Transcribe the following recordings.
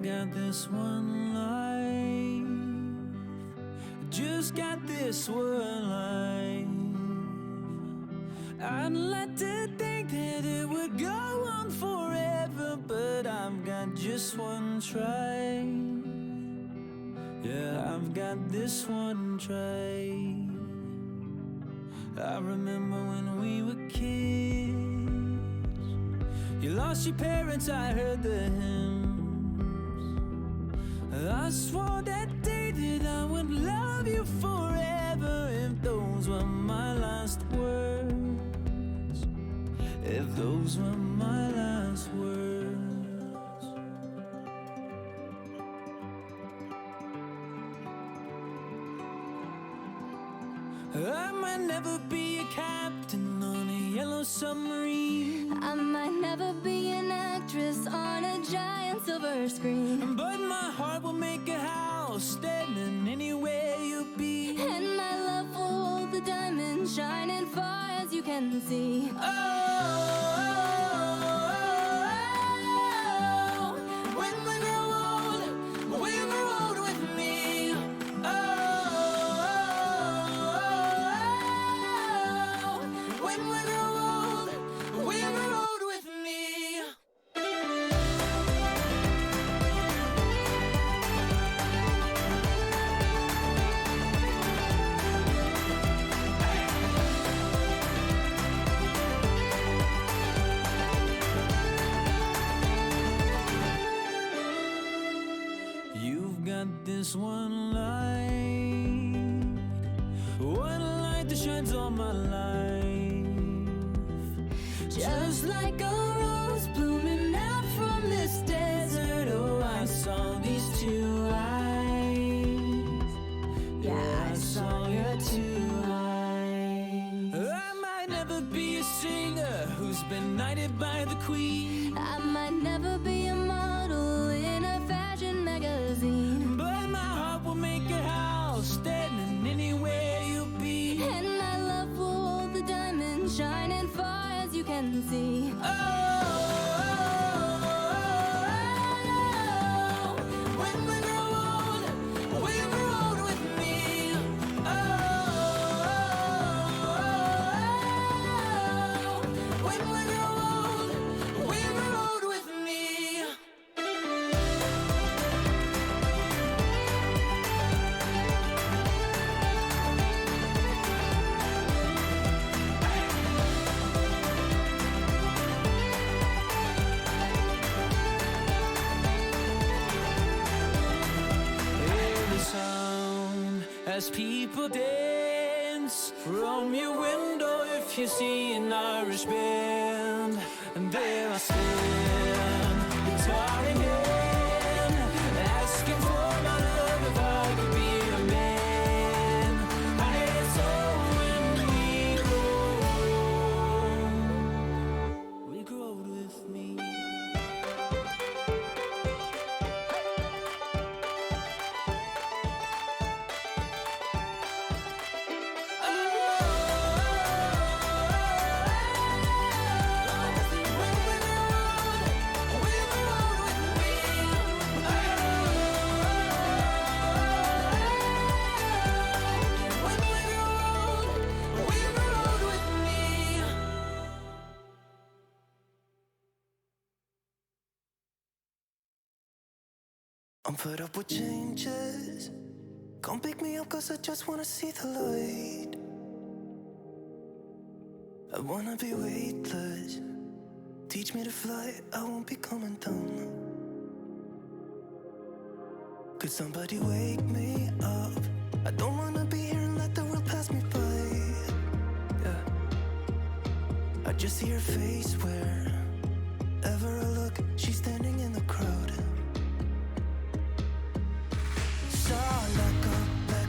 got this one life, just got this one life. I'd like to think that it would go on forever, but I've got just one try. Yeah, I've got this one try. I remember when we were kids, you lost your parents, I heard the hymns. I swore that day that I would love you forever, if those were my last words, if those were my last words. I might never be a captain on a yellow submarine, I might never be an actress on a giant silver screen, but my heart will make a house standing anywhere you be. and my love will hold the diamonds shining far as you can see. When we grow old with me. When we grow old with me. You've got this one light that shines all my life. Just like a rose blooming out from this desert, Oh, I saw these two eyes. Yeah, I saw your two eyes. I might never be a singer who's been knighted by the queen, I might never be a model in a fashion magazine, but my heart will make a house standing anywhere you be. and my love will hold the diamonds shining far as you can see. When we grow old with me. When we grow old with me. Hear the sound as people dance from your window. If you see an Irish band, and there I stand, guitar in hand, asking for my love if I could be a man. And so when we grow old with me. I'm fed up with changes. Come pick me up, cause I just wanna see the light. I wanna be weightless. Teach me to fly, I won't be coming down. Could somebody wake me up? I don't wanna be here and let the world pass me by. Yeah. I just see her face wherever I look. She's standing in the crowd. So let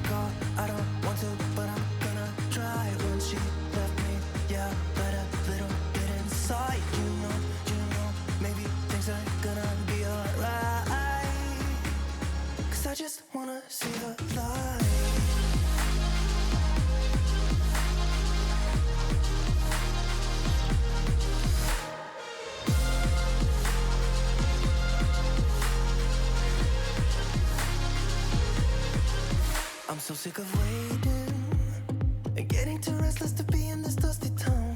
go, I don't want to, but I'm gonna try. When she left me, yeah, let a little bit inside. You know, maybe things are gonna be alright. Cause I just wanna see the light. sick of waiting and getting too restless to be in this dusty town.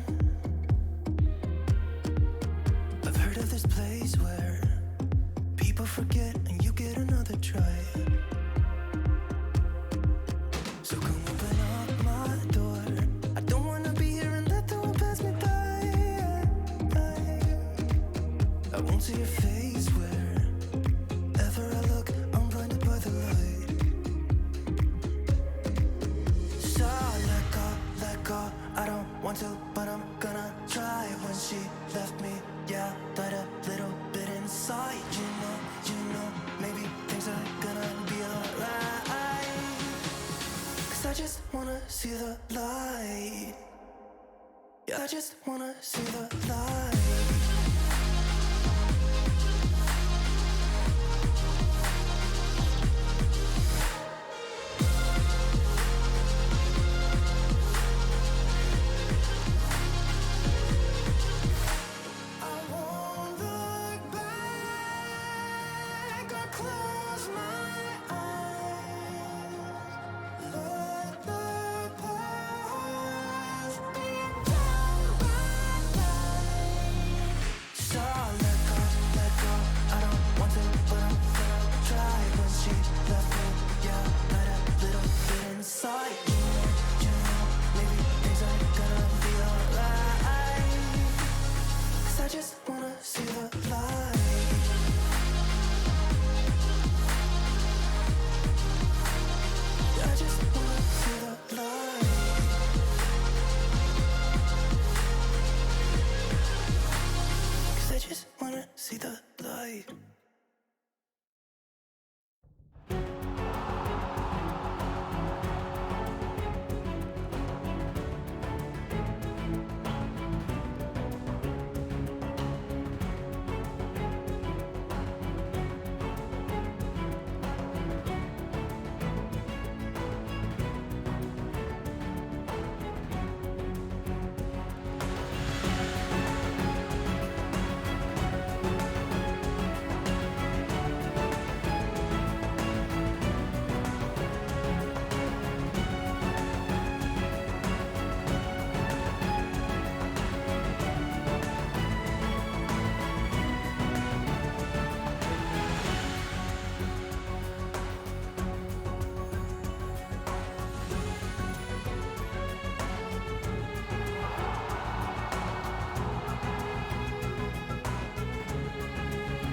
I've heard of this place where people forget and you get another try. So come open up my door. I don't wanna be here and let the world pass me by. I won't see your face wherever I look. I'm blinded by the light. So let go. I don't want to, but I'm gonna try. When she left me, yeah, died a little bit inside. You know, maybe things are gonna be alright. 'Cause I just wanna see the light. Yeah, I just wanna see the light.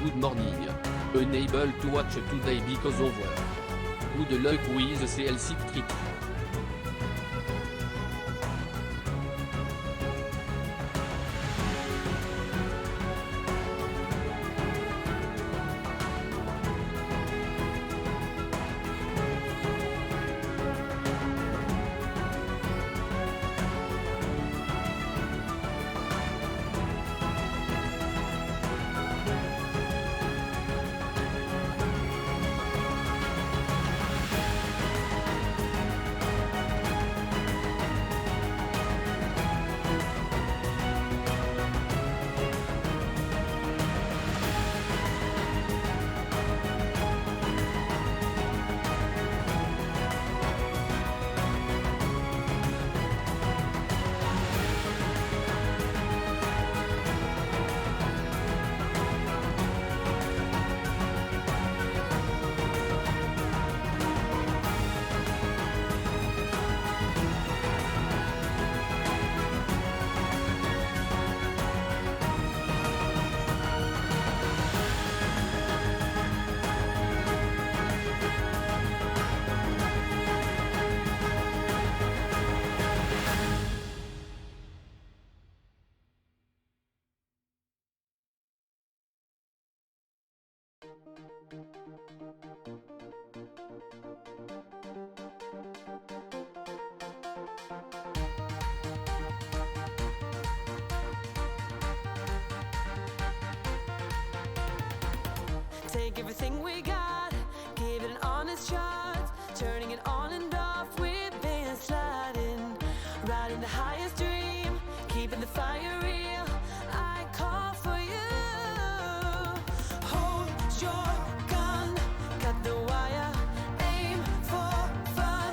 Good morning. Unable to watch today because of work. Good luck with the CLC trick. Take everything we got, give it an honest shot. Turning it on and off, we've been sliding. Riding the highest dream, keeping the fire real. I call for you. Hold your gun, cut the wire. Aim for fun,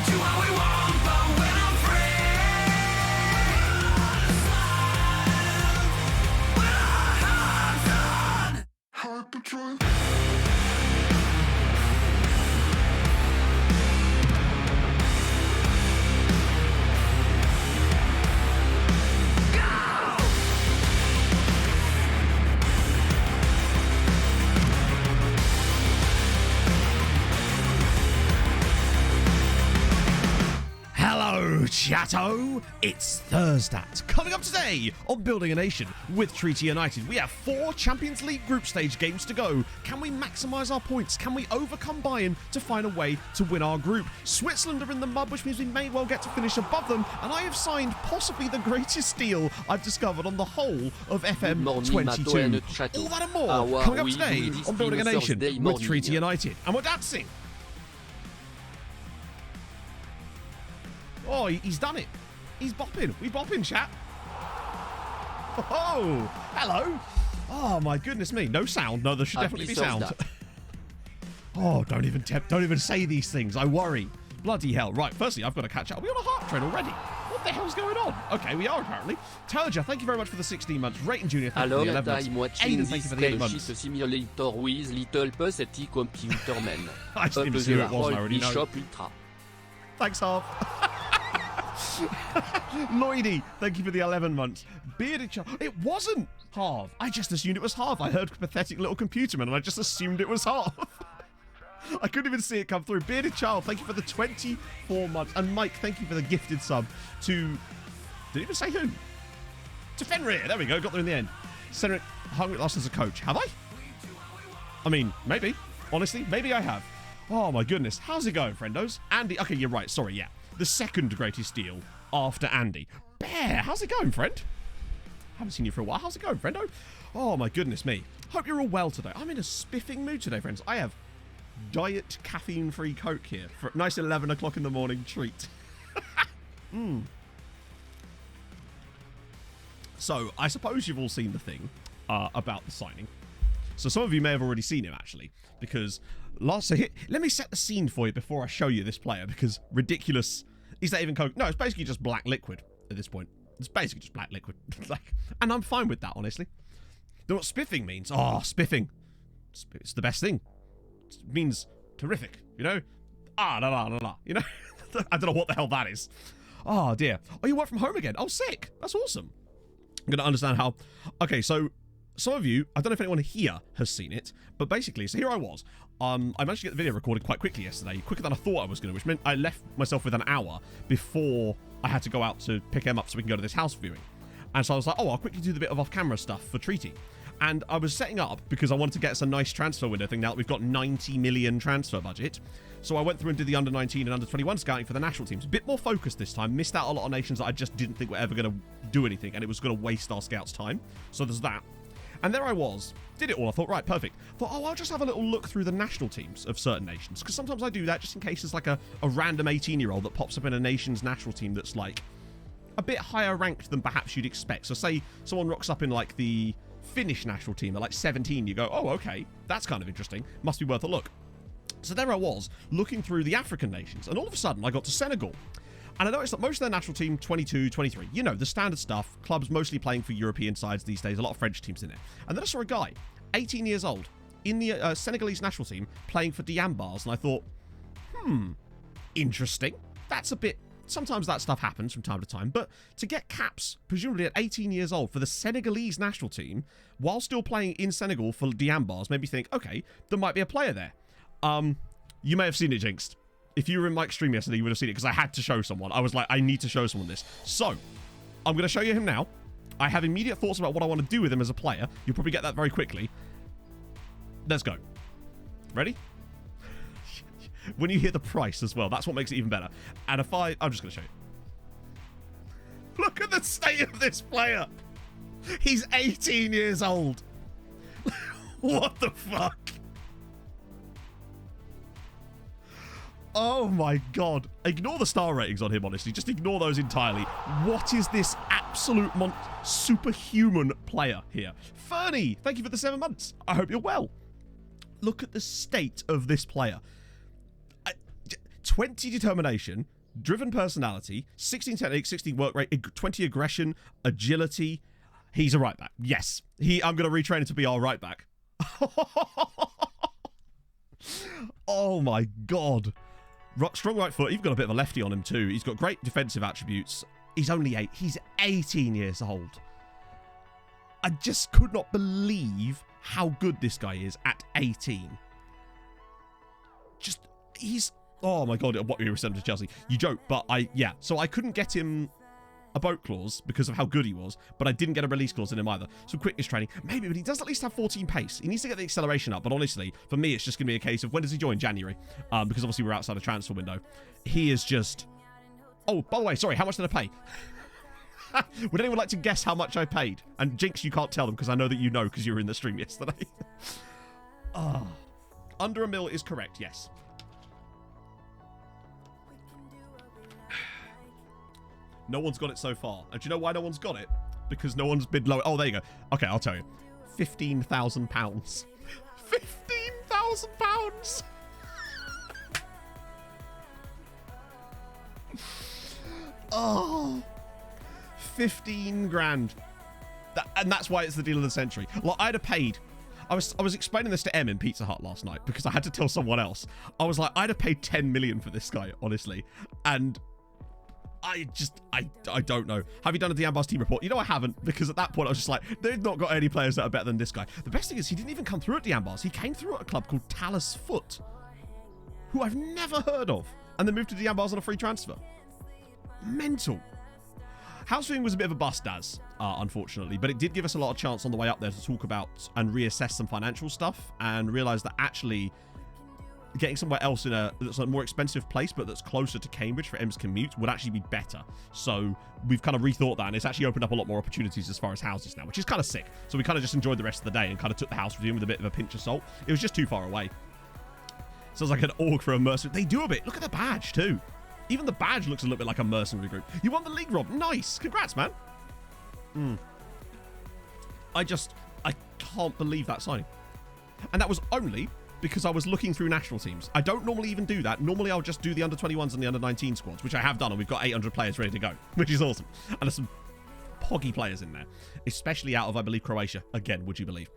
do what we want, but when I'm free, with our hands on hyperdrive. Hello, Chatto! It's Thursday. Coming up today on Building a Nation with Treaty United, we have 4 Champions League group stage games to go. Can we maximise our points? Can we overcome Bayern to find a way to win our group? Switzerland are in the mud, which means we may well get to finish above them, and I have signed possibly the greatest deal I've discovered on the whole of FM22. All that and more coming up today on Building a Nation with Treaty United. And we're dancing! Oh, he's done it. He's bopping. We bopping, chat. Oh, hello. Oh, my goodness me. No sound. No, there should definitely be sound. Oh, don't even say these things. I worry. Bloody hell. Right, firstly, I've got to catch up. Are we on a heart train already? What the hell's going on? Okay, we are apparently. Turja, thank you very much for the 16 months. Rayton Jr., thank you for the 11 months. Aiden, thank you for the 8 months. Simulator with Little Pussycat Computer Man. I just didn't see who it was, I already know. Bishop Ultra. Thanks, Harv. Lloydie, thank you for the 11 months. Bearded Child. It wasn't Harv. I just assumed it was Harv. I heard pathetic little computer man and I just assumed it was Harv. I couldn't even see it come through. Bearded Child, thank you for the 24 months. And Mike, thank you for the gifted sub to... Did he even say who? To Fenrir. There we go. Got there in the end. Cedric hung it last as a coach. Have I? I mean, maybe. Honestly, maybe I have. Oh my goodness. How's it going, friendos? Andy. Okay, you're right. Sorry, yeah. The second greatest deal after Andy. Bear, how's it going, friend? Haven't seen you for a while. How's it going, friendo? Oh, my goodness me. Hope you're all well today. I'm in a spiffing mood today, friends. I have diet caffeine-free Coke here for a nice 11 o'clock in the morning treat. So, I suppose you've all seen the thing about the signing. So some of you may have already seen him, actually, because let me set the scene for you before I show you this player, because ridiculous. Is that even Coke? No, it's basically just black liquid at this point. It's basically just black liquid. And I'm fine with that, honestly. You know what spiffing means? Oh, spiffing. It's the best thing. It means terrific, you know? You know? I don't know what the hell that is. Oh, dear. Oh, you work from home again? Oh, sick. That's awesome. I'm going to understand how... Okay, so... Some of you, I don't know if anyone here has seen it, but basically, so here I was. I managed to get the video recorded quite quickly yesterday, quicker than I thought I was going to, which meant I left myself with an hour before I had to go out to pick Em up so we can go to this house viewing. And so I was like, oh, I'll quickly do the bit of off-camera stuff for Treaty. And I was setting up because I wanted to get us a nice transfer window thing now that we've got 90 million transfer budget. So I went through and did the under-19 and under-21 scouting for the national teams. A bit more focused this time. Missed out a lot of nations that I just didn't think were ever going to do anything, and it was going to waste our scouts' time. So there's that. And there I was, did it all. I thought, right, perfect. Thought, oh, I'll just have a little look through the national teams of certain nations. Because sometimes I do that just in case there's like a random 18-year-old that pops up in a nation's national team that's like a bit higher ranked than perhaps you'd expect. So say someone rocks up in like the Finnish national team at like 17. You go, oh, okay, that's kind of interesting. Must be worth a look. So there I was, looking through the African nations. And all of a sudden, I got to Senegal. And I noticed that most of their national team, 22, 23, you know, the standard stuff, clubs mostly playing for European sides these days, a lot of French teams in there. And then I saw a guy, 18 years old, in the Senegalese national team, playing for Diambars, and I thought, interesting. That's a bit... Sometimes that stuff happens from time to time, but to get caps, presumably at 18 years old, for the Senegalese national team, while still playing in Senegal for Diambars, made me think, okay, there might be a player there. You may have seen it, Jinxed. If you were in Mike's stream yesterday, you would have seen it because I had to show someone. I was like, I need to show someone this. So, I'm going to show you him now. I have immediate thoughts about what I want to do with him as a player. You'll probably get that very quickly. Let's go. Ready? When you hear the price as well, that's what makes it even better. And I'm just going to show you. Look at the state of this player. He's 18 years old. What the fuck? Oh my god. Ignore the star ratings on him, honestly. Just ignore those entirely. What is this absolute superhuman player here? Fernie, thank you for the 7 months. I hope you're well. Look at the state of this player. 20 determination, driven personality, 16 technique, 16 work rate, 20 aggression, agility. He's a right back. Yes. I'm going to retrain him to be our right back. Oh my god. Strong right foot. You've got a bit of a lefty on him too. He's got great defensive attributes. He's only 8. He's 18 years old. I just could not believe how good this guy is at 18. Oh my god, what we were sending to Chelsea. You joke, but so I couldn't get him a boat clause because of how good he was, but I didn't get a release clause in him either. So quickness training, maybe, but he does at least have 14 pace. He needs to get the acceleration up, but honestly, for me, it's just going to be a case of when does he join? January, because obviously we're outside the transfer window. He is just... Oh, by the way, sorry, how much did I pay? Would anyone like to guess how much I paid? And Jinx, you can't tell them because I know that you know because you were in the stream yesterday. Under $1 million is correct, yes. No one's got it so far. And do you know why no one's got it? Because no one's bid low. Oh, there you go. Okay, I'll tell you. £15,000. £15,000! Oh, 15 grand. And that's why it's the deal of the century. Like, I'd have paid. I was explaining this to Em in Pizza Hut last night because I had to tell someone else. I was like, I'd have paid 10 million for this guy, honestly. And I don't know. Have you done a Diambars team report? You know I haven't, because at that point I was just like, they've not got any players that are better than this guy. The best thing is he didn't even come through at Diambars. He came through at a club called Talus Foot, who I've never heard of, and then moved to Diambars on a free transfer. Mental. Housewing was a bit of a bust, Daz, unfortunately, but it did give us a lot of chance on the way up there to talk about and reassess some financial stuff and realize that actually getting somewhere else that's a more expensive place but that's closer to Cambridge for Em's commute would actually be better. So we've kind of rethought that, and it's actually opened up a lot more opportunities as far as houses now, which is kind of sick. So we kind of just enjoyed the rest of the day and kind of took the house review with a bit of a pinch of salt. It was just too far away. Sounds like an org for a mercenary. They do a bit. Look at the badge too. Even the badge looks a little bit like a mercenary group. You won the league, Rob. Nice. Congrats, man. I can't believe that signing. And that was only because I was looking through national teams. I don't normally even do that. Normally, I'll just do the under-21s and the under-19 squads, which I have done, and we've got 800 players ready to go, which is awesome. And there's some poggy players in there, especially out of, I believe, Croatia. Again, would you believe?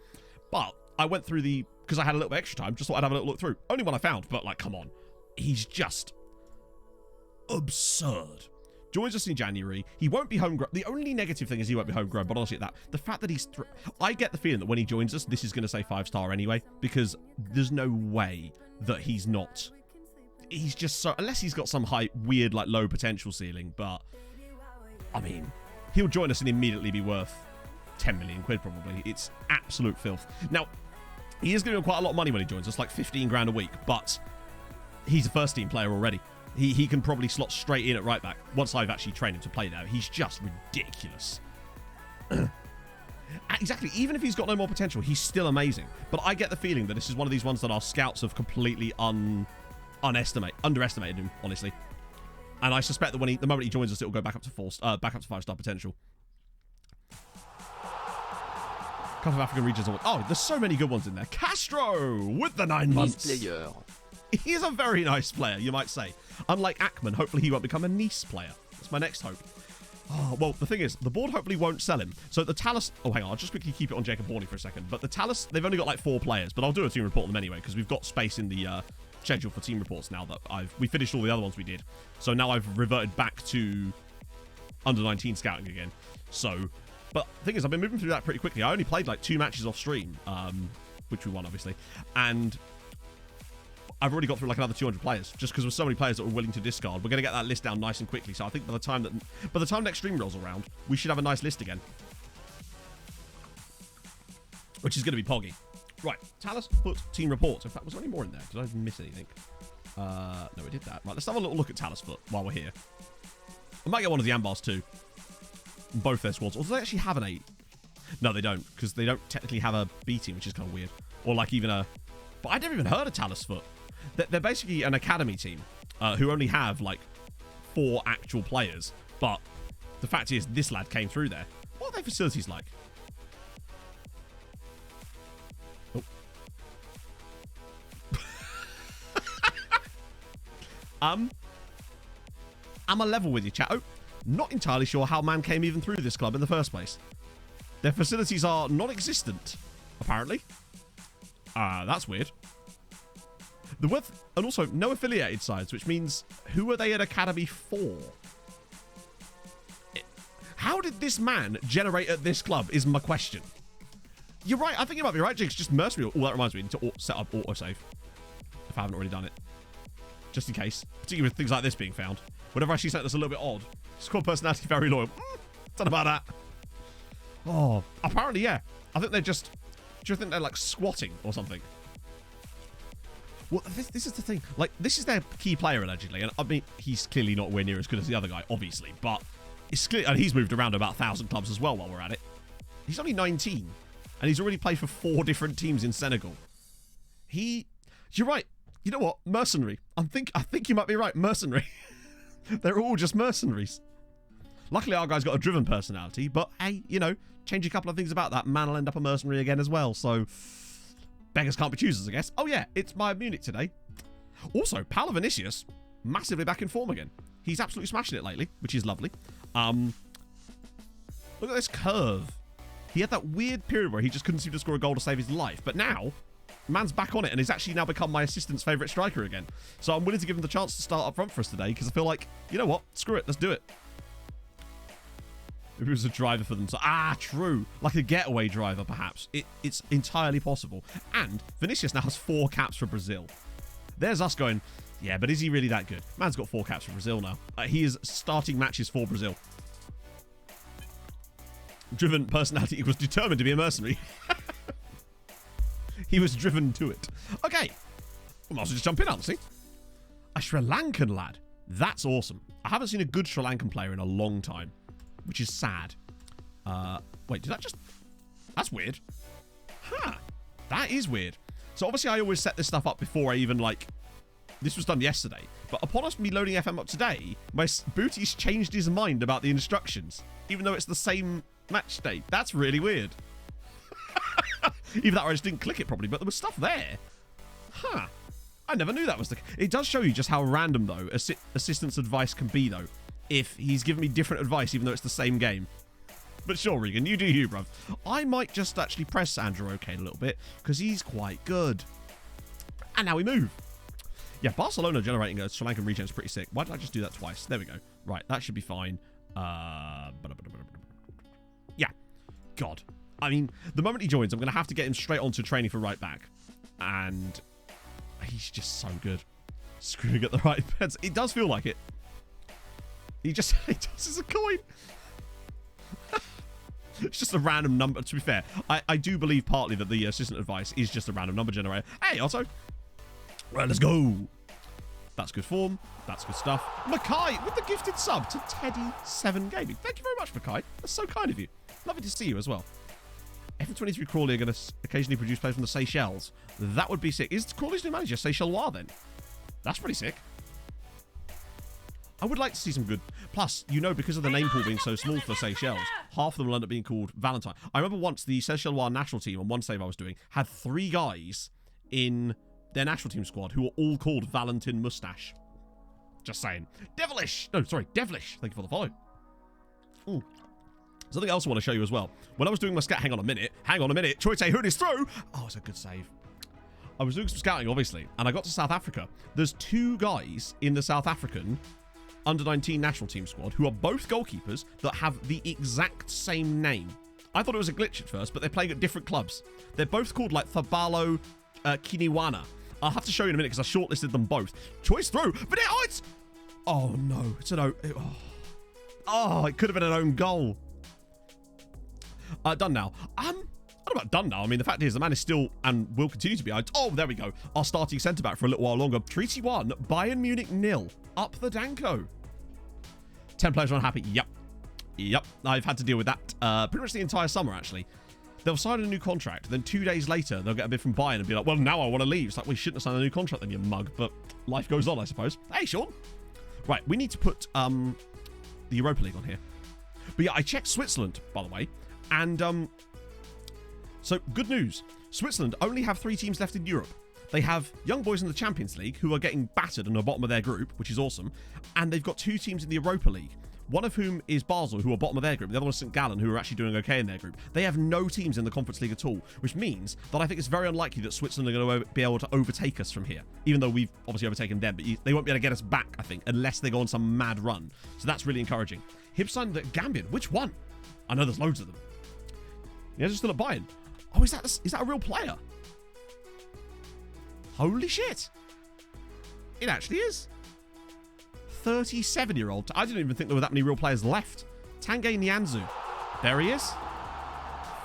But I went through because I had a little bit extra time, just thought I'd have a little look through. Only one I found, but like, come on. He's just absurd. Joins us in January. He won't be homegrown. The only negative thing is he won't be homegrown, but honestly, the fact that he's... I get the feeling that when he joins us, this is going to say 5-star anyway, because there's no way that he's not... He's just so... Unless he's got some high, weird, like, low potential ceiling, but... I mean, he'll join us and immediately be worth 10 million quid, probably. It's absolute filth. Now, he is going to get quite a lot of money when he joins us, like 15 grand a week, but he's a first-team player already. He can probably slot straight in at right back once I've actually trained him to play there. He's just ridiculous. Exactly. Even if he's got no more potential, he's still amazing. But I get the feeling that this is one of these ones that our scouts have completely underestimated him, honestly. And I suspect that the moment he joins us, it will go back up to 5-star potential. Couple of African regions. Oh, there's so many good ones in there. Castro with the 9 months. Player. He is a very nice player, you might say. Unlike Ackman, hopefully he won't become a Nice player. That's my next hope. Oh, well, the thing is, the board hopefully won't sell him. So the Talus... Oh, hang on. I'll just quickly keep it on Jacob Horney for a second. But the Talus, they've only got like 4 players. But I'll do a team report on them anyway, because we've got space in the schedule for team reports now that we finished all the other ones we did. So now I've reverted back to under-19 scouting again. So... But the thing is, I've been moving through that pretty quickly. I only played like 2 matches off stream, which we won, obviously. And I've already got through like another 200 players, just because there's so many players that were willing to discard. We're going to get that list down nice and quickly. So I think by the time next stream rolls around, we should have a nice list again, which is going to be poggy. Right, Talus Foot team reports. In fact, was there any more in there? Did I miss anything? No, we did that. Right, let's have a little look at Talus Foot while we're here. I might get one of the Ambars too. Both their squads. Or do they actually have an 8? No, they don't, because they don't technically have a B team, which is kind of weird. Or like even a... But I'd never even heard of Talus Foot. They're basically an academy team who only have like 4 actual players. But the fact is, this lad came through there. What are their facilities like? Oh. I'm a level with you, chatto. Not entirely sure how man came even through this club in the first place. Their facilities are non-existent, apparently. That's weird. And also, no affiliated sides, which means, who are they an academy for? How did this man generate at this club is my question. You're right, I think you might be right, Jigs. Just mercenary. Oh, that reminds me, I need to set up autosave. If I haven't already done it. Just in case. Particularly with things like this being found. Whenever I see something that's a little bit odd. Squad personality, very loyal. Don't know about that. Oh, apparently, yeah. I think they're just... Do you think they're, like, squatting or something? Well, this is the thing. Like, this is their key player, allegedly. And, I mean, he's clearly not anywhere near as good as the other guy, obviously. But it's clear... And he's moved around about 1,000 clubs as well while we're at it. He's only 19. And he's already played for 4 different teams in Senegal. You're right. You know what? Mercenary. I think you might be right. Mercenary. They're all just mercenaries. Luckily, our guy's got a driven personality, but hey, you know, change a couple of things about that, man will end up a mercenary again as well, so beggars can't be choosers, I guess. Oh yeah, it's Bayern Munich today. Also, Paolo Vinicius, massively back in form again. He's absolutely smashing it lately, which is lovely. Look at this curve. He had that weird period where he just couldn't seem to score a goal to save his life, but now... man's back on it, and he's actually now become my assistant's favourite striker again. So I'm willing to give him the chance to start up front for us today, because I feel like, you know what? Screw it. Let's do it. If it was a driver for them. So, true. Like a getaway driver, perhaps. It's entirely possible. And Vinicius now has 4 caps for Brazil. There's us going, yeah, but is he really that good? Man's got 4 caps for Brazil now. He is starting matches for Brazil. Driven personality equals determined to be a mercenary. He was driven to it. Okay. We might as well just jump in, honestly. A Sri Lankan lad. That's awesome. I haven't seen a good Sri Lankan player in a long time, which is sad. Wait, did that just... That's weird. Huh. That is weird. So obviously I always set this stuff up before I even, like... This was done yesterday. But upon us me loading FM up today, my booty's changed his mind about the instructions, even though it's the same match date. That's really weird. Either that or I just didn't click it properly, but there was stuff there. Huh. I never knew that was the... It does show you just how random, though, assistant's advice can be, though. If he's giving me different advice, even though it's the same game. But sure, Regan, you do you, bruv. I might just actually press Andrew OK a little bit, because he's quite good. And now we move. Yeah, Barcelona generating a Sri Lankan regen is pretty sick. Why did I just do that twice? There we go. Right, that should be fine. Yeah. God. I mean, the moment he joins, I'm going to have to get him straight onto training for right back. And he's just so good. Screwing at the right beds. It does feel like it. He tosses a coin. It's just a random number. To be fair, I do believe partly that the assistant advice is just a random number generator. Hey, Otto. Right, let's go. That's good form. That's good stuff. Mackay with the gifted sub to Teddy7 Gaming. Thank you very much, Mackay. That's so kind of you. Lovely to see you as well. F23 Crawley are going to occasionally produce players from the Seychelles. That would be sick. Is Crawley's new manager Seychellois then? That's pretty sick. I would like to see some good... Plus, you know, because of the name pool being so small for Seychelles, half of them will end up being called Valentine. I remember once the Seychellois national team, on one save I was doing, had 3 guys in their national team squad who were all called Valentin Mustache. Just saying. Devilish! No, sorry, Devilish. Thank you for the follow. Ooh. Something else I want to show you as well. When I was doing my scout... Hang on a minute. Choite Hood is through. Oh, it's a good save. I was doing some scouting, obviously, and I got to South Africa. There's 2 guys in the South African under-19 national team squad who are both goalkeepers that have the exact same name. I thought it was a glitch at first, but they're playing at different clubs. They're both called, like, Thabalo Kiniwana. I'll have to show you in a minute because I shortlisted them both. Choice through. But it's... Oh, no. It's an own... Oh, it could have been an own goal. Done now. I don't know about done now. I mean, the fact is, the man is still and will continue to be. Oh, there we go. Our starting centre-back for a little while longer. Treaty 1, Bayern Munich 0. Up the Danko. 10 players are unhappy. Yep. I've had to deal with that pretty much the entire summer, actually. They'll sign a new contract. Then 2 days later, they'll get a bid from Bayern and be like, well, now I want to leave. It's like, we shouldn't have signed a new contract then, you mug. But life goes on, I suppose. Hey, Sean. Right, we need to put the Europa League on here. But yeah, I checked Switzerland, by the way. And, so, good news. Switzerland only have 3 teams left in Europe. They have young boys in the Champions League who are getting battered and are bottom of their group, which is awesome. And they've got 2 teams in the Europa League. One of whom is Basel, who are bottom of their group. The other one is St. Gallen, who are actually doing okay in their group. They have no teams in the Conference League at all, which means that I think it's very unlikely that Switzerland are going to be able to overtake us from here, even though we've obviously overtaken them. But they won't be able to get us back, I think, unless they go on some mad run. So that's really encouraging. Hib signed the Gambian. Which one? I know there's loads of them. Yeah, just still at Bayern. Oh, is that a real player? Holy shit. It actually is. 37-year-old. I didn't even think there were that many real players left. Tanguy Nianzou. There he is.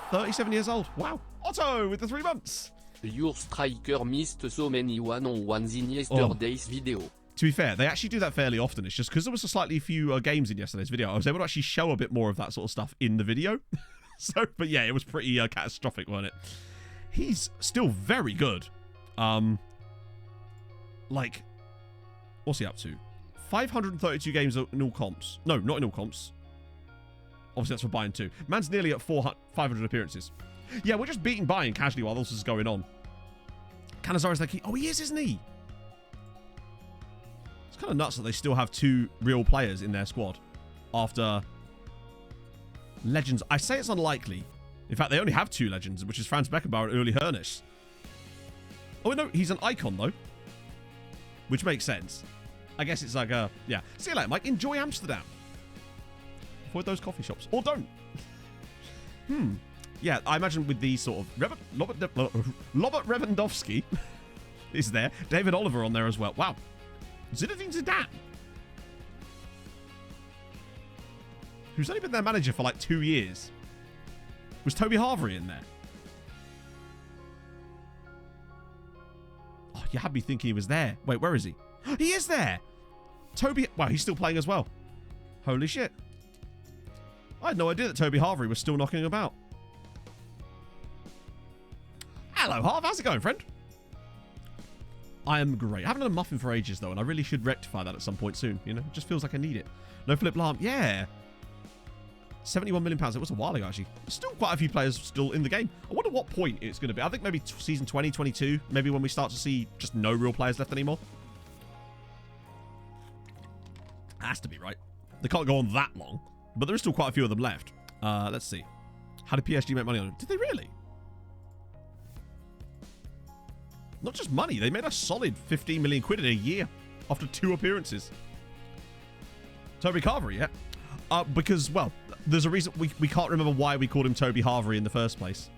37 years old. Wow. Otto with the 3 months. Your striker missed so many one-on-ones in yesterday's video. To be fair, they actually do that fairly often. It's just because there was a slightly few games in yesterday's video, I was able to actually show a bit more of that sort of stuff in the video. But yeah, it was pretty catastrophic, wasn't it? He's still very good. Like, what's he up to? 532 games in all comps. No, not in all comps. Obviously, that's for Bayern too. Man's nearly at 500 appearances. Yeah, we're just beating Bayern casually while this is going on. Cannizzaro's like, oh, he is, isn't he? It's kind of nuts that they still have 2 real players in their squad after legends. I say it's unlikely. In fact, they only have 2 legends, which is Franz Beckenbauer and Uli Hoeneß. Oh, no, he's an icon, though. Which makes sense. I guess it's like yeah. See you later, Mike. Enjoy Amsterdam. Avoid those coffee shops. Or don't. Yeah, I imagine with these sort of... Robert Lewandowski is there. David Oliver on there as well. Wow. Zinedine Zidane. Who's only been their manager for like 2 years. Was Toby Harvey in there? Oh, you had me thinking he was there. Wait, where is he? He is there. Toby... Wow, he's still playing as well. Holy shit. I had no idea that Toby Harvey was still knocking about. Hello, Harv. How's it going, friend? I am great. I haven't had a muffin for ages, though, and I really should rectify that at some point soon. You know, it just feels like I need it. No Philip Lahm. Yeah. £71 million. It was a while ago, actually. There's still quite a few players still in the game. I wonder what point it's going to be. I think maybe season 20, 22, maybe when we start to see just no real players left anymore. Has to be, right? They can't go on that long. But there is still quite a few of them left. Let's see. How did PSG make money on them? Did they really? Not just money. They made a solid 15 million quid in a year after 2 appearances. Toby Carvery, yeah. Because, well, there's a reason we can't remember why we called him Toby Harvey in the first place.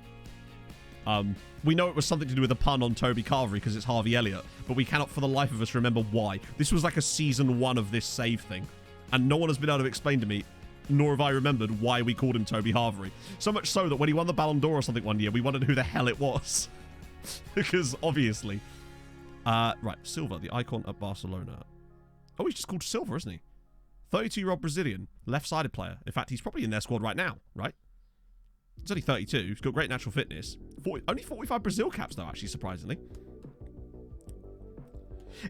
We know it was something to do with a pun on Toby Carvery because it's Harvey Elliott, but we cannot for the life of us remember why. This was like a season 1 of this save thing, and no one has been able to explain to me, nor have I remembered why we called him Toby Harvey. So much so that when he won the Ballon d'Or or something one year, we wondered who the hell it was. Because, obviously. Right, Silva, the icon at Barcelona. Oh, he's just called Silva, isn't he? 32-year-old Brazilian, left-sided player. In fact, he's probably in their squad right now, right? He's only 32. He's got great natural fitness. Only 45 Brazil caps, though, actually, surprisingly.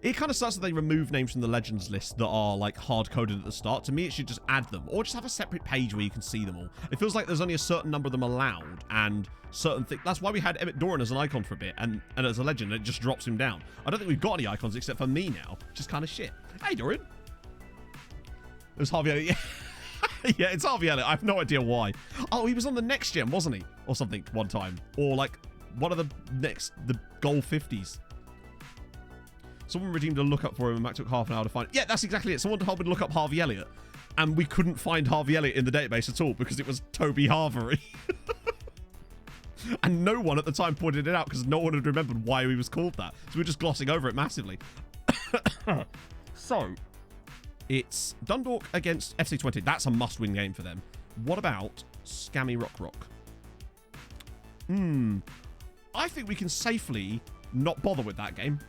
It kind of sucks that they remove names from the Legends list that are, like, hard-coded at the start. To me, it should just add them. Or just have a separate page where you can see them all. It feels like there's only a certain number of them allowed, and certain things... That's why we had Emmett Doran as an icon for a bit, and as a legend, it just drops him down. I don't think we've got any icons except for me now, which is kind of shit. Hey, Doran. It was Harvey Elliott. Yeah, it's Harvey Elliott. I have no idea why. Oh, he was on the Next Gen, wasn't he? Or something one time. Or, like, one of the Goal 50s. Someone redeemed a lookup for him and Mac took half an hour to find it. Yeah, that's exactly it. Someone told me to look up Harvey Elliott. And we couldn't find Harvey Elliott in the database at all because it was Toby Harvey. And no one at the time pointed it out because no one had remembered why he was called that. So we were just glossing over it massively. So, it's Dundalk against FC20. That's a must-win game for them. What about Scammy Rock? I think we can safely not bother with that game.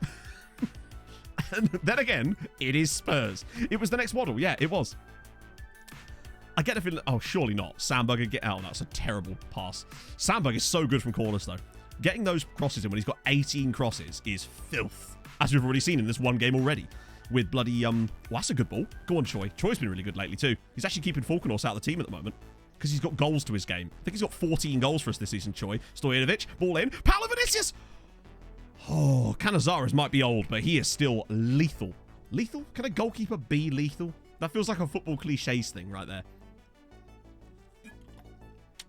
And then again, it is Spurs. It was the next model. Yeah, it was. I get a feeling... Oh, surely not. Sandberger, get out. That's a terrible pass. Sandberger is so good from corners, though. Getting those crosses in when he's got 18 crosses is filth. As we've already seen in this one game already. With bloody... Well, that's a good ball. Go on, Choi. Choi's been really good lately, too. He's actually keeping Falkenhorst out of the team at the moment. Because he's got goals to his game. I think he's got 14 goals for us this season, Choi. Stojanovic. Ball in. Paolo Vinicius! Oh, Canizares might be old, but he is still lethal. Lethal? Can a goalkeeper be lethal? That feels like a football cliches thing right there.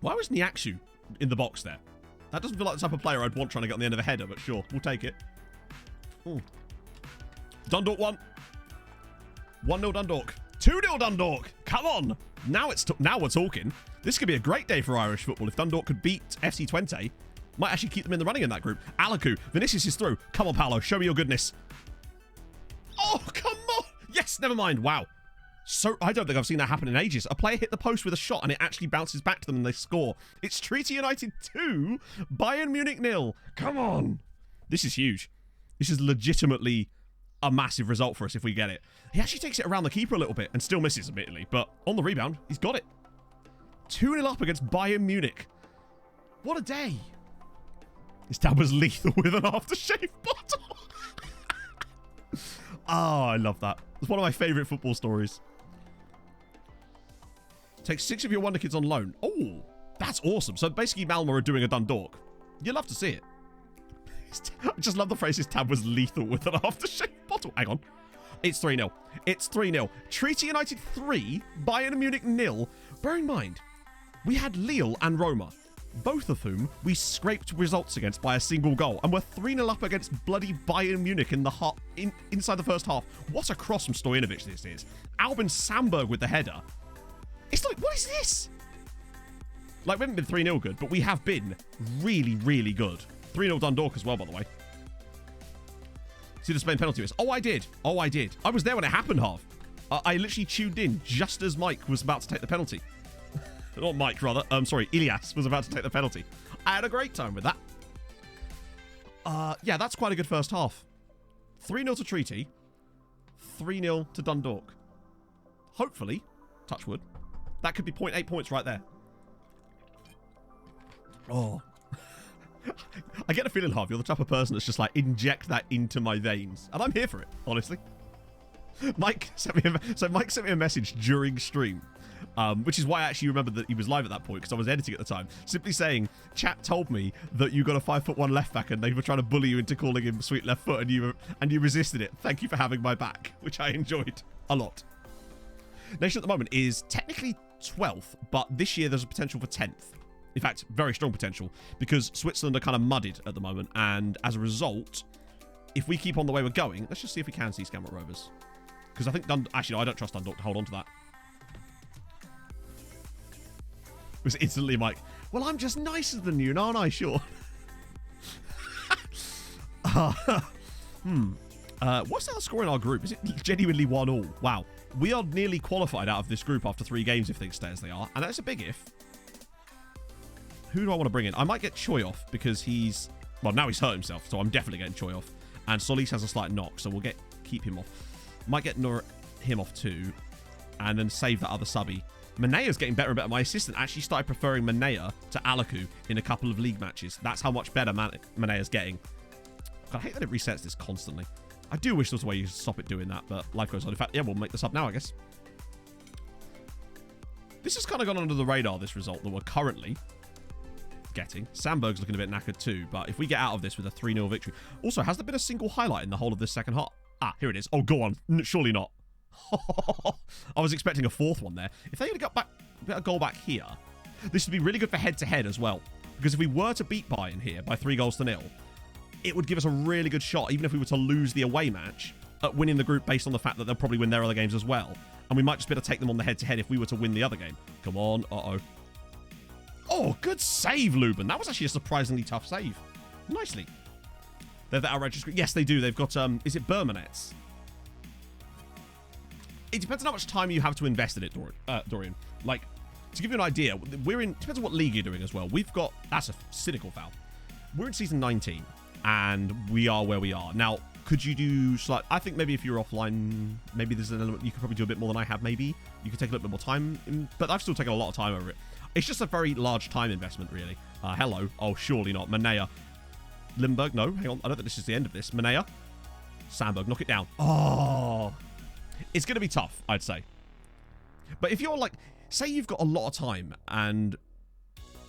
Why was Niaksu in the box there? That doesn't feel like the type of player I'd want trying to get on the end of a header, but sure, we'll take it. Ooh. Dundalk 1. 1-0 Dundalk. 2-0 Dundalk. Come on. Now we're talking. This could be a great day for Irish football if Dundalk could beat FC Twente. Might actually keep them in the running in that group. Alaku. Vinicius is through. Come on, Paolo. Show me your goodness. Oh, come on. Yes, never mind. Wow. So I don't think I've seen that happen in ages. A player hit the post with a shot and it actually bounces back to them and they score. It's Treaty United 2, Bayern Munich 0. Come on. This is huge. This is legitimately a massive result for us if we get it. He actually takes it around the keeper a little bit and still misses, admittedly. But on the rebound, he's got it. 2-0 up against Bayern Munich. What a day. His dad was lethal with an aftershave bottle. Oh, I love that. It's one of my favourite football stories. Take 6 of your wonder kids on loan. Oh, that's awesome. So basically Malmo are doing a Dundalk. You'd love to see it. I just love the phrase his tab was lethal with an aftershave bottle. Hang on. It's 3-0. It's 3-0. Treaty United 3, Bayern Munich 0. Bear in mind, we had Lille and Roma, both of whom we scraped results against by a single goal, and we're 3-0 up against bloody Bayern Munich in the inside the first half. What a cross from Stojanovic this is. Albin Sandberg with the header. It's like, what is this? Like, we haven't been 3-0 good, but we have been really, really good. 3-0 Dundalk as well, by the way. See the Spain penalty miss. Oh, I did. Oh, I did. I was there when it happened, half. I literally tuned in just as Mike was about to take the penalty. Not Mike, rather. Sorry, Ilias was about to take the penalty. I had a great time with that. Yeah, that's quite a good first half. 3-0 to Treaty. 3-0 to Dundalk. Hopefully, touch wood, that could be 0.8 points right there. Oh. I get a feeling, Harv, you're the type of person that's just like, inject that into my veins. And I'm here for it, honestly. Mike sent me a message during stream, which is why I actually remembered that he was live at that point, because I was editing at the time, simply saying, chat told me that you got a 5'1" left back and they were trying to bully you into calling him sweet left foot, and you resisted it. Thank you for having my back, which I enjoyed a lot. Nation at the moment is technically 12th, but this year there's a potential for 10th. In fact, very strong potential, because Switzerland are kind of muddied at the moment, and as a result, if we keep on the way we're going, let's just see if we can see Scammert Rovers. Because I think actually, no, I don't trust Dundalk to hold on to that. It was instantly Mike, well, I'm just nicer than you, aren't I, sure? What's our score in our group? Is it genuinely 1-1? Wow. We are nearly qualified out of this group after 3 games if things stay as they are. And that's a big if. Who do I want to bring in? I might get Choi off because he's... Well, now he's hurt himself, so I'm definitely getting Choi off. And Solis has a slight knock, so we'll keep him off. Might get him off too. And then save that other subby. Manea's getting better and better. My assistant actually started preferring Manea to Alaku in a couple of league matches. That's how much better Manea's getting. God, I hate that it resets this constantly. I do wish there was a way you could stop it doing that, but life goes on. In fact, yeah, we'll make this up now, I guess. This has kind of gone under the radar, this result that we're currently getting. Sandberg's looking a bit knackered too, but if we get out of this with a 3-0 victory... Also, has there been a single highlight in the whole of this second half? Ah, here it is. Oh, go on. Surely not. I was expecting a 4th one there. If they had got a goal back here, this would be really good for head-to-head as well. Because if we were to beat Bayern here by 3-0, it would give us a really good shot, even if we were to lose the away match, at winning the group based on the fact that they'll probably win their other games as well. And we might just be able to take them on the head-to-head if we were to win the other game. Come on. Uh-oh. Oh, good save, Lubin. That was actually a surprisingly tough save. Nicely. They're the outrageous... Yes, they do. They've got, is it Bermanets? It depends on how much time you have to invest in it, Dorian. Like, to give you an idea, we're in... Depends on what league you're doing as well. We've got... That's a cynical foul. We're in season 19, and we are where we are. Now, could you do... I think maybe if you're offline, maybe there's an element... You could probably do a bit more than I have, maybe. You could take a little bit more time. But I've still taken a lot of time over it. It's just a very large time investment, really. Hello. Oh, surely not. Manea. Limburg. No, hang on. I don't think this is the end of this. Manea. Sandberg. Knock it down. Oh. It's going to be tough, I'd say. But if you're like... Say you've got a lot of time and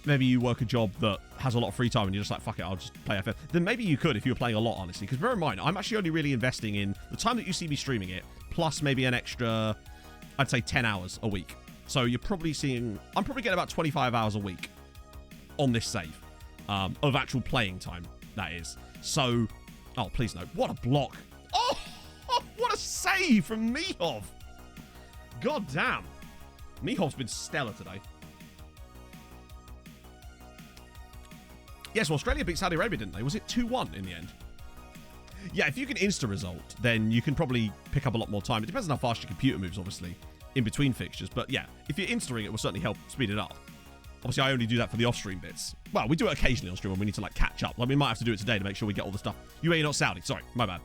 maybe you work a job that has a lot of free time and you're just like, fuck it, I'll just play FF. Then maybe you could if you were playing a lot, honestly. Because bear in mind, I'm actually only really investing in the time that you see me streaming it, plus maybe an extra, I'd say 10 hours a week. So you're probably seeing, I'm probably getting about 25 hours a week on this save of actual playing time, that is. So, oh, please no. What a block. Oh, what a save from Mihov. God damn. Mihov's been stellar today. Yes, well, Australia beat Saudi Arabia, didn't they? Was it 2-1 in the end? Yeah, if you can insta-result, then you can probably pick up a lot more time. It depends on how fast your computer moves, obviously, in between fixtures. But yeah, if you're instaing, it will certainly help speed it up. Obviously, I only do that for the off-stream bits. Well, we do it occasionally on stream when we need to, like, catch up. Like, we might have to do it today to make sure we get all the stuff. UAE, not Saudi. Sorry, my bad.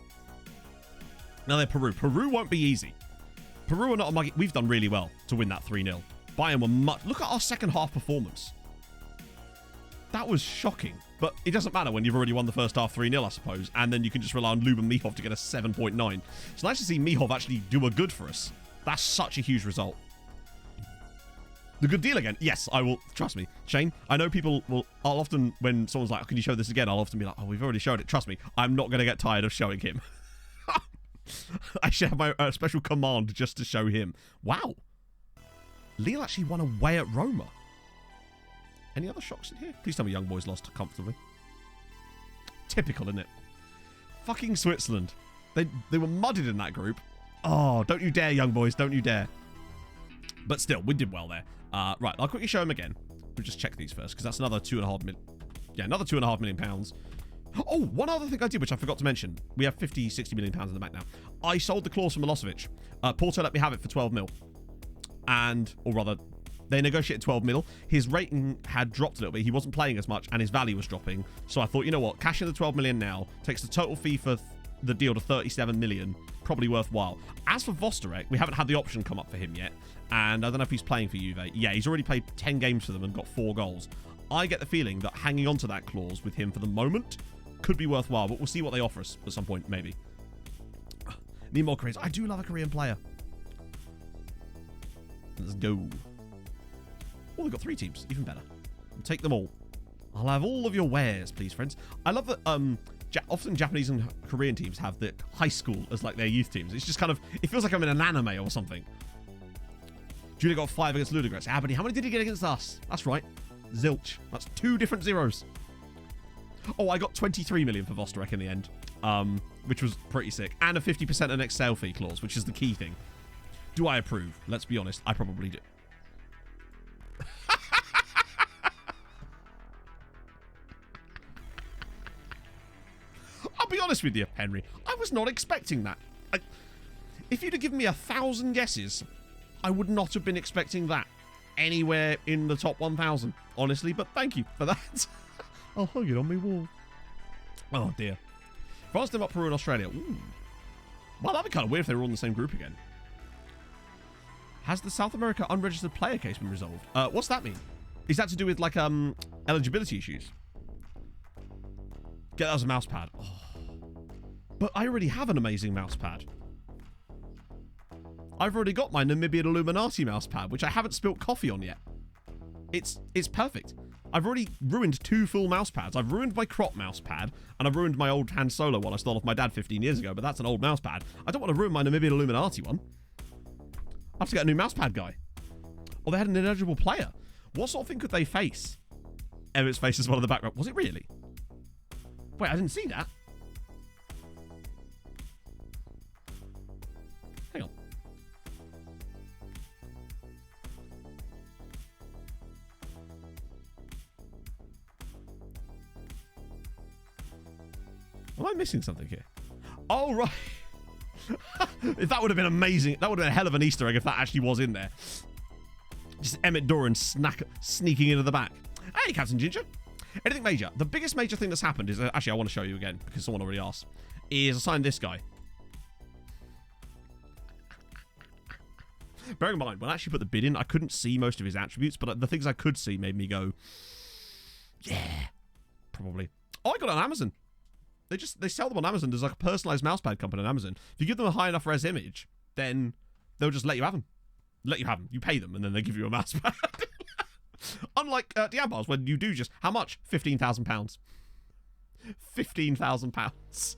Now they're Peru. Peru won't be easy. Peru are not a muggy. We've done really well to win that 3-0. Bayern were much... Look at our second half performance. That was shocking. But it doesn't matter when you've already won the first half 3-0, I suppose. And then you can just rely on Luban Mihov to get a 7.9. It's nice to see Mihov actually do a good for us. That's such a huge result. The good deal again. Yes, I will. Trust me. Shane, I know people will... I'll often, when someone's like, oh, can you show this again? I'll often be like, oh, we've already showed it. Trust me. I'm not going to get tired of showing him. I should have my special command just to show him. Wow. Lille actually won away at Roma. Any other shocks in here? Please tell me Young Boys lost comfortably. Typical, isn't it? Fucking Switzerland. They were mudded in that group. Oh, don't you dare, Young Boys. Don't you dare. But still, we did well there. Right, I'll quickly show him again. We'll just check these first, because that's another 2.5 million. Yeah, another 2.5 million pounds. Oh, one other thing I did, which I forgot to mention. We have 50, 60 million pounds in the bank now. I sold the clause for Milosevic. Porto let me have it for 12 mil. And, or rather, they negotiated 12 mil. His rating had dropped a little bit. He wasn't playing as much, and his value was dropping. So I thought, you know what? Cash in the 12 million now. Takes the total fee for the deal to 37 million. Probably worthwhile. As for Vostarek, we haven't had the option come up for him yet. And I don't know if he's playing for Juve. Yeah, he's already played 10 games for them and got 4 goals. I get the feeling that hanging on to that clause with him for the moment could be worthwhile, but we'll see what they offer us at some point, maybe. Need more Koreans. I do love a Korean player. Let's go. Oh, they've got 3 teams. Even better. We'll take them all. I'll have all of your wares, please, friends. I love that often Japanese and Korean teams have the high school as like their youth teams. It's just kind of, it feels like I'm in an anime or something. Julia got 5 against Ludogorets. Ah, buddy, how many did he get against us? That's right. Zilch. That's 2 different zeros. Oh, I got 23 million for Vostarek in the end, which was pretty sick. And a 50% an next sale fee clause, which is the key thing. Do I approve? Let's be honest. I probably do. I'll be honest with you, Henry. I was not expecting that. If you'd have given me 1,000 guesses, I would not have been expecting that anywhere in the top 1,000, honestly. But thank you for that. I'll hug it on my wall. Oh, dear. France, Denmark, Peru, and Australia. Ooh. Well, that'd be kind of weird if they were all in the same group again. Has the South America unregistered player case been resolved? What's that mean? Is that to do with, like, eligibility issues? Get that as a mouse pad. Oh. But I already have an amazing mouse pad. I've already got my Namibian Illuminati mouse pad, which I haven't spilt coffee on yet. It's perfect. I've already ruined 2 full mouse pads. I've ruined my crop mouse pad, and I've ruined my old Han Solo one I stole off my dad 15 years ago, but that's an old mouse pad. I don't want to ruin my Namibian Illuminati one. I have to get a new mouse pad guy. Or they had an ineligible player. What sort of thing could they face? Emmett's face is one of the background. Was it really? Wait, I didn't see that. Hang on. Am I missing something here? Oh, right. If that would have been amazing. That would have been a hell of an Easter egg if that actually was in there. Just Emmett Doran sneaking into the back. Hey, Captain Ginger. Anything major? The biggest major thing that's happened is... actually, I want to show you again because someone already asked. Is I signed this guy. Bearing in mind, when I actually put the bid in, I couldn't see most of his attributes, but the things I could see made me go, yeah, probably. Oh, I got it on Amazon. They sell them on Amazon. There's like a personalized mousepad company on Amazon. If you give them a high enough res image, then they'll just let you have them. You pay them, and then they give you a mousepad. Unlike Diabars, when you do just... How much? £15,000. £15,000.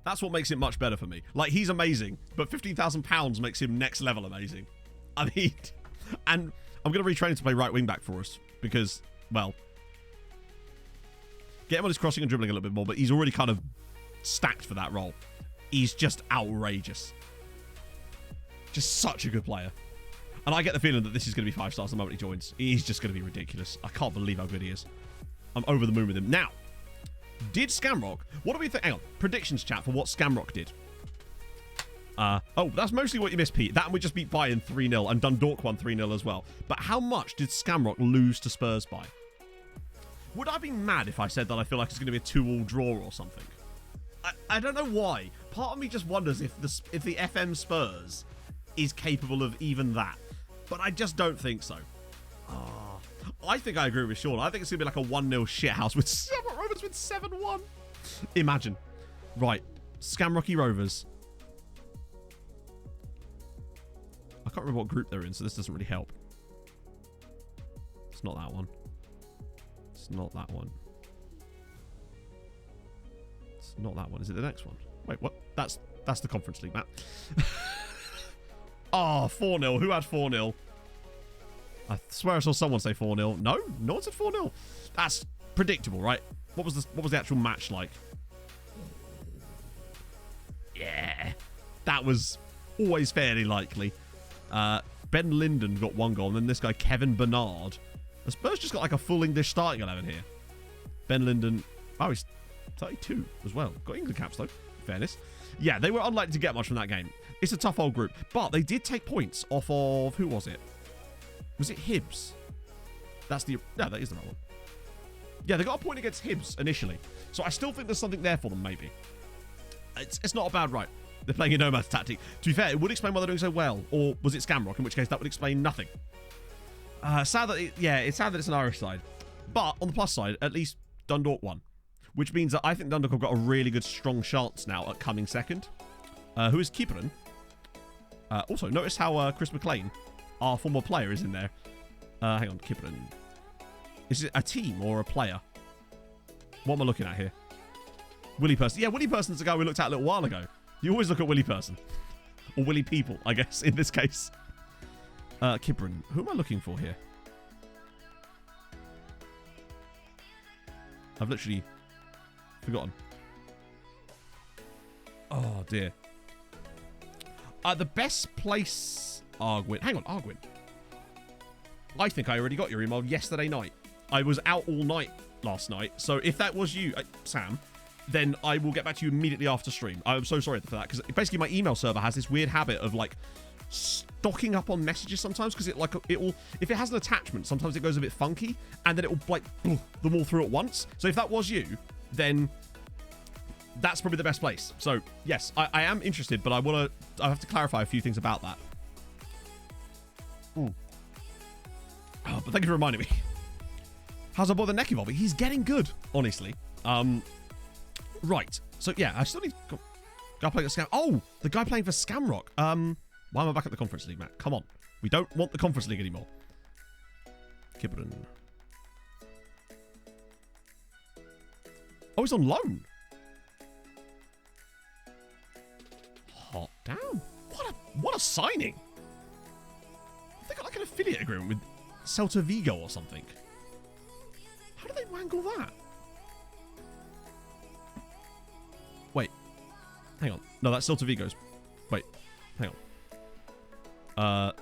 That's what makes it much better for me. Like, he's amazing, but £15,000 makes him next level amazing. I mean... And I'm going to retrain him to play right wing back for us, because, well... Get him on his crossing and dribbling a little bit more, but he's already kind of stacked for that role. He's just outrageous. Just such a good player. And I get the feeling that this is going to be 5 stars the moment he joins. He's just going to be ridiculous. I can't believe how good he is. I'm over the moon with him. Now, did Scamrock... What do we think? Hang on. Predictions chat for what Scamrock did. Oh, that's mostly what you missed, Pete. That and we just beat Bayern 3-0 and Dundalk won 3-0 as well. But how much did Scamrock lose to Spurs by? Would I be mad if I said that I feel like it's going to be a 2-2 draw or something? I don't know why. Part of me just wonders if the FM Spurs is capable of even that. But I just don't think so. I think I agree with Sean. I think it's going to be like a 1-0 shithouse with Scamrock Rovers with 7-1. Imagine. Right. Scamrocky Rovers. I can't remember what group they're in, so this doesn't really help. It's not that one. It's not that one. It's not that one. Is it the next one? Wait, what? That's the Conference League map. Oh, 4-0. Who had 4-0? I swear I saw someone say 4-0. No? No one said 4-0. That's predictable, right? What was the actual match like? Yeah. That was always fairly likely. Ben Linden got 1 goal, and then this guy, Kevin Bernard. The Spurs just got like a full English starting 11 here. Ben Linden. Oh, he's 32 as well. Got England caps, though. In fairness. Yeah, they were unlikely to get much from that game. It's a tough old group. But they did take points off of... Who was it? Was it Hibs? That's the... No, that is the right one. Yeah, they got a point against Hibs initially. So I still think there's something there for them, maybe. It's not a bad right. They're playing a nomad tactic. To be fair, it would explain why they're doing so well. Or was it Scamrock? In which case, that would explain nothing. Sad that... it's sad that it's an Irish side. But on the plus side, at least Dundalk won. Which means that I think Dundalk have got a really good, strong chance now at coming second. Who is Kipren? Also, notice how Chris McLean, our former player, is in there. Hang on, Kipren. Is it a team or a player? What am I looking at here? Willie Person. Yeah, Willie Person's the guy we looked at a little while ago. You always look at Willie Person. Or Willie People, I guess, in this case. Kipren. Who am I looking for here? I've literally forgotten. Oh, dear. The best place... Arguin. Hang on, Arguin. I think I already got your email yesterday night. I was out all night last night. So if that was you, Sam, then I will get back to you immediately after stream. I'm so sorry for that, because basically my email server has this weird habit of, like, stocking up on messages sometimes, because it will, if it has an attachment, sometimes it goes a bit funky, and then it will, like, them all through at once. So if that was you, then that's probably the best place. So yes, I am interested, but I have to clarify a few things about that. Ooh. Oh, but thank you for reminding me. How's our boy the neck evolving? He's getting good, honestly. Right. So yeah, I still need guy playing at Scam. Oh, the guy playing for Scamrock. Why am I back at the Conference League, Matt? Come on. We don't want the Conference League anymore. Kibren. Oh, he's on loan. Hot damn. What a signing. They got like an affiliate agreement with Celta Vigo or something. How do they wangle that? Wait. Hang on. No, that's Celta Vigo's. Wait. Hang on.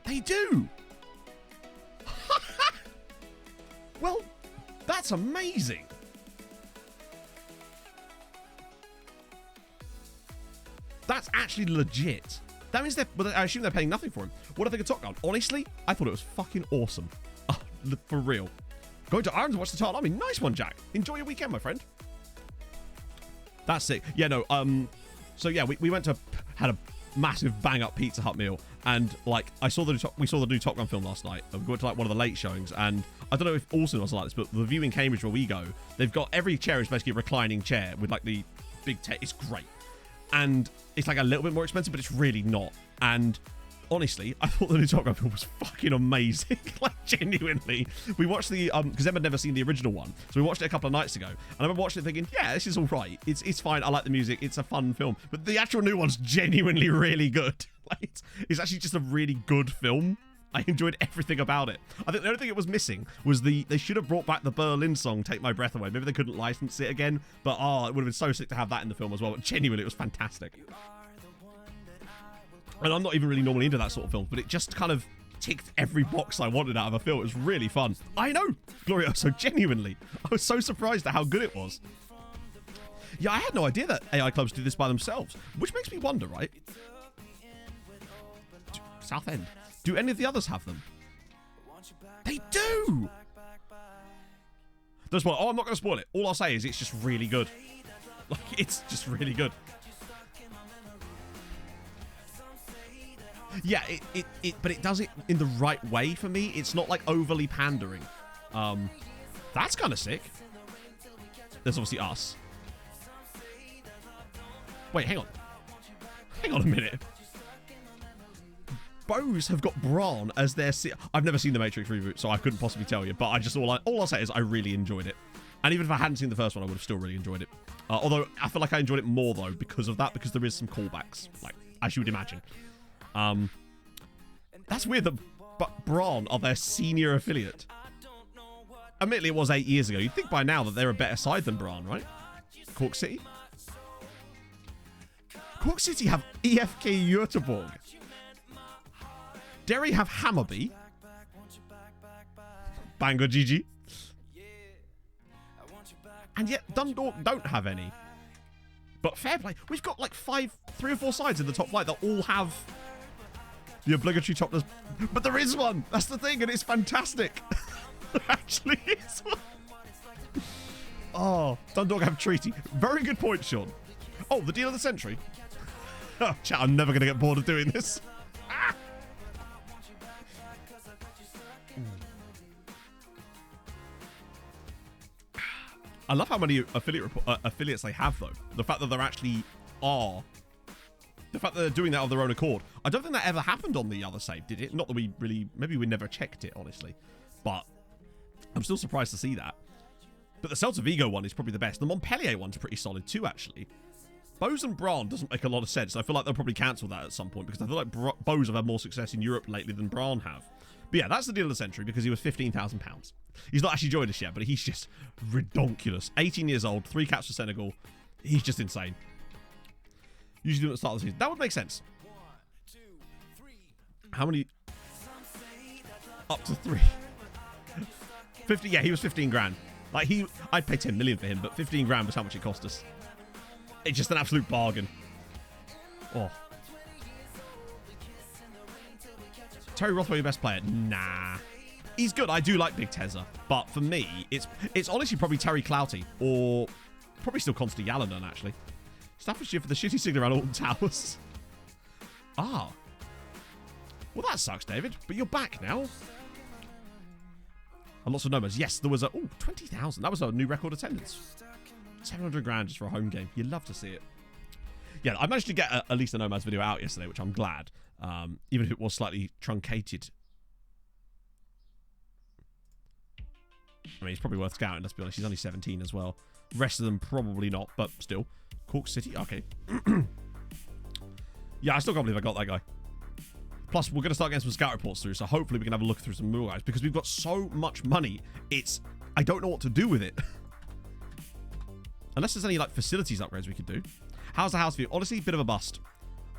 They do! Well, that's amazing. That's actually legit. That means I assume they're paying nothing for him. What do I think of Top Gun? Honestly, I thought it was fucking awesome. Oh, for real. Going to Ireland to watch the Tartan Army. Nice one, Jack. Enjoy your weekend, my friend. That's sick. Yeah, no, so yeah, we went to, had a massive bang-up Pizza Hut meal, and like we saw the new Top Gun film last night, and we went to like one of the late showings, and I don't know if Alston was like this, but the View in Cambridge where we go, they've got every chair is basically a reclining chair with like the big it's great. And it's like a little bit more expensive, but it's really not. And honestly, I thought the new Top Gun film was fucking amazing. Like, genuinely. We watched the, because Emma had never seen the original one. So we watched it a couple of nights ago. And I remember watching it thinking, yeah, this is all right. It's fine. I like the music. It's a fun film. But the actual new one's genuinely really good. Like, it's actually just a really good film. I enjoyed everything about it. I think the only thing it was missing was they should have brought back the Berlin song, Take My Breath Away. Maybe they couldn't license it again. But, it would have been so sick to have that in the film as well. But genuinely, it was fantastic. And I'm not even really normally into that sort of film, but it just kind of ticked every box I wanted out of a film. It was really fun. I know, Glorioso, genuinely. I was so surprised at how good it was. Yeah, I had no idea that AI clubs do this by themselves, which makes me wonder, right? Southend. Do any of the others have them? They do! Don't spoil it. Oh, I'm not going to spoil it. All I'll say is it's just really good. Like, it's just really good. Yeah, but it does it in the right way for me. It's not like overly pandering. That's kind of sick. There's obviously us. Wait, hang on. Hang on a minute. Bose have got Bran as their... I've never seen the Matrix reboot, so I couldn't possibly tell you. But all I'll say is I really enjoyed it. And even if I hadn't seen the first one, I would have still really enjoyed it. Although I feel like I enjoyed it more though because of that, because there is some callbacks, like as you would imagine. That's weird that Bran are their senior affiliate. Admittedly, it was 8 years ago. You'd think by now that they're a better side than Bran, right? Cork City? Cork City have EFK Göteborg. Derry have Hammarby. Bangor GG. And yet Dundalk don't have any. But fair play. We've got like 3 or 4 sides in the top flight that all have the obligatory top. But there is one. That's the thing, and it's fantastic. There actually is one. Oh, Dundalk have treaty. Very good point, Sean. Oh, the deal of the century. Oh, chat, I'm never going to get bored of doing this. Ah. I love how many affiliates they have, though. The fact that there actually are. The fact that they're doing that of their own accord. I don't think that ever happened on the other side, did it? Not that we really... Maybe we never checked it, honestly. But I'm still surprised to see that. But the Celta Vigo one is probably the best. The Montpellier one's pretty solid too, actually. Bose and Bran doesn't make a lot of sense. I feel like they'll probably cancel that at some point because I feel like Bose have had more success in Europe lately than Bran have. But yeah, that's the deal of the century because he was £15,000. He's not actually joined us yet, but he's just redonkulous. 18 years old, 3 caps for Senegal. He's just insane. Usually do it at the start of the season. That would make sense. How many? Up to 3. 50. Yeah, he was 15 grand. Like I'd pay 10 million for him, but 15 grand was how much it cost us. It's just an absolute bargain. Oh. Terry Rothwell, your best player? Nah. He's good. I do like Big Tezza. But for me, it's honestly probably Terry Clouty or probably still Constantly Yalanan, actually. Staffordshire for the shitty signal around Alton Towers. Ah. Well, that sucks, David. But you're back now. And lots of nomads. Yes, there was a... Oh, 20,000. That was a new record attendance. 700 grand just for a home game. You'd love to see it. Yeah, I managed to get at least a Nomads video out yesterday, which I'm glad. Even if it was slightly truncated. I mean, it's probably worth scouting, let's be honest. He's only 17 as well. The rest of them probably not, but still. Cork City? Okay. Yeah, I still can't believe I got that guy. Plus, we're going to start getting some scout reports through, so hopefully we can have a look through some more guys, because we've got so much money, I don't know what to do with it. Unless there's any, like, facilities upgrades we could do. How's the house view? Honestly, bit of a bust.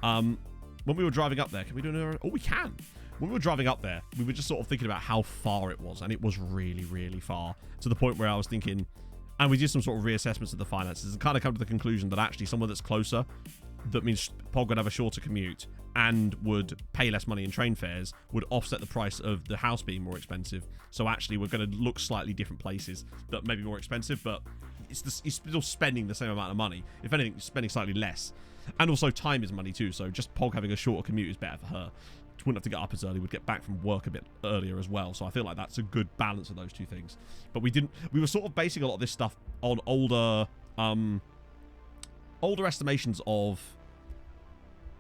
When we were driving up there, can we do another... Oh, we can. When we were driving up there, we were just sort of thinking about how far it was, and it was really, really far, to the point where I was thinking... And we did some sort of reassessments of the finances and kind of come to the conclusion that actually somewhere that's closer, that means Pog would have a shorter commute and would pay less money in train fares, would offset the price of the house being more expensive. So actually, we're going to look slightly different places that may be more expensive, but it's still spending the same amount of money. If anything, spending slightly less. And also time is money too, so just Pog having a shorter commute is better for her. wouldn't have to get up as early. We'd get back from work a bit earlier as well. So I feel like that's a good balance of those two things. But we were sort of basing a lot of this stuff on older estimations of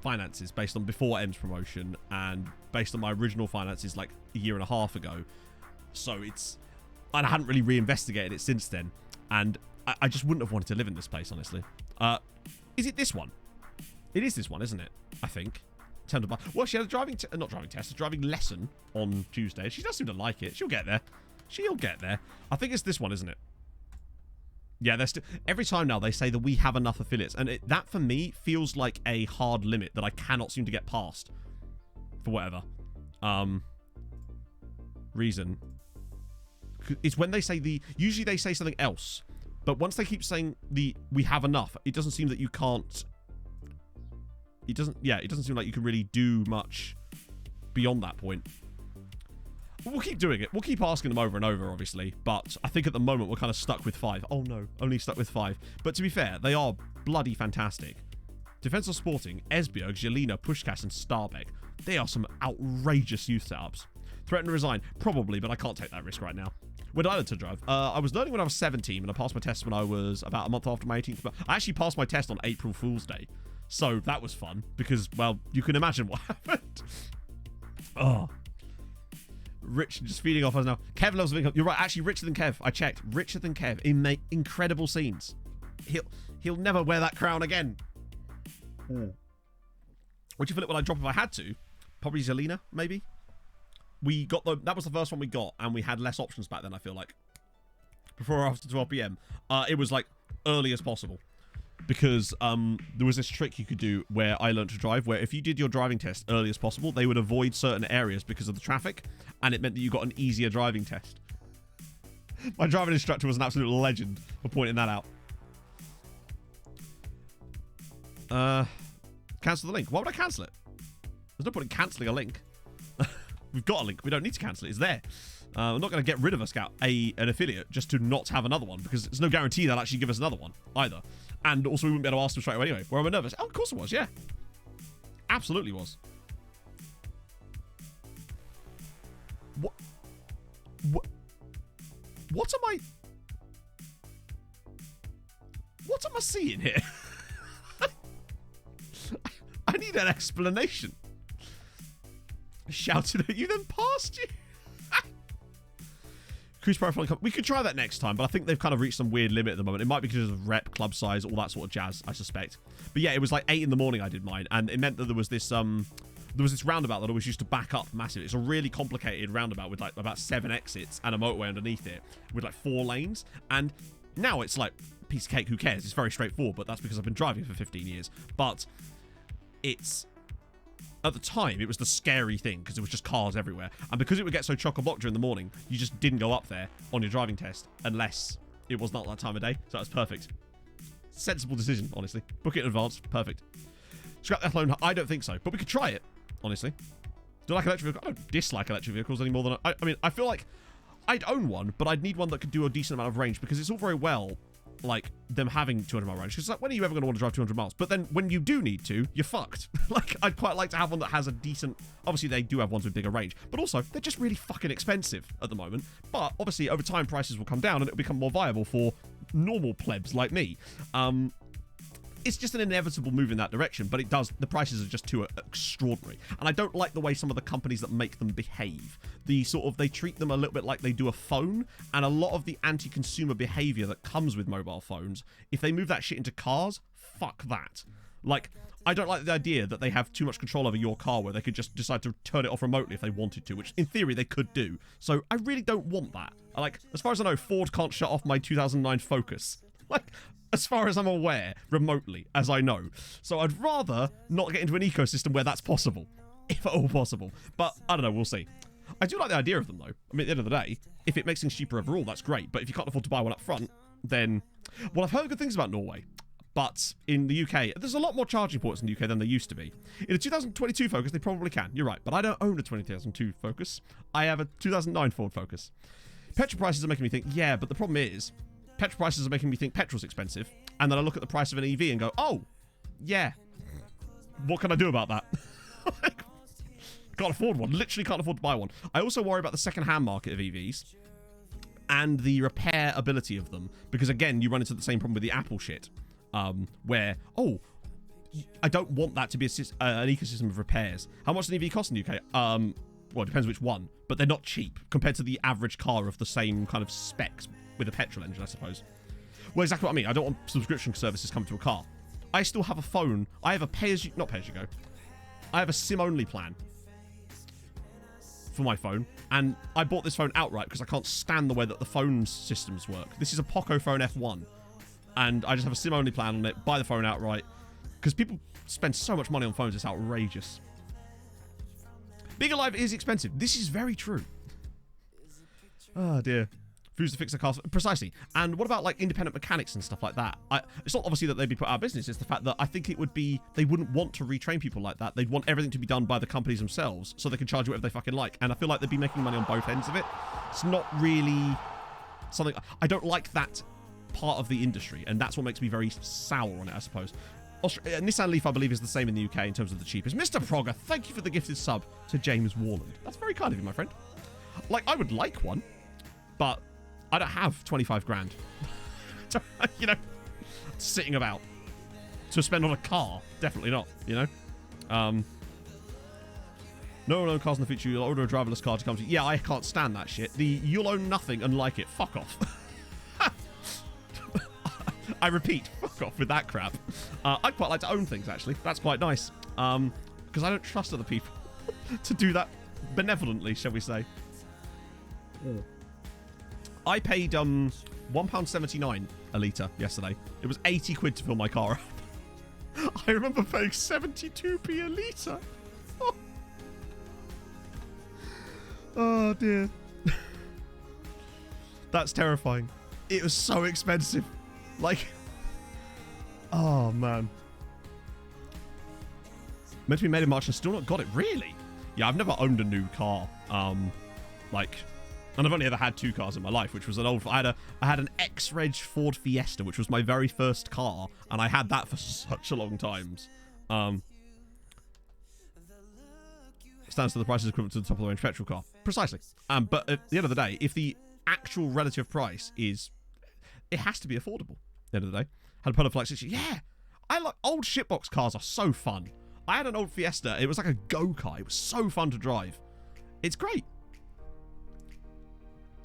finances based on before M's promotion and based on my original finances like a year and a half ago. So and I hadn't really reinvestigated it since then. And I just wouldn't have wanted to live in this place, honestly. Is it this one? It is this one, isn't it? I think. Well, she had a driving lesson on Tuesday. She does seem to like it. She'll get there. I think it's this one, isn't it? Yeah, every time now they say that we have enough affiliates, and that for me feels like a hard limit that I cannot seem to get past for whatever reason. It's when they say usually they say something else, but once they keep saying we have enough, it doesn't seem that you can't. It doesn't seem like you can really do much beyond that point. We'll keep doing it. We'll keep asking them over and over, obviously. But I think at the moment we're kind of stuck with 5. Oh no, only stuck with 5. But to be fair, they are bloody fantastic. Defense of Sporting, Esbjerg, Jelena, Pushkas, and Starbek. They are some outrageous youth setups. Threaten to resign? Probably, but I can't take that risk right now. When did I learn to drive? I was learning when I was 17, and I passed my test when I was about a month after my 18th. I actually passed my test on April Fool's Day. So that was fun, because, well, you can imagine what happened. Oh. Rich, just feeding off us now. Kev loves the You're right, actually richer than Kev. I checked. Richer than Kev. He made incredible scenes. He'll never wear that crown again. Would you feel it when I drop if I had to? Probably Zelina, maybe? That was the first one we got, and we had less options back then, I feel like. Before or after 12 PM. It was like early as possible. Because there was this trick you could do where I learned to drive, where if you did your driving test early as possible, they would avoid certain areas because of the traffic, and it meant that you got an easier driving test. My driving instructor was an absolute legend for pointing that out. Cancel the link. Why would I cancel it? There's no point in cancelling a link. We've got a link. We don't need to cancel it. It's there. I'm not going to get rid of an affiliate just to not have another one, because there's no guarantee they'll actually give us another one either. And also, we wouldn't be able to ask them straight away anyway. Where am I nervous? Oh, of course it was, yeah. Absolutely was. What am I seeing here? I need an explanation. Shouted at you, then passed you. Cruise profile. We could try that next time, but I think they've kind of reached some weird limit at the moment. It might be because of rep, club size, all that sort of jazz, I suspect. But yeah, it was like 8 in the morning I did mine, and it meant that there was this roundabout that always used to back up massive. It's a really complicated roundabout with like about 7 exits and a motorway underneath it with like 4 lanes. And now it's like piece of cake, who cares? It's very straightforward, but that's because I've been driving for 15 years. But at the time, it was the scary thing because there was just cars everywhere. And because it would get so chock-a-block during the morning, you just didn't go up there on your driving test unless it was not that time of day. So that was perfect. Sensible decision, honestly. Book it in advance. Perfect. Scrap that alone. I don't think so. But we could try it, honestly. Do I like electric vehicles? I don't dislike electric vehicles any more than... I mean, I feel like I'd own one, but I'd need one that could do a decent amount of range because it's all very well... like them having 200-mile range, because like, when are you ever going to want to drive 200 miles? But then when you do need to, you're fucked. Like, I'd quite like to have one that has a decent... obviously they do have ones with bigger range, but also they're just really fucking expensive at the moment. But obviously over time prices will come down and it'll become more viable for normal plebs like me. It's just an inevitable move in that direction, but it does. The prices are just too extraordinary, and I don't like the way some of the companies that make them behave. They treat them a little bit like they do a phone, and a lot of the anti-consumer behavior that comes with mobile phones. If they move that shit into cars, fuck that. Like, I don't like the idea that they have too much control over your car, where they could just decide to turn it off remotely if they wanted to, which in theory they could do. So I really don't want that. Like, as far as I know, Ford can't shut off my 2009 Focus. Like, as far as I'm aware, remotely, as I know. So I'd rather not get into an ecosystem where that's possible, if at all possible. But I don't know, we'll see. I do like the idea of them, though. I mean, at the end of the day, if it makes things cheaper overall, that's great. But if you can't afford to buy one up front, then... well, I've heard good things about Norway. But in the UK, there's a lot more charging ports in the UK than there used to be. In a 2022 Focus, they probably can. You're right. But I don't own a 2002 Focus. I have a 2009 Ford Focus. Petrol prices are making me think, yeah, but the problem is... petrol prices are making me think petrol's expensive, and then I look at the price of an EV and go, oh, yeah, what can I do about that? Like, Can't afford one. Literally can't afford to buy one. I also worry about the second-hand market of EVs and the repair ability of them. Because, again, you run into the same problem with the Apple shit. Where, oh, I don't want that to be an ecosystem of repairs. How much does an EV cost in the UK? Well, it depends which one. But they're not cheap compared to the average car of the same kind of specs with a petrol engine, I suppose. Well, exactly what I mean. I don't want subscription services coming to a car. I still have a phone. I have a not pay-as-you-go. I have a SIM-only plan for my phone. And I bought this phone outright because I can't stand the way that the phone systems work. This is a Poco Phone F1. And I just have a SIM-only plan on it. Buy the phone outright. Because people spend so much money on phones, it's outrageous. Being alive is expensive. This is very true. Oh, dear. Refuse to fix the cars. Precisely. And what about, like, independent mechanics and stuff like that? It's not obviously that they'd be put out of business. It's the fact that I think it would be... They wouldn't want to retrain people like that. They'd want everything to be done by the companies themselves so they can charge you whatever they fucking like. And I feel like they'd be making money on both ends of it. It's not really something... I don't like that part of the industry. And that's what makes me very sour on it, I suppose. Nissan Leaf, I believe, is the same in the UK in terms of the cheapest. Mr. Progger, thank you for the gifted sub to James Warland. That's very kind of you, my friend. Like, I would like one, but I don't have 25 grand. You know, sitting about to spend on a car. Definitely not, you know. No one own cars in the future. You'll order a driverless car to come to you. Yeah, I can't stand that shit. You'll own nothing and like it. Fuck off. I repeat, fuck off with that crap. I'd quite like to own things, actually. That's quite nice. Because I don't trust other people to do that benevolently, shall we say. I paid £1.79 a litre yesterday. It was 80 quid to fill my car up. I remember paying 72p a litre. Oh, dear. That's terrifying. It was so expensive. Like, oh, man. Meant to be made in March and still not got it. Really? Yeah, I've never owned a new car. Like... And I've only ever had two cars in my life, which was an old... I had an X-Reg Ford Fiesta, which was my very first car, and I had that for such a long time. Stands to the price is equivalent to the top of the range petrol car. Precisely. But at the end of the day, if the actual relative price is... It has to be affordable at the end of the day. Had a Polo for like 6 years. Yeah! I like... Old shitbox cars are so fun. I had an old Fiesta. It was like a go-kart. It was so fun to drive. It's great.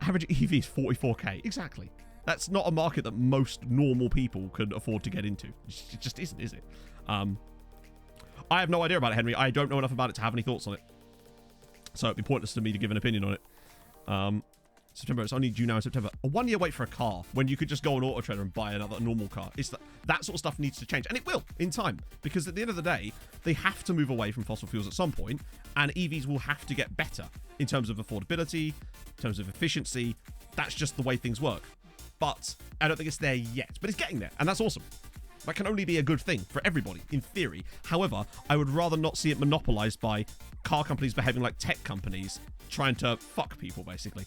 Average EV is 44k. Exactly. That's not a market that most normal people can afford to get into. It just isn't, is it? I have no idea about it, Henry. I don't know enough about it to have any thoughts on it. So it'd be pointless to me to give an opinion on it. September, it's only due now in September. A 1 year wait for a car when you could just go on Auto Trader and buy another normal car. It's that sort of stuff needs to change. And it will in time. Because at the end of the day, they have to move away from fossil fuels at some point, and EVs will have to get better in terms of affordability, in terms of efficiency. That's just the way things work. But I don't think it's there yet. But it's getting there, and that's awesome. That can only be a good thing for everybody, in theory. However, I would rather not see it monopolized by car companies behaving like tech companies, trying to fuck people, basically.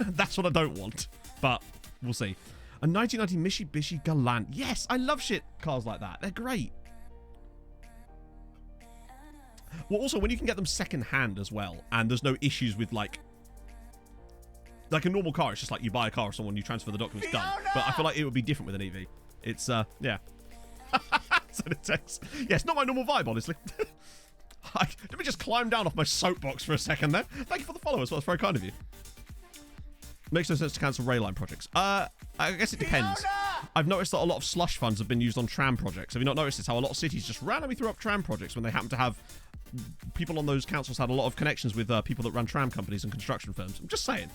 That's what I don't want. But we'll see. A 1990 Mitsubishi Galant. Yes, I love shit cars like that. They're great. Well, also, when you can get them second-hand as well, and there's no issues with, like a normal car, it's just like you buy a car or someone, you transfer the documents, done. But I feel like it would be different with an EV. It's, yeah. So it takes... Yeah, it's not my normal vibe, honestly. Let me just climb down off my soapbox for a second there. Thank you for the follow as well. That's very kind of you. Makes no sense to cancel rail line projects. I guess it depends. I've noticed that a lot of slush funds have been used on tram projects. Have you not noticed this? How a lot of cities just randomly threw up tram projects when they happen to have... People on those councils had a lot of connections with people that run tram companies and construction firms. I'm just saying.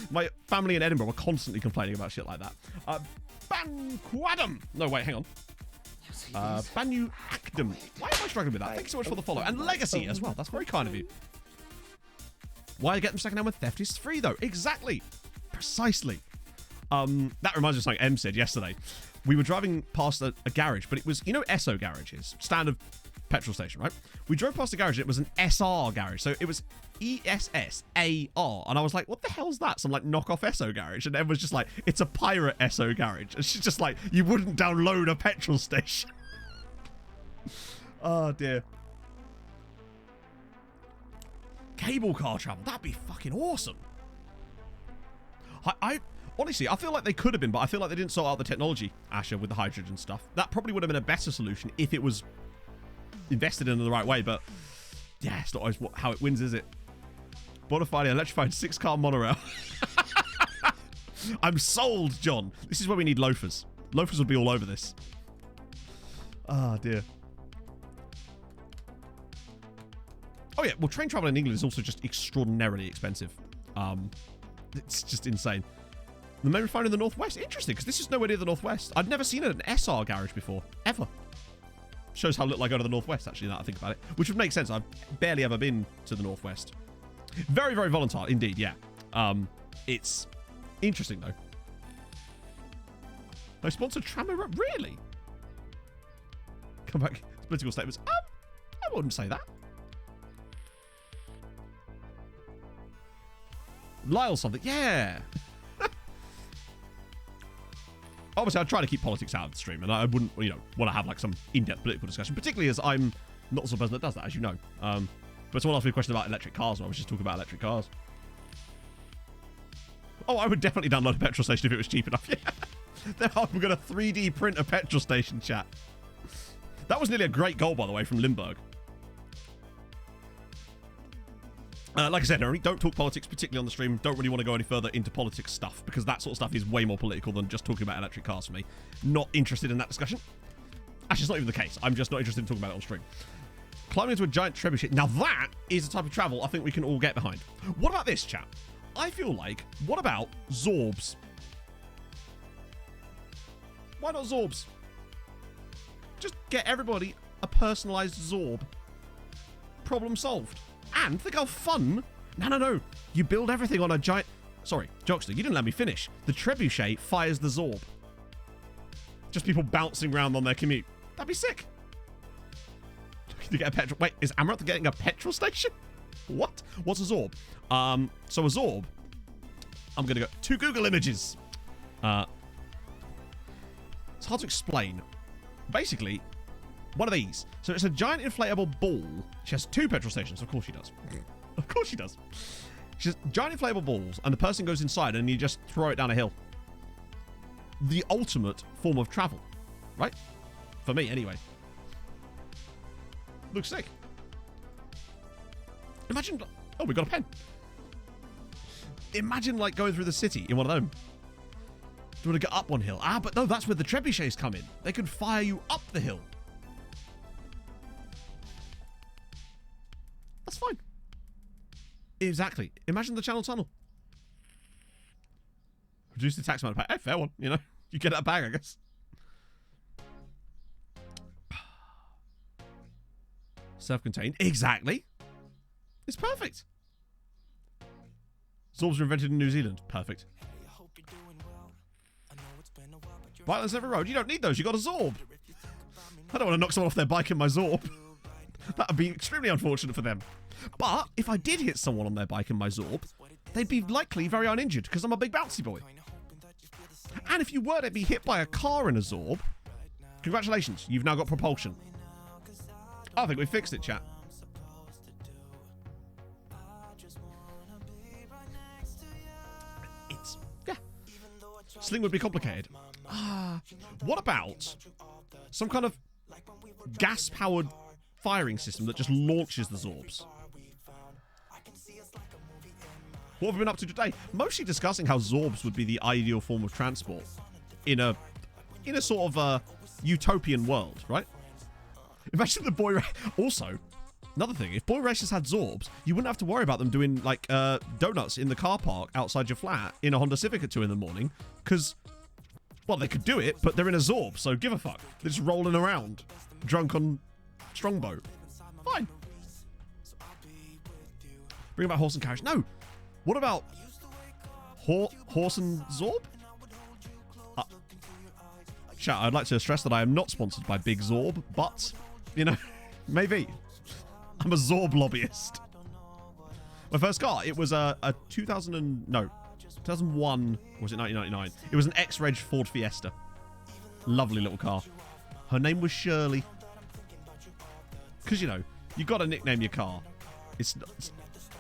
My family in Edinburgh were constantly complaining about shit like that. Banquadum. No, wait, hang on. Banu Actum. Why am I struggling with that? Thank you so much for the follow. And Legacy as well. That's very kind of you. Why get them second hand when theft is free, though? Exactly. Precisely. That reminds me of something M said yesterday. We were driving past a garage, but it was, you know, Esso garages, standard petrol station, right? We drove past the garage, and it was an SR garage. So it was ESSAR. And I was like, what the hell's that? Some like knockoff Esso garage. And everyone's just like, it's a pirate Esso garage. And she's just like, you wouldn't download a petrol station. Oh dear. cable car travel. That'd be fucking awesome. I honestly, I feel like they could have been, but I feel like they didn't sort out the technology, Asher, with the hydrogen stuff. That probably would have been a better solution if it was invested in the right way, but yeah, it's not always how it wins, is it? Bonafide electrified 6-car monorail. I'm sold, John. This is where we need loafers. Loafers would be all over this. Ah, dear. Oh yeah, well, train travel in England is also just extraordinarily expensive. It's just insane. The main refinery in the Northwest. Interesting, because this is nowhere near the Northwest. I'd never seen an SR garage before, ever. Shows how little I go to the Northwest, actually, now that I think about it. Which would make sense. I've barely ever been to the Northwest. Very, very volatile, indeed, yeah. It's interesting, though. No sponsored tram. Really? Come back. Political statements. I wouldn't say that. Lyle something. Yeah. Obviously, I try to keep politics out of the stream, and I wouldn't, you know, want to have like some in-depth political discussion, particularly as I'm not the sort of person that does that, as you know. But someone asked me a question about electric cars, and I was just talking about electric cars. Oh, I would definitely download a petrol station if it was cheap enough. Yeah. We're going to 3D print a petrol station, chat. That was nearly a great goal, by the way, from Limburg. Like I said, don't talk politics, particularly on the stream. Don't really want to go any further into politics stuff, because that sort of stuff is way more political than just talking about electric cars for me. Not interested in that discussion. Actually, it's not even the case. I'm just not interested in talking about it on stream. Climbing into a giant trebuchet. Now that is a type of travel I think we can all get behind. What about this, chat? I feel like, what about Zorbs? Why not Zorbs? Just get everybody a personalised Zorb. Problem solved. And think how fun. No. You build everything on a giant... Sorry, Jokester, you didn't let me finish. The trebuchet fires the Zorb. Just people bouncing around on their commute. That'd be sick. To get a petrol... Wait, is Amaranth getting a petrol station? What? What's a Zorb? So a Zorb... I'm going to go... 2 Google images. It's hard to explain. Basically... One of these. So it's a giant inflatable ball. She has 2 petrol stations. Of course she does. Of course she does. She has giant inflatable balls, and the person goes inside, and you just throw it down a hill. The ultimate form of travel. Right? For me, anyway. Looks sick. Imagine... Oh, we got a pen. Imagine, like, going through the city in one of them. Do you want to get up one hill? Ah, but no, that's where the trebuchets come in. They can fire you up the hill. That's fine. Exactly. Imagine the Channel Tunnel. Reduce the tax amount of pay. Hey, fair one. You know, you get that back, I guess. Self-contained. Exactly. It's perfect. Zorbs were invented in New Zealand. Perfect. Violence every road. You don't need those. You got a Zorb. I don't want to knock someone off their bike in my Zorb. That would be extremely unfortunate for them. But if I did hit someone on their bike in my Zorb, they'd be likely very uninjured because I'm a big bouncy boy. And if you were to be hit by a car in a Zorb, congratulations, you've now got propulsion. I think we fixed it, chat. Yeah. Sling would be complicated. What about some kind of gas-powered firing system that just launches the Zorbs? What have we been up to today? Mostly discussing how Zorbs would be the ideal form of transport in a sort of utopian world, right? Imagine the boy... Also, another thing, if boy racers had Zorbs, you wouldn't have to worry about them doing, like, donuts in the car park outside your flat in a Honda Civic at 2 in the morning, because, well, they could do it, but they're in a Zorb, so give a fuck. They're just rolling around, drunk on Strongbow. Fine. Bring back horse and carriage. No. What about horse and Zorb? Chat, I'd like to stress that I am not sponsored by Big Zorb, but, you know, maybe. I'm a Zorb lobbyist. My first car, it was a 2001, or was it 1999? It was an X-Reg Ford Fiesta. Lovely little car. Her name was Shirley. Because, you know, you got to nickname your car. It's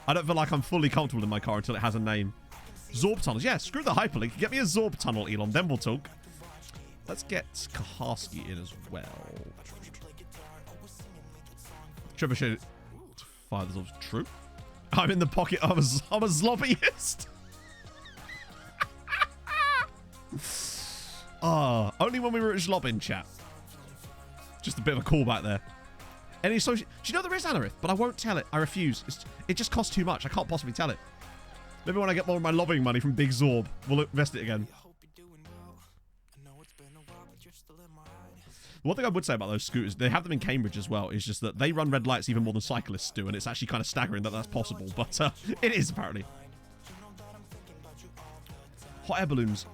I don't feel like I'm fully comfortable in my car until it has a name. Zorb tunnels. Yeah, screw the hyperlink. Get me a Zorb tunnel, Elon. Then we'll talk. Let's get Kaharski in as well. Trebuchet. Fire the Zorbs. True. I'm in the pocket of I'm a lobbyist. Only when we were at Zlobbin, chat. Just a bit of a callback there. Any social... Do you know there is Anarith? But I won't tell it. I refuse. It just costs too much. I can't possibly tell it. Maybe when I get more of my lobbying money from Big Zorb, we'll invest it again. One thing I would say about those scooters, they have them in Cambridge as well, is just that they run red lights even more than cyclists do, and it's actually kind of staggering that that's possible, but it is apparently. Hot air balloons.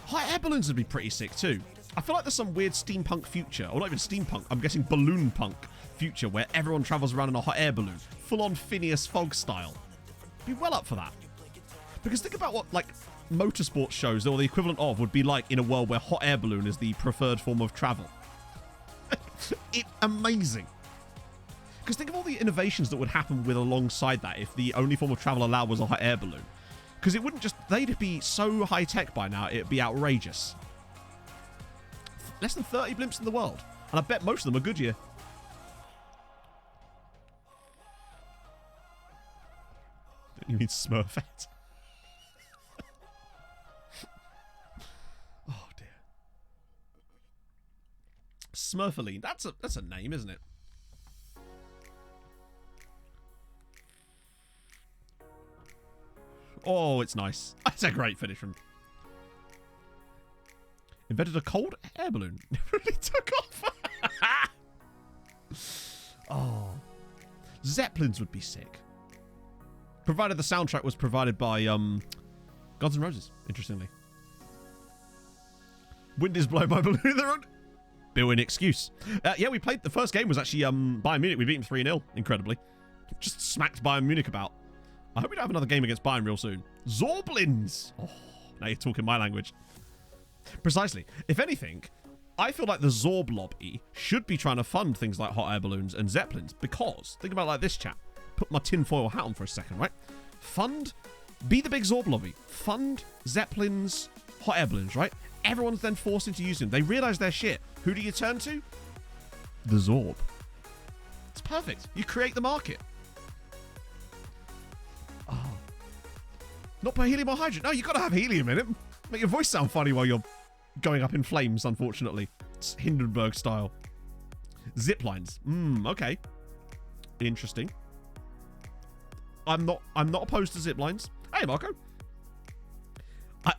Hot air balloons would be pretty sick too. I feel like there's some weird steampunk future, or not even steampunk, I'm guessing balloon punk future, where everyone travels around in a hot air balloon. Full-on Phineas Fogg style. Be well up for that. Because think about what, like, motorsports shows, or the equivalent of, would be like in a world where hot air balloon is the preferred form of travel. It's amazing. Because think of all the innovations that would happen with alongside that if the only form of travel allowed was a hot air balloon. Because it wouldn't just... They'd be so high-tech by now, it'd be outrageous. Less than 30 blimps in the world. And I bet most of them are Goodyear. You mean Smurfette? Oh, dear. Smurfaline. That's a name, isn't it? Oh, it's nice. That's a great finish from... Invented a cold air balloon. It really took off. Oh. Zeppelins would be sick. Provided the soundtrack was provided by Guns N' Roses, interestingly. Wind is blowing my balloon in the road. Built-in excuse. Yeah, we played... The first game was actually Bayern Munich. We beat them 3-0, incredibly. Just smacked Bayern Munich about. I hope we don't have another game against Bayern real soon. Zorblins! Oh, now you're talking my language. Precisely. If anything, I feel like the Zorb lobby should be trying to fund things like hot air balloons and Zeppelins, because, think about it like this, chat. Put my tinfoil hat on for a second, right? Be the big Zorb lobby. Fund Zeppelins, hot air balloons, right? Everyone's then forced into using them. They realise their shit. Who do you turn to? The Zorb. It's perfect. You create the market. Oh. Not put helium or hydrogen. No, you've got to have helium in it. Make your voice sound funny while you're going up in flames, unfortunately. It's Hindenburg style. Zip lines. Okay. Interesting. I'm not opposed to zip lines. Hey, Marco.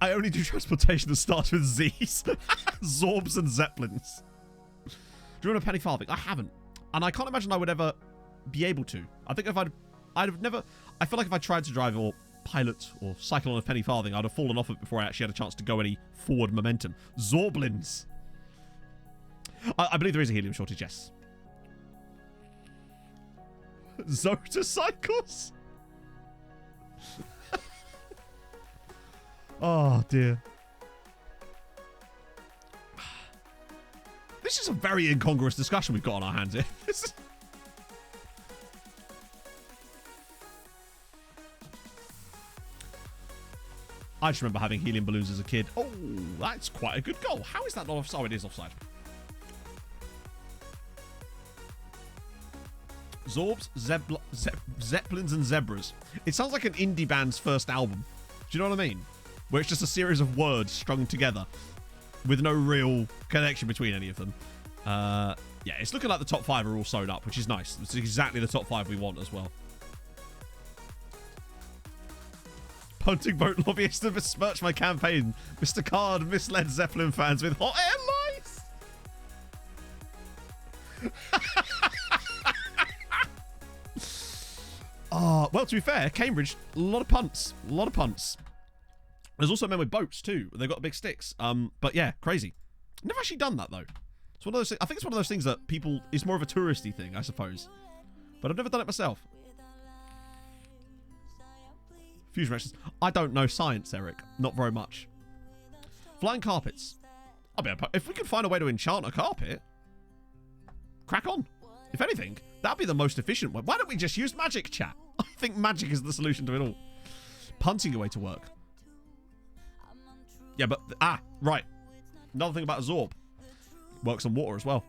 I only do transportation that starts with Z's. Zorbs and Zeppelins. Do you want a penny farthing? I haven't. And I can't imagine I would ever be able to. I think if I'd have never... I feel like if I tried to drive or pilot or cycle on a penny farthing, I'd have fallen off it before I actually had a chance to go any forward momentum. Zorblins. I believe there is a helium shortage, yes. Zotocycles? Oh, dear. This is a very incongruous discussion we've got on our hands here. I just remember having helium balloons as a kid. Oh, that's quite a good goal. How is that not offside? Oh, it is offside. Zorbs, Zeppelins and Zebras. It sounds like an indie band's first album. Do you know what I mean? Where it's just a series of words strung together with no real connection between any of them. Yeah, it's looking like the top 5 are all sewn up, which is nice. It's exactly the top 5 we want as well. Punting boat lobbyist to besmirch my campaign. Mr. Card misled Zeppelin fans with hot air lies. Oh, well, to be fair, Cambridge, a lot of punts. A lot of punts. There's also men with boats, too. They've got big sticks. But yeah, crazy. Never actually done that, though. It's one of those. I think it's one of those things that people... It's more of a touristy thing, I suppose. But I've never done it myself. Fusion reactions. I don't know science, Eric. Not very much. Flying carpets. If we could find a way to enchant a carpet, crack on. If anything, that'd be the most efficient way. Why don't we just use magic, chat? think magic is the solution to it all. Punting your way to work. Yeah, but... right. Another thing about a Zorb. Works on water as well.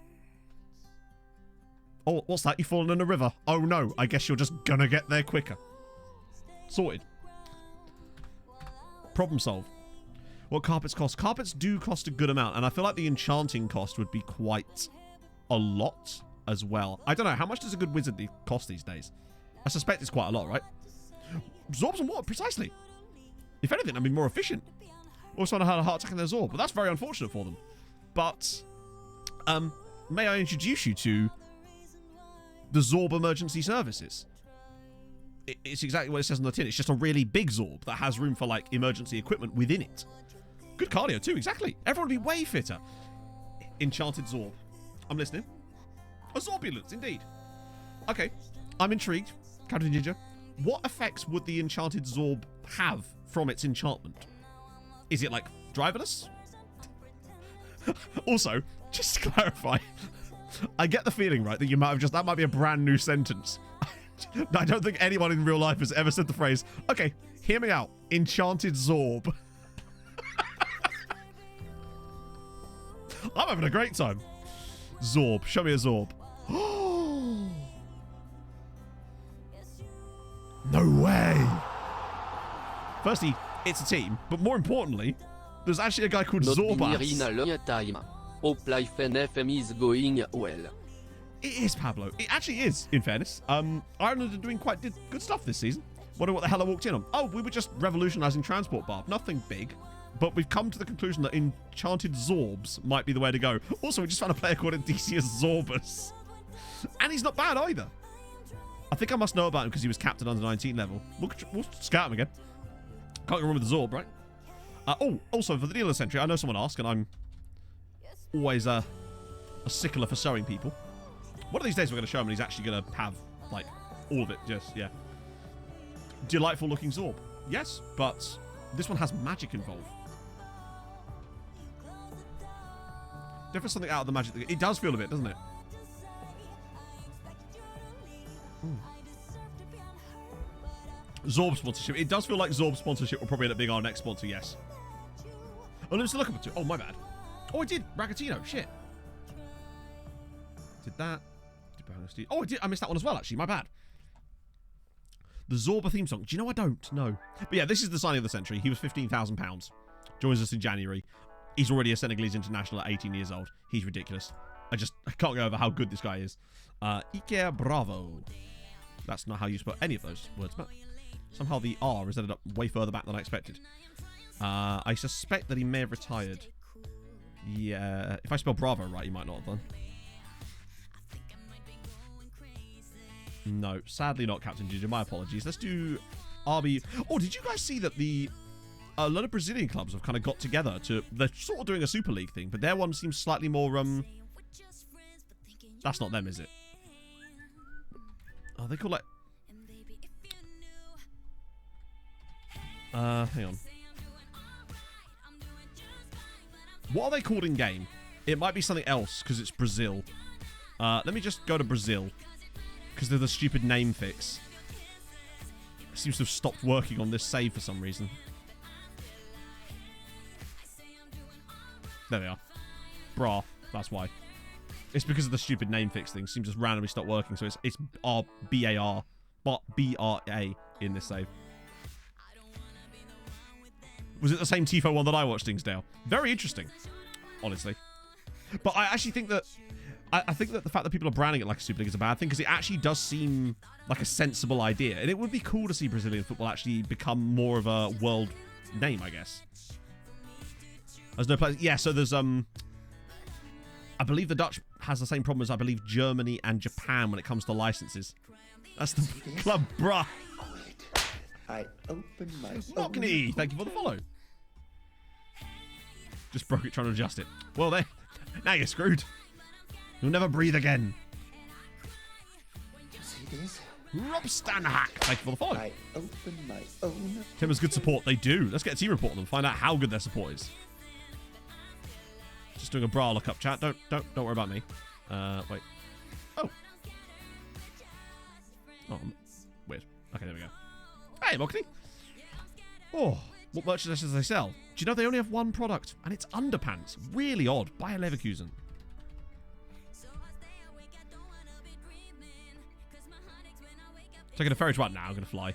Oh, what's that? You've fallen in a river. Oh, no. I guess you're just gonna get there quicker. Sorted. Problem solved. What carpets cost? Carpets do cost a good amount, and I feel like the enchanting cost would be quite a lot as well. I don't know. How much does a good wizard cost these days? I suspect it's quite a lot, right? Zorbs and water, precisely. If anything, I mean, more efficient. Also, I had a heart attack in their Zorb, but that's very unfortunate for them. But, may I introduce you to the Zorb Emergency Services? It's exactly what it says on the tin. It's just a really big Zorb that has room for, like, emergency equipment within it. Good cardio, too, exactly. Everyone would be way fitter. Enchanted Zorb. I'm listening. A Zorbulance, indeed. Okay, I'm intrigued. Captain Ginger, what effects would the Enchanted Zorb have from its enchantment? Is it, like, driverless? Also, just to clarify, I get the feeling, right, that you might have just... That might be a brand new sentence. I don't think anyone in real life has ever said the phrase, okay, hear me out, Enchanted Zorb. I'm having a great time. Zorb. Show me a Zorb. No way. Firstly, it's a team, but more importantly, there's actually a guy called Zorbas. Time. Hope life and FM is going well. It is, Pablo. It actually is, in fairness. Ireland are doing quite good stuff this season. Wonder what the hell I walked in on. Oh, we were just revolutionising transport, Barb. Nothing big. But we've come to the conclusion that Enchanted Zorbs might be the way to go. Also, we just found a player called Odysseus Zorbus. And he's not bad either. I think I must know about him because he was captain under 19 level. We'll scout him again. Can't go wrong with the Zorb, right? Also, for the dealer century, I know someone asked, and I'm always a stickler for showing people. One of these days we're going to show him and he's actually going to have, like, all of it. Just, yeah. Delightful looking Zorb. Yes, but this one has magic involved. Different something out of the magic. It does feel a bit, doesn't it? Zorb sponsorship. It does feel like Zorb sponsorship will probably end up being our next sponsor, yes. Oh, let's look up to. Oh, my bad. Oh, I did. Ragatino. Shit. Did that. Oh, I did. I missed that one as well, actually. My bad. The Zorba theme song. Do you know I don't? No. But yeah, this is the signing of the century. He was £15,000. Joins us in January. He's already a Senegalese international at 18 years old. He's ridiculous. I can't go over how good this guy is. Iker Bravo. That's not how you spell any of those words, but somehow the R has ended up way further back than I expected. I suspect that he may have retired. Yeah, if I spell Bravo right, he might not have done. No, sadly not, Captain Ginger. My apologies. Let's do RB. Oh, did you guys see that a lot of Brazilian clubs have kind of got together to... They're sort of doing a Super League thing, but their one seems slightly more... That's not them, is it? Oh, they call it... hang on. What are they called in game? It might be something else because it's Brazil. Let me just go to Brazil because they're the stupid name fix. It seems to have stopped working on this save for some reason. There they are. Bra. That's why. It's because of the stupid name fix thing. It seems to just randomly stop working. So it's B-A-R. B-R-A in this save. Was it the same Tifo one that I watched, Dingsdale? Very interesting, honestly. But I actually think that... I think that the fact that people are branding it like a Super League is a bad thing because it actually does seem like a sensible idea. And it would be cool to see Brazilian football actually become more of a world name, I guess. There's no place... Yeah, so there's... I believe the Dutch has the same problem as I believe Germany and Japan when it comes to licenses. That's the club, bruh. I open my... Lockney, thank you for the follow. Just broke it trying to adjust it. Well, there. Now you're screwed. You'll never breathe again. See this? Rob Stanhack, thank you for the follow. I open my own... Tim has good support. They do. Let's get a team report on them. Find out how good their support is. Just doing a bra lookup, chat. Don't worry about me. Wait. Oh. Oh, weird. Okay, there we go. Hey, Mockley. Oh, what merchandise do they sell? Do you know they only have one product? And it's underpants. Really odd. Buy a Leverkusen. Taking a ferry to what? Now I'm going to fly.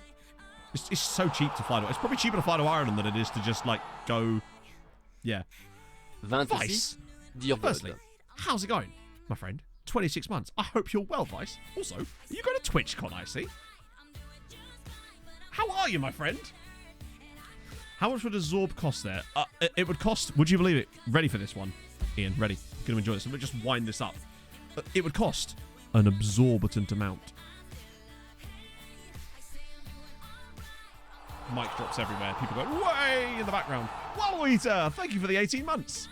It's so cheap to fly to. It's probably cheaper to fly to Ireland than it is to just, like, go... Yeah. Vice. Dear Firstly, how's it going, my friend? 26 months. I hope you're well, Vice. Also, are you going to TwitchCon, I see? How are you, my friend? How much would a Zorb cost there? It would cost... Would you believe it? Ready for this one, Ian. Ready. Going to enjoy this. Let me just wind this up. It would cost an absorbent amount. Mic drops everywhere. People go, way in the background. Wow, Eater, thank you for the 18 months.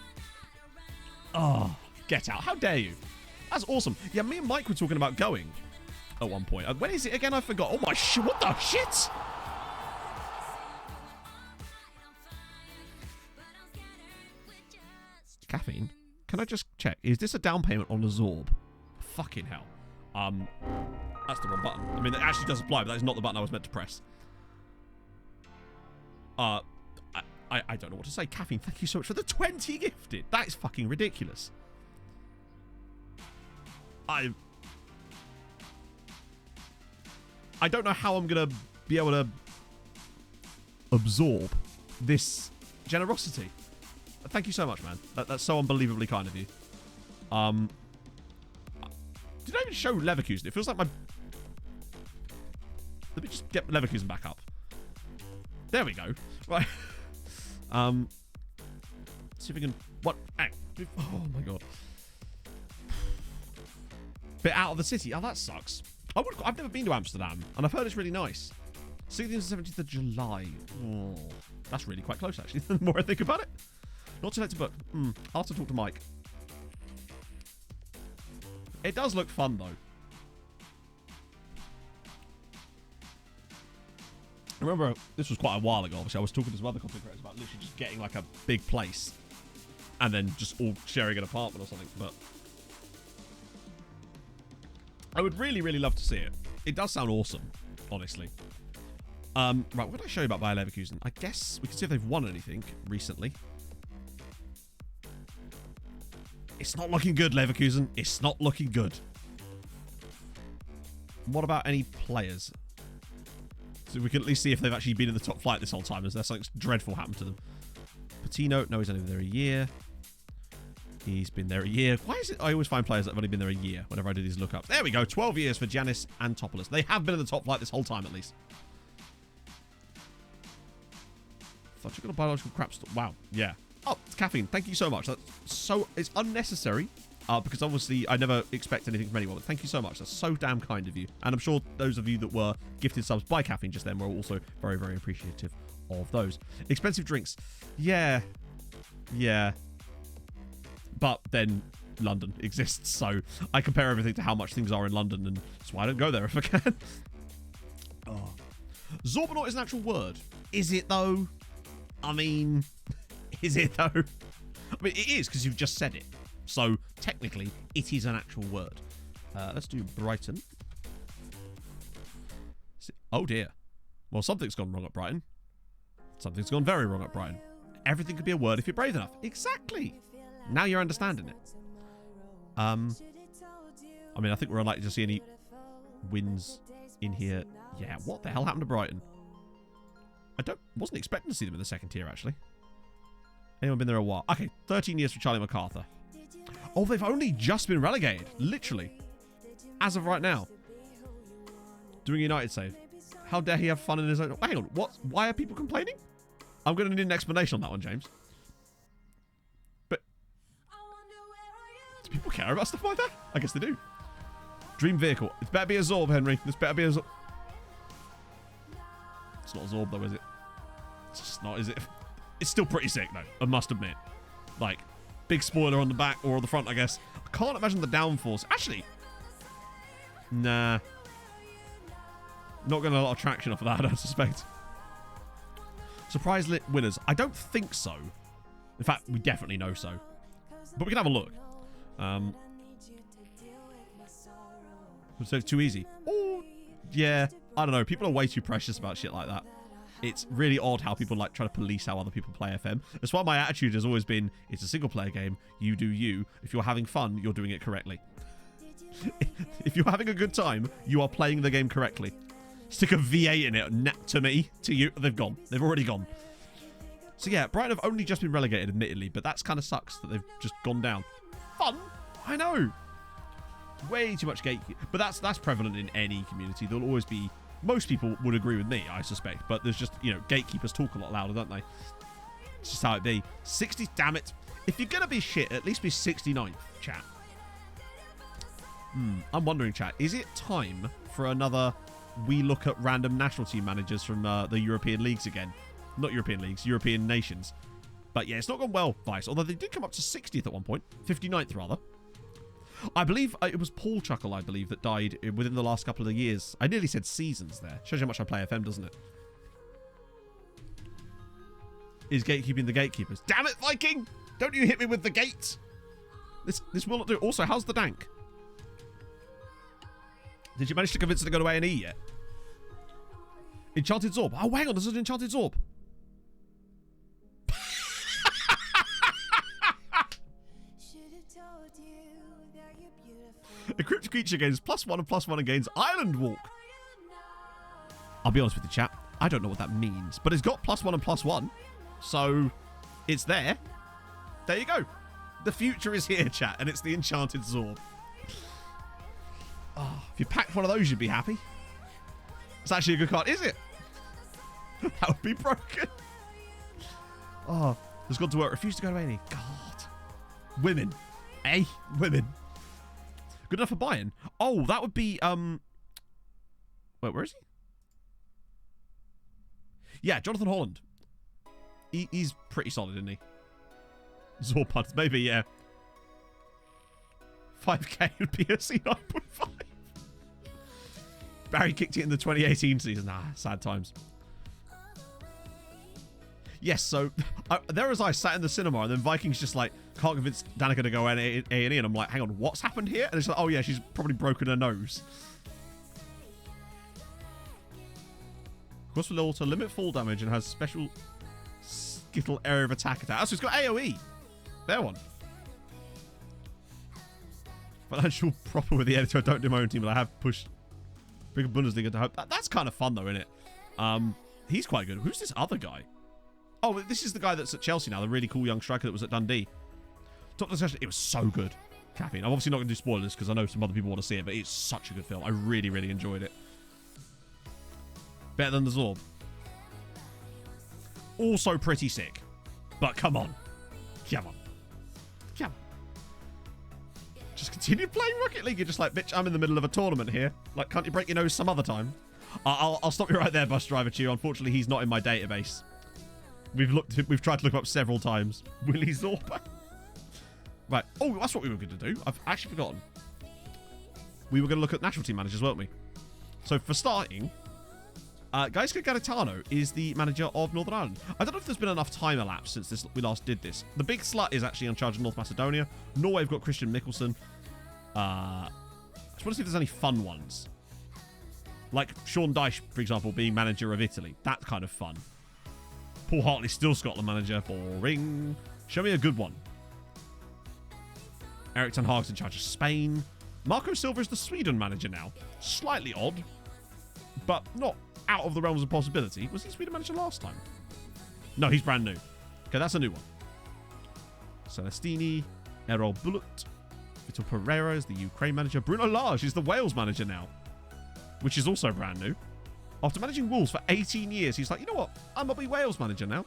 Oh, get out. How dare you? That's awesome. Yeah, me and Mike were talking about going at one point. When is it again? I forgot. Oh my shit. What the shit? Caffeine? Can I just check? Is this a down payment on a Zorb? Fucking hell. That's the wrong button. I mean, it actually does apply, but that is not the button I was meant to press. I don't know what to say. Caffeine, thank you so much for the 20 gifted. That is fucking ridiculous. I don't know how I'm going to be able to absorb this generosity. Thank you so much, man. That's so unbelievably kind of you. Did I even show Leverkusen? It feels like my... Let me just get Leverkusen back up. There we go. Right. See if we can... What? Oh, my God. Bit out of the city. Oh, that sucks. I've never been to Amsterdam, and I've heard it's really nice. 16th and 17th of July. Oh, that's really quite close, actually, the more I think about it. Not too late to book. I'll have to talk to Mike. It does look fun, though. I remember this was quite a while ago. Obviously, I was talking to some other content creators about literally just getting like a big place and then just all sharing an apartment or something. But I would really, really love to see it. It does sound awesome, honestly. Right, what did I show you about Bayer Leverkusen? I guess we can see if they've won anything recently. It's not looking good, Leverkusen. It's not looking good. What about any players? So we can at least see if they've actually been in the top flight this whole time. Is there something dreadful happened to them? Patino, no, he's only been there a year. He's been there a year. Why is it I always find players that have only been there a year whenever I do these lookups? There we go. 12 years for Giannis Antopoulos. They have been in the top flight this whole time, at least. Thought you got a biological crap store. Wow. Yeah. Oh, it's caffeine. Thank you so much. That's so... It's unnecessary. Because obviously I never expect anything from anyone. But thank you so much. That's so damn kind of you. And I'm sure those of you that were gifted subs by caffeine just then were also very, very appreciative of those. Expensive drinks. Yeah. Yeah. But then London exists, so I compare everything to how much things are in London, and that's why I don't go there if I can. Oh. Zorbonaut is an actual word. Is it, though? I mean, is it, though? I mean, it is, because you've just said it. So, technically, it is an actual word. Let's do Brighton. Oh, dear. Well, something's gone wrong at Brighton. Something's gone very wrong at Brighton. Everything could be a word if you're brave enough. Exactly. Now you're understanding it. I mean, I think we're unlikely to see any wins in here. Yeah, what the hell happened to Brighton? Wasn't expecting to see them in the second tier, actually. Anyone been there a while? Okay, 13 years for Charlie MacArthur. Oh, they've only just been relegated. Literally. As of right now. Doing a United save. How dare he have fun in his own... Hang on, what? Why are people complaining? I'm going to need an explanation on that one, James. But... Do people care about stuff like that? I guess they do. Dream vehicle. It better be a Zorb, Henry. This better be a Zorb. It's not a Zorb, though, is it? It's just not, is it? It's still pretty sick, though. I must admit. Like, big spoiler on the back or on the front, I guess. I can't imagine the downforce. Actually, nah. Not getting a lot of traction off of that, I don't suspect. Surprise lit winners. I don't think so. In fact, we definitely know so. But we can have a look. So it's too easy. Oh, yeah. I don't know. People are way too precious about shit like that. It's really odd how people like try to police how other people play FM. That's why my attitude has always been, it's a single player game. You do you. If you're having fun, you're doing it correctly. If you're having a good time, you are playing the game correctly. Stick a V8 in it, to me, to you, they've gone. They've already gone. So yeah, Brighton have only just been relegated, admittedly, but that's kind of sucks that they've just gone down. Fun? I know. Way too much gatekeeping. But that's prevalent in any community. There'll always be... Most people would agree with me, I suspect. But there's just, you know, gatekeepers talk a lot louder, don't they? It's just how it be. 60... Damn it. If you're going to be shit, at least be 69th, chat. I'm wondering, chat, is it time for another... We look at random national team managers from the European leagues again? Not European leagues, European nations. But yeah, it's not gone well, Vice. Although they did come up to 60th at one point. 59th, rather. I believe it was Paul Chuckle, I believe, that died within the last couple of years. I nearly said seasons there. Shows you how much I play FM, doesn't it? Is gatekeeping the gatekeepers. Damn it, Viking! Don't you hit me with the gate! This will not do. Also, how's the dank? Did you manage to convince her to go to A&E yet? Enchanted Zorb. Oh, hang on, there's an Enchanted Zorb. A cryptic creature gains +1 and +1 and gains Island Walk. I'll be honest with you, chat. I don't know what that means, but it's got +1 and +1, so it's there. There you go. The future is here, chat, and it's the Enchanted Zorb. Oh, if you packed one of those, you'd be happy. It's actually a good card, is it? That would be broken. Oh, has gone to work. Refused to go to any. God. Women. Eh? Women. Good enough for buying. Oh, that would be, wait, where is he? Yeah, Jonathan Holland. He's pretty solid, isn't he? Zorpud, maybe, yeah. 5k would be a C9.5. Barry kicked it in the 2018 season. Ah, sad times. Yes, so there was I sat in the cinema, and then Vikings just like can't convince Danica to go A&E, and I'm like, hang on, what's happened here? And it's like, oh yeah, she's probably broken her nose. Course will alter limit fall damage and has special skittle area of attack attack. Oh, so it's got AoE. Fair one. Financial proper with the editor. I don't do my own team, but I have pushed bigger Bundesliga to hope. That's kind of fun though, isn't it? He's quite good. Who's this other guy? Oh, this is the guy that's at Chelsea now, the really cool young striker that was at Dundee. Top discussion. It was so good. Caffeine. I'm obviously not going to do spoilers because I know some other people want to see it, but it's such a good film. I really, really enjoyed it. Better than the Zorb. Also pretty sick. But come on. Come on. Come on. Just continue playing Rocket League. You're just like, bitch, I'm in the middle of a tournament here. Like, can't you break your nose some other time? I'll stop you right there, Bus Driver Chew. Unfortunately, he's not in my database. We've tried to look him up several times. Willy Zorba. Right. Oh, that's what we were going to do. I've actually forgotten. We were going to look at national team managers, weren't we? So for starting, Gaisca Garitano is the manager of Northern Ireland. I don't know if there's been enough time elapsed since we last did this. The big slut is actually in charge of North Macedonia. Norway have got Christian Mikkelsen. I just want to see if there's any fun ones. Like Sean Dyche, for example, being manager of Italy. That's kind of fun. Paul Hartley still Scotland manager. Boring. Show me a good one. Eric Ten Hag's in charge of Spain. Marco Silva is the Sweden manager now. Slightly odd, but not out of the realms of possibility. Was he Sweden manager last time? No, he's brand new. Okay, that's a new one. Celestini, Errol Bullet, Vitor Pereira is the Ukraine manager. Bruno Lage is the Wales manager now, which is also brand new. After managing Wolves for 18 years, he's like, you know what? I'm going to be Wales manager now.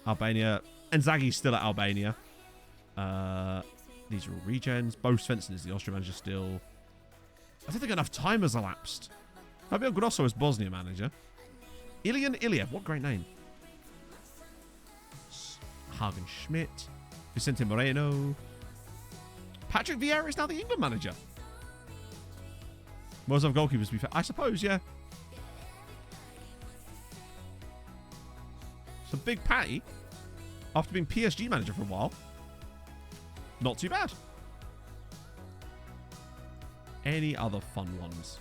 Albania. Inzaghi's still at Albania. These are all regens. Bo Svensson is the Austrian manager still. I don't think enough time has elapsed. Fabio Grosso is Bosnia manager. Ilian Iliev. What great name. Hagen Schmidt. Vicente Moreno. Patrick Vieira is now the England manager. Most of goalkeepers, to be fair. I suppose, yeah. So Big Patty, after being PSG manager for a while, not too bad. Any other fun ones?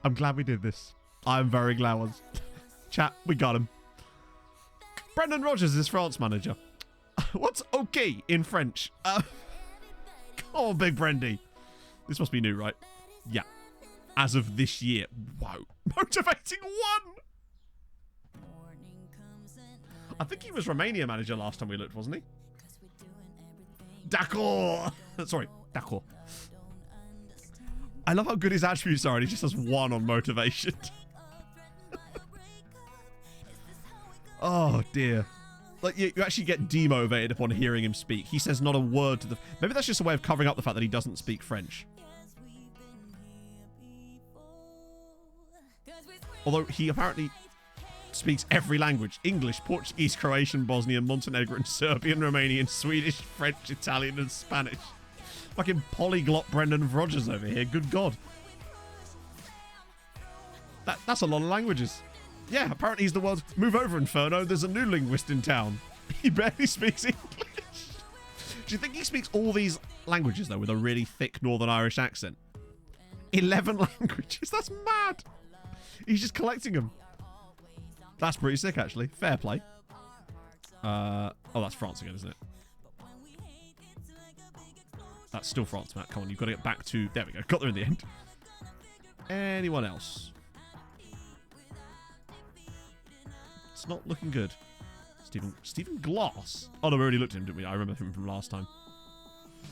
I'm glad we did this. I'm very glad once. Chat, we got him. Brendan Rodgers is France manager. What's okay in French? Come on, Big Brendy. This must be new, right? Yeah. As of this year. Wow. Motivating 1! I think he was Romania manager last time we looked, wasn't he? D'accord. Sorry, d'accord. I love how good his attributes are, and he just has 1 on motivation. Oh, dear. Like, you actually get demotivated upon hearing him speak. He says not a word to the... Maybe that's just a way of covering up the fact that he doesn't speak French. Although he apparently speaks every language. English, Portuguese, Croatian, Bosnian, Montenegrin, Serbian, Romanian, Swedish, French, Italian, and Spanish. Fucking polyglot Brendan Rodgers over here. Good God. That's a lot of languages. Yeah, apparently he's the world's... Move over, Inferno. There's a new linguist in town. He barely speaks English. Do you think he speaks all these languages, though, with a really thick Northern Irish accent? 11 languages. That's mad. He's just collecting them. That's pretty sick, actually. Fair play. Oh, that's France again, isn't it? That's still France, Matt. Come on, you've got to get back to... There we go. Got there in the end. Anyone else? It's not looking good. Stephen Glass. Oh, no, we already looked at him, didn't we? I remember him from last time.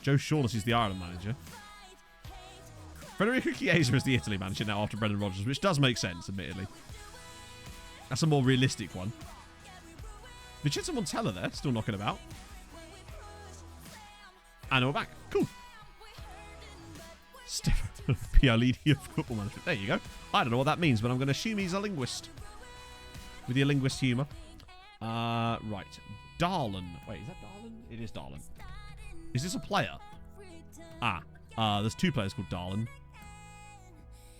Joe Shawless is the Ireland manager. Federico Chiesa is the Italy manager now after Brendan Rodgers, which does make sense, admittedly. That's a more realistic one. Vincenzo Montella there, still knocking about. And we're back. Cool. Stefano Pialini of football management. There you go. I don't know what that means, but I'm going to assume he's a linguist. With your linguist humour. Right. Darlin. Wait, is that Darlin? It is Darlin. Is this a player? There's 2 players called Darlin.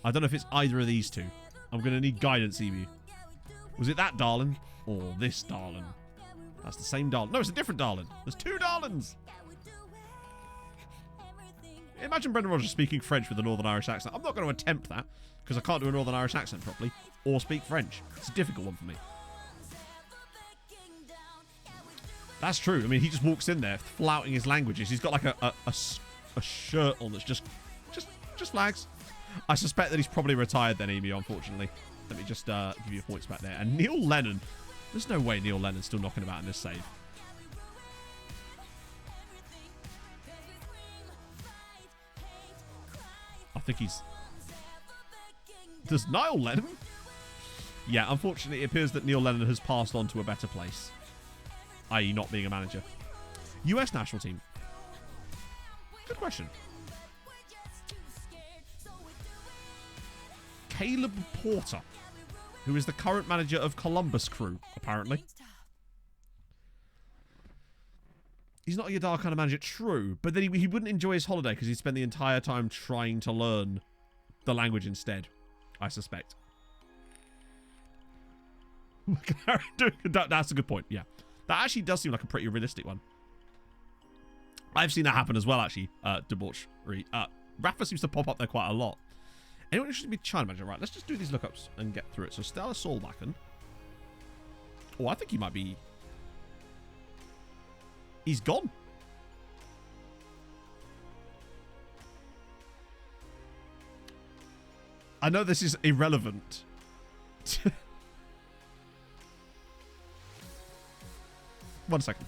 I don't know if it's either of these 2. I'm going to need guidance, Emu. Was it that Darlin? Or this Darlin? That's the same Darlin. No, it's a different Darlin. There's 2 Darlins. Imagine Brendan Rodgers speaking French with a Northern Irish accent. I'm not going to attempt that, because I can't do a Northern Irish accent properly, or speak French. It's a difficult one for me. That's true. I mean, he just walks in there flouting his languages. He's got like a shirt on that's just flags. I suspect that he's probably retired then, Amy, unfortunately. Let me just give you points back there. And Neil Lennon. There's no way Neil Lennon's still knocking about in this save. I think he's... Does Niall Lennon? Yeah, unfortunately, it appears that Neil Lennon has passed on to a better place. I.e. not being a manager. US national team. Good question. Caleb Porter, who is the current manager of Columbus Crew, apparently. He's not a Yadar kind of manager, true, but then he wouldn't enjoy his holiday because he'd spend the entire time trying to learn the language instead, I suspect. That's a good point, yeah. That actually does seem like a pretty realistic one. I've seen that happen as well, actually, debauchery. Rafa seems to pop up there quite a lot. Anyone interested to be China manager? Right, let's just do these lookups and get through it. So, Stella Solbakken. Oh, I think he might be... He's gone. I know this is irrelevant. One second.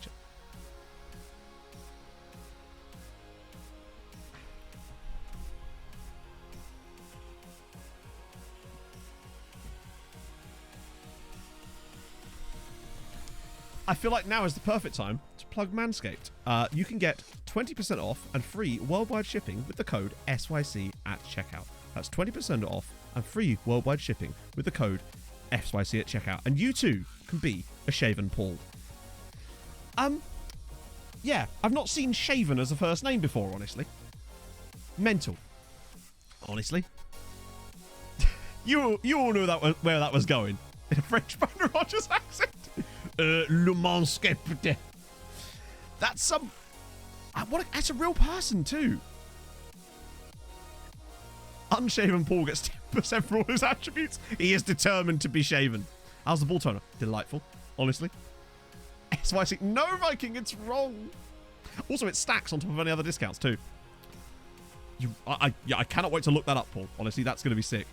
I feel like now is the perfect time to plug Manscaped. You can get 20% off and free worldwide shipping with the code SYC at checkout. That's 20% off and free worldwide shipping with the code SYC at checkout. And you too can be a shaven Paul. Yeah, I've not seen shaven as a first name before, honestly. Mental. Honestly. you all knew that where that was going. In a French Brendan Rodgers accent. Le Manscaped. That's some... that's a real person, too. unshaven Paul gets 10% for all his attributes. He is determined to be shaven. How's the ball toner? Delightful, honestly. SYC. No, Viking, it's wrong. Also, it stacks on top of any other discounts, too. Yeah, I cannot wait to look that up, Paul. Honestly, that's going to be sick.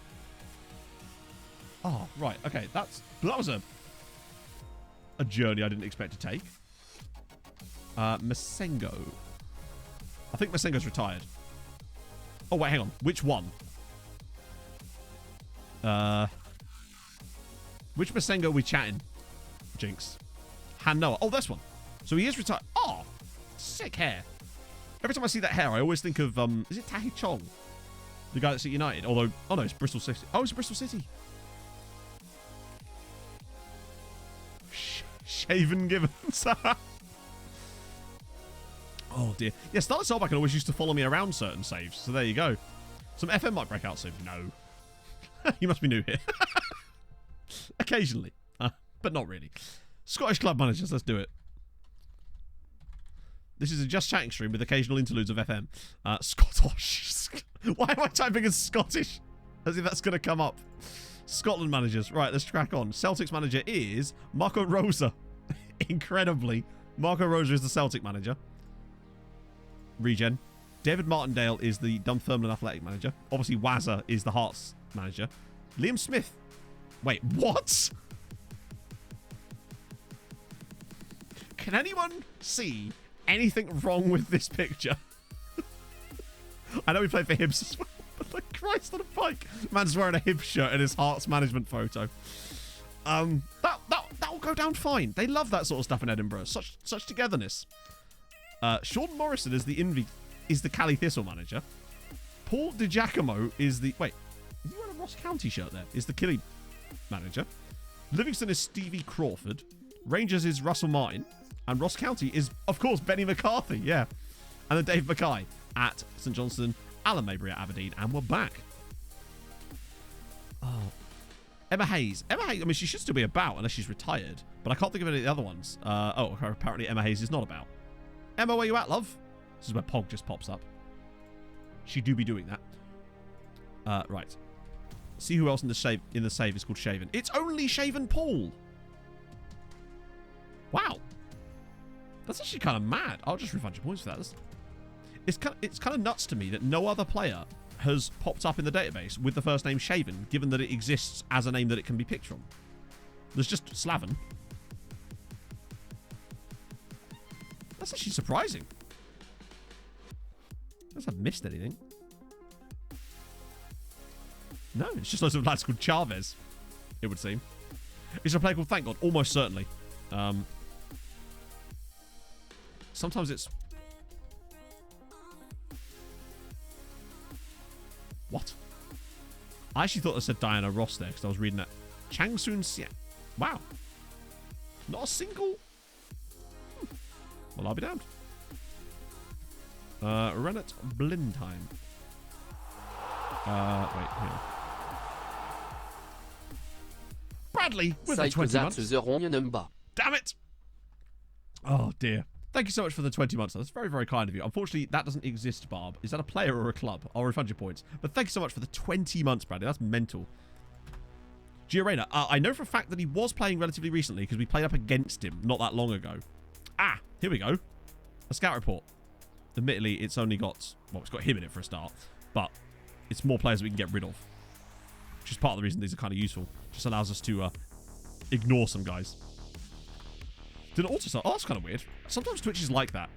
Oh, right. Okay, that was a journey I didn't expect to take. Masengo. I think Masengo's retired. Oh, wait, hang on. Which one? Which Masengo are we chatting? Jinx. Hanoa. Oh, this one. So he is retired. Oh, sick hair. Every time I see that hair, I always think of, is it Tahi Chong? The guy that's at United. Although, oh no, it's Bristol City. Oh, it's Bristol City. Shaven Gibbons. Oh dear. Yeah, Starlet Solback always used to follow me around certain saves. So there you go. Some FM might break out soon. No. You must be new here. Occasionally. But not really. Scottish club managers, let's do it. This is a just chatting stream with occasional interludes of FM. Scottish. Why am I typing as Scottish? As if that's going to come up. Scotland managers. Right, let's crack on. Celtics manager is Marco Rosa. Incredibly. Marco Rosa is the Celtic manager. Regen. David Martindale is the Dunfermline Athletic manager. Obviously, Wazza is the Hearts manager. Liam Smith. Wait, what? Can anyone see anything wrong with this picture? I know we played for Hibs as well, but like Christ on a bike. Man's wearing a Hibs shirt in his Hearts management photo. That'll go down fine. They love that sort of stuff in Edinburgh. Such togetherness. Sean Morrison is the Cali Thistle manager. Paul DiGiacomo is the wait. Are you wearing a Ross County shirt there? Is the Killy manager. Livingston is Stevie Crawford. Rangers is Russell Martin. And Ross County is, of course, Benny McCarthy, yeah. And then Dave Mackay at St Johnstone, Alan Mabry at Aberdeen, and we're back. Oh. Emma Hayes. Emma Hayes, I mean, she should still be about, unless she's retired. But I can't think of any of the other ones. Oh, apparently Emma Hayes is not about. Emma, where you at, love? This is where Pog just pops up. She do be doing that. Right. See who else in the save is called Shaven. It's only Shaven Paul. Wow. That's actually kind of mad. I'll just refund your points for that. It's kind of nuts to me that no other player has popped up in the database with the first name Shaven, given that it exists as a name that it can be picked from. There's just Slaven. That's actually surprising. Unless I've missed anything. No, it's just loads of lads called Chavez, it would seem. Is there a player called Thank God? Almost certainly. Sometimes it's... What? I actually thought I said Diana Ross there because I was reading that. Chang Soon Sian. Wow. Not a single... Well, I'll be damned. Renat Blindheim. Wait, hang on. Bradley with the 20 months. Damn it! Oh, dear. Thank you so much for the 20 months. That's very, very kind of you. Unfortunately, that doesn't exist, Barb. Is that a player or a club? I'll refund your points. But thank you so much for the 20 months, Bradley. That's mental. Giorena, I know for a fact that he was playing relatively recently because we played up against him not that long ago. Ah, here we go. A scout report. Admittedly, it's only got... Well, it's got him in it for a start. But it's more players we can get rid of. Which is part of the reason these are kind of useful. Just allows us to ignore some guys. Did it also start? Oh, that's kind of weird. Sometimes Twitch is like that.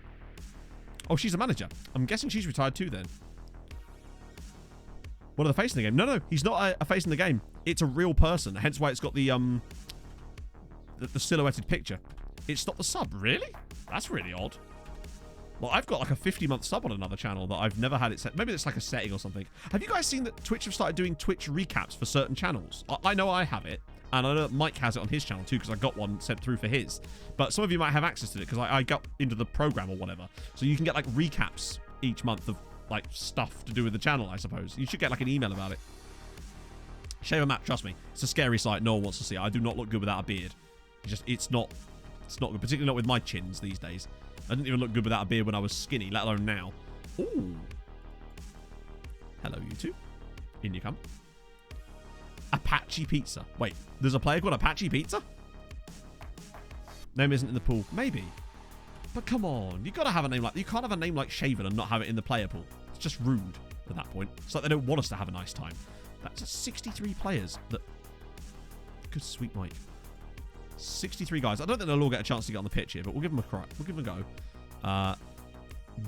Oh, she's a manager. I'm guessing she's retired too then. What are the face in the game? No, he's not a face in the game. It's a real person. Hence why it's got the silhouetted picture. It's not the sub. Really? That's really odd. Well, I've got like a 50-month sub on another channel that I've never had it set. Maybe it's like a setting or something. Have you guys seen that Twitch have started doing Twitch recaps for certain channels? I know I have it. And I know that Mike has it on his channel too, because I got one sent through for his. But some of you might have access to it, because I got into the program or whatever. So you can get like recaps each month of like stuff to do with the channel, I suppose. You should get like an email about it. Shave a map, trust me. It's a scary sight. No one wants to see it. I do not look good without a beard. It's not good, particularly not with my chins these days. I didn't even look good without a beard when I was skinny, let alone now. Ooh. Hello, you two. In you come. Apache Pizza. Wait, there's a player called Apache Pizza? Name isn't in the pool. Maybe. But come on, you gotta have a name like... You can't have a name like Shaven and not have it in the player pool. It's just rude at that point. It's like they don't want us to have a nice time. That's 63 players that... Good sweet Mike. 63 guys. I don't think they'll all get a chance to get on the pitch here, but we'll give them a crack. We'll give them a go.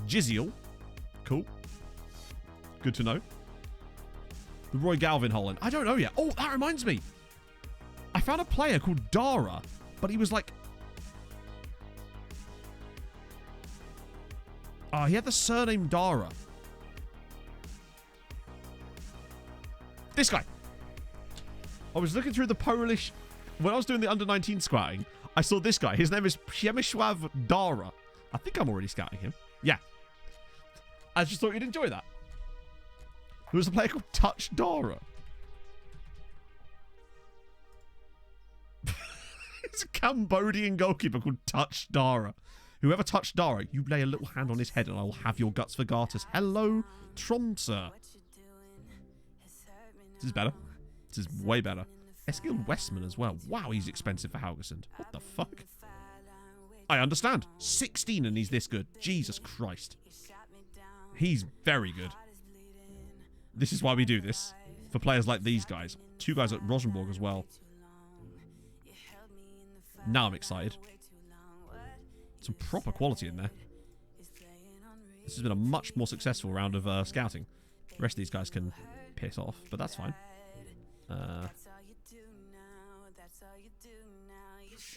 Jiziel. Cool. Good to know. The Roy Galvin Holland. I don't know yet. Oh, that reminds me. I found a player called Dara, but he was like... Oh, he had the surname Dara. This guy. I was looking through the Polish... When I was doing the under-19 scouting, I saw this guy. His name is Przemysław Dara. I think I'm already scouting him. Yeah. I just thought you'd enjoy that. There was a player called Touch Dara. It's a Cambodian goalkeeper called Touch Dara. Whoever touched Dara, you lay a little hand on his head and I will have your guts for garters. Hello, Tromsø. This is better. This is way better. Eskil Westman as well. Wow, he's expensive for Haugesund. What the fuck? I understand. 16 and he's this good. Jesus Christ. He's very good. This is why we do this. For players like these guys. 2 guys at Rosenborg as well. Now I'm excited. Some proper quality in there. This has been a much more successful round of scouting. The rest of these guys can piss off, but that's fine.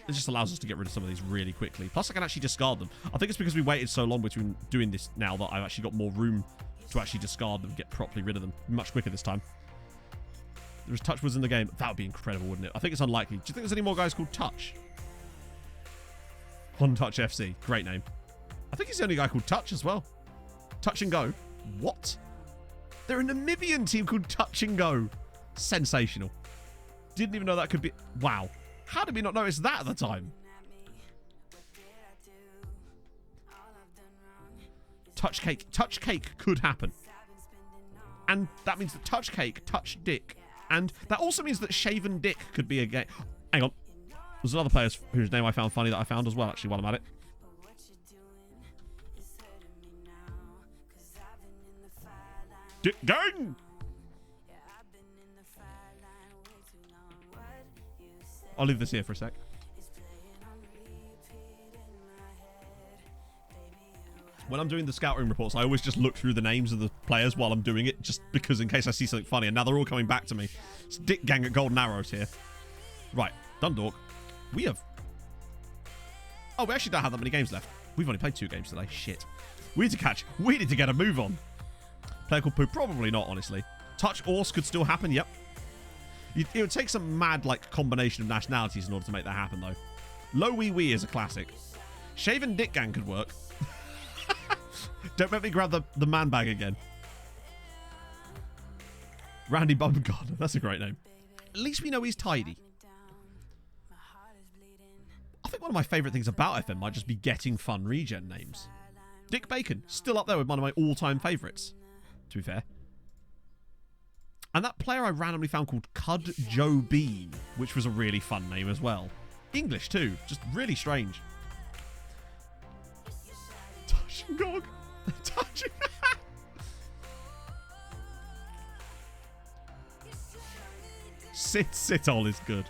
It just allows us to get rid of some of these really quickly. Plus, I can actually discard them. I think it's because we waited so long between doing this now that I've actually got more room to actually discard them and get properly rid of them. Much quicker this time. There's Touch was in the game. That would be incredible, wouldn't it? I think it's unlikely. Do you think there's any more guys called Touch? One Touch FC. Great name. I think he's the only guy called Touch as well. Touch and Go. What? They're a Namibian team called Touch and Go. Sensational. Didn't even know that could be... Wow. How did we not notice that at the time? Touch Cake. Touch Cake could happen. And that means that Touch Cake, Touch Dick. And that also means that Shaven Dick could be a game. Hang on. There's another player whose name I found funny that I found as well, actually, while I'm at it. Dick Gang! I'll leave this here for a sec. When I'm doing the scouting reports, I always just look through the names of the players while I'm doing it, just because in case I see something funny. And now they're all coming back to me. It's Dick Gang at Golden Arrows here. Right, Dundalk. We have... Oh, we actually don't have that many games left. We've only played 2 games today. Shit. We need to get a move on. Player called Pooh. Probably not, honestly. Touch Ors could still happen, yep. It would take some mad, like, combination of nationalities in order to make that happen, though. Low Wee Wee is a classic. Shaven Dick Gang could work. Don't make me grab the man bag again. Randy Bumgard. That's a great name. At least we know he's tidy. I think one of my favourite things about FM might just be getting fun regen names. Dick Bacon. Still up there with one of my all-time favourites, to be fair. And that player I randomly found called Cud Joe Bean, which was a really fun name as well. English too, just really strange. Touch and Gog. Touch. Sitol is good.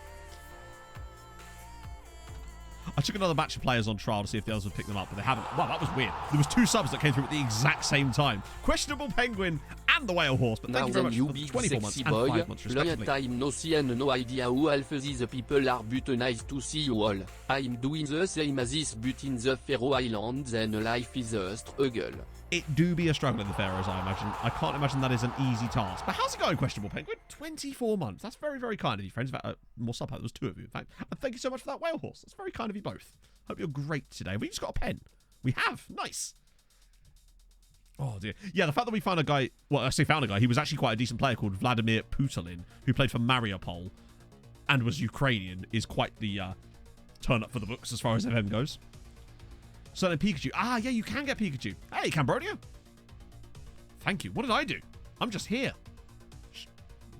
I took another batch of players on trial to see if the others would pick them up, but they haven't. Wow, that was weird. There was 2 subs that came through at the exact same time. Questionable Penguin and the Whale Horse. But thank you very much for the 24 months and 5 months, respectively. Time no see and no idea how half these people are, but nice to see you all. I'm doing the same as this, but in the Faroe Islands, and life is a struggle. It do be a struggle in the Faroes, I imagine. I can't imagine that is an easy task. But how's it going, Questionable Penguin? 24 months. That's very, very kind of you, friends. In fact, more sub. There was 2 of you, in fact. And thank you so much for that Whale Horse. That's very kind of you both. Hope you're great today. We just got a pen. We have. Nice. Oh, dear. Yeah, the fact that we found a guy... Well, I say found a guy. He was actually quite a decent player called Vladimir Putalin, who played for Mariupol and was Ukrainian, is quite the turn up for the books as far as FM goes. So then Pikachu. Ah, yeah, you can get Pikachu. Hey, Cambodia. Thank you. What did I do? I'm just here.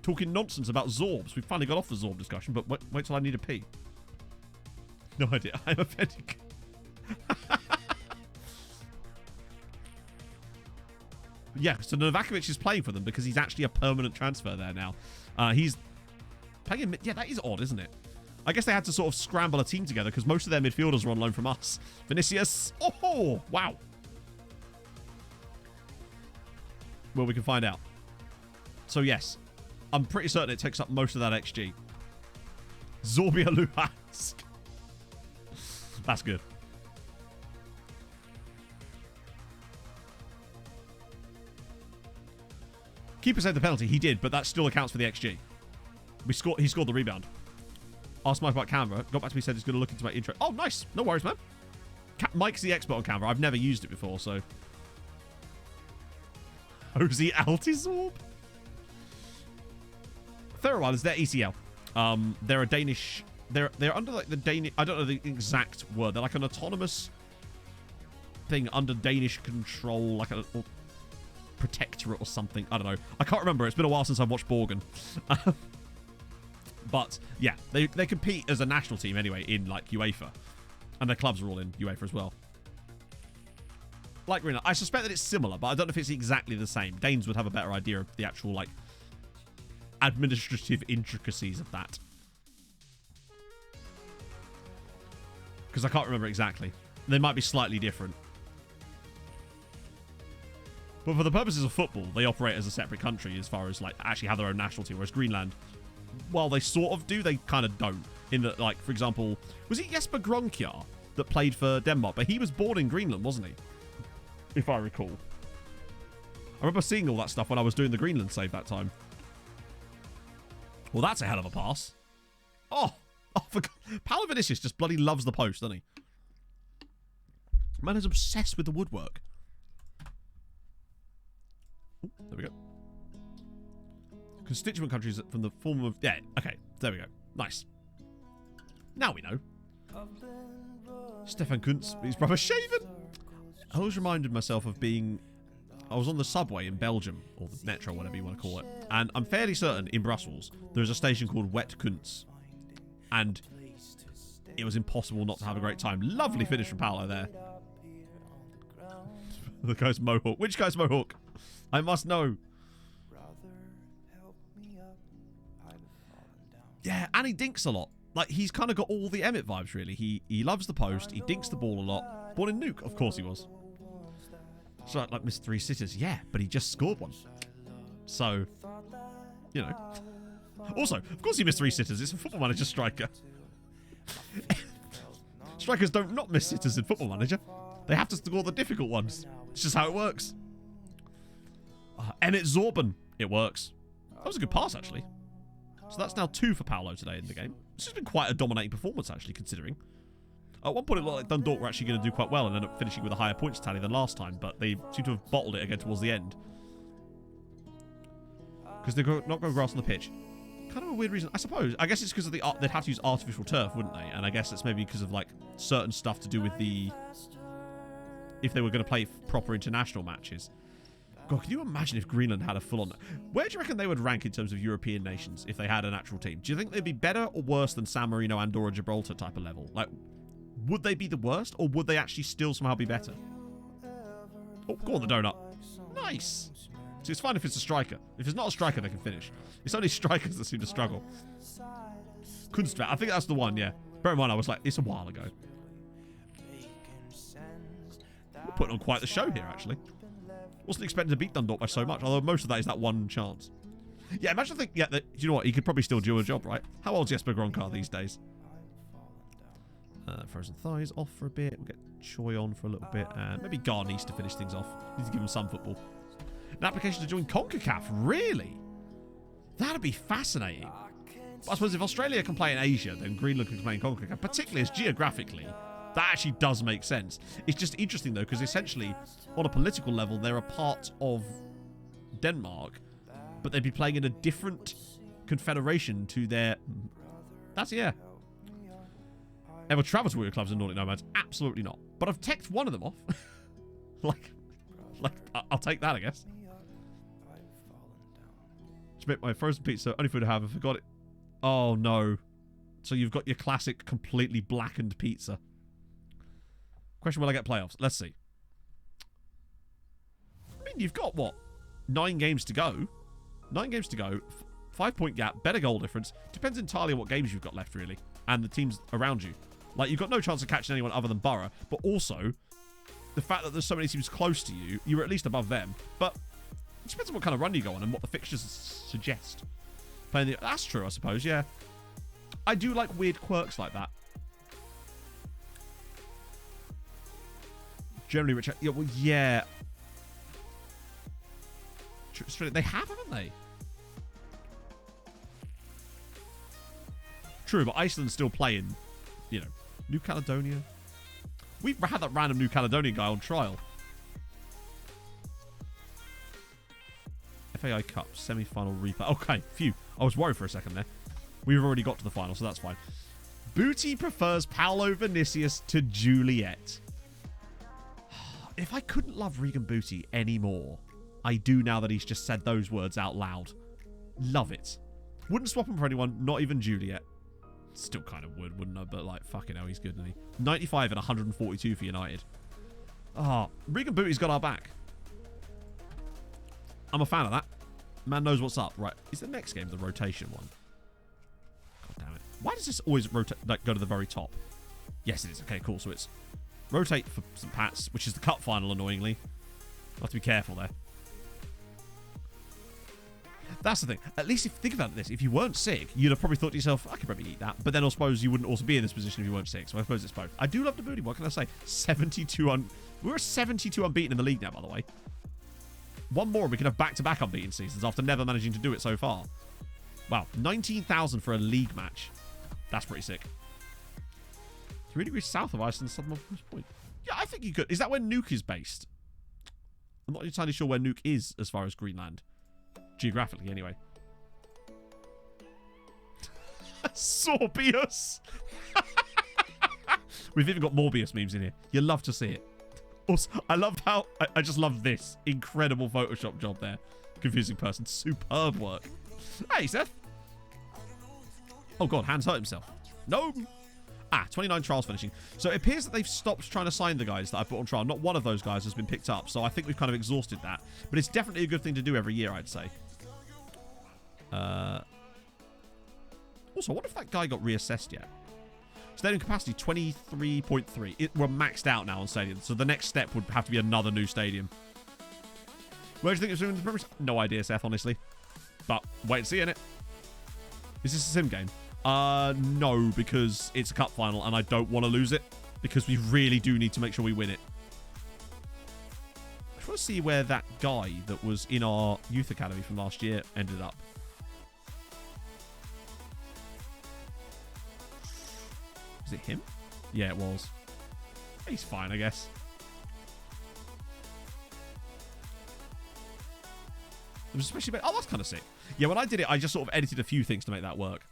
talking nonsense about Zorbs. We finally got off the Zorb discussion, but wait till I need a pee. No idea. I'm offended. Yeah, so Novakovic is playing for them because he's actually a permanent transfer there now. He's playing... Yeah, that is odd, isn't it? I guess they had to sort of scramble a team together because most of their midfielders were on loan from us. Vinicius. Oh, wow. Well, we can find out. So, yes. I'm pretty certain it takes up most of that XG. Zorbia Luhansk. That's good. Keeper saved the penalty. He did, but that still accounts for the XG. He scored the rebound. Asked Mike about Canva. Got back to me, said he's going to look into my intro. Oh, nice. No worries, man. Mike's the expert on Canva. I've never used it before, so... Josie Altizorb? Therawild is their ECL. They're a Danish... They're under, like, the Danish... I don't know the exact word. They're like an autonomous thing under Danish control, like a... protectorate or something. I don't know. I can't remember. It's been a while since I've watched Borgen. But, yeah. They compete as a national team anyway in, like, UEFA. And their clubs are all in UEFA as well. Like Greenland. I suspect that it's similar, but I don't know if it's exactly the same. Danes would have a better idea of the actual, like, administrative intricacies of that. Because I can't remember exactly. They might be slightly different. But for the purposes of football, they operate as a separate country as far as, like, actually have their own national team. Whereas Greenland, while they sort of do, they kind of don't. In that, like, for example, was it Jesper Grønkjær that played for Denmark? But he was born in Greenland, wasn't he? If I recall. I remember seeing all that stuff when I was doing the Greenland save that time. Well, that's a hell of a pass. Oh, Paulo Vinicius just bloody loves the post, doesn't he? Man is obsessed with the woodwork. Ooh, there we go. Constituent countries from the form of... Yeah, okay. There we go. Nice. Now we know. Stefan Kuntz, his brother shaven. I always reminded myself of being... I was on the subway in Belgium, or the metro, whatever you want to call it. And I'm fairly certain in Brussels, there's a station called Wet Kuntz. And it was impossible not to have a great time. Lovely finish from Paolo there. The guy's mohawk. Which guy's mohawk? I must know. Yeah, and he dinks a lot. Like, he's kind of got all the Emmett vibes, really. He loves the post. He dinks the ball a lot. Born in Nuuk. Of course he was. So, like Mr. Three Sitters. Yeah, but he just scored one. So, you know. Also, of course he missed 3 sitters. It's a Football Manager striker. Strikers don't not miss sitters in Football Manager. They have to score the difficult ones. It's just how it works. Emmett Zorban. It works. That was a good pass, actually. So that's now 2 for Paolo today in the game. This has been quite a dominating performance, actually, considering. At one point, it looked like Dundalk were actually going to do quite well and end up finishing with a higher points tally than last time, but they seem to have bottled it again towards the end. Because they're not going grass on the pitch. Kind of a weird reason, I suppose. I guess it's because of the they'd have to use artificial turf, wouldn't they? And I guess it's maybe because of, like, certain stuff to do with the... if they were going to play proper international matches. God, can you imagine if Greenland had a full-on... Where do you reckon they would rank in terms of European nations if they had an actual team? Do you think they'd be better or worse than San Marino, Andorra, Gibraltar type of level? Like, would they be the worst, or would they actually still somehow be better? Oh, go on the donut. Nice. So it's fine if it's a striker. If it's not a striker, they can finish. It's only strikers that seem to struggle. Kunstrat, I think that's the one, yeah. Bear in mind, I was like, it's a while ago. We're putting on quite the show here, actually. Wasn't expecting to beat Dundalk by so much, although most of that is that one chance. Yeah, imagine think, yeah, do you know what? He could probably still do a job, right? How old's Jesper Grønkjær these days? Frozen thighs off for a bit. We'll get Choi on for a little bit. And maybe Gar needs to finish things off. Need to give him some football. An application to join CONCACAF? Really? That'd be fascinating. But I suppose if Australia can play in Asia, then Greenland can play in CONCACAF, particularly as geographically, that actually does make sense. It's just interesting, though, because essentially, on a political level, they're a part of Denmark, but they'd be playing in a different confederation to their... That's, yeah. Ever travel to all your clubs in Nordic Nomads? Absolutely not. But I've teched one of them off. like, I'll take that, I guess. to make my frozen pizza. Only food I have. I forgot it. Oh, no. So you've got your classic, completely blackened pizza. Question, will I get playoffs? Let's see. I mean, you've got, what? 9 games to go. 9 games to go. 5-point gap. Better goal difference. Depends entirely on what games you've got left, really. And the teams around you. Like, you've got no chance of catching anyone other than Borough. But also, the fact that there's so many teams close to you, you're at least above them. But it depends on what kind of run you go on and what the fixtures suggest. That's true, I suppose, yeah. I do like weird quirks like that. Generally, Rich... Yeah, well, yeah. They have, haven't they? True, but Iceland's still playing, you know, New Caledonia. We've had that random New Caledonian guy on trial. FAI Cup, semi-final replay. Okay, phew. I was worried for a second there. We've already got to the final, so that's fine. Booty prefers Paolo Vinicius to Juliet. If I couldn't love Regan Booty anymore, I do now that he's just said those words out loud. Love it. Wouldn't swap him for anyone, not even Juliet. Still kind of would, wouldn't I? But, like, fucking hell, he's good, isn't he? 95 and 142 for United. Oh, Regan Booty's got our back. I'm a fan of that. Man knows what's up. Right, is the next game the rotation one? God damn it. Why does this always rotate, like, go to the very top? Yes, it is. Okay, cool. So it's rotate for St. Pat's, which is the cup final, annoyingly. I'll have to be careful there. That's the thing. At least if think about this, if you weren't sick, you'd have probably thought to yourself, I could probably eat that. But then I suppose you wouldn't also be in this position if you weren't sick. So I suppose it's both. I do love the booty. What can I say? 72 we're 72 unbeaten in the league now, by the way. One more and we can have back-to-back unbeaten seasons after never managing to do it so far. Wow. 19,000 for a league match. That's pretty sick. 3 degrees south of Iceland, southernmost point. Yeah, I think you could. Is that where Nuke is based? I'm not entirely sure where Nuke is as far as Greenland. Geographically, anyway. Sorbius. We've even got Morbius memes in here. You love to see it. Also, I love how... I just love this. Incredible Photoshop job there. Confusing person. Superb work. Hey, Seth. Oh, God. Hans hurt himself. No. 29 trials finishing. So it appears that they've stopped trying to sign the guys that I put on trial. Not one of those guys has been picked up. So I think we've kind of exhausted that. But it's definitely a good thing to do every year, I'd say. Also, I wonder if that guy got reassessed yet. Stadium capacity 23.3. We're maxed out now on stadium, so the next step would have to be another new stadium. Where do you think it's doing the Premier? No idea, Seth, honestly. But wait and see, innit? Is this a sim game? No, because it's a cup final and I don't want to lose it because we really do need to make sure we win it. I just want to see where that guy that was in our youth academy from last year ended up. Was it him? Yeah, it was. He's fine, I guess. It was especially about... Oh, that's kind of sick. Yeah, when I did it, I just sort of edited a few things to make that work.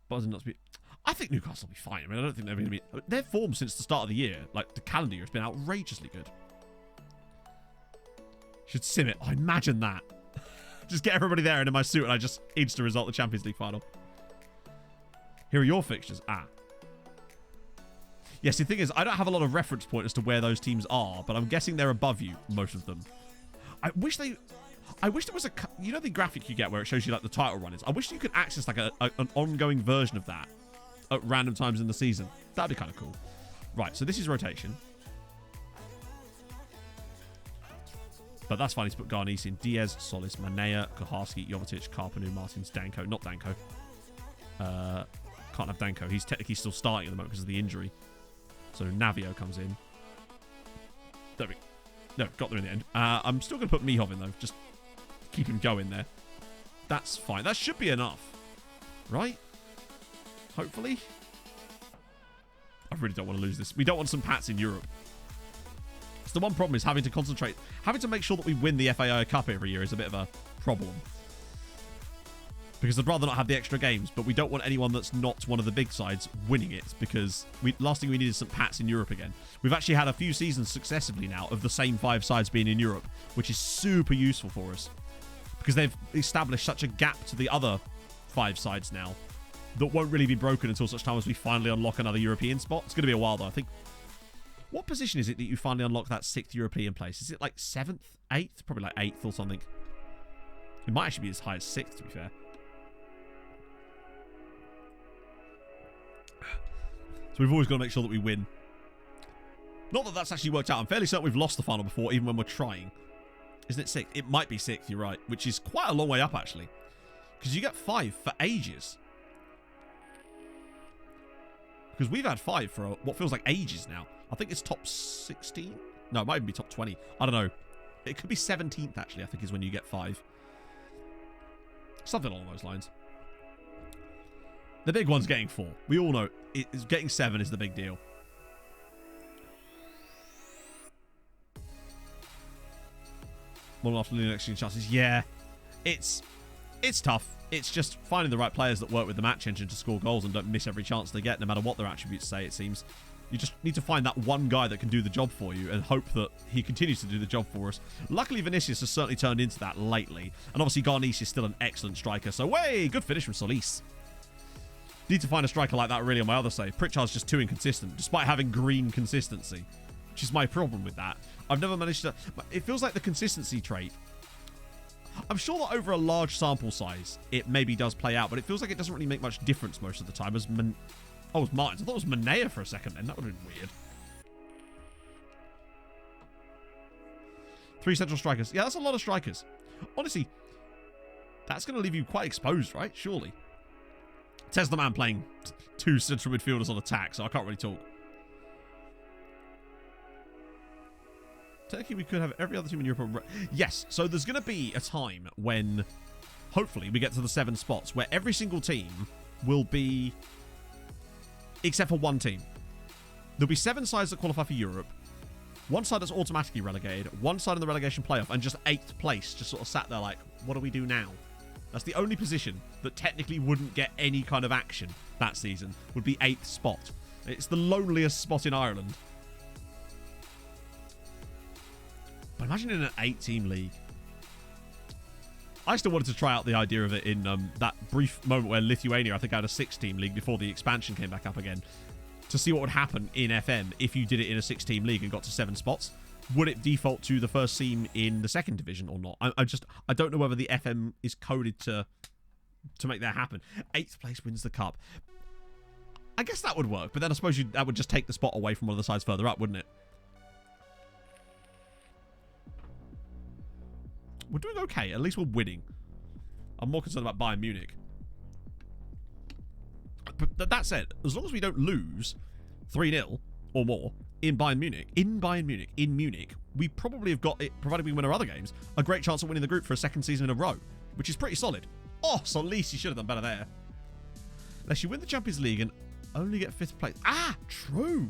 But not to be... I think Newcastle will be fine. I mean, I don't think they're going to be... Their form since the start of the year, like the calendar year, has been outrageously good. Should sim it. Oh, imagine that. Just get everybody there and in my suit and I just insta-result the Champions League final. Here are your fixtures. Yes, the thing is, I don't have a lot of reference point as to where those teams are, but I'm guessing they're above you, most of them. I wish there was a... You know the graphic you get where it shows you like the title runners? I wish you could access like an ongoing version of that at random times in the season. That'd be kind of cool. Right, so this is rotation. But that's fine. He's put Garnice in. Diaz, Solis, Manea, Koharski, Jovetic, Carpenu, Martins, Danko. Not Danko. Can't have Danko. He's technically still starting at the moment because of the injury. So Navio comes in. There we go. No, got there in the end. I'm still going to put Mihov in, though. Just keep him going there. That's fine. That should be enough. Right? Hopefully. I really don't want to lose this. We don't want some Pats in Europe. So the one problem is having to concentrate. Having to make sure that we win the FAI Cup every year is a bit of a problem. Because I'd rather not have the extra games, but we don't want anyone that's not one of the big sides winning it, because last thing we need is St. Pat's in Europe again. We've actually had a few seasons successively now of the same 5 sides being in Europe, which is super useful for us, because they've established such a gap to the other 5 sides now that won't really be broken until such time as we finally unlock another European spot. It's going to be a while, though, I think. What position is it that you finally unlock that 6th European place? Is it like 7th, 8th? Probably like 8th or something. It might actually be as high as 6th, to be fair. So we've always got to make sure that we win. Not that that's actually worked out. I'm fairly certain we've lost the final before, even when we're trying. Isn't it 6th? It might be 6th, you're right. Which is quite a long way up, actually. Because you get 5 for ages. Because we've had 5 for what feels like ages now. I think it's top 16? No, it might even be top 20. I don't know. It could be 17th, actually, I think, is when you get 5. Something along those lines. The big one's getting 4. We all know getting 7 is the big deal. One afternoon exchange chances. Yeah, it's tough. It's just finding the right players that work with the match engine to score goals and don't miss every chance they get, no matter what their attributes say, it seems. You just need to find that one guy that can do the job for you and hope that he continues to do the job for us. Luckily, Vinicius has certainly turned into that lately. And obviously, Garnish is still an excellent striker. So, way, good finish from Solis. Need to find a striker like that really on my other side. Pritchard's just too inconsistent, despite having green consistency, which is my problem with that. I've never managed to... It feels like the consistency trait... I'm sure that over a large sample size, it maybe does play out, but it feels like it doesn't really make much difference most of the time. As it was Martins. I thought it was Manea for a second then. That would have been weird. 3 central strikers. Yeah, that's a lot of strikers. Honestly, that's going to leave you quite exposed, right? Surely. Tesla Man playing 2 central midfielders on attack, so I can't really talk. Technically, we could have every other team in Europe. Yes, so there's going to be a time when, hopefully, we get to the 7 spots where every single team will be, except for one team. There'll be 7 sides that qualify for Europe, 1 side that's automatically relegated, 1 side in the relegation playoff, and just 8th place just sort of sat there like, what do we do now? That's the only position that technically wouldn't get any kind of action that season, would be 8th spot. It's the loneliest spot in Ireland. But imagine in an 8-team league. I still wanted to try out the idea of it in that brief moment where Lithuania, I think, had a 6-team league before the expansion came back up again, to see what would happen in FM if you did it in a 6-team league and got to 7 spots. Would it default to the first team in the 2nd division or not? I don't know whether the FM is coded to make that happen. 8th place wins the cup. I guess that would work, but then I suppose that would just take the spot away from one of the sides further up, wouldn't it? We're doing okay. At least we're winning. I'm more concerned about Bayern Munich. But that said, as long as we don't lose 3-0 or more in Munich, we probably have got it, provided we win our other games, a great chance of winning the group for a 2nd season in a row, which is pretty solid. Oh, so at least you should have done better there. Unless you win the Champions League and only get 5th place. Ah, true.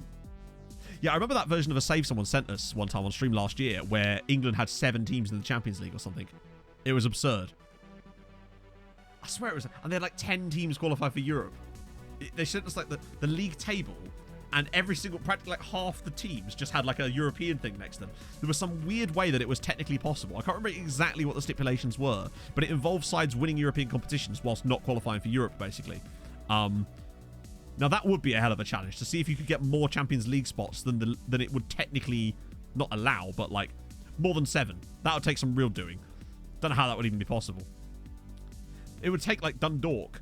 Yeah, I remember that version of a save someone sent us one time on stream last year where England had 7 teams in the Champions League or something. It was absurd. I swear it was. And they had like 10 teams qualify for Europe. They sent us like the league table, and every single, practically like half the teams just had like a European thing next to them. There was some weird way that it was technically possible. I can't remember exactly what the stipulations were, but it involved sides winning European competitions whilst not qualifying for Europe, basically. Now, that would be a hell of a challenge, to see if you could get more Champions League spots than it would technically not allow, but like more than 7. That would take some real doing. Don't know how that would even be possible. It would take like Dundalk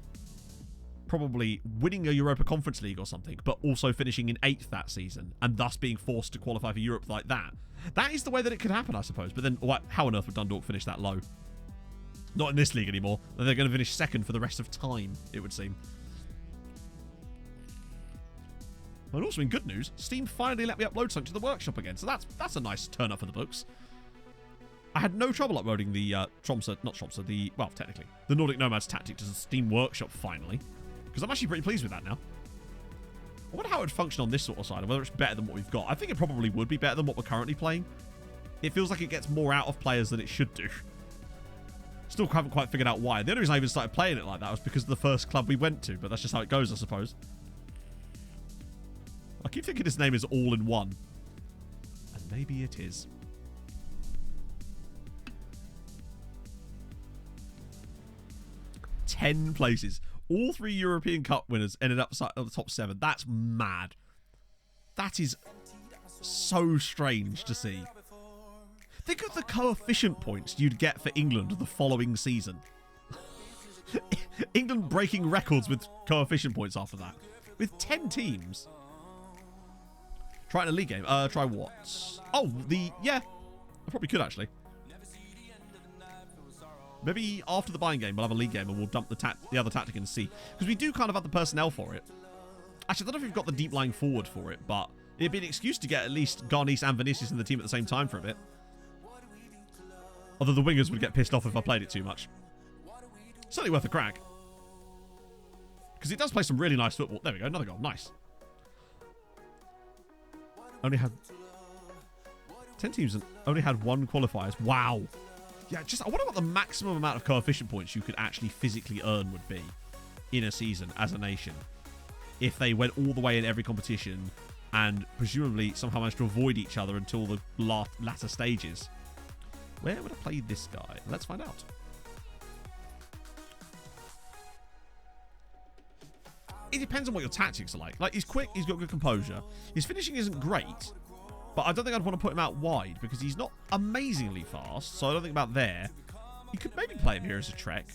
probably winning a Europa Conference League or something, but also finishing in 8th that season, and thus being forced to qualify for Europe like that. That is the way that it could happen, I suppose. But then, how on earth would Dundalk finish that low? Not in this league anymore. They're going to finish 2nd for the rest of time, it would seem. And also in good news, Steam finally let me upload something to the workshop again, so that's a nice turn up for the books. I had no trouble uploading the technically, the Nordic Nomads tactic to the Steam workshop finally, because I'm actually pretty pleased with that now. I wonder how it would function on this sort of side, and whether it's better than what we've got. I think it probably would be better than what we're currently playing. It feels like it gets more out of players than it should do. Still haven't quite figured out why. The only reason I even started playing it like that was because of the first club we went to, but that's just how it goes, I suppose. I keep thinking his name is All in One. And maybe it is. Ten places. All 3 European Cup winners ended up at the top 7. That's mad. That is so strange to see. Think of the coefficient points you'd get for England the following season. England breaking records with coefficient points after that. With 10 teams. Try it in a league game. Try what? Oh, yeah. I probably could, actually. Maybe after the buying game, we'll have a league game and we'll dump the other tactic and see. Because we do kind of have the personnel for it. Actually, I don't know if we've got the deep lying forward for it, but it'd be an excuse to get at least Garnice and Vinicius in the team at the same time for a bit. Although the wingers would get pissed off if I played it too much. Certainly worth a crack. Because it does play some really nice football. There we go, another goal. Nice. Only had 10 teams and only had 1 qualifiers. Wow. Yeah, I wonder what the maximum amount of coefficient points you could actually physically earn would be in a season as a nation. If they went all the way in every competition and presumably somehow managed to avoid each other until the latter stages. Where would I play this guy? Let's find out. It depends on what your tactics are like. Like, he's quick, he's got good composure. His finishing isn't great, but I don't think I'd want to put him out wide because he's not amazingly fast, so I don't think about there. You could maybe play him here as a Trek.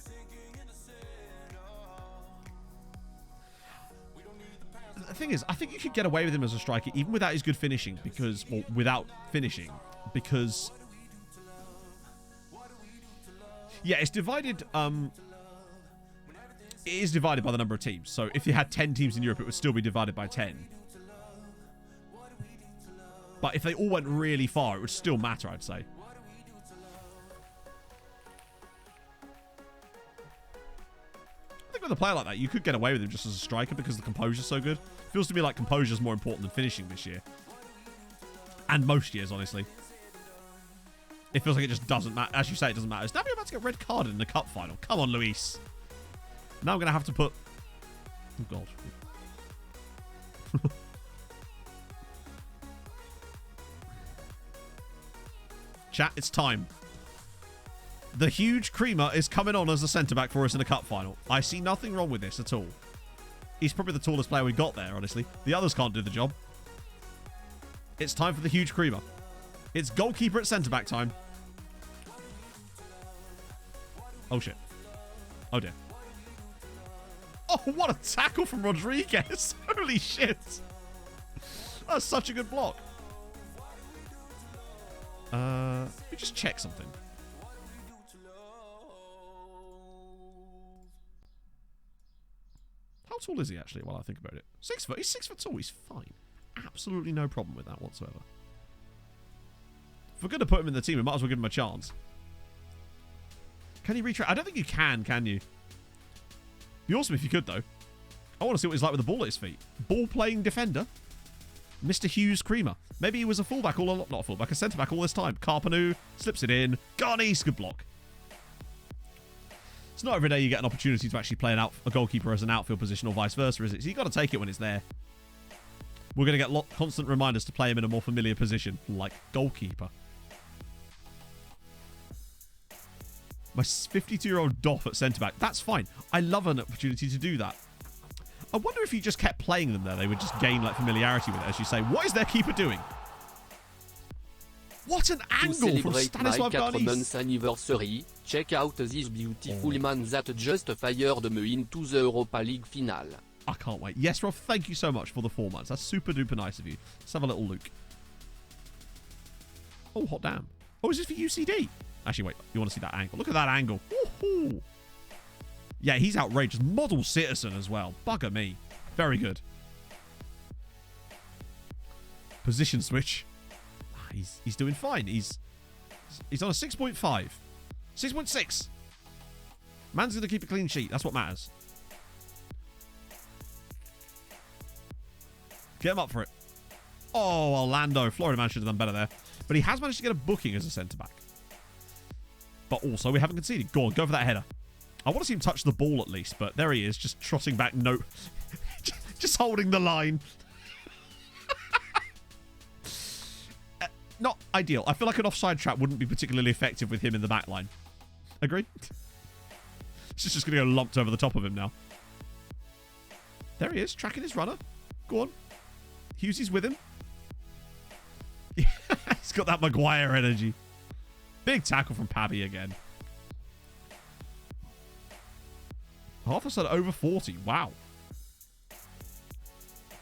The thing is, I think you could get away with him as a striker even without his good finishing because, well, without finishing, because... Yeah, it's divided, it is divided by the number of teams. So if you had 10 teams in Europe, it would still be divided by 10. But if they all went really far, it would still matter, I'd say. I think with a player like that, you could get away with him just as a striker because the composure's so good. Feels to me like composure's more important than finishing this year. And most years, honestly. It feels like it just doesn't matter. As you say, it doesn't matter. Is Navi about to get red carded in the cup final? Come on, Luis. Now I'm going to have to put... Oh, God. Chat, it's time. The huge creamer is coming on as a centre-back for us in the cup final. I see nothing wrong with this at all. He's probably the tallest player we got there, honestly. The others can't do the job. It's time for the huge creamer. It's goalkeeper at centre-back time. Oh, shit. Oh, dear. Oh, what a tackle from Rodriguez. Holy shit. That's such a good block. Let me just check something. How tall is he, actually, while I think about it? 6 foot. He's 6 foot tall. He's fine. Absolutely no problem with that whatsoever. If we're going to put him in the team, we might as well give him a chance. Can he retrace? I don't think you can you? Be awesome if you could, though. I want to see what he's like with the ball at his feet. Ball-playing defender. Mr. Hughes Creamer. Maybe he was a fullback all along. Not a fullback, a centre-back all this time. Carpenu slips it in. Garnice, good block. It's not every day you get an opportunity to actually play a goalkeeper as an outfield position or vice versa, is it? So you've got to take it when it's there. We're going to get constant reminders to play him in a more familiar position, like goalkeeper. My 52-year-old doff at centre-back. That's fine. I love an opportunity to do that. I wonder if you just kept playing them there, they would just gain like familiarity with it, as you say. What is their keeper doing? What an angle from Stanislav my 4 Garnice. months anniversary. Check out this beautiful man that just fired me into the Europa League final. I can't wait. Yes, Rob, thank you so much for the 4 months. That's super duper nice of you. Let's have a little look. Oh, hot damn. Oh, is this for UCD? Actually, wait. You want to see that angle? Look at that angle. Woohoo! Yeah, he's outrageous. Model citizen as well. Bugger me. Very good. Position switch. He's doing fine. He's on a 6.5. 6.6. Man's going to keep a clean sheet. That's what matters. Get him up for it. Oh, Orlando. Florida man should have done better there. But he has managed to get a booking as a centre-back. But also, we haven't conceded. Go on, go for that header. I want to see him touch the ball at least, but there he is, just trotting back. No, just holding the line. Not ideal. I feel like an offside trap wouldn't be particularly effective with him in the back line. Agree? It's just going to go lumped over the top of him now. There he is, tracking his runner. Go on. Hughesy's with him. He's got that Maguire energy. Big tackle from Pabby again. Half a sudden over 40. Wow.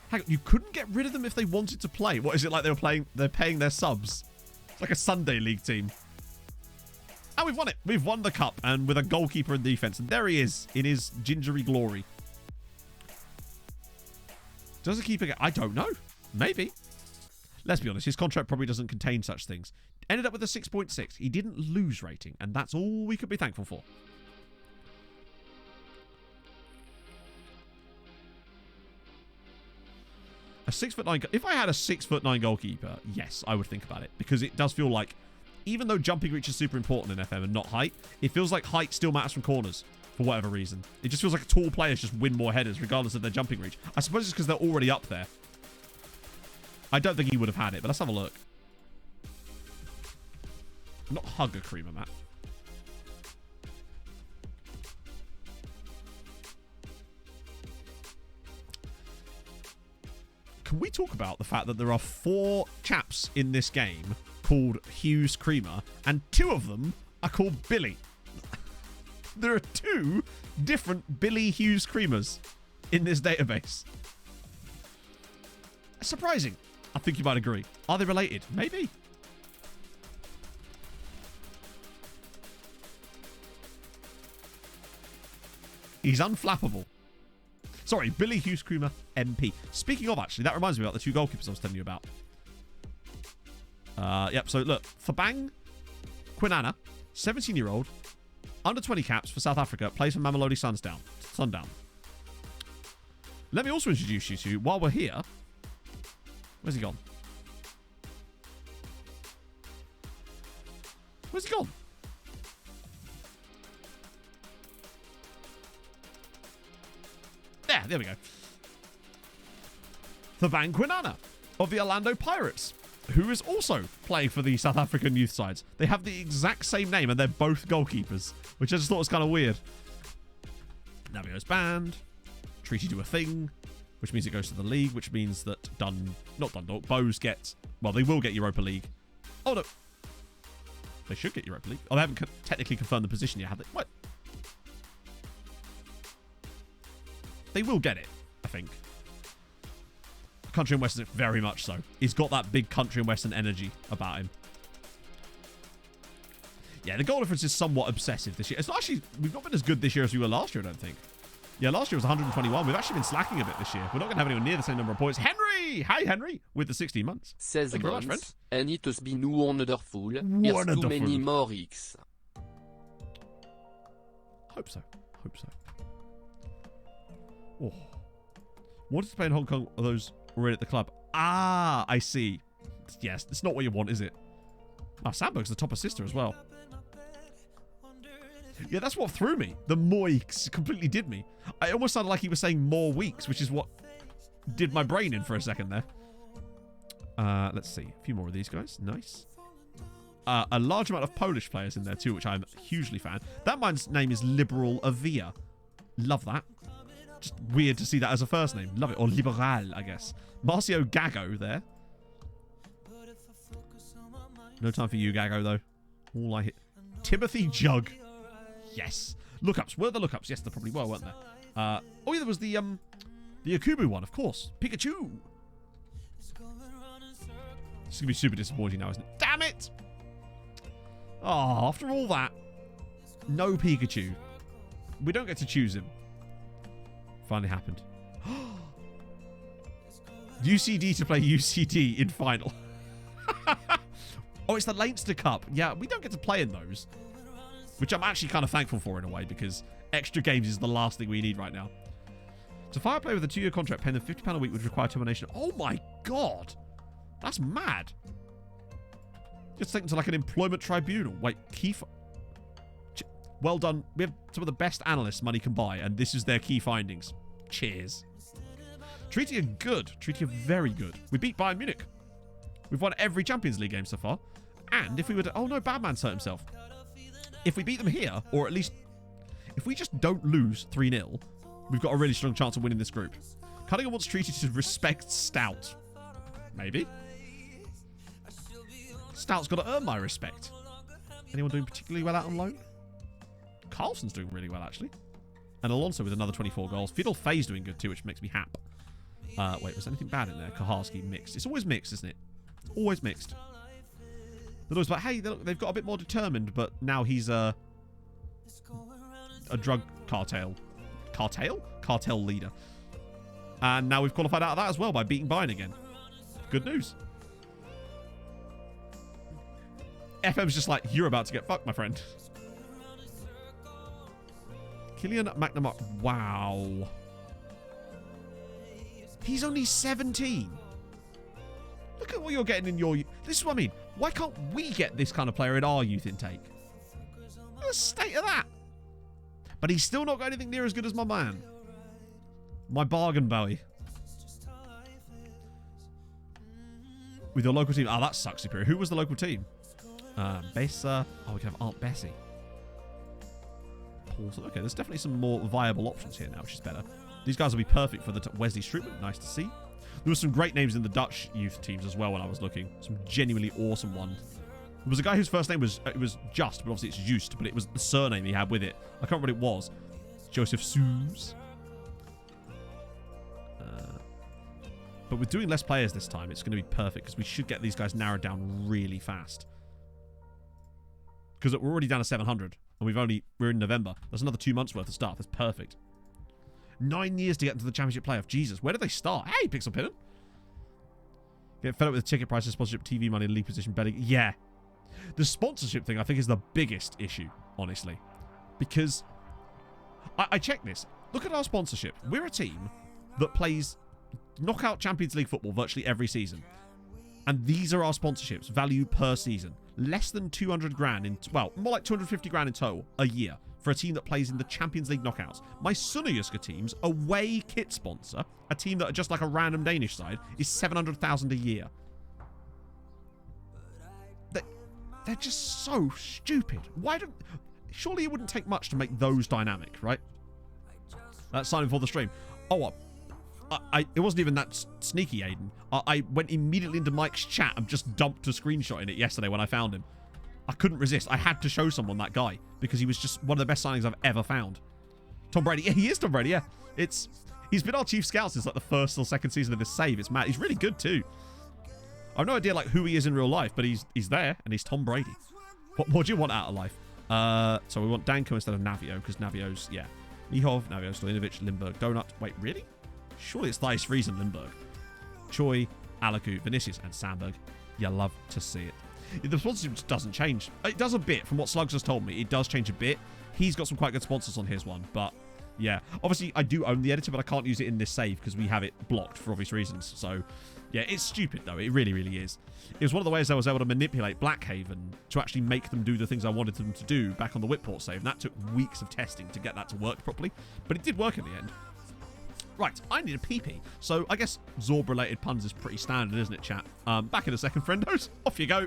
Hang on, you couldn't get rid of them if they wanted to play. What is it like they're paying their subs? It's like a Sunday league team. And we've won it. We've won the cup, and with a goalkeeper in defense. And there he is in his gingery glory. Does the keeper get... I don't know. Maybe. Let's be honest. His contract probably doesn't contain such things. Ended up with a 6.6. He didn't lose rating, and that's all we could be thankful for. A 6'9". If I had a 6'9" goalkeeper, yes, I would think about it, because it does feel like, even though jumping reach is super important in FM and not height, it feels like height still matters from corners for whatever reason. It just feels like tall players just win more headers regardless of their jumping reach. I suppose it's because they're already up there. I don't think he would have had it, but let's have a look. Not hug a creamer, Matt. Can we talk about the fact that there are 4 chaps in this game called Hughes Creamer, and 2 of them are called Billy? There are 2 different Billy Hughes Creamers in this database. Surprising. I think you might agree. Are they related? Maybe. He's unflappable. Sorry, Billy Hughes Creamer MP. Speaking of, actually, that reminds me about the 2 goalkeepers I was telling you about. Yep, so look. Thabang Quinana, 17-year-old, under 20 caps for South Africa, plays for Mamelodi Sundown. Let me also introduce you to, while we're here... Where's he gone? Where's he gone? There we go. Thabang Quinana of the Orlando Pirates, who is also playing for the South African youth sides. They have the exact same name and they're both goalkeepers, which I just thought was kind of weird. Navio's banned. Treaty do a thing, which means it goes to the league, which means that Bows get... Well, they will get Europa League. Oh, no. They should get Europa League. Oh, they haven't technically confirmed the position yet, have they? What? They will get it, I think. Country and Western, very much so. He's got that big Country and Western energy about him. Yeah, the goal difference is somewhat obsessive this year. It's not actually... We've not been as good this year as we were last year, I don't think. Yeah, last year was 121. We've actually been slacking a bit this year. We're not going to have anywhere near the same number of points. Henry! Hi, Henry! With the 16 months. 16 months, friend. And it has been wonderful. Here's too many more X. Hope so. Hope so. Oh. Wanted to play in Hong Kong, are those already at the club? Ah, I see. Yes, it's not what you want, is it? Ah, Sandberg's the top assister as well. Yeah, that's what threw me. The moix completely did me. I almost sounded like he was saying more weeks, which is what did my brain in for a second there. Let's see. A few more of these guys. Nice. A large amount of Polish players in there too, which I'm hugely fan. That man's name is Liberal Avia. Love that. Just weird to see that as a first name. Love it. Or Liberal, I guess. Marcio Gago there. No time for you, Gago, though. All I hit. Timothy Jug. Yes. Lookups. Were the lookups? Yes, there probably were, weren't there? Oh, yeah, there was the Akubu one, of course. Pikachu. It's going to be super disappointing now, isn't it? Damn it! Oh, after all that, no Pikachu. We don't get to choose him. Finally happened. UCD to play UCD in final. Oh, it's the Leinster Cup. Yeah, we don't get to play in those. Which I'm actually kind of thankful for in a way, because extra games is the last thing we need right now. To fire a player with a 2-year contract paying them £50 a week would require termination. Oh my god! That's mad. Just taken to like an employment tribunal. Wait, Keith... Well done. We have some of the best analysts money can buy, and this is their key findings. Cheers. Treaty are good. Treaty are very good. We beat Bayern Munich. We've won every Champions League game so far. And if we were to... Oh, no, Badman's hurt himself. If we beat them here, or at least... If we just don't lose 3-0, we've got a really strong chance of winning this group. Cunningham wants Treaty to respect Stout. Maybe. Stout's got to earn my respect. Anyone doing particularly well out on loan? Carlson's doing really well, actually. And Alonso with another 24 goals. Fiddle Faye's doing good too, which makes me happy. Wait, was anything bad in there? Kaharski mixed. It's always mixed, isn't it? It's always mixed. They're always like, hey, they've got a bit more determined, but now he's a drug cartel leader. And now we've qualified out of that as well by beating Bayern again. Good news. FM's just like, you're about to get fucked, my friend. Kylian McNamara. Wow. He's only 17. Look at what you're getting in your... This is what I mean. Why can't we get this kind of player in our youth intake? Look at the state of that. But he's still not got anything near as good as my man. My bargain Bowie. With your local team. Oh, that sucks, Superior. Who was the local team? Bessa. Oh, we can have Aunt Bessie. Paulson. Okay, there's definitely some more viable options here now, which is better. These guys will be perfect for the Wesley Strootman. Nice to see. There were some great names in the Dutch youth teams as well when I was looking. Some genuinely awesome ones. There was a guy whose first name was Just, but obviously it's Just, but it was the surname he had with it. I can't remember what it was. Joseph Soos. But with doing less players this time, it's going to be perfect because we should get these guys narrowed down really fast. Because we're already down to 700 and we're in November. There's another 2 months worth of stuff. That's perfect. 9 years to get into the championship playoff. Jesus, where did they start? Hey, Pixel Pinner. Get fed up with the ticket prices, sponsorship, TV money, league position, betting. Yeah. The sponsorship thing, I think, is the biggest issue, honestly. Because I checked this. Look at our sponsorship. We're a team that plays knockout Champions League football virtually every season. And these are our sponsorships, value per season. Less than 200 grand in... Well, more like 250 grand in total a year for a team that plays in the Champions League knockouts. My Sunayuska team's away kit sponsor, a team that are just like a random Danish side, is 700,000 a year. They're just so stupid. Why don't... Surely it wouldn't take much to make those dynamic, right? That's signing for the stream. Oh, what? It wasn't even that sneaky, Aiden. I went immediately into Mike's chat and just dumped a screenshot in it yesterday when I found him. I couldn't resist. I had to show someone that guy because he was just one of the best signings I've ever found. Tom Brady. Yeah, he is Tom Brady, yeah. He's been our chief scout since like the first or second season of this save. It's mad. He's really good too. I have no idea like who he is in real life, but he's there and he's Tom Brady. What more do you want out of life? So we want Danko instead of Navio because Navio's, yeah. Nihov, Navio, Stojinovic, Lindbergh, Donut. Wait, really? Surely it's Thijs Fries and Lindbergh. Choi, Alaku, Vinicius, and Sandberg. You love to see it. The sponsorship just doesn't change. It does a bit, from what Slugs has told me. It does change a bit. He's got some quite good sponsors on his one, but yeah. Obviously, I do own the editor, but I can't use it in this save because we have it blocked for obvious reasons. So, yeah, it's stupid, though. It really, really is. It was one of the ways I was able to manipulate Blackhaven to actually make them do the things I wanted them to do back on the Whitport save. And that took weeks of testing to get that to work properly. But it did work in the end. Right, I need a pee-pee. So I guess Zorb-related puns is pretty standard, isn't it, chat? Back in a second, friendos. Off you go.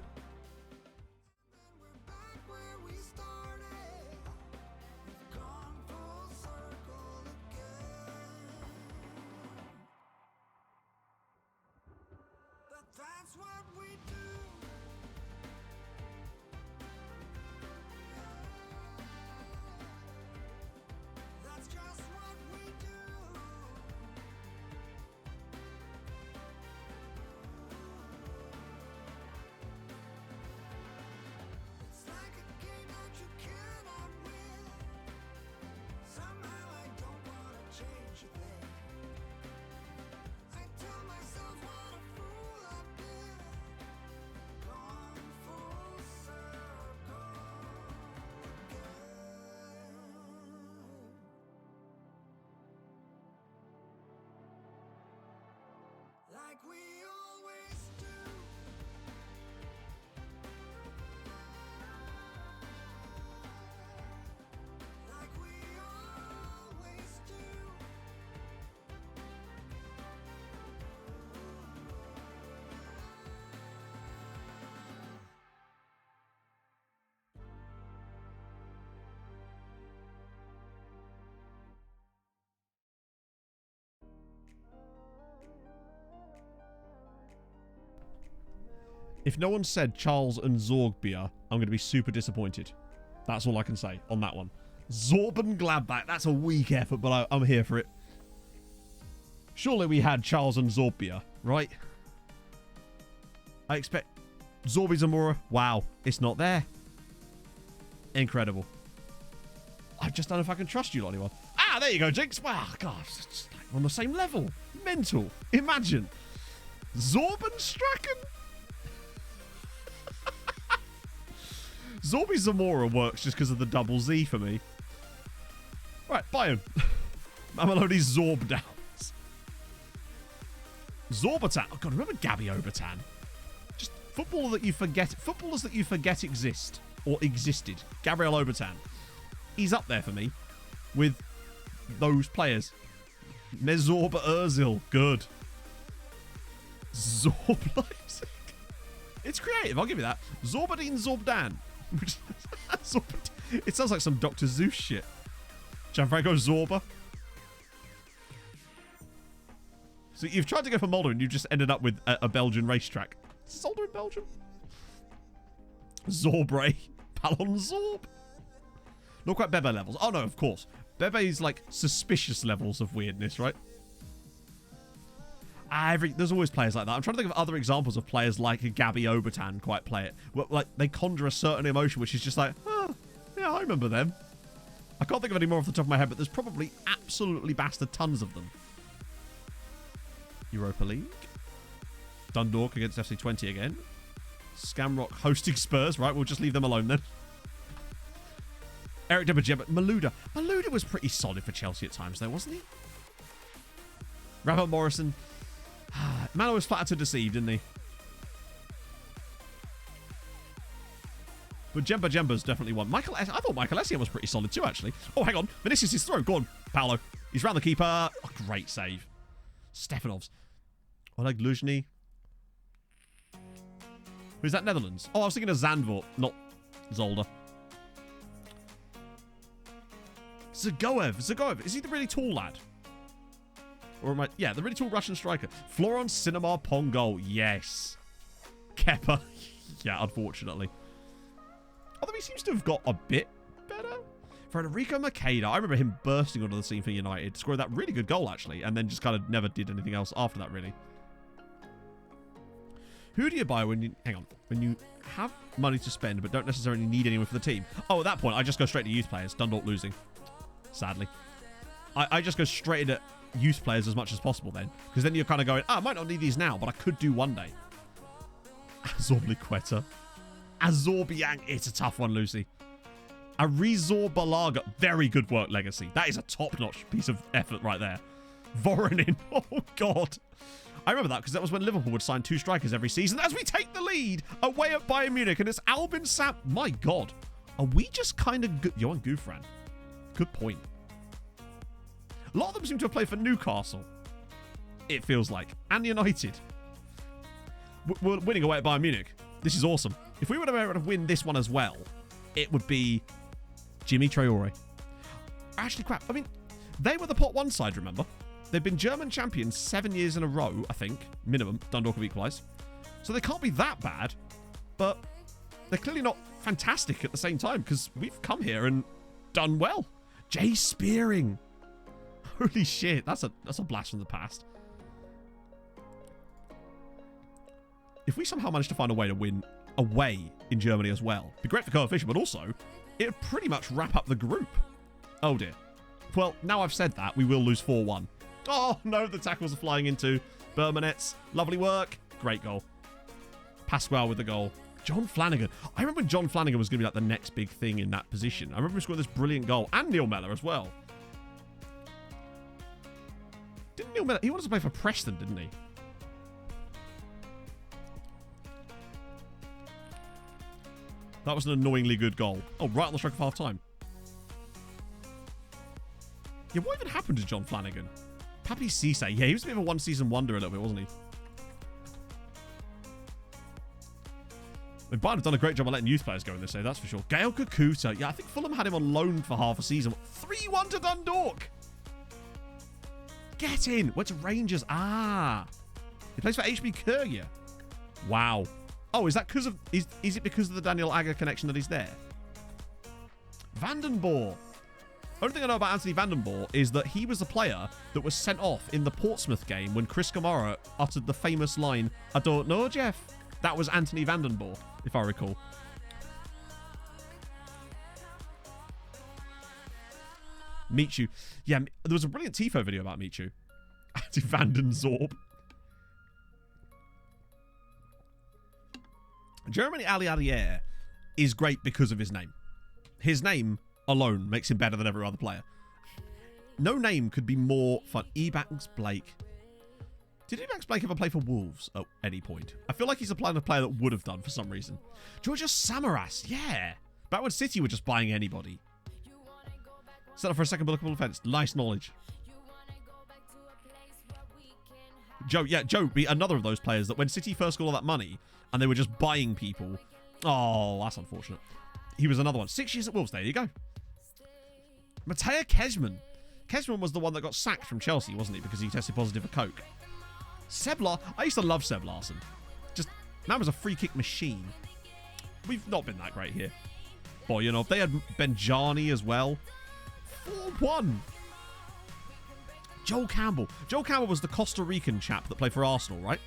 If no one said Charles and Zorgbia, I'm going to be super disappointed. That's all I can say on that one. Zorban Gladbach. That's a weak effort, but I'm here for it. Surely we had Charles and Zorbia, right? I expect Zorbi Zamora. Wow, it's not there. Incredible. I just don't know if I can trust you lot anymore. Ah, there you go, Jinx. Wow, gosh, it's like on the same level. Mental. Imagine. Zorban Strachan? Zorbi Zamora works just because of the double Z for me. Right, buy him. Mamelodi Zorb Downs. Zorbatan. Oh god, remember Gabby Obertan? Just footballers that you forget exist or existed. Gabriel Obertan. He's up there for me with those players. Nezorba Ozil. Good. Zorb Leipzig. It's creative, I'll give you that. Zorbadine Zorbdan. It sounds like some Dr. Zeus shit. Gianfranco Zorba. So you've tried to go for Mulder and you've just ended up with a Belgian racetrack. Is Zolder in Belgium? Zorbre. Ballon Zorb. Not quite Bebe levels. Oh no, of course. Bebe's like suspicious levels of weirdness, right? There's always players like that. I'm trying to think of other examples of players like a Gabby Obertan quite play it. Well, like they conjure a certain emotion which is just like, oh, yeah, I remember them. I can't think of any more off the top of my head, but there's probably absolutely bastard tons of them. Europa League. Dundalk against FC20 again. Scamrock hosting Spurs. Right, we'll just leave them alone then. Eric Debajeba. Malouda. Malouda was pretty solid for Chelsea at times though, wasn't he? Robert Morrison. Mano was flat to deceive, didn't he? But Jemba's definitely one. I thought Michael Essien was pretty solid too, actually. Oh, hang on. Vinicius is thrown. Go on, Paolo. He's round the keeper. Oh, great save. Stefanovs. Oleg Luzhny. Who's that, Netherlands? Oh, I was thinking of Zandvoort, not Zolder. Zagoev. Is he the really tall lad? Or am I... Yeah, the really tall Russian striker. Florent Cinema Pongo. Yes. Kepa. Yeah, unfortunately. Although he seems to have got a bit better. Federico Makeda. I remember him bursting onto the scene for United. Scored that really good goal, actually. And then just kind of never did anything else after that, really. Who do you buy when you... Hang on. When you have money to spend but don't necessarily need anyone for the team? Oh, at that point, I just go straight to youth players. Dundalk losing. Sadly. I just go straight into youth players as much as possible then. Because then you're kind of going, I might not need these now, but I could do one day. Azorbliqueta. Azorbiang. It's a tough one, Lucy. Arizor Balaga. Very good work, Legacy. That is a top-notch piece of effort right there. Voronin. Oh, God. I remember that because that was when Liverpool would sign 2 strikers every season as we take the lead away at Bayern Munich. And it's Albin Sam. My God. Are we just kind of good? Johan Gufran. Good point. A lot of them seem to have played for Newcastle. It feels like. And United. We're winning away at Bayern Munich. This is awesome. If we were to be able to win this one as well, it would be Jimmy Traore. Actually, crap. I mean, they were the pot 1 side, remember? They've been German champions 7 years in a row, I think. Minimum. Dundalk have equalised. So they can't be that bad. But they're clearly not fantastic at the same time because we've come here and done well. Jay Spearing. Holy shit. That's a blast from the past. If we somehow manage to find a way to win away in Germany as well, it'd be great for coefficient, but also it would pretty much wrap up the group. Oh dear. Well, now I've said that, we will lose 4-1. Oh no, the tackles are flying into Bermanets. Lovely work. Great goal. Pasquale with the goal. John Flanagan. I remember when John Flanagan was going to be like the next big thing in that position. I remember him scoring this brilliant goal. And Neil Mellor as well. Didn't Neil Mellor... He wanted to play for Preston, didn't he? That was an annoyingly good goal. Oh, right on the stroke of half-time. Yeah, what even happened to John Flanagan? Papi Cisse. Yeah, he was a bit of a one-season wonder a little bit, wasn't he? Bayern have done a great job of letting youth players go in this day, that's for sure. Gael Kakuta. Yeah, I think Fulham had him on loan for half a season. 3-1 to Dundalk. Get in. Went to Rangers. Ah. He plays for HB Kyrgyz. Wow. Oh, is that because of... Is it because of the Daniel Agger connection that he's there? Vandenborg. Only thing I know about Anthony Vandenborg is that he was the player that was sent off in the Portsmouth game when Chris Kamara uttered the famous line, "I don't know, Jeff." That was Anthony Vandenborg, if I recall. Michu. Yeah, there was a brilliant Tifo video about Michu. Anthony Vandenzorb. Germany Aliadier is great because of his name. His name alone makes him better than every other player. No name could be more fun. Ebanks Blake. Did Ebanks Blake ever play for Wolves at any point? I feel like he's a player that would have done for some reason. Georgios Samaras, yeah. Back when City were just buying anybody. Set up for a second biblical offence. Nice knowledge. Joe, yeah, Joe be another of those players that when City first got all that money and they were just buying people. Oh, that's unfortunate. He was another one. 6 years at Wolves. There you go. Mateo Kezman. Kezman was the one that got sacked from Chelsea, wasn't he? Because he tested positive for coke. Seb Larson. I used to love Seb Larson. Just, man was a free kick machine. We've not been that great here. Boy, you know, they had Benjani as well. 4-1. Joel Campbell. Joel Campbell was the Costa Rican chap that played for Arsenal, right?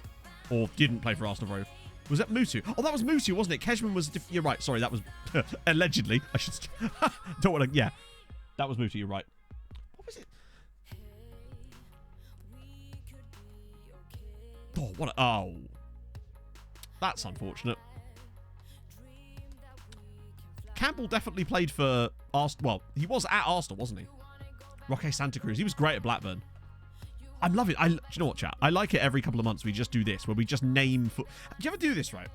Or didn't play for Arsenal, very. Was that Mutu? Oh, that was Mutu, wasn't it? Kezman was... You're right. Sorry, that was... allegedly. I should... Don't want to... Yeah. That was Mutu, you're right. What was it? Oh, what a... Oh. That's unfortunate. Campbell definitely played for Arsenal. Well, he was at Arsenal, wasn't he? Roque Santa Cruz. He was great at Blackburn. I love it. Do you know what, chat? I like it every couple of months. We just do this, where we just name... Do you ever do this, right?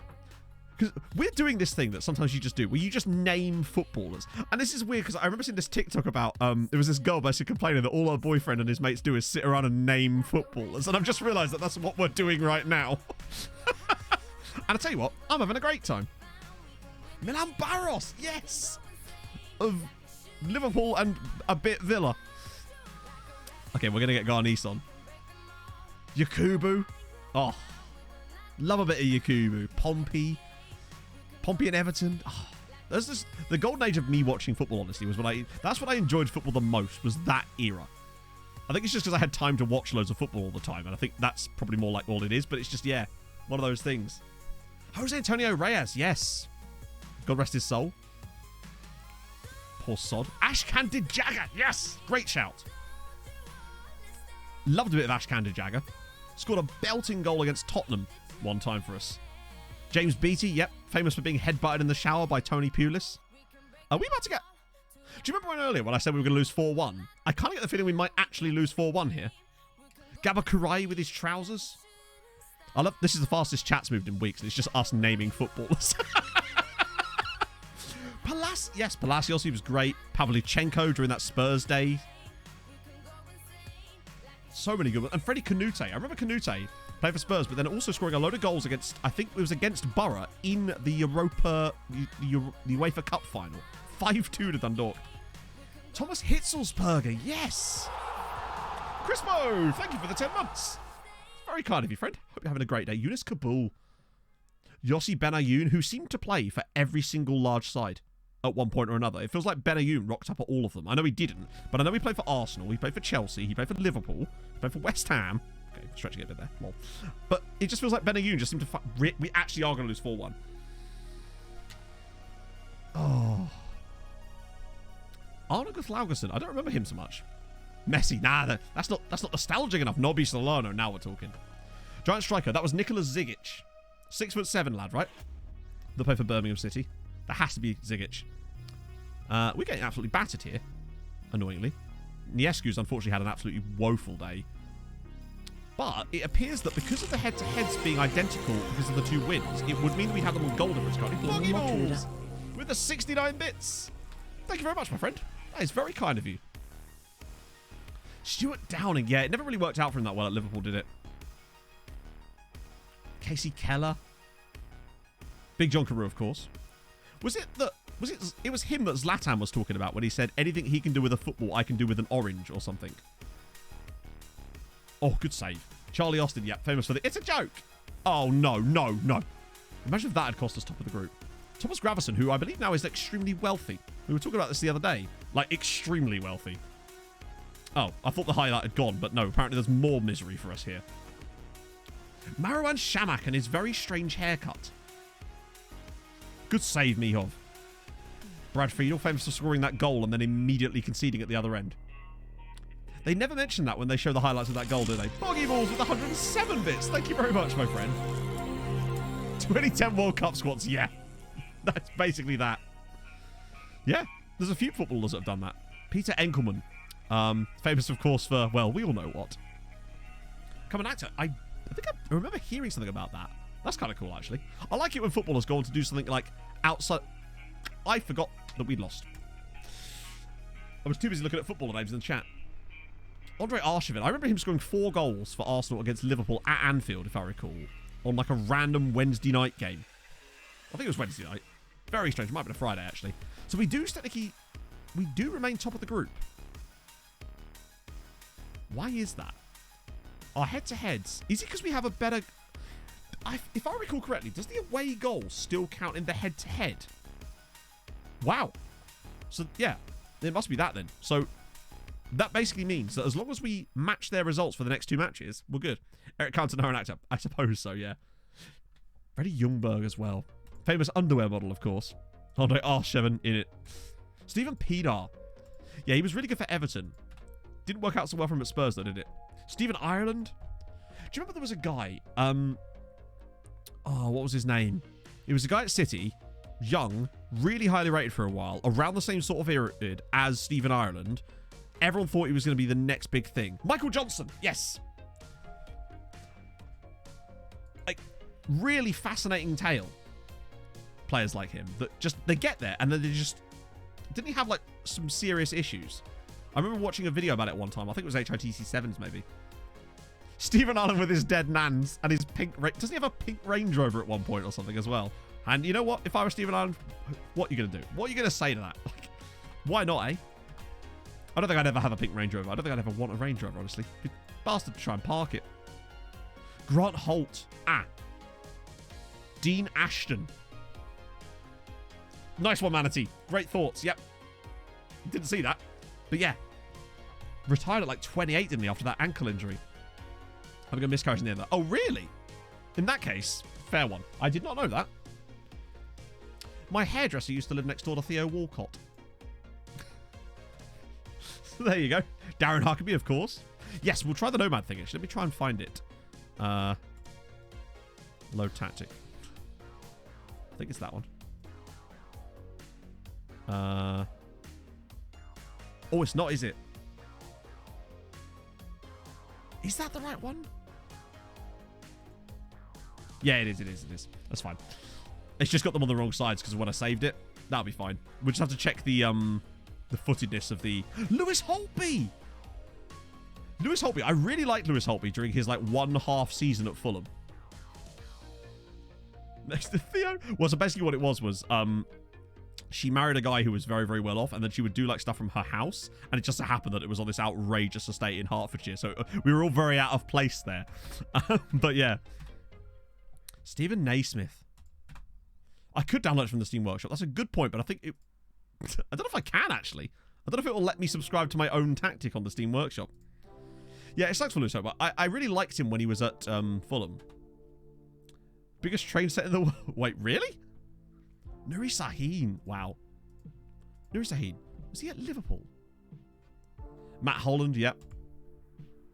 Because we're doing this thing that sometimes you just do, where you just name footballers. And this is weird, because I remember seeing this TikTok about... there was this girl basically complaining that all her boyfriend and his mates do is sit around and name footballers. And I've just realised that that's what we're doing right now. And I tell you what, I'm having a great time. Milan Barros, yes! Of Liverpool and a bit Villa. Okay, we're going to get Garnice on. Yakubu. Oh. Love a bit of Yakubu. Pompey and Everton. Oh, there's this, the golden age of me watching football, honestly, was when that's when I enjoyed football the most, was that era. I think it's just because I had time to watch loads of football all the time, and I think that's probably more like all it is, but it's just, yeah, one of those things. Jose Antonio Reyes, yes. God rest his soul. Poor sod. Ashkan Jagger, yes! Great shout. Loved a bit of Ashkan Jagger. Scored a belting goal against Tottenham one time for us. James Beattie, yep. Famous for being headbutted in the shower by Tony Pulis. Are we about to get... Do you remember earlier when I said we were going to lose 4-1? I kind of get the feeling we might actually lose 4-1 here. Gabba Karai with his trousers. I love... This is the fastest chat's moved in weeks. And it's just us naming footballers. Yes, Palacios, he was great. Pavlyuchenko during that Spurs day. So many good ones. And Freddie Canute. I remember Canute played for Spurs, but then also scoring a load of goals against, I think it was against Borough in the the UEFA Cup final. 5-2 to Dundalk. Thomas Hitzelsperger, yes! Crispo, thank you for the 10 months. Very kind of you, friend. Hope you're having a great day. Yunus Kabul. Yossi Benayoun, who seemed to play for every single large side at one point or another. It feels like Benayoun rocked up at all of them. I know he didn't, but I know he played for Arsenal, he played for Chelsea, he played for Liverpool, he played for West Ham. Okay, stretching it a bit there. Lol. But it just feels like Benayoun just seemed to... We actually are going to lose 4-1. Oh. Arne Guthlaugerson. I don't remember him so much. Messi. Nah, that's not nostalgic enough. Nobby Solano. Now we're talking. Giant striker. That was Nicolas Zigic. 6'7" lad, right? They play for Birmingham City. That has to be Zigic. We're getting absolutely battered here, annoyingly. Niescu's unfortunately had an absolutely woeful day. But it appears that because of the head-to-heads being identical because of the 2 wins, it would mean we had them on goal difference. Boggy balls! With the 69 bits! Thank you very much, my friend. That is very kind of you. Stuart Downing. Yeah, it never really worked out for him that well at Liverpool, did it? Casey Keller. Big John Carew, of course. It was him that Zlatan was talking about when he said anything he can do with a football, I can do with an orange or something. Oh, good save. Charlie Austin, yeah, famous for the... It's a joke! Oh, no. Imagine if that had cost us top of the group. Thomas Gravison, who I believe now is extremely wealthy. We were talking about this the other day. Like, extremely wealthy. Oh, I thought the highlight had gone, but no, apparently there's more misery for us here. Marwan Shamak and his very strange haircut. Good save, Mihov. Brad Friedel, famous for scoring that goal and then immediately conceding at the other end. They never mention that when they show the highlights of that goal, do they? Boggy Balls with 107 bits. Thank you very much, my friend. 2010 World Cup squads, yeah. That's basically that. Yeah, there's a few footballers that have done that. Peter Enkelman. Famous, of course, for, well, we all know what. Become an actor. I think I remember hearing something about that. That's kind of cool, actually. I like it when footballers go on to do something like outside... I forgot that we'd lost. I was too busy looking at footballer names in the chat. Andre Arshavin. I remember him scoring 4 goals for Arsenal against Liverpool at Anfield, if I recall. On like a random Wednesday night game. I think it was Wednesday night. Very strange. It might have been a Friday, actually. So we do technically... We do remain top of the group. Why is that? Our head-to-heads. Is it because we have a better... if I recall correctly, does the away goal still count in the head-to-head? Wow. So, yeah. It must be that then. So, that basically means that as long as we match their results for the next 2 matches, we're good. Eric Cantona, an actor. I suppose so, yeah. Freddie Ljungberg as well. Famous underwear model, of course. Andre Arshavin in it. Stephen Pedar. Yeah, he was really good for Everton. Didn't work out so well for him at Spurs, though, did it? Stephen Ireland. Do you remember there was a guy? Oh, what was his name? He was a guy at City, young, really highly rated for a while, around the same sort of era as Stephen Ireland. Everyone thought he was going to be the next big thing. Michael Johnson. Yes. Like, really fascinating tale. Players like him that just, they get there and then they just... Didn't he have, like, some serious issues? I remember watching a video about it one time. I think it was HITC 7s, maybe. Stephen Allen with his dead nans and his pink... Doesn't he have a pink Range Rover at one point or something as well? And you know what? If I were Stephen Allen, what are you going to do? What are you going to say to that? Like, why not, eh? I don't think I'd ever have a pink Range Rover. I don't think I'd ever want a Range Rover, honestly. Be bastard to try and park it. Grant Holt. Dean Ashton. Nice one, Manatee. Great thoughts. Yep. Didn't see that. But yeah. Retired at like 28, didn't he, after that ankle injury? Having a miscarriage in the end. Oh, really? In that case, fair one. I did not know that. My hairdresser used to live next door to Theo Walcott. So there you go. Darren Huckabee, of course. Yes, we'll try the Nomad thing, actually. Let me try and find it. Low tactic. I think it's that one. Oh, it's not, is it? Is that the right one? Yeah, it is. That's fine. It's just got them on the wrong sides because of when I saved it. That'll be fine. We'll just have to check the footedness of the... Lewis Holtby! Lewis Holtby. I really liked Lewis Holtby during his, like, 1.5 season at Fulham. Next to Theo. Well, so basically what it was, she married a guy who was very, very well off, and then she would do, like, stuff from her house, and it just so happened that it was on this outrageous estate in Hertfordshire, so we were all very out of place there. But, yeah. Stephen Naismith. I could download it from the Steam Workshop. That's a good point, but I think it... I don't know if I can, actually. I don't know if it will let me subscribe to my own tactic on the Steam Workshop. Yeah, it sucks for Lewis Holtby, but I really liked him when he was at Fulham. Biggest train set in the world. Wait, really? Nuri Sahin. Wow. Nuri Sahin. Was he at Liverpool? Matt Holland, yep.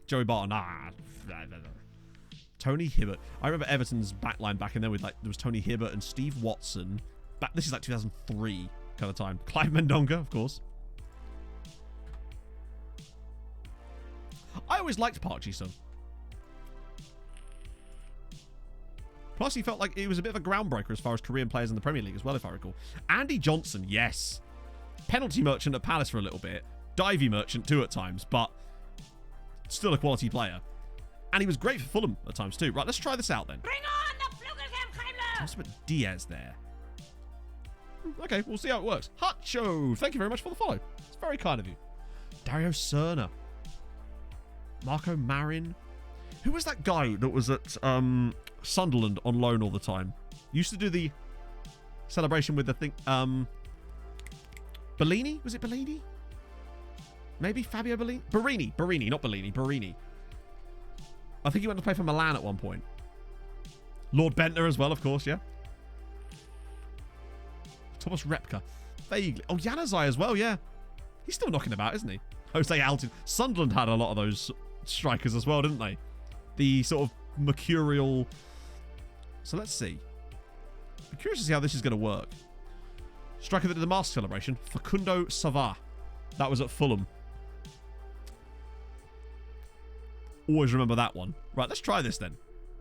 Joey Barton. Tony Hibbert. I remember Everton's backline back in there with, like, there was Tony Hibbert and Steve Watson. This is like 2003 kind of time. Clive Mendonca, of course. I always liked Park Ji-sung. Plus, he felt like he was a bit of a groundbreaker as far as Korean players in the Premier League as well, if I recall. Andy Johnson, yes. Penalty merchant at Palace for a little bit. Divey merchant too at times, but still a quality player. And he was great for Fulham at times too. Right, let's try this out then. Bring on the Flugelkampfheimler! Let's put Diaz there. Okay, we'll see how it works. Hutcho, thank you very much for the follow. It's very kind of you. Dario Serna. Marco Marin. Who was that guy that was at Sunderland on loan all the time? Used to do the celebration with the thing. Bellini? Was it Bellini? Maybe Fabio Bellini? Barini, not Bellini. Barini. I think he went to play for Milan at one point. Lord Bentner as well, of course, yeah. Thomas Repka. Vaguely. Oh, Januzaj as well, yeah. He's still knocking about, isn't he? Jose Alton. Sunderland had a lot of those strikers as well, didn't they? The sort of mercurial... So let's see. I'm curious to see how this is going to work. Striker that did the mask celebration. Facundo Savah. That was at Fulham. Always remember that one. Right, let's try this then.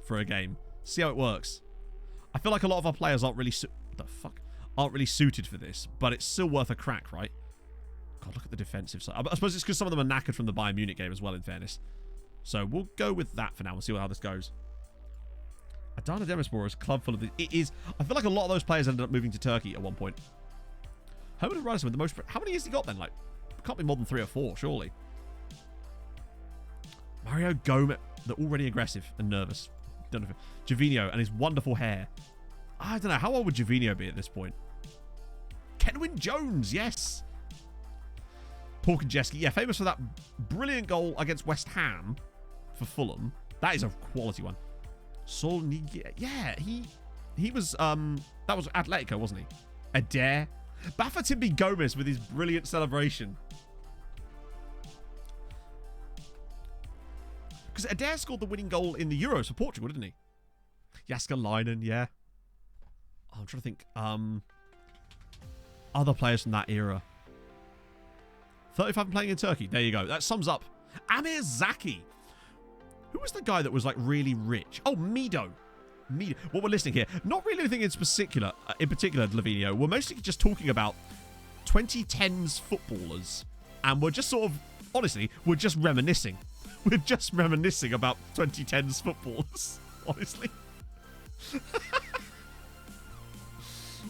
For a game. See how it works. I feel like a lot of our players aren't really... Aren't really suited for this. But it's still worth a crack, right? God, look at the defensive side. I suppose it's because some of them are knackered from the Bayern Munich game as well, in fairness. So we'll go with that for now and see how this goes. Adana Demirspor is a club full of... It is... I feel like a lot of those players ended up moving to Turkey at one point. Herman Ryerson with the most... How many has he got then? Like, it can't be more than 3 or 4, surely. Mario Gomez. They're already aggressive and nervous. Don't know if... Jovino and his wonderful hair. I don't know. How old would Jovino be at this point? Kenwyn Jones, yes. Paul Konjeski. Yeah, famous for that brilliant goal against West Ham for Fulham. That is a quality one. Sol Niguez. Yeah, he was... that was Atletico, wasn't he? Adair. Bafatimbi Gomez with his brilliant celebration. Because Adair scored the winning goal in the Euros for Portugal, didn't he? Jaska Leinen, yeah. Oh, I'm trying to think. Other players from that era. 35 and playing in Turkey. There you go. That sums up. Amir Zaki. Who was the guy that was like really rich? Oh, Mido. Mido. What we're listening here. Not really anything in particular, Lavinio. We're mostly just talking about 2010s footballers. And we're just sort of, honestly, we're just reminiscing. We're just reminiscing about 2010s footballers. Honestly.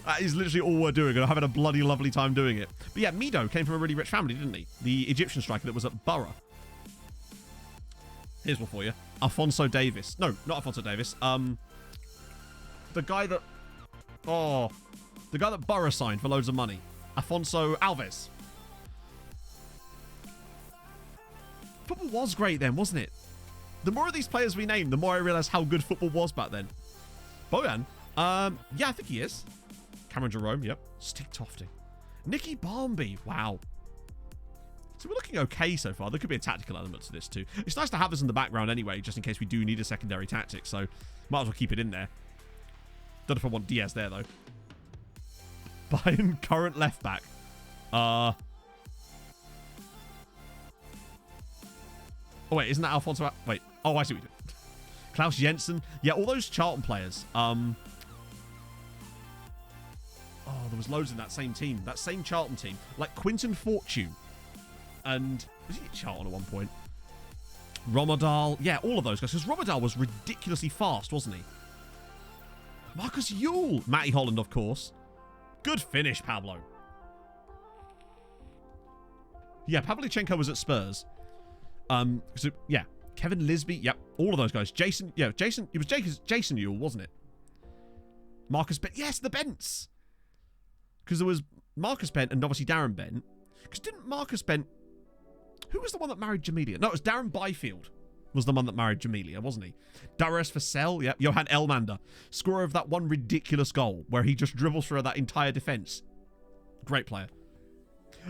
That is literally all we're doing, and I'm having a bloody lovely time doing it. But yeah, Mido came from a really rich family, didn't he? The Egyptian striker that was at Borough. Here's one for you. Alphonso Davis. No, not Alphonso Davis. The guy that... Oh. The guy that Borough signed for loads of money. Afonso Alves. Football was great then, wasn't it? The more of these players we name, the more I realise how good football was back then. Bojan. Yeah, I think he is. Cameron Jerome, yep. Stig Tofting. Nicky Barmby, wow. So we're looking okay so far. There could be a tactical element to this too. It's nice to have this in the background anyway, just in case we do need a secondary tactic, so might as well keep it in there. Don't know if I want Diaz there, though. Bayern current left back. Oh, wait, isn't that Alfonso? Wait. Oh, I see what you did. Klaus Jensen. Yeah, all those Charlton players. Oh, there was loads in that same team. That same Charlton team. Like Quinton Fortune. And was he at Charlton at one point? Romodal. Yeah, all of those guys. Because Romodal was ridiculously fast, wasn't he? Marcus Yule. Matty Holland, of course. Good finish, Pablo. Yeah, Pavlyuchenko was at Spurs. So, yeah. Kevin Lisby. Yep. All of those guys. Jason. Yeah, Jason. It was Jason Yule, wasn't it? Marcus Bent. Yes, the Bents. Because there was Marcus Bent and obviously Darren Bent. Because didn't Marcus Bent... Who was the one that married Jamelia? No, it was Darren Byfield was the one that married Jamelia, wasn't he? Darius Vassell, yeah. Johan Elmander. Scorer of that one ridiculous goal where he just dribbles through that entire defence. Great player.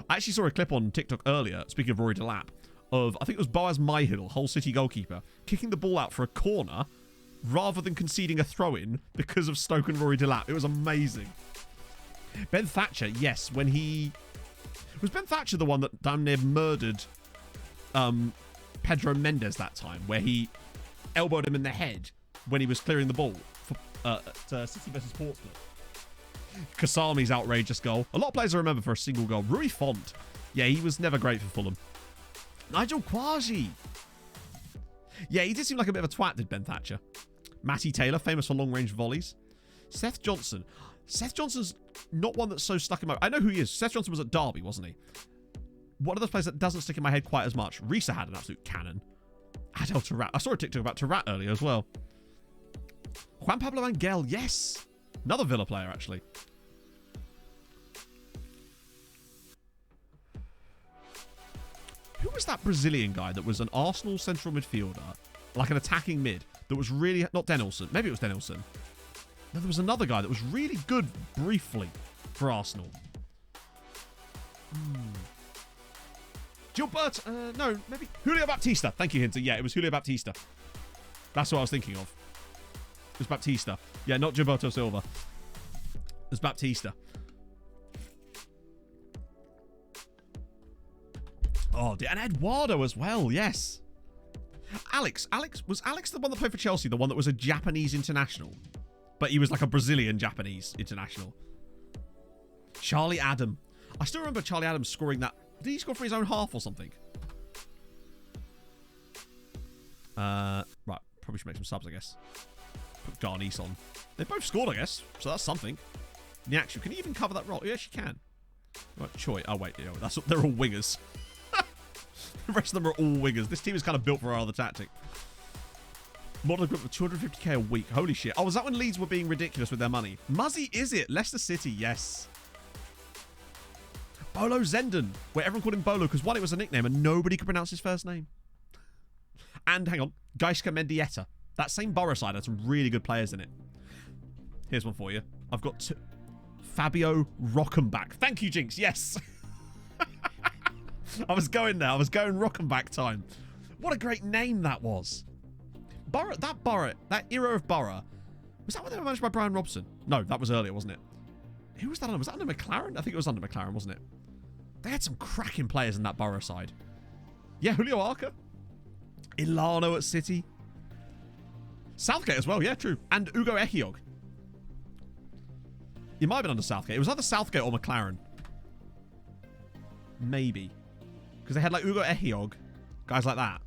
I actually saw a clip on TikTok earlier, speaking of Rory Delap, of, I think it was Boaz Myhill, Hull City goalkeeper, kicking the ball out for a corner rather than conceding a throw-in because of Stoke and Rory Delap. It was amazing. Ben Thatcher, yes, when he... Was Ben Thatcher the one that damn near murdered Pedro Mendes that time, where he elbowed him in the head when he was clearing the ball for City versus Portsmouth? Kasami's outrageous goal. A lot of players I remember for a single goal. Rui Font. Yeah, he was never great for Fulham. Nigel Quasi. Yeah, he did seem like a bit of a twat, did Ben Thatcher. Matty Taylor, famous for long-range volleys. Seth Johnson. Seth Johnson's not one that's so stuck in my... I know who he is. Seth Johnson was at Derby, wasn't he? One of those players that doesn't stick in my head quite as much. Risa had an absolute cannon. Adel Tarat. I saw a TikTok about Tarat earlier as well. Juan Pablo Angel, yes. Another Villa player, actually. Who was that Brazilian guy that was an Arsenal central midfielder, like an attacking mid, that was really... Not Denilson. Maybe it was Denilson. No, there was another guy that was really good briefly for Arsenal. Gilberto... no, maybe... Julio Baptista. Thank you, Hinter. Yeah, it was Julio Baptista. That's what I was thinking of. It was Baptista. Yeah, not Gilberto Silva. It was Baptista. Oh, and Eduardo as well, yes. Was Alex the one that played for Chelsea, the one that was a Japanese international? But he was like a Brazilian Japanese international. Charlie Adam. I still remember Charlie Adam scoring that. Did he score for his own half or something? Right, probably should make some subs, I guess. Put Garnice on. They both scored, I guess, so that's something. Nyakshu, can he even cover that role? Yes, you can. Right, Choi. Oh, wait, yeah, they're all wingers. The rest of them are all wingers. This team is kind of built for our other tactic. Modern equipment for 250k a week. Holy shit. Oh, was that when Leeds were being ridiculous with their money? Muzzy, is it? Leicester City, yes. Bolo Zenden, where everyone called him Bolo because, one, it was a nickname and nobody could pronounce his first name. And, hang on, Gaisca Mendieta. That same Borough side had some really good players in it. Here's one for you. I've got Fabio Rockenbach. Thank you, Jinx. Yes. I was going there. I was going Rockenbach time. What a great name that was. Borough, that era of Borough. Was that when they were managed by Brian Robson? No, that was earlier, wasn't it? Who was that under? Was that under McLaren? I think it was under McLaren, wasn't it? They had some cracking players in that Borough side. Yeah, Julio Arca. Ilano at City. Southgate as well, yeah, true. And Ugo Ehiog. He might have been under Southgate. It was either Southgate or McLaren. Maybe. Because they had like Ugo Ehiog, guys like that.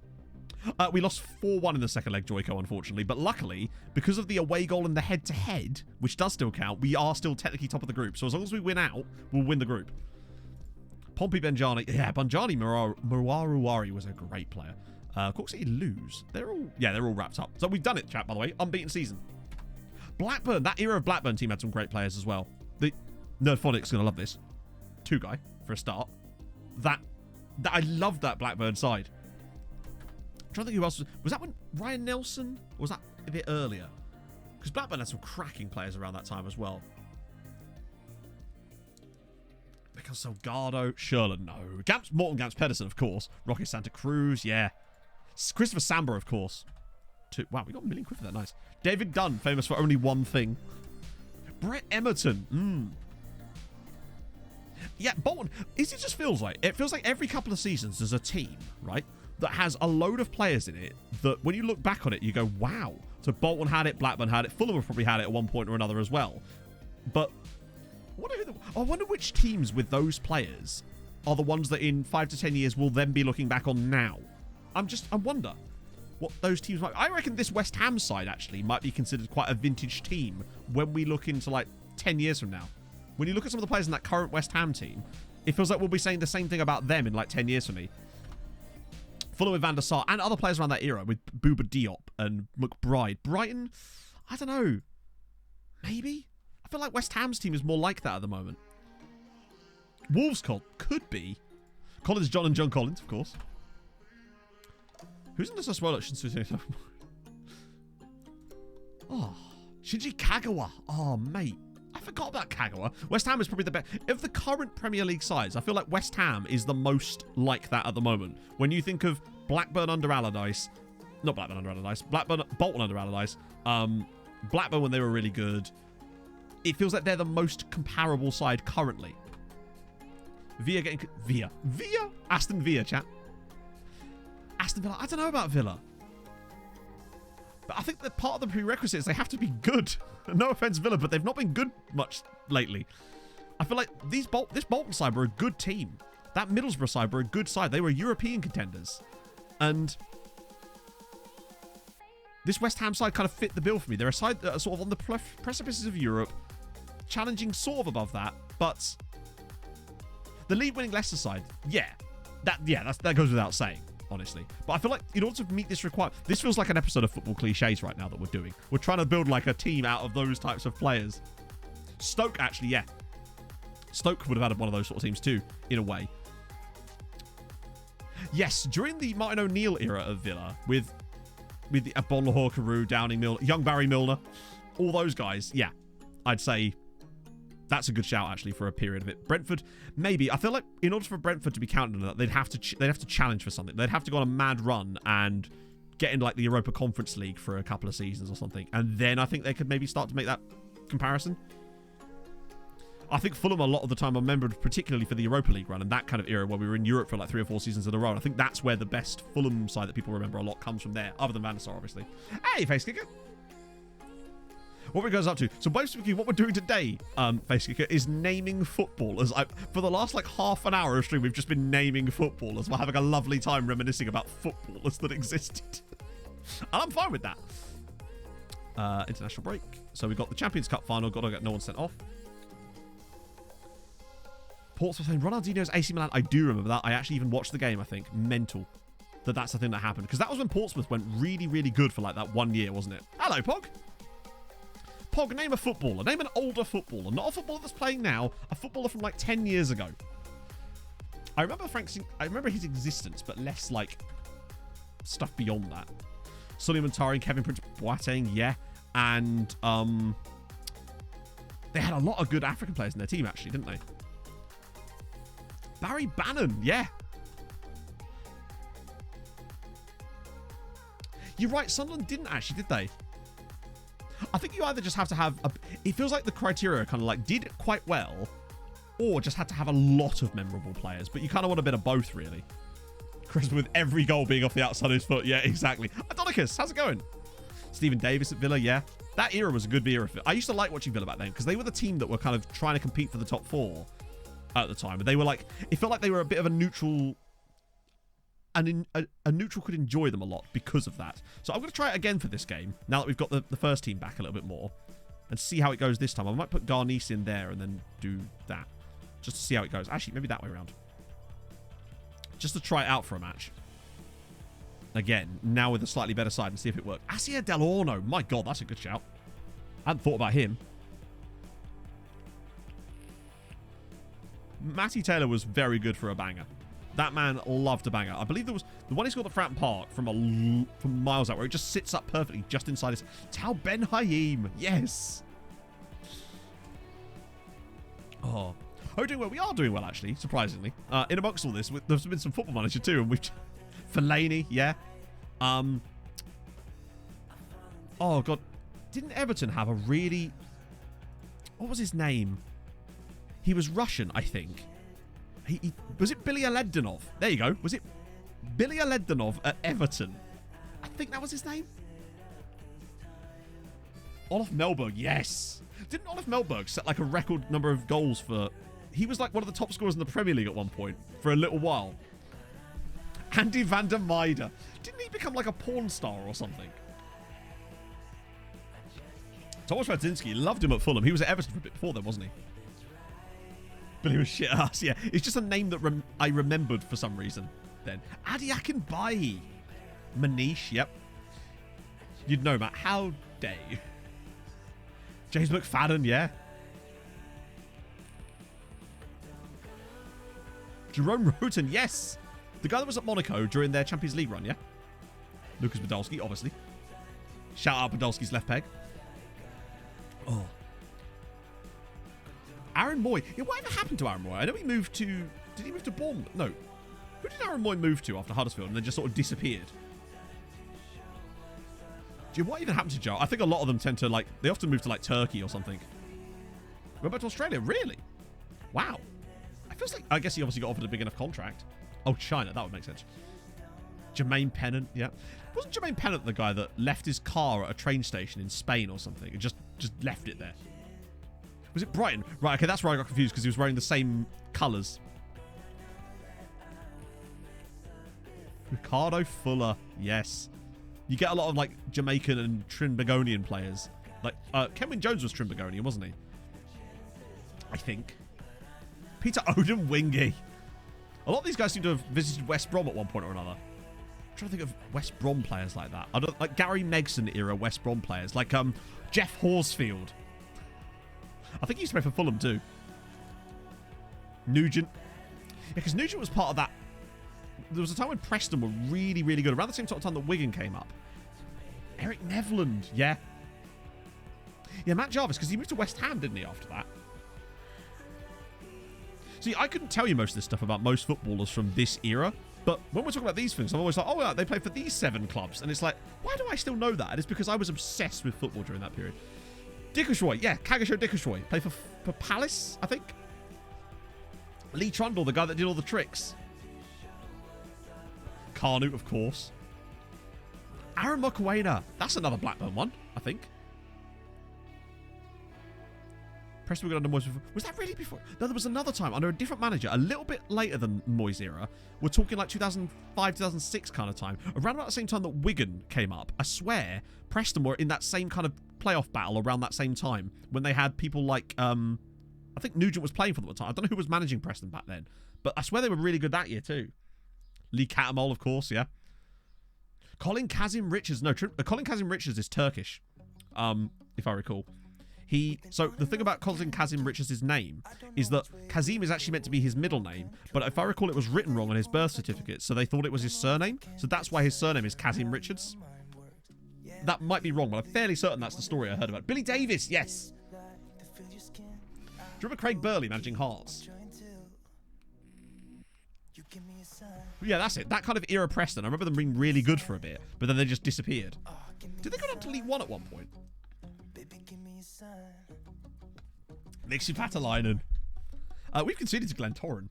We lost 4-1 in the second leg, Joico, unfortunately. But luckily, because of the away goal in the head-to-head, which does still count, we are still technically top of the group. So as long as we win out, we'll win the group. Pompey Benjani. Yeah, Banjani Muraruwari was a great player. Cork City lose. They're all wrapped up. So we've done it, chat, by the way. Unbeaten season. Blackburn. That era of Blackburn team had some great players as well. The Nerdphonic's going to love this. 2 guy, for a start. I loved that Blackburn side. I'm trying to think who else was that when Ryan Nelson? Or was that a bit earlier? Because Blackburn had some cracking players around that time as well. Because Salgado, Sherland, no. Morton Gamps Pedersen, of course. Rocky Santa Cruz, yeah. Christopher Samba, of course. Wow, we got a million quid for that, nice. David Dunn, famous for only one thing. Brett Emerton, Yeah, Bolton, it just feels like every couple of seasons there's a team, right, that has a load of players in it that when you look back on it, you go, wow. So Bolton had it, Blackburn had it, Fulham have probably had it at one point or another as well. But I wonder which teams with those players are the ones that in 5 to 10 years will then be looking back on now. I wonder what those teams might. I reckon this West Ham side actually might be considered quite a vintage team when we look into like 10 years from now. When you look at some of the players in that current West Ham team, it feels like we'll be saying the same thing about them in like 10 years from me. Fulham with Van der Sar and other players around that era with Booba Diop and McBride. Brighton, I don't know. Maybe? I feel like West Ham's team is more like that at the moment. Wolves could be. Collins, John and John Collins, of course. Who's in this as well? Oh, Shinji Kagawa. Oh, mate. I forgot about Kagawa. West Ham is probably the best. Of the current Premier League sides, I feel like West Ham is the most like that at the moment. When you think of Blackburn under Allardyce, not Blackburn under Allardyce, Bolton under Allardyce, Blackburn when they were really good, it feels like they're the most comparable side currently. Aston Villa, chat. Aston Villa, I don't know about Villa. But I think that part of the prerequisite is they have to be good. No offense, Villa, but they've not been good much lately. I feel like this Bolton side were a good team. That Middlesbrough side were a good side. They were European contenders. And this West Ham side kind of fit the bill for me. They're a side that are sort of on the precipices of Europe, challenging sort of above that, but the league-winning Leicester side, that goes without saying, honestly. But I feel like in order to meet this requirement, this feels like an episode of Football Cliches right now that we're doing. We're trying to build like a team out of those types of players. Stoke, actually, yeah. Stoke would have had one of those sort of teams too, in a way. Yes, during the Martin O'Neill era of Villa, with the Bonlahor, Carew, Downing, Milner, young Barry Milner, all those guys, yeah, I'd say that's a good shout actually for a period of it. Brentford, maybe. I feel like in order for Brentford to be counted on that, they'd have to challenge for something. They'd have to go on a mad run and get into like the Europa Conference League for a couple of seasons or something, and then I think they could maybe start to make that comparison. I think Fulham a lot of the time are remembered particularly for the Europa League run and that kind of era where we were in Europe for like 3 or 4 seasons in a row. And I think that's where the best Fulham side that people remember a lot comes from there, other than Van der Sar, obviously. Hey, Face Kicker. What we goes up to? So basically what we're doing today, Face Kicker, is naming footballers. For the last like half an hour of stream, we've just been naming footballers. We're having a lovely time reminiscing about footballers that existed. And I'm fine with that. International break. So we've got the Champions Cup final. Got to get no one sent off. Portsmouth saying Ronaldinho's AC Milan. I do remember that. I actually even watched the game, I think. Mental. That's the thing that happened. Because that was when Portsmouth went really, really good for like that 1 year, wasn't it? Hello, Pog. Pog, name a footballer. Name an older footballer. Not a footballer that's playing now. A footballer from like 10 years ago. I remember his existence, but less like stuff beyond that. Suleiman Tari, Kevin Prince Boateng, yeah. And they had a lot of good African players in their team, actually, didn't they? Barry Bannon, yeah. You're right, Sunderland didn't actually, did they? I think you either just have to have it feels like the criteria kind of like did quite well, or just had to have a lot of memorable players, but you kind of want a bit of both, really. Chris with every goal being off the outside of his foot, yeah, exactly. Adonicus, how's it going? Stephen Davis at Villa, yeah. That era was a good era. I used to like watching Villa back then, because they were the team that were kind of trying to compete for the top 4 at the time. But they were like, it felt like they were a bit of a neutral, and a neutral could enjoy them a lot because of that. So I'm going to try it again for this game, now that we've got the first team back a little bit more, and see how it goes this time. I might put Garnice in there and then do that, just to see how it goes. Actually, maybe that way around. Just to try it out for a match. Again, now with a slightly better side and see if it works. Asier Del Orno. My God, that's a good shout. I hadn't thought about him. Matty Taylor was very good for a banger. That man loved a banger. I believe there was the one he scored at Fratton Park from miles out, where it just sits up perfectly just inside his. Tal Ben Haim. Yes. Oh. Oh, we're doing well. We are doing well, actually, surprisingly. In amongst all this, there's been some Football Manager too, and we've Fellaini, yeah. Oh God, didn't Everton have a really? What was his name? He was Russian, I think. He was it Billy Aledinov? There you go. Was it Billy Aledinov at Everton? I think that was his name. Olaf Melberg, yes. Didn't Olaf Melberg set like a record number of goals for? He was like one of the top scorers in the Premier League at one point for a little while. Andy van der Meijden. Didn't he become like a porn star or something? Thomas Radzinski, loved him at Fulham. He was at Everton for a bit before then, wasn't he? But he was shit ass, yeah. It's just a name that I remembered for some reason then. Adi Akinbayi. Manish, yep. You'd know, Matt. How dare you? James McFadden, yeah. Jerome Roten, yes. The guy that was at Monaco during their Champions League run, yeah? Lucas Podolski, obviously. Shout out Podolski's left peg. Oh. Aaron Moy. Yeah, whatever happened to Aaron Moy? I know he moved to... Did he move to Bournemouth? No. Who did Aaron Moy move to after Huddersfield and then just sort of disappeared? Dude, what even happened to Joe? I think a lot of them tend to, like... They often move to, like, Turkey or something. Went back to Australia? Really? Wow. It feels like... I guess he obviously got offered a big enough contract. Oh, China. That would make sense. Jermaine Pennant. Yeah. Wasn't Jermaine Pennant the guy that left his car at a train station in Spain or something and just left it there? Was it Brighton? Right, okay, that's where I got confused because he was wearing the same colours. Ricardo Fuller. Yes. You get a lot of, like, Jamaican and Trinbagonian players. Like, Kenwyn Jones was Trinbagonian, wasn't he? I think. Peter Odin Wingy. A lot of these guys seem to have visited West Brom at one point or another. I'm trying to think of West Brom players like that. I don't like Gary Megson era West Brom players, like Jeff Horsfield. I think he used to play for Fulham too. Nugent. Yeah, because Nugent was part of that. There was a time when Preston were really, really good. Around the same sort of time that Wigan came up. Eric Nevland, yeah. Yeah, Matt Jarvis, because he moved to West Ham, didn't he, after that? See, I couldn't tell you most of this stuff about most footballers from this era, but when we're talking about these things, I'm always like, oh, yeah, they play for these 7 clubs. And it's like, why do I still know that? And it's because I was obsessed with football during that period. Dickersroy, yeah, Kagasho Dickersroy. Played for Palace, I think. Lee Trundle, the guy that did all the tricks. Carnute, of course. Aaron Mokoena. That's another Blackburn one, I think. Preston were under Moyes before. Was that really before? No, there was another time under a different manager, a little bit later than Moyes era. We're talking like 2005, 2006 kind of time. Around about the same time that Wigan came up. I swear, Preston were in that same kind of playoff battle around that same time when they had people like, I think Nugent was playing for them at the time. I don't know who was managing Preston back then, but I swear they were really good that year too. Lee Catamol, of course, yeah. Colin Kazim Richards. No, Colin Kazim Richards is Turkish, if I recall. So the thing about Colin Kazim Richards' name is that Kazim is actually meant to be his middle name, but if I recall, it was written wrong on his birth certificate, so they thought it was his surname. So that's why his surname is Kazim Richards. That might be wrong, but I'm fairly certain that's the story I heard about. Billy Davis, yes. Do you remember Craig Burley managing Hearts? Yeah, that's it. That kind of era Preston. I remember them being really good for a bit, but then they just disappeared. Did they go down to League One at one point? Nixie Patalainen. We've conceded to Glentoran.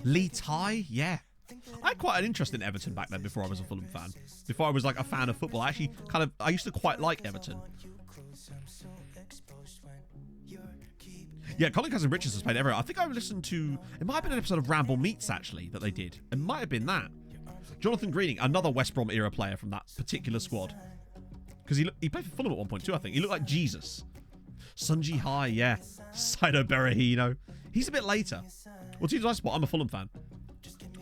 Lee Ty, yeah. I had quite an interest in Everton back then before I was a Fulham fan. Before I was like a fan of football. I used to quite like Everton. Yeah, Colin Kazim Richards has played everywhere. I think I listened to... It might have been an episode of Ramble Meets, actually, that they did. It might have been that. Jonathan Greening, another West Brom era player from that particular squad. Because he played for Fulham at one point too, I think. He looked like Jesus. Sunji Hai, yeah. Saido Berahino. He's a bit later. Well, team I support, I'm a Fulham fan.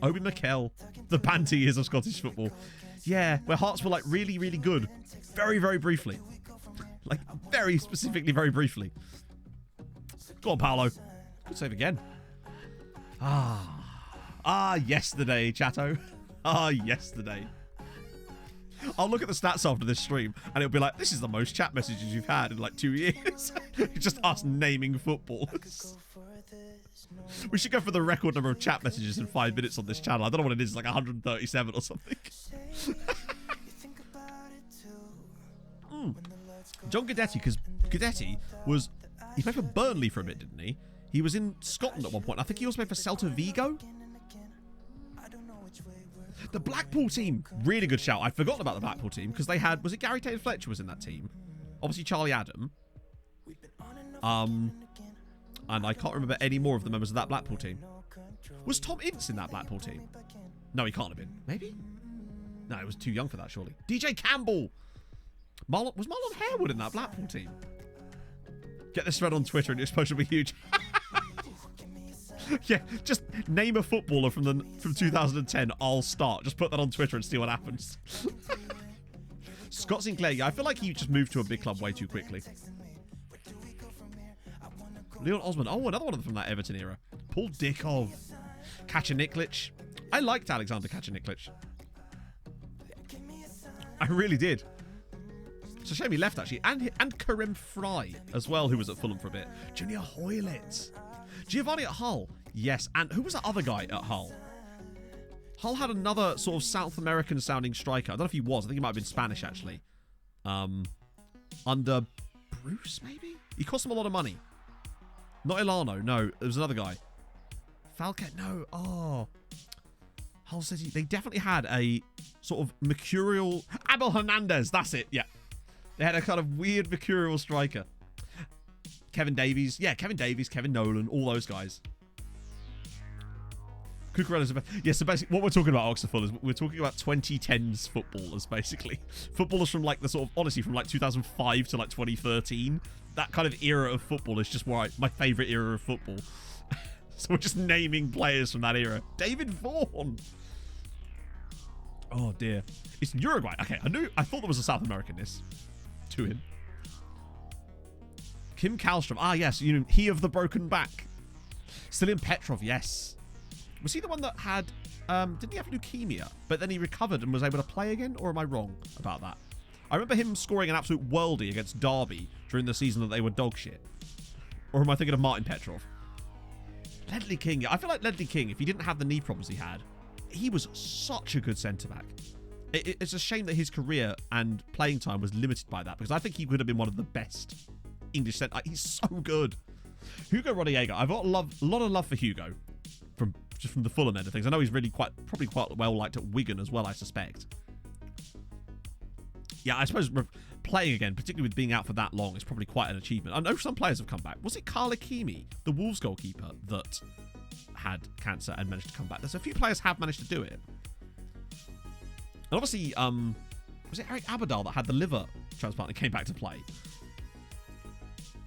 Obi Mikel. The banty years of Scottish football. Yeah, where Hearts were like really, really good. Very, very briefly. Like, very specifically, very briefly. Go on, Paolo. Good save again. Yesterday, Chatto. Yesterday. I'll look at the stats after this stream, and it'll be like, this is the most chat messages you've had in like 2 years. Just us naming footballers. We should go for the record number of chat messages in 5 minutes on this channel. I don't know what it is, like 137 or something. John Guidetti, because Guidetti was... He played for Burnley for a bit, didn't he? He was in Scotland at one point. I think he also played for Celta Vigo. The Blackpool team. Really good shout. I'd forgotten about the Blackpool team because they had... Was it Gary Taylor-Fletcher was in that team? Obviously Charlie Adam. And I can't remember any more of the members of that Blackpool team. Was Tom Ince in that Blackpool team? No, he can't have been. Maybe? No, he was too young for that, surely. DJ Campbell. Was Marlon Harewood in that Blackpool team? Get this thread on Twitter and your exposure will be huge. Yeah, just name a footballer from 2010. I'll start. Just put that on Twitter and see what happens. Scott Sinclair. Yeah, I feel like he just moved to a big club way too quickly. Leon Osmond. Oh, another one from that Everton era. Paul Dickov. Kacaniklic. I liked Alexander Kacaniklic. I really did. It's a shame he left, actually. And Karim Fry as well, who was at Fulham for a bit. Junior Hoylett. Giovanni at Hull. Yes. And who was that other guy at Hull? Hull had another sort of South American sounding striker. I don't know if he was. I think he might have been Spanish, actually. Under Bruce, maybe? He cost them a lot of money. Not Ilano. No, there was another guy. Falchet. No. Oh. Hull City. They definitely had a sort of mercurial... Abel Hernandez. That's it. Yeah. They had a kind of weird mercurial striker. Kevin Davies. Yeah, Kevin Davies, Kevin Nolan, all those guys. Cucurella's yeah, so basically what we're talking about, Oxford, is we're talking about 2010s footballers, basically. Footballers from like the sort of, honestly, from like 2005 to like 2013. That kind of era of football is just my favourite era of football. So we're just naming players from that era. David Vaughan. Oh dear. It's Uruguay. Okay, I thought there was a South Americanness to him. Kim Kallstrom. Ah, yes. You know, he of the broken back. Stilian Petrov, yes. Was he the one that had... didn't he have leukemia? But then he recovered and was able to play again? Or am I wrong about that? I remember him scoring an absolute worldie against Derby during the season that they were dog shit. Or am I thinking of Martin Petrov? Ledley King. I feel like Ledley King, if he didn't have the knee problems he had, he was such a good centre-back. It's a shame that his career and playing time was limited by that, because I think he would have been one of the best English centre. He's so good. Hugo Rodallega. I've got a lot of love for Hugo from the Fulham end of things. I know he's really probably quite well liked at Wigan as well, I suspect. Yeah, I suppose playing again, particularly with being out for that long, is probably quite an achievement. I know some players have come back. Was it Carl Akimi, the Wolves goalkeeper, that had cancer and managed to come back? There's a few players have managed to do it. And obviously, was it Eric Aberdal that had the liver transplant and came back to play?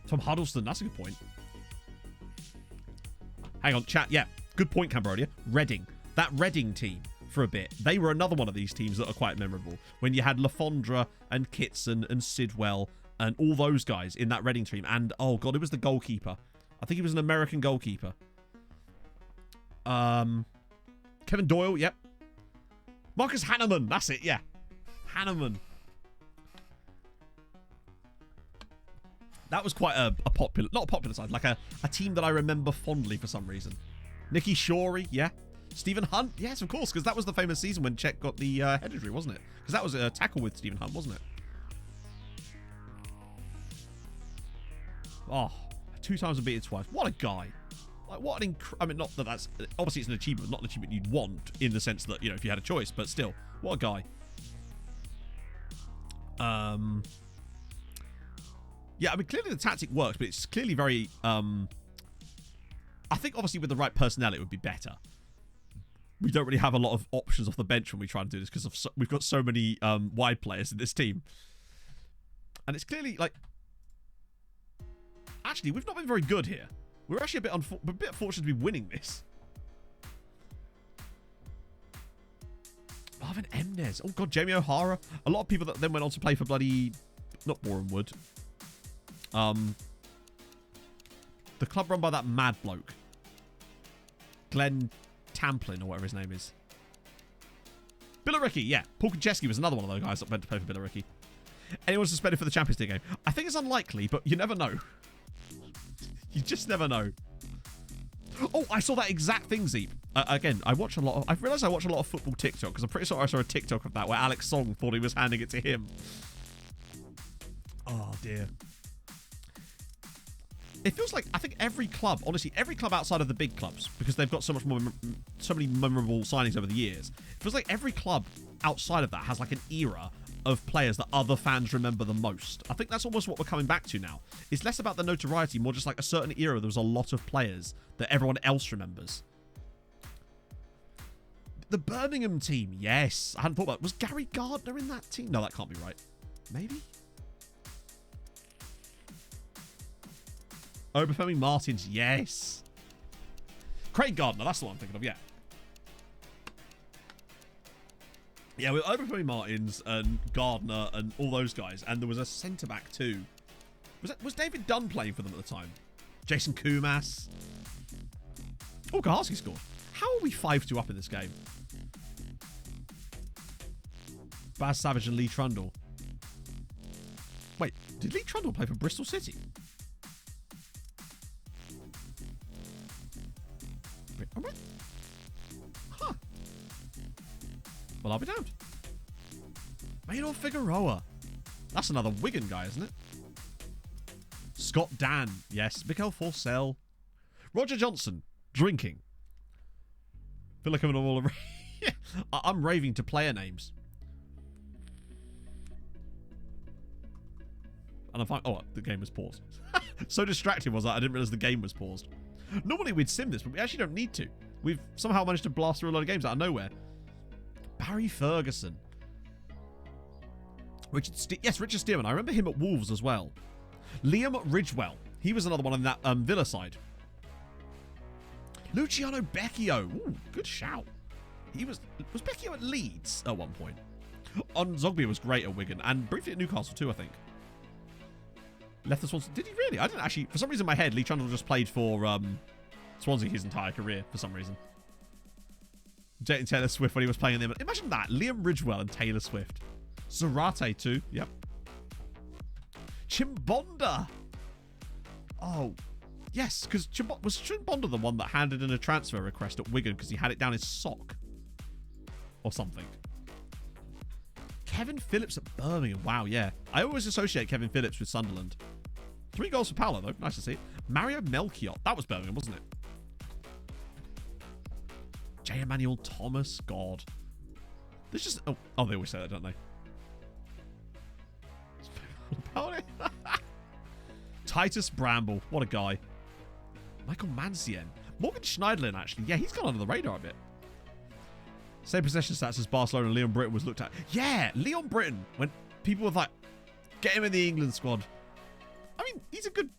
Tom Huddleston, that's a good point. Hang on, chat. Yeah, good point, Cambodia. Reading. That Reading team for a bit. They were another one of these teams that are quite memorable. When you had Lafondra and Kitson and Sidwell and all those guys in that Reading team. And, oh, God, it was the goalkeeper. I think he was an American goalkeeper. Kevin Doyle, yep. Marcus Hanneman, that's it, yeah. Hanneman. That was quite a popular, not a popular side, like a team that I remember fondly for some reason. Nicky Shorey, yeah. Stephen Hunt, yes, of course, because that was the famous season when Czech got the head injury, wasn't it? Because that was a tackle with Stephen Hunt, wasn't it? Oh, 2 times unbeaten twice. What a guy. Like, what an I mean, not that that's... Obviously, it's an achievement, not an achievement you'd want, in the sense that, you know, if you had a choice, but still, what a guy. Yeah, I mean, clearly the tactic works, but it's clearly very... I think, obviously, with the right personnel, it would be better. We don't really have a lot of options off the bench when we try and do this, because we've got so many wide players in this team. And it's clearly, like... Actually, we've not been very good here. We're actually a bit fortunate to be winning this. Marvin Emnes. Oh, God, Jamie O'Hara. A lot of people that then went on to play for bloody... Not Boreham Wood. The club run by that mad bloke. Glenn Tamplin, or whatever his name is. Billericay, yeah. Paul Konchesky was another one of those guys that went to play for Billericay. Anyone suspended for the Champions League game? I think it's unlikely, but you never know. You just never know. Oh, I saw that exact thing, Zeep. Again, I've realised I watch a lot of football TikTok, because I'm pretty sure I saw a TikTok of that where Alex Song thought he was handing it to him. Oh, dear. It feels like, I think every club, honestly, every club outside of the big clubs, because they've got so many memorable signings over the years, it feels like every club outside of that has like an era of players that other fans remember the most. I think that's almost what we're coming back to now. It's less about the notoriety, more just like a certain era. There was a lot of players that everyone else remembers. The Birmingham team, yes. I hadn't thought about it. Was Gary Gardner in that team? No, that can't be right. Maybe? Obafemi Martins, yes. Craig Gardner, that's the one I'm thinking of, yeah. Yeah, with Obafemi Martins and Gardner and all those guys, and there was a centre-back too. Was David Dunn playing for them at the time? Jason Kumas. Oh, Kaharski scored. How are we 5-2 up in this game? Baz Savage and Lee Trundle. Wait, did Lee Trundle play for Bristol City? Wait, am I? Huh. Well, I'll be damned. Maynor Figueroa. That's another Wigan guy, isn't it? Scott Dan. Yes. Mikael Forsell. Roger Johnson. Drinking. Feel like I'm all I'm raving to player names. And I'm fine. Oh, the game was paused. So distracted was I didn't realize the game was paused. Normally we'd sim this, but we actually don't need to. We've somehow managed to blast through a lot of games out of nowhere. Barry Ferguson. Richard Stearman. I remember him at Wolves as well. Liam Ridgewell. He was another one on that Villa side. Luciano Becchio. Ooh, good shout. Was Becchio at Leeds at one point? On Zogbia was great at Wigan and briefly at Newcastle too, I think. Left the Swansea. Did he really? I didn't actually. For some reason, in my head, Lee Trundle just played for Swansea his entire career. For some reason. Dating Taylor Swift when he was playing them. Imagine that. Liam Ridgewell and Taylor Swift. Zarate too. Yep. Chimbonda. Oh, yes. Because was Chimbonda the one that handed in a transfer request at Wigan because he had it down his sock? Or something. Kevin Phillips at Birmingham. Wow, yeah. I always associate Kevin Phillips with Sunderland. 3 goals for Paolo, though. Nice to see it. Mario Melchiot. That was Birmingham, wasn't it? J. Emmanuel Thomas. God. There's just... Oh, they always say that, don't they? Titus Bramble. What a guy. Michael Mancien. Morgan Schneiderlin, actually. Yeah, he's gone under the radar a bit. Same possession stats as Barcelona and Leon Britton was looked at. Yeah, Leon Britton. When people were like, get him in the England squad. I mean, he's a good...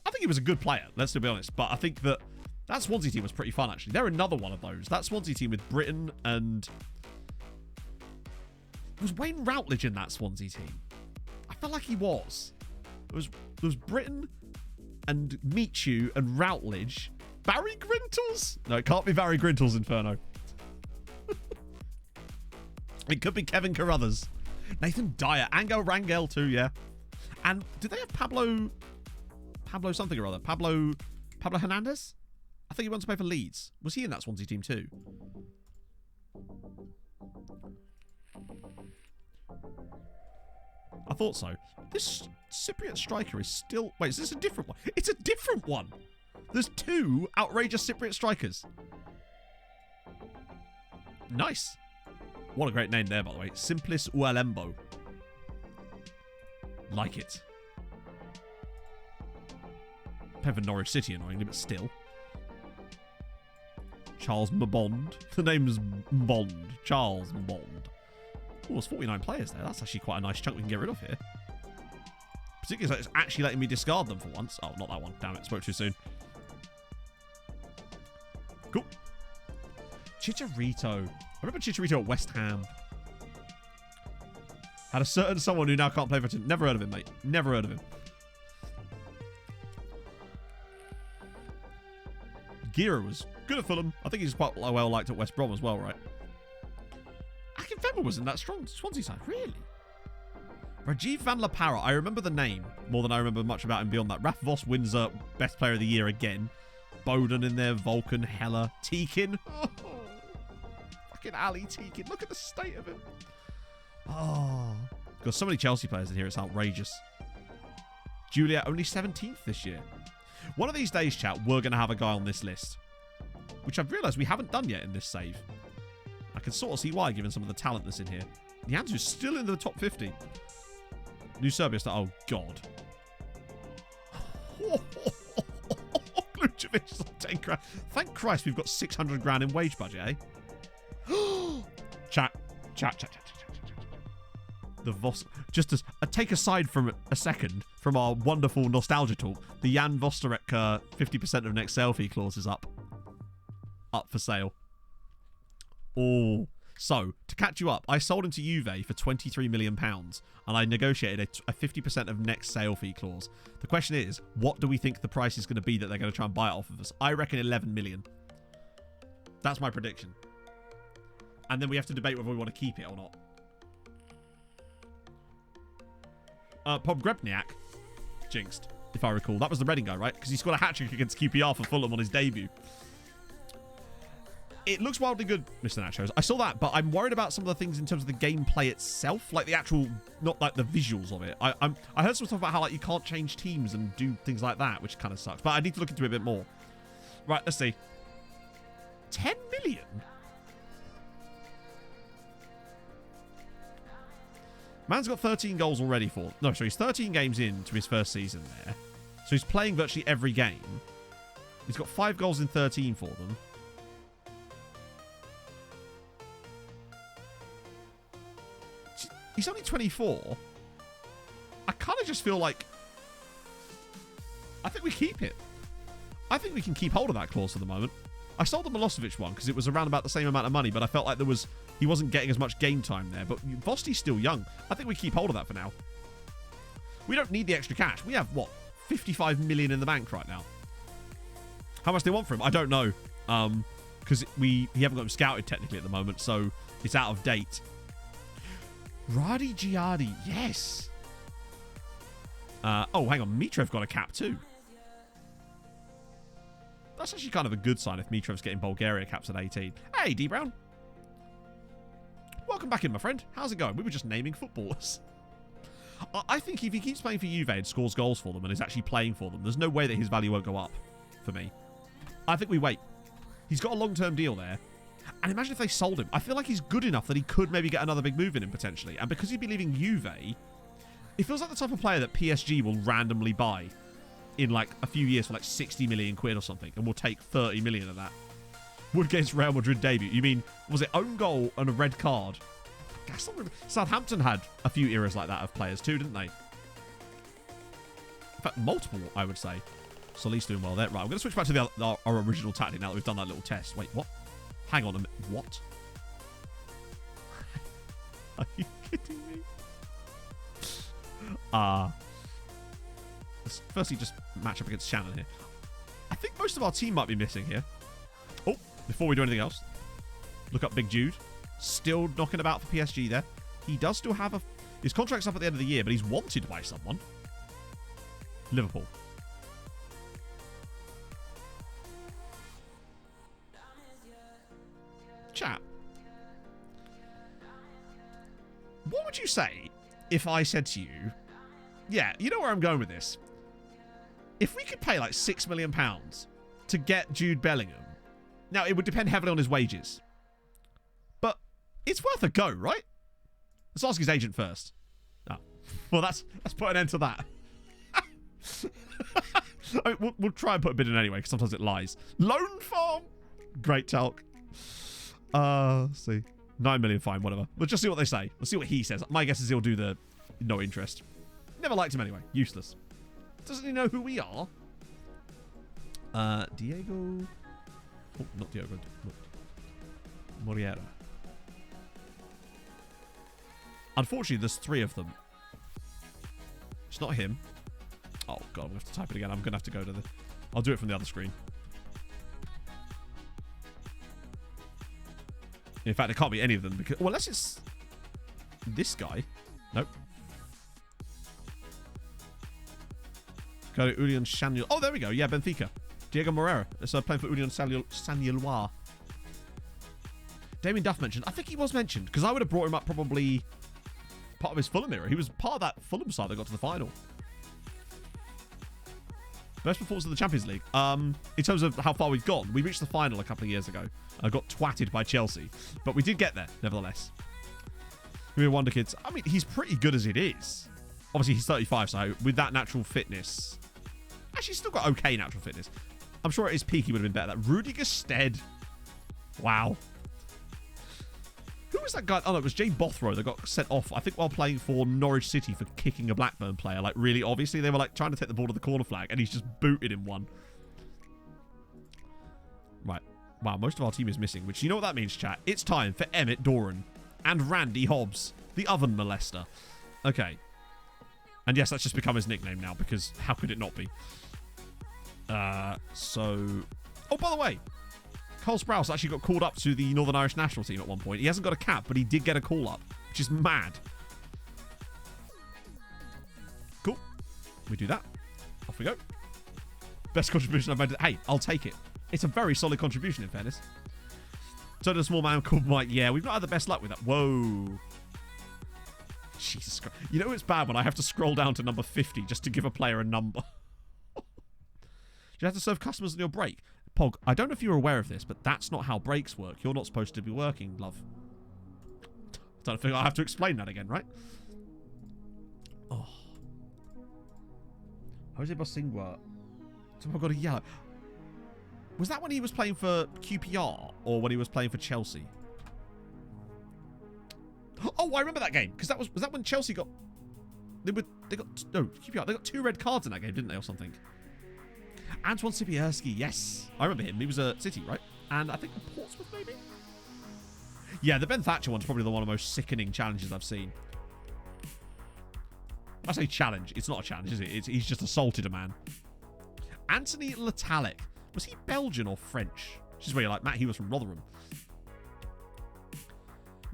I think he was a good player, let's be honest. But I think that Swansea team was pretty fun, actually. They're another one of those. That Swansea team with Britton and... Was Wayne Routledge in that Swansea team? I felt like he was. There was Britton and Michu and Routledge. Barry Grintles? No, it can't be Barry Grintles, Inferno. It could be Kevin Carruthers. Nathan Dyer. Angel Rangel too, yeah. And did they have Pablo something or other? Pablo Hernandez? I think he wants to play for Leeds. Was he in that Swansea team too? I thought so. This Cypriot striker is still... Wait, is this a different one? It's a different one. There's 2 outrageous Cypriot strikers. Nice. What a great name there, by the way. Simplis Ualembo. Like it. Playing for Norwich City, annoyingly, but still. Charles Mbond. The name's Bond. Charles Bond. Oh, there's 49 players there. That's actually quite a nice chunk we can get rid of here. Particularly as it's actually letting me discard them for once. Oh, not that one. Damn it. Spoke too soon. Cool. Chicharito. I remember Chicharito at West Ham. Had a certain someone who now can't play for a team. Never heard of him, mate. Never heard of him. Gira was good at Fulham. I think he's quite well liked at West Brom as well, right? Akinfenwa was in that strong Swansea side. Really? Rajiv Van La Parra. I remember the name more than I remember much about him beyond that. Raf Vos wins Best Player of the Year again. Bowden in there. Vulcan. Heller. Tekin. Oh, fucking Ali Tekin. Look at the state of him. Oh. Got so many Chelsea players in here. It's outrageous. Julia only 17th this year. One of these days, chat, we're going to have a guy on this list. Which I've realised we haven't done yet in this save. I can sort of see why, given some of the talent that's in here. Nianzu's still in the top 50. New Serbia star. Oh, God. Glucevic is on 10 grand. Thank Christ we've got 600 grand in wage budget, eh? Chat. The Vos... Just as... take aside from a second from our wonderful nostalgia talk, the Jan Vosterek 50% of next sale fee clause is up. Up for sale. Oh. So, to catch you up, I sold him to Juve for £23 million and I negotiated a 50% of next sale fee clause. The question is, what do we think the price is going to be that they're going to try and buy it off of us? I reckon 11 million. That's my prediction. And then we have to debate whether we want to keep it or not. Pogrebniak jinxed, if I recall. That was the Reading guy, right? Because he scored a hat-trick against QPR for Fulham on his debut. It looks wildly good, Mr. Nachos. I saw that, but I'm worried about some of the things in terms of the gameplay itself, like the actual, not like the visuals of it. I heard some stuff about how like you can't change teams and do things like that, which kind of sucks. But I need to look into it a bit more. Right, let's see. 10 million? Man's got 13 goals already for... No, so he's 13 games into his first season there. So he's playing virtually every game. He's got 5 goals in 13 for them. He's only 24. I kind of just feel like... I think we keep it. I think we can keep hold of that clause for the moment. I sold the Milosevic one because it was around about the same amount of money, but I felt like he wasn't getting as much game time there. But Vosti's still young. I think we keep hold of that for now. We don't need the extra cash. We have, what, 55 million in the bank right now. How much they want for him? I don't know. Because he haven't got him scouted technically at the moment, so it's out of date. Radi Giardi, yes. Oh, hang on. Mitrev got a cap too. That's actually kind of a good sign if Mitrev's getting Bulgaria caps at 18. Hey, D Brown. Welcome back in, my friend. How's it going? We were just naming footballers. I think if he keeps playing for Juve and scores goals for them and is actually playing for them, there's no way that his value won't go up for me. I think we wait. He's got a long-term deal there. And imagine if they sold him. I feel like he's good enough that he could maybe get another big move in him potentially. And because he'd be leaving Juve, it feels like the type of player that PSG will randomly buy in like a few years for like 60 million quid or something. And we'll take 30 million of that. Wood against Real Madrid debut. You mean, was it own goal and a red card? Southampton had a few eras like that of players too, didn't they? In fact, multiple, I would say. Solis doing well there. Right, I'm going to switch back to our original tactic now that we've done that little test. Wait, what? Hang on a minute. What? Are you kidding me? Let's firstly just match up against Shannon here. I think most of our team might be missing here. Oh, before we do anything else, look up Big Jude. Still knocking about for PSG there. He does still have his contract's up at the end of the year, but he's wanted by someone. Liverpool. Chat. What would you say if I said to you, yeah, you know where I'm going with this. If we could pay like £6 million to get Jude Bellingham, now it would depend heavily on his wages. But it's worth a go, right? Let's ask his agent first. Oh. Well, let's put an end to that. I mean, we'll try and put a bid in anyway, because sometimes it lies. Loan farm! Great talk. Let's see. 9 million, fine, whatever. Let's just see what they say. Let's see what he says. My guess is he'll do the no interest. Never liked him anyway. Useless. Doesn't he know who we are? Diego... Oh, not Diego. Look. Moriera. Unfortunately, there's 3 of them. It's not him. Oh, God, I'm going to have to type it again. I'm going to have to go to the... I'll do it from the other screen. In fact, it can't be any of them because... Well, unless it's... this guy. Nope. Go to Union Samuel. Oh, there we go. Yeah, Benfica. Diego Moreira. It's playing for Union Samuel. Damien Duff mentioned. I think he was mentioned because I would have brought him up probably part of his Fulham era. He was part of that Fulham side that got to the final. Best performance in the Champions League. In terms of how far we've gone, we reached the final a couple of years ago. I got twatted by Chelsea, but we did get there, nevertheless. We're wonder kids. I mean, he's pretty good as it is. Obviously, he's 35, so with that natural fitness... Actually, he's still got okay natural fitness. I'm sure at his peak, he would have been better. That Rudiger Stead. Wow. Who was that guy? Oh, no, it was Jay Bothrow that got sent off, I think, while playing for Norwich City for kicking a Blackburn player. Like, really, obviously, they were, like, trying to take the ball to the corner flag, and he's just booted in one. Right. Wow, most of our team is missing, which, you know what that means, chat? It's time for Emmett Doran and Randy Hobbs, the oven molester. Okay. And yes, that's just become his nickname now, because how could it not be? So... Oh, by the way, Cole Sprouse actually got called up to the Northern Irish national team at one point. He hasn't got a cap, but he did get a call up, which is mad. Cool. We do that. Off we go. Best contribution I've made. Hey, I'll take it. It's a very solid contribution, in fairness. So did a small man called Mike. Yeah, we've not had the best luck with that. Whoa. Jesus Christ. You know it's bad when I have to scroll down to number 50 just to give a player a number. You have to serve customers on your break. Pog, I don't know if you're aware of this, but that's not how breaks work. You're not supposed to be working, love. I don't think I have to explain that again, right? Oh. Jose Bosingua. Someone got a yellow. Was that when he was playing for QPR or when he was playing for Chelsea? Oh, I remember that game because was that when Chelsea got QPR. They got 2 red cards in that game, didn't they, or something? Antoine Sibierski, yes. I remember him. He was at City, right? And I think Portsmouth, maybe? Yeah, the Ben Thatcher one's probably the one of the most sickening challenges I've seen. I say challenge. It's not a challenge, is it? He's just assaulted a man. Anthony Latalik. Was he Belgian or French? Which is where you're like, Matt, he was from Rotherham.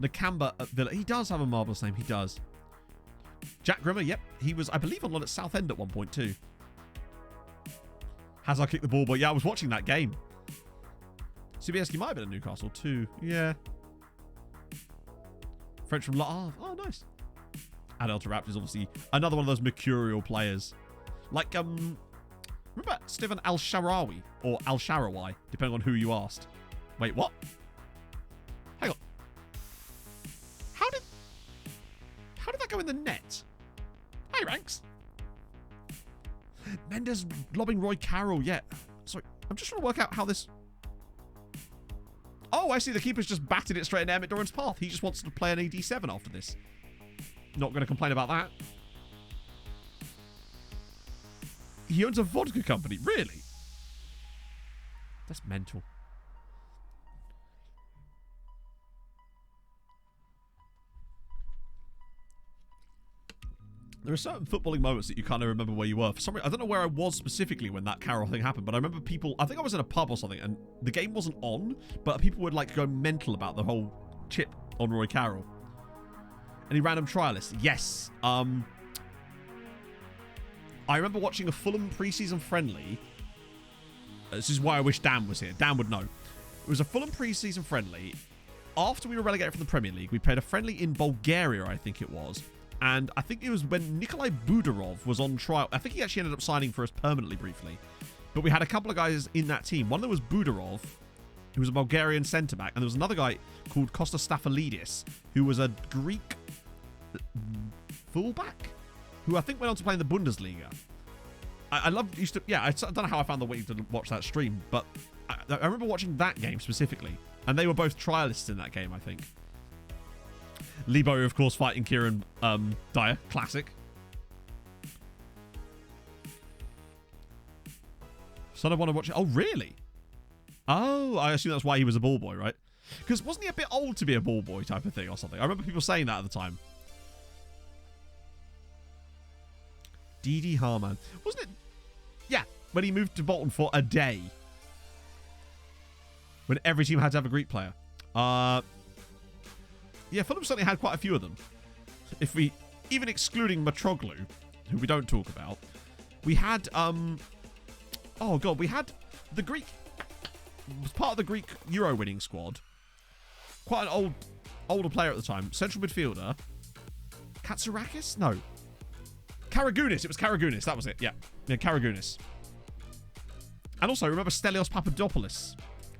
Nakamba Villa. He does have a marvellous name. He does. Jack Grimmer, yep. He was, I believe, on loan at Southend at one point too. Hazard kicked the ball, but yeah, I was watching that game. Sobieski might have been at Newcastle too. Yeah. French from oh, nice. Adelta Rapt is obviously another one of those mercurial players. Like, remember Stephen Al-Sharawi or Al-Sharawai, depending on who you asked. Wait, what? Hang on. How did that go in the net? Hey, Ranks. Mendes lobbing Roy Carroll. Yeah. Sorry, I'm just trying to work out how this... Oh, I see. The keeper's just batted it straight in Emmett Doran's path. He just wants to play an AD7 after this. Not going to complain about that. He owns a vodka company. Really? That's mental. There are certain footballing moments that you kind of remember where you were. For some reason, I don't know where I was specifically when that Carroll thing happened, but I remember people... I think I was in a pub or something, and the game wasn't on, but people would like go mental about the whole chip on Roy Carroll. Any random trialists? Yes. I remember watching a Fulham pre-season friendly. This is why I wish Dan was here. Dan would know. It was a Fulham pre-season friendly. After we were relegated from the Premier League, we played a friendly in Bulgaria, I think it was. And I think it was when Nikolai Budarov was on trial. I think he actually ended up signing for us permanently briefly. But we had a couple of guys in that team. One of them was Budarov, who was a Bulgarian centre-back. And there was another guy called Kostas Staphylidis, who was a Greek fullback, who I think went on to play in the Bundesliga. I don't know how I found the way to watch that stream, but I remember watching that game specifically. And they were both trialists in that game, I think. Lebo, of course, fighting Kieran Dyer. Classic. So I want to watch it. Oh, really? Oh, I assume that's why he was a ball boy, right? Because wasn't he a bit old to be a ball boy type of thing or something? I remember people saying that at the time. Didi Harman. Wasn't it? Yeah, when he moved to Bolton for a day. When every team had to have a Greek player. Yeah, Fulham certainly had quite a few of them. If we, even excluding Matroglu, who we don't talk about, we had, oh god, we had the Greek, was part of the Greek Euro winning squad. Quite an older player at the time. Central midfielder. Katsarakis? No. Karagounis. It was Karagounis. That was it. Yeah. Yeah, Karagounis. And also, remember Stelios Papadopoulos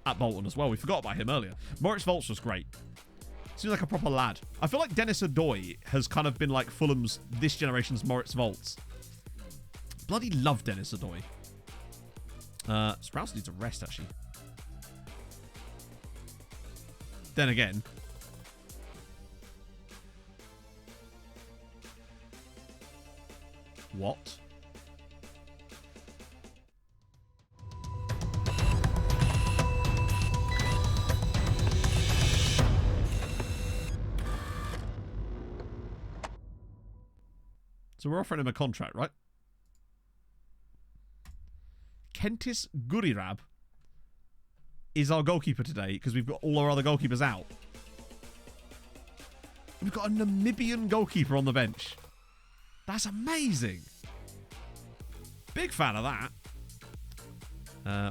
at Bolton as well. We forgot about him earlier. Moritz Volz was great. Seems like a proper lad. I feel like Dennis Adoy has kind of been like Fulham's, this generation's Moritz Volz. Bloody love Dennis Adoy. Sprouse needs a rest, actually. Then again. What? So we're offering him a contract, right? Kentis Gurirab is our goalkeeper today because we've got all our other goalkeepers out. We've got a Namibian goalkeeper on the bench. That's amazing. Big fan of that.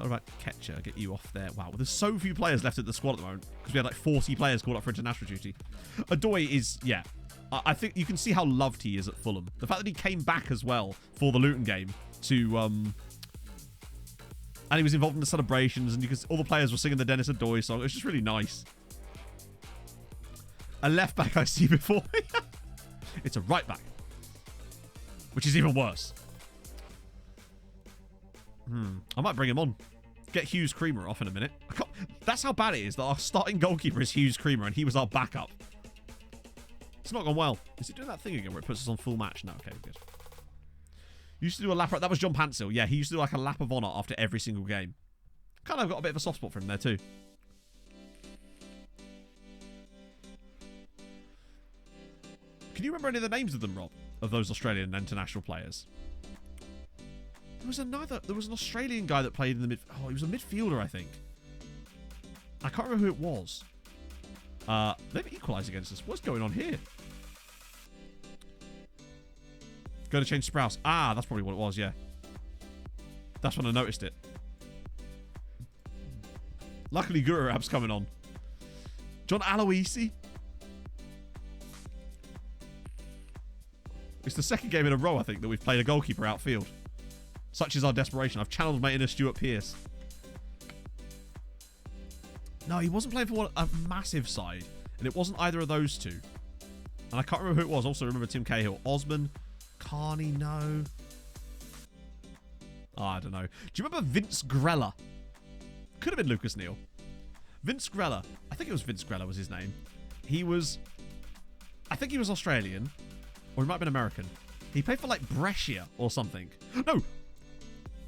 What about Ketcher? Get you off there. Wow, there's so few players left at the squad at the moment because we had like 40 players called up for international duty. Adoy is, yeah. I think you can see how loved he is at Fulham. The fact that he came back as well for the Luton game to, and he was involved in the celebrations, and you all the players were singing the Dennis Adoy song. It was just really nice. A left back I see before me. It's a right back, which is even worse. I might bring him on. Get Hughes Creamer off in a minute. That's how bad it is that our starting goalkeeper is Hughes Creamer, and he was our backup. It's not gone well. Is it doing that thing again where it puts us on full match? No, okay, good. Used to do a lap. That was John Pansil. Yeah, he used to do like a lap of honour after every single game. Kind of got a bit of a soft spot for him there too. Can you remember any of the names of them, Rob? of those Australian international players. There was an Australian guy that played in the mid. Oh, he was a midfielder, I think. I can't remember who it was. They've equalised against us. What's going on here? Go to change Sprouse. Ah, that's probably what it was, yeah. That's when I noticed it. Luckily, Gururab's coming on. John Aloisi. It's the second game in a row, I think, that we've played a goalkeeper outfield. Such is our desperation. I've channeled my inner Stuart Pearce. No, he wasn't playing for a massive side. And it wasn't either of those two. And I can't remember who it was. Also remember Tim Cahill. Osman. Carney, no. Oh, I don't know. Do you remember Vince Grella? Could have been Lucas Neal. Vince Grella. I think it was Vince Grella was his name. I think he was Australian. Or he might have been American. He played for like Brescia or something. No!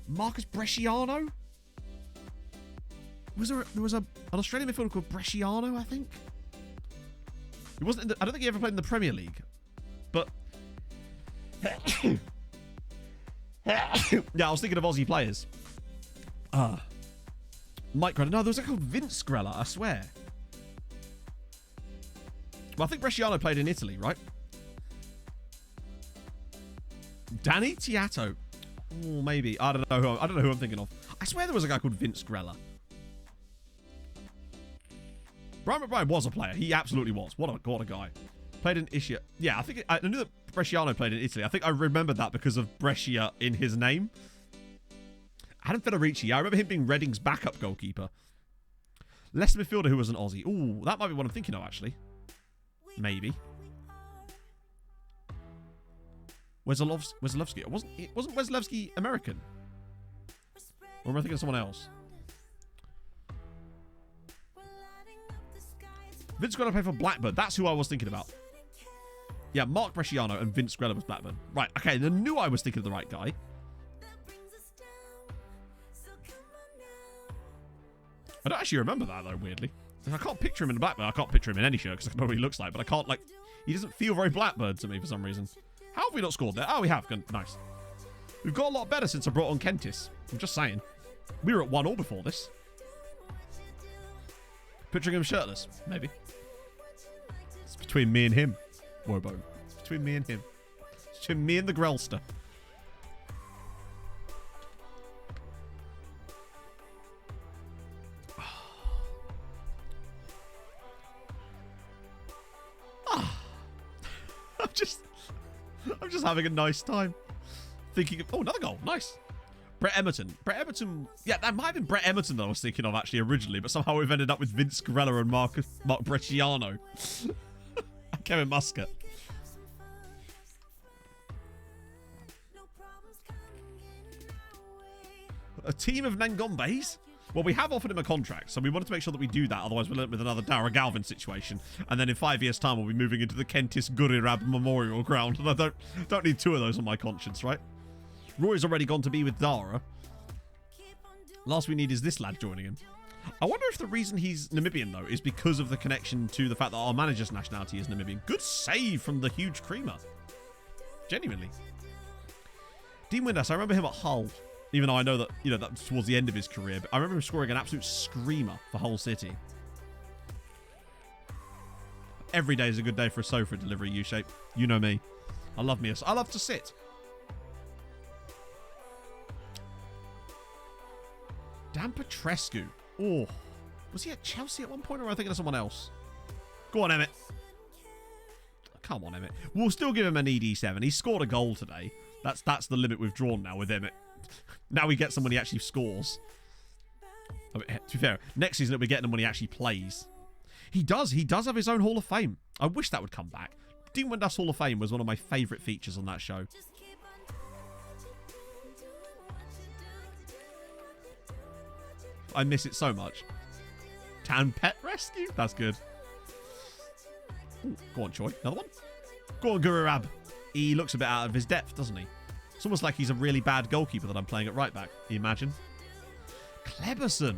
Marcus Bresciano? There was an Australian midfielder called Bresciano, I think? He wasn't I don't think he ever played in the Premier League. But yeah, I was thinking of Aussie players. Mike Grella. No, there was a guy called Vince Grella, I swear. Well, I think Bresciano played in Italy, right? Danny Tiato. Oh, maybe. I don't know who I'm thinking of. I swear there was a guy called Vince Grella. Brian McBride was a player. He absolutely was. What a guy. Played in Ischia. Yeah, I knew that Bresciano played in Italy. I think I remembered that because of Brescia in his name. Adam Federici. I remember him being Reading's backup goalkeeper. Leicester midfielder who was an Aussie. Ooh, that might be what I'm thinking of, actually. Maybe. Weslowski. Wasn't Weslowski American? Or am I thinking of someone else? Vince Grella played for Blackburn. That's who I was thinking about. Yeah, Mark Bresciano and Vince Grella was Blackburn. Right, okay, I knew I was thinking of the right guy. I don't actually remember that, though, weirdly. I can't picture him in Blackburn. I can't picture him in any shirt because I don't know what he looks like. But I can't, like... He doesn't feel very Blackbird to me for some reason. How have we not scored there? Oh, we have. Good. Nice. We've got a lot better since I brought on Kentis. I'm just saying. We were at 1-1 before this. Picturing him shirtless. Maybe. It's between me and him. Wobo. It's between me and him. It's between me and the Grelster. I'm just having a nice time. Thinking of... Oh, another goal. Nice. Brett Emerton. Yeah, that might have been Brett Emerton that I was thinking of actually originally, but somehow we've ended up with Vince Grella and Mark Bresciano. Kevin Muscat. A team of Nangombes? Well, we have offered him a contract, so we wanted to make sure that we do that. Otherwise, we'll end up with another Dara Galvin situation. And then in 5 years' time, we'll be moving into the Kentis Gurirab Memorial Ground. And I don't need two of those on my conscience, right? Roy's already gone to be with Dara. Last we need is this lad joining him. I wonder if the reason he's Namibian, though, is because of the connection to the fact that our manager's nationality is Namibian. Good save from the huge creamer. Genuinely. Dean Windass, I remember him at Hull. Even though I know that, you know, that's towards the end of his career. But I remember him scoring an absolute screamer for Hull City. Every day is a good day for a sofa delivery, U-shape. You know me. I love to sit. Dan Petrescu. Oh. Was he at Chelsea at one point, or am I thinking of someone else? Go on, Emmett. Come on, Emmett. We'll still give him an ED7. He scored a goal today. That's the limit we've drawn now with Emmett. Now we get someone he actually scores. I mean, to be fair, next season it'll be getting him when he actually plays. He does have his own Hall of Fame. I wish that would come back. Dean Windass Hall of Fame was one of my favourite features on that show. I miss it so much. Tan Pet Rescue? That's good. Ooh, go on, Choi. Another one? Go on, Gururab. He looks a bit out of his depth, doesn't he? It's almost like he's a really bad goalkeeper that I'm playing at right back. Can you imagine? Kleberson.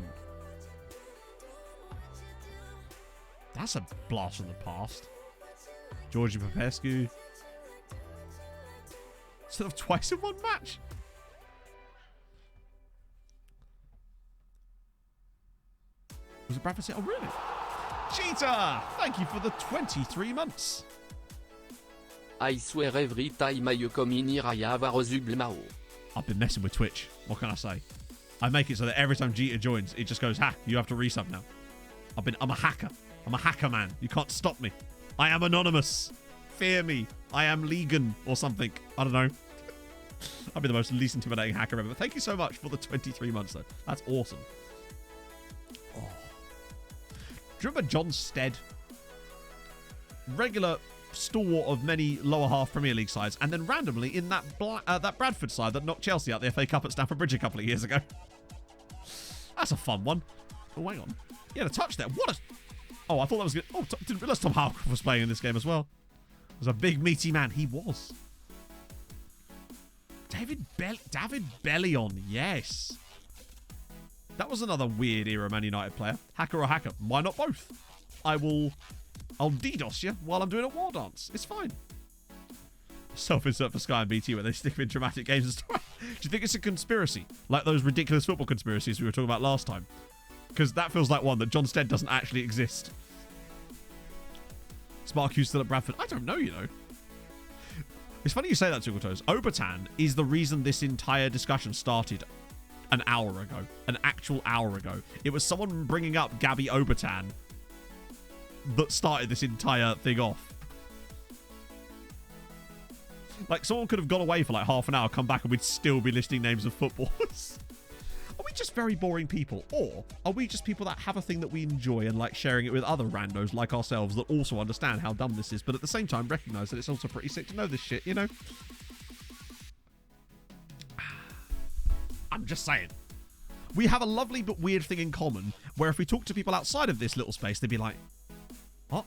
That's a blast from the past. Georgie Popescu. instead of twice in one match. Was it Bradford City? Oh, really? Cheetah! Thank you for the 23 months. I swear every time I come in here I have a resuble mao. I've been messing with Twitch. What can I say? I make it so that every time Cheetah joins, it just goes, ha, you have to resub now. I'm a hacker. I'm a hacker, man. You can't stop me. I am anonymous. Fear me. I am Legan or something. I don't know. I'll be the most least intimidating hacker ever. But thank you so much for the 23 months, though. That's awesome. Oh. Do you remember John Stead? Regular stalwart of many lower half Premier League sides, and then randomly in that that Bradford side that knocked Chelsea out the FA Cup at Stamford Bridge a couple of years ago. That's a fun one. Oh, hang on. He had a touch there. What a... Oh, I thought that was good. Oh, didn't realise Tom Howcroft was playing in this game as well. He was a big, meaty man. He was. David Bellion. Yes. That was another weird era Man United player. Hacker or hacker? Why not both? I'll DDoS you while I'm doing a war dance. It's fine. Self-insert for Sky and BT where they stick in dramatic games and stuff. Do you think it's a conspiracy? Like those ridiculous football conspiracies we were talking about last time? Because that feels like one that John Stead doesn't actually exist. Is Mark Hughes still at Bradford? I don't know, you know. It's funny you say that, Toes. Obertan is the reason this entire discussion started an hour ago. An actual hour ago. It was someone bringing up Gabby Obertan that started this entire thing off. Like, someone could have gone away for like half an hour, come back, and we'd still be listing names of footballers. Are we just very boring people? Or are we just people that have a thing that we enjoy and like sharing it with other randos like ourselves that also understand how dumb this is, but at the same time recognise that it's also pretty sick to know this shit, you know? I'm just saying. We have a lovely but weird thing in common where if we talk to people outside of this little space, they'd be like, what?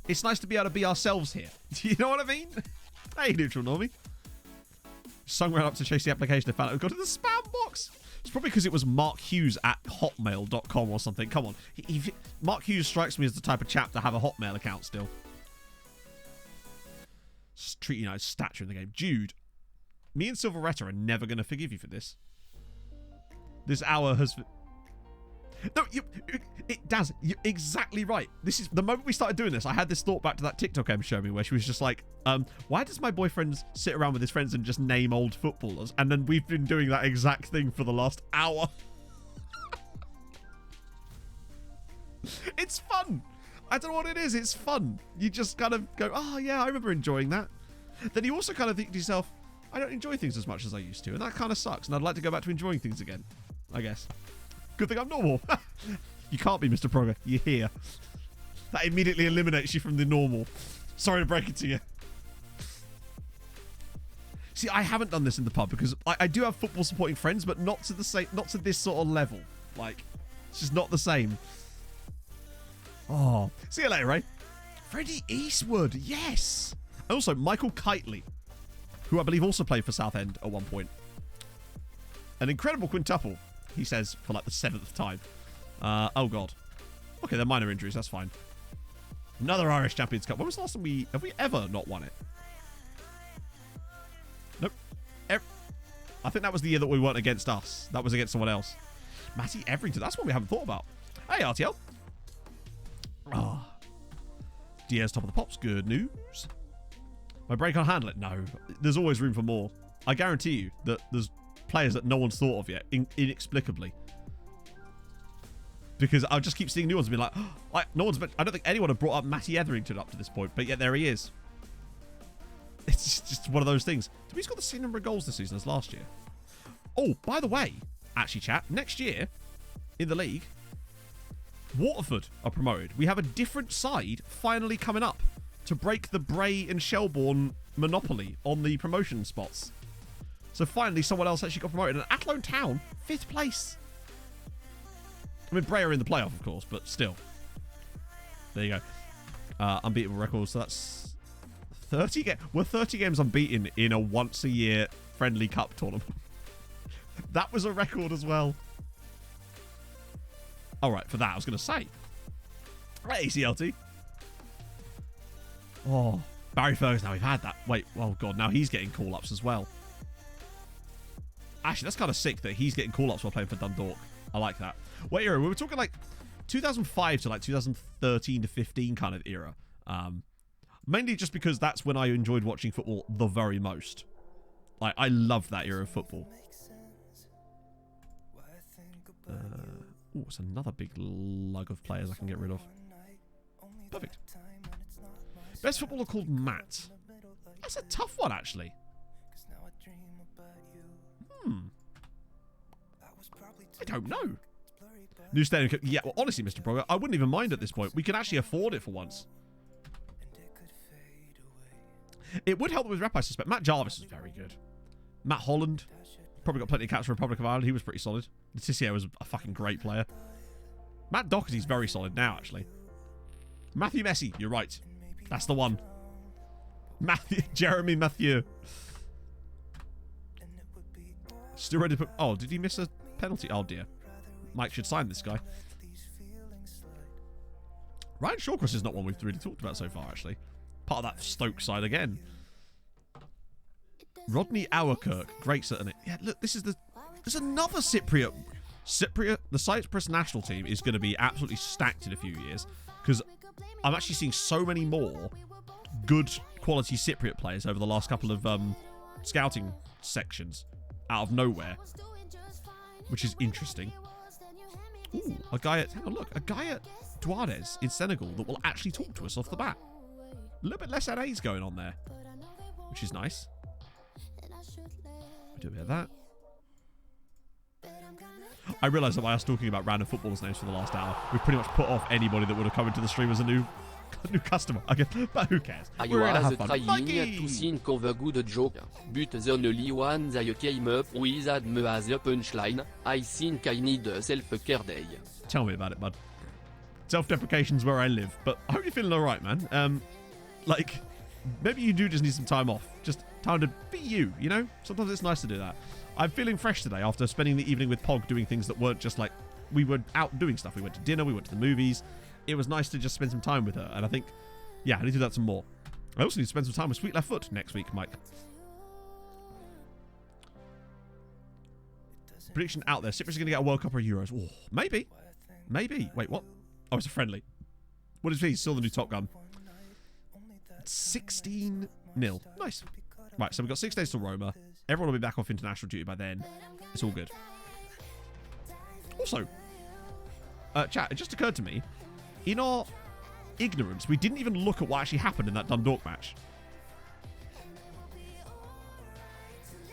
It's nice to be able to be ourselves here. Do you know what I mean? Hey, Neutral Normie. Sung ran up to chase the application and found it would go to the spam box. It's probably because it was Mark Hughes at hotmail.com or something. Come on. Mark Hughes strikes me as the type of chap to have a Hotmail account still. Just treat you know stature in the game. Jude, me and Silveretta are never going to forgive you for this. This hour has... No, Daz, you're exactly right. This is the moment we started doing this. I had this thought back to that TikTok Em showed me where she was just like, why does my boyfriend sit around with his friends and just name old footballers? And then we've been doing that exact thing for the last hour. It's fun. I don't know what it is. It's fun. You just kind of go, oh yeah, I remember enjoying that. Then you also kind of think to yourself, I don't enjoy things as much as I used to, and that kind of sucks. And I'd like to go back to enjoying things again, I guess. Good thing I'm normal. You can't be, Mr. Progress. You're here. That immediately eliminates you from the normal. Sorry to break it to you. See, I haven't done this in the pub because I do have football supporting friends, but not to the same, not to this sort of level. Like, it's just not the same. Oh, see you later, Ray. Freddie Eastwood, yes. And also Michael Kitely, who I believe also played for Southend at one point. An incredible quintuple. He says for like the 7th time. Oh god. Okay, they're minor injuries. That's fine. Another Irish Champions Cup. When was the last time have we ever not won it? Nope. I think that was the year that we weren't against us. That was against someone else. Matty Everington. That's one we haven't thought about. Hey, RTL. Ah. Diaz top of the pops. Good news. My brain can't handle it. No. There's always room for more. I guarantee you that there's players that no one's thought of yet, inexplicably. Because I'll just keep seeing new ones and be like, oh, no one's. I don't think anyone had brought up Matty Etherington up to this point, but yet there he is. It's just one of those things. Have we got the same number of goals this season as last year? Oh, by the way, actually, chat, next year in the league, Waterford are promoted. We have a different side finally coming up to break the Bray and Shelbourne monopoly on the promotion spots. So finally, someone else actually got promoted. And Athlone Town, 5th place. I mean, Bray are in the playoff, of course, but still. There you go. Unbeatable records. So that's 30 We're 30 games unbeaten in a once-a-year friendly cup tournament. That was a record as well. All right, for that, I was going to say. Right, ACLT. Oh, Barry Ferguson, now we've had that. Wait, oh god, now he's getting call-ups as well. Actually, that's kind of sick that he's getting call-ups while playing for Dundalk. I like that. What era? We were talking like 2005 to like 2013 to 15 kind of era. Mainly just because that's when I enjoyed watching football the very most. Like, I loved that era of football. It's another big lug of players I can get rid of. Perfect. Best footballer called Matt. That's a tough one, actually. I don't know. New stadium. Yeah, well, honestly, Mr. Broger, I wouldn't even mind at this point. We can actually afford it for once. It would help with rep, I suspect. Matt Jarvis is very good. Matt Holland. Probably got plenty of caps for Republic of Ireland. He was pretty solid. Letitia was a fucking great player. Matt Doherty's very solid now, actually. Matthew Messi, you're right. That's the one. Jeremy Mathieu. Still ready to put... Oh, did he miss a penalty? Oh, dear. Mike should sign this guy. Ryan Shawcross is not one we've really talked about so far, actually. Part of that Stoke side again. Rodney Auerkirk. Great at it. Yeah, look, this is the... There's another Cypriot. The Cyprus national team is going to be absolutely stacked in a few years. Because I'm actually seeing so many more good quality Cypriot players over the last couple of scouting sections out of nowhere. Which is interesting. Ooh, a guy at... Hang on, look. A guy at Duarez in Senegal that will actually talk to us off the bat. A little bit less NAs going on there. Which is nice. Do a bit of that. I realised that by us talking about random footballers' names for the last hour, we've pretty much put off anybody that would have come into the stream as a new customer. Okay, but who cares? We're going to have fun. To think of a good joke, but the only one that came up with had me as a punchline. I think I need a self-care day. Tell me about it, bud. Self-deprecation's where I live, but I hope you're feeling alright, man. Like, maybe you do just need some time off. Just time to be you, you know? Sometimes it's nice to do that. I'm feeling fresh today after spending the evening with Pog doing things that weren't just like... We were out doing stuff. We went to dinner, we went to the movies. It was nice to just spend some time with her. And I think, yeah, I need to do that some more. I also need to spend some time with Sweet Left Foot next week, Mike. Prediction out there. Cyprus is going to get a World Cup or Euros. Oh, maybe. Maybe. Wait, what? Oh, it's a friendly. What is he? Still the new Top Gun. 16-0. Nice. Right, so we've got 6 days till Roma. Everyone will be back off international duty by then. It's all good. Also, chat, it just occurred to me, in our ignorance, we didn't even look at what actually happened in that Dundalk match.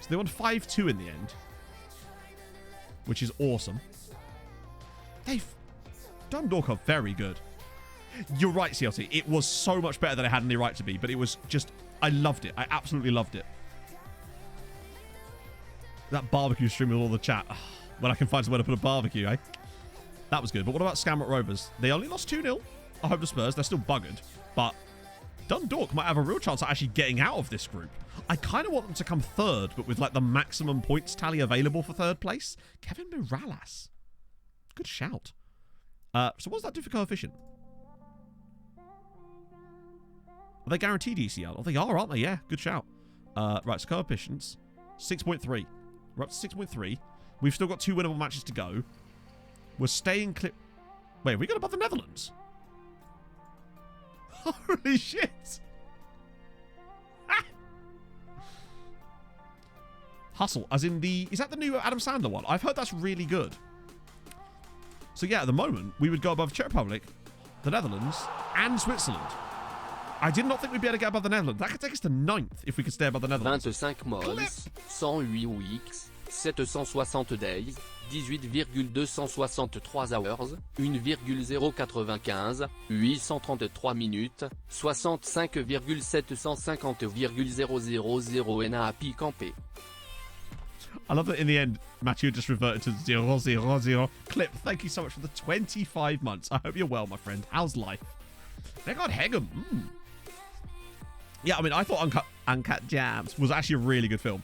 So they won 5-2 in the end, which is awesome. Dundalk are very good. You're right, CLT. It was so much better than it had any right to be, but it was just... I loved it. I absolutely loved it. That barbecue stream with all the chat. When I can find somewhere to put a barbecue, eh? That was good. But what about Skamrock Rovers? They only lost 2-0. I hope the Spurs. They're still buggered. But Dundalk might have a real chance of actually getting out of this group. I kind of want them to come third, but with like the maximum points tally available for third place. Kevin Morales. Good shout. So what does that do for coefficient? Are they guaranteed ECL? Oh, they are, aren't they? Yeah, good shout. Right, so coefficients. 6.3. We're up to 6.3. We've still got 2 winnable matches to go. We're staying clear. Wait, have we got above the Netherlands? Holy shit. Hustle, as in the... Is that the new Adam Sandler one? I've heard that's really good. So yeah, at the moment, we would go above Czech Republic, the Netherlands, and Switzerland. I did not think we'd be able to get above the Netherlands. That could take us to 9th if we could stay above the Netherlands. 25 months, 108 weeks, 760 days, 18,263 hours, 1,095, 833 minutes, 65,750,000 NAP campé. I love that in the end, Mathieu just reverted to 000. Clip, thank you so much for the 25 months. I hope you're well, my friend. How's life? Thank God, Hegum. Yeah, I mean, I thought Uncut Gems was actually a really good film.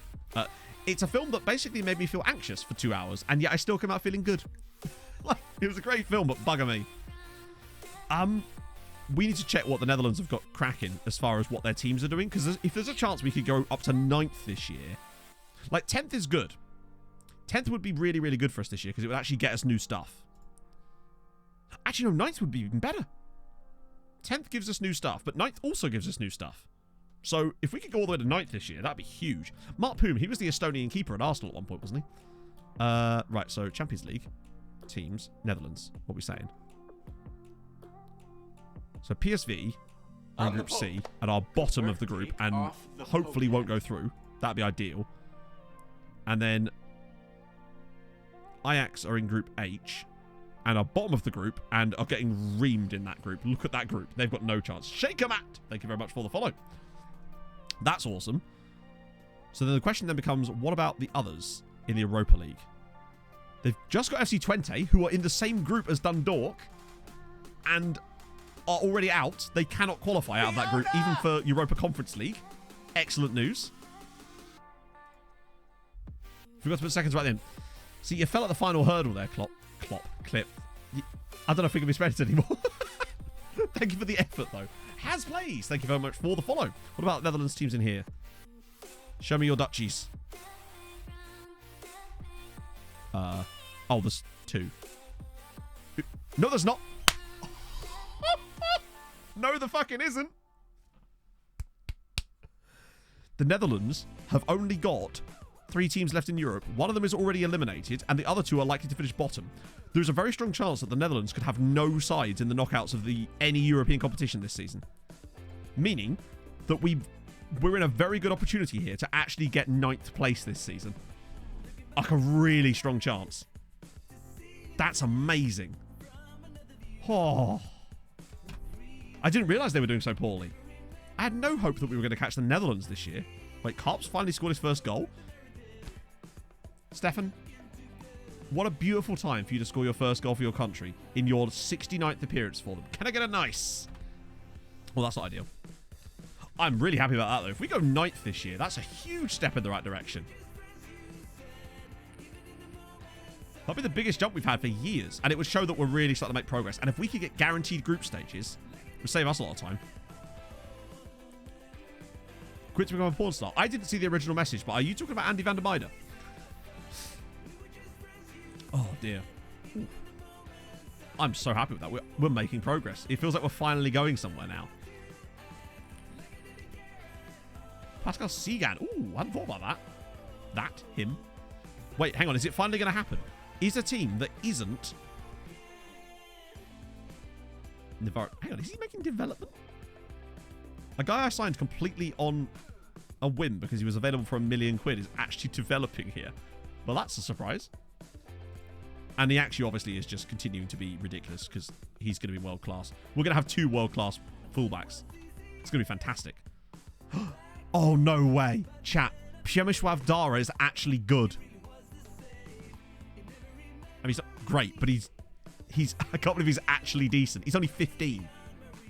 It's a film that basically made me feel anxious for 2 hours, and yet I still came out feeling good. It was a great film, but bugger me. we need to check what the Netherlands have got cracking as far as what their teams are doing. Because if there's a chance we could go up to 9th this year, like 10th is good. 10th would be really, really good for us this year because it would actually get us new stuff. Actually, no, 9th would be even better. 10th gives us new stuff, but 9th also gives us new stuff. So if we could go all the way to 9th this year, that'd be huge. Mark Poom, he was the Estonian keeper at Arsenal at one point, wasn't he? Right, so Champions League, teams, Netherlands. What are we saying? So PSV are in Group C at our bottom of the group and hopefully won't go through. That'd be ideal. And then Ajax are in Group H and are bottom of the group and are getting reamed in that group. Look at that group. They've got no chance. Shake 'em at. Thank you very much for the follow. That's awesome. So then the question then becomes, what about the others in the Europa League? They've just got FC Twente, who are in the same group as Dundalk and are already out. They cannot qualify out of that group, even for Europa Conference League. Excellent news. Forgot to put seconds right then. See, you fell at the final hurdle there, Clip. I don't know if we can be spread anymore. Thank you for the effort, though. Has plays. Thank you very much for the follow. What about Netherlands teams in here? Show me your Dutchies. Oh, there's 2. No, there's not. No, the fucking isn't. The Netherlands have only got 3 teams left in Europe. One of them is already eliminated, and the other 2 are likely to finish bottom. There's a very strong chance that the Netherlands could have no sides in the knockouts of any European competition this season. Meaning that we're in a very good opportunity here to actually get 9th place this season. Like a really strong chance. That's amazing. Oh. I didn't realise they were doing so poorly. I had no hope that we were going to catch the Netherlands this year. Wait, Karp's finally scored his first goal. Stefan, what a beautiful time for you to score your first goal for your country in your 69th appearance for them. Can I get a nice? Well, that's not ideal. I'm really happy about that, though. If we go 9th this year, that's a huge step in the right direction. That'll be the biggest jump we've had for years, and it would show that we're really starting to make progress. And if we could get guaranteed group stages, it would save us a lot of time. Quit to become a porn star. I didn't see the original message, but are you talking about Andy van der Meijden? Oh, dear. Ooh. I'm so happy with that. We're making progress. It feels like we're finally going somewhere now. Pascal Segan. Ooh, I hadn't thought about that. Him. Wait, hang on. Is it finally going to happen? Is a team that isn't... Hang on, is he making development? A guy I signed completely on a whim because he was available for £1 million is actually developing here. Well, that's a surprise. And he actually obviously is just continuing to be ridiculous because he's going to be world class. We're going to have 2 world class fullbacks. It's going to be fantastic. Oh, no way. Chat. Przemysław Dara is actually good. I mean, he's not great, but he's I can't believe he's actually decent. He's only 15.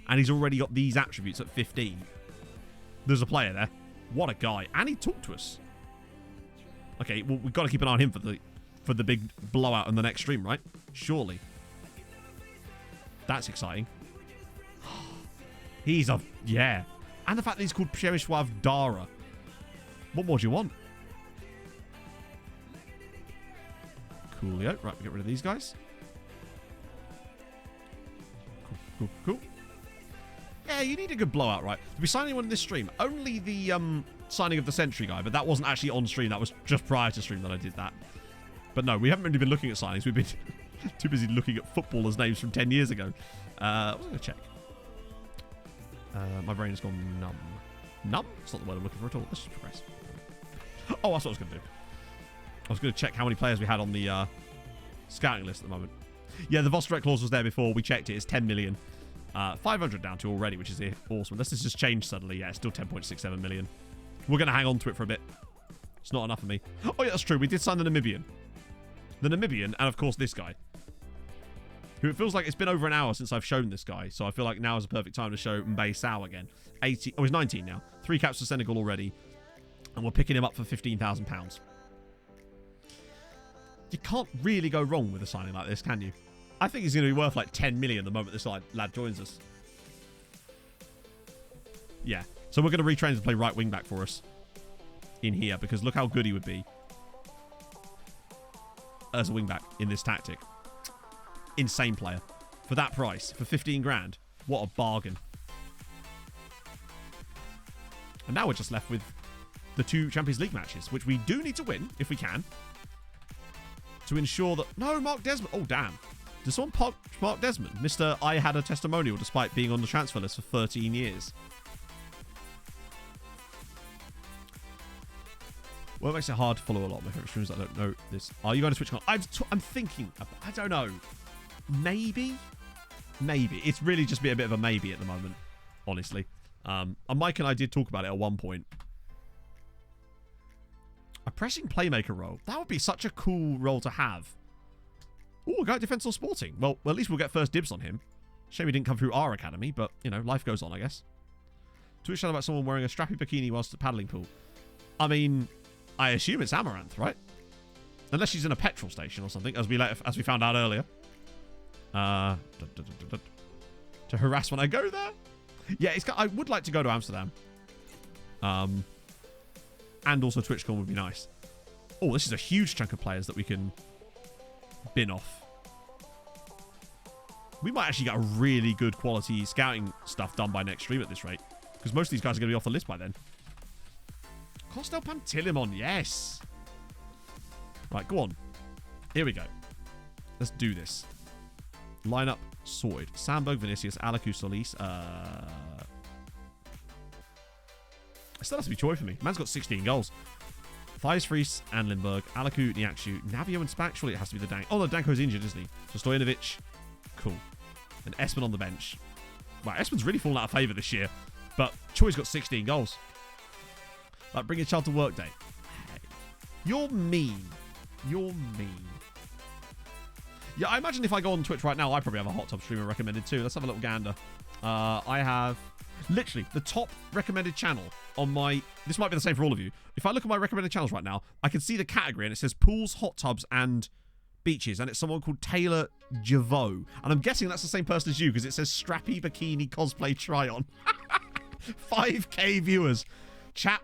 And he's already got these attributes at 15. There's a player there. What a guy. And he talked to us. Okay, well, we've got to keep an eye on him for the big blowout in the next stream, right? Surely. That's exciting. He's a... Yeah. And the fact that he's called Przemysław Dara. What more do you want? Coolio. Right, we get rid of these guys. Cool. Yeah, you need a good blowout, right? Did we sign anyone in this stream? Only the signing of the Sentry guy, but that wasn't actually on stream. That was just prior to stream that I did that. But no, we haven't really been looking at signings. We've been too busy looking at footballers' names from 10 years ago. I was going to check. My brain has gone numb. Numb? That's not the word I'm looking for at all. Let's just progress. Oh, that's what I was going to do. I was going to check how many players we had on the scouting list at the moment. Yeah, the Voss direct clause was there before. We checked it. It's 10 million. 500 down to already, which is awesome. Unless this just changed suddenly. Yeah, it's still 10.67 million. We're going to hang on to it for a bit. It's not enough for me. Oh, yeah, that's true. We did sign the Namibian. The Namibian, and of course this guy. Who it feels like it's been over an hour since I've shown this guy. So I feel like now is a perfect time to show Mbaye Sow again. 80. Oh, he's 19 now. 3 caps for Senegal already. And we're picking him up for £15,000. You can't really go wrong with a signing like this, can you? I think he's going to be worth like 10 million the moment this lad joins us. Yeah. So we're going to retrain him to play right wing back for us in here, because look how good he would be as a wing back in this tactic. Insane player. For that price, for 15 grand. What a bargain. And now we're just left with the 2 Champions League matches, which we do need to win, if we can, to ensure that... No, Mark Desmond. Oh, damn. Did someone pop Mark Desmond? Mr. I had a testimonial despite being on the transfer list for 13 years. Well, it makes it hard to follow a lot of my favorite streamers. I don't know this. Are you going to TwitchCon? I'm thinking. I don't know. Maybe. It's really just a bit of a maybe at the moment, honestly. Mike and I did talk about it at one point. A pressing playmaker role. That would be such a cool role to have. Oh, a guy at Defense or Sporting. Well, at least we'll get first dibs on him. Shame he didn't come through our academy, but, you know, life goes on, I guess. Twitch channel about someone wearing a strappy bikini whilst at paddling pool. I mean, I assume it's Amaranth, right? Unless she's in a petrol station or something, as we found out earlier. To harass when I go there? Yeah, I would like to go to Amsterdam. And also TwitchCon would be nice. Oh, this is a huge chunk of players that we can bin off. We might actually get a really good quality scouting stuff done by next stream at this rate. Because most of these guys are going to be off the list by then. Costel Pantilimon, yes. Right, go on. Here we go. Let's do this. Lineup sorted. Sandberg, Vinicius, Alaku, Solis. It still has to be Choi for me. Man's got 16 goals. Thies, Fries, and Lindberg. Alaku, Niakshu, Navio, and Spack. Surely it has to be the Dank. Oh, no, Danko's injured, isn't he? So Stojanovic. Cool. And Espen on the bench. Wow, Espen's really fallen out of favour this year. But Choi's got 16 goals. Like, bring your child to work day. Hey, you're mean. You're mean. Yeah, I imagine if I go on Twitch right now, I probably have a hot tub streamer recommended too. Let's have a little gander. I have literally the top recommended channel on my... This might be the same for all of you. If I look at my recommended channels right now, I can see the category and it says pools, hot tubs, and beaches. And it's someone called Taylor Javot. And I'm guessing that's the same person as you because it says strappy bikini cosplay try on. 5k viewers. Chat,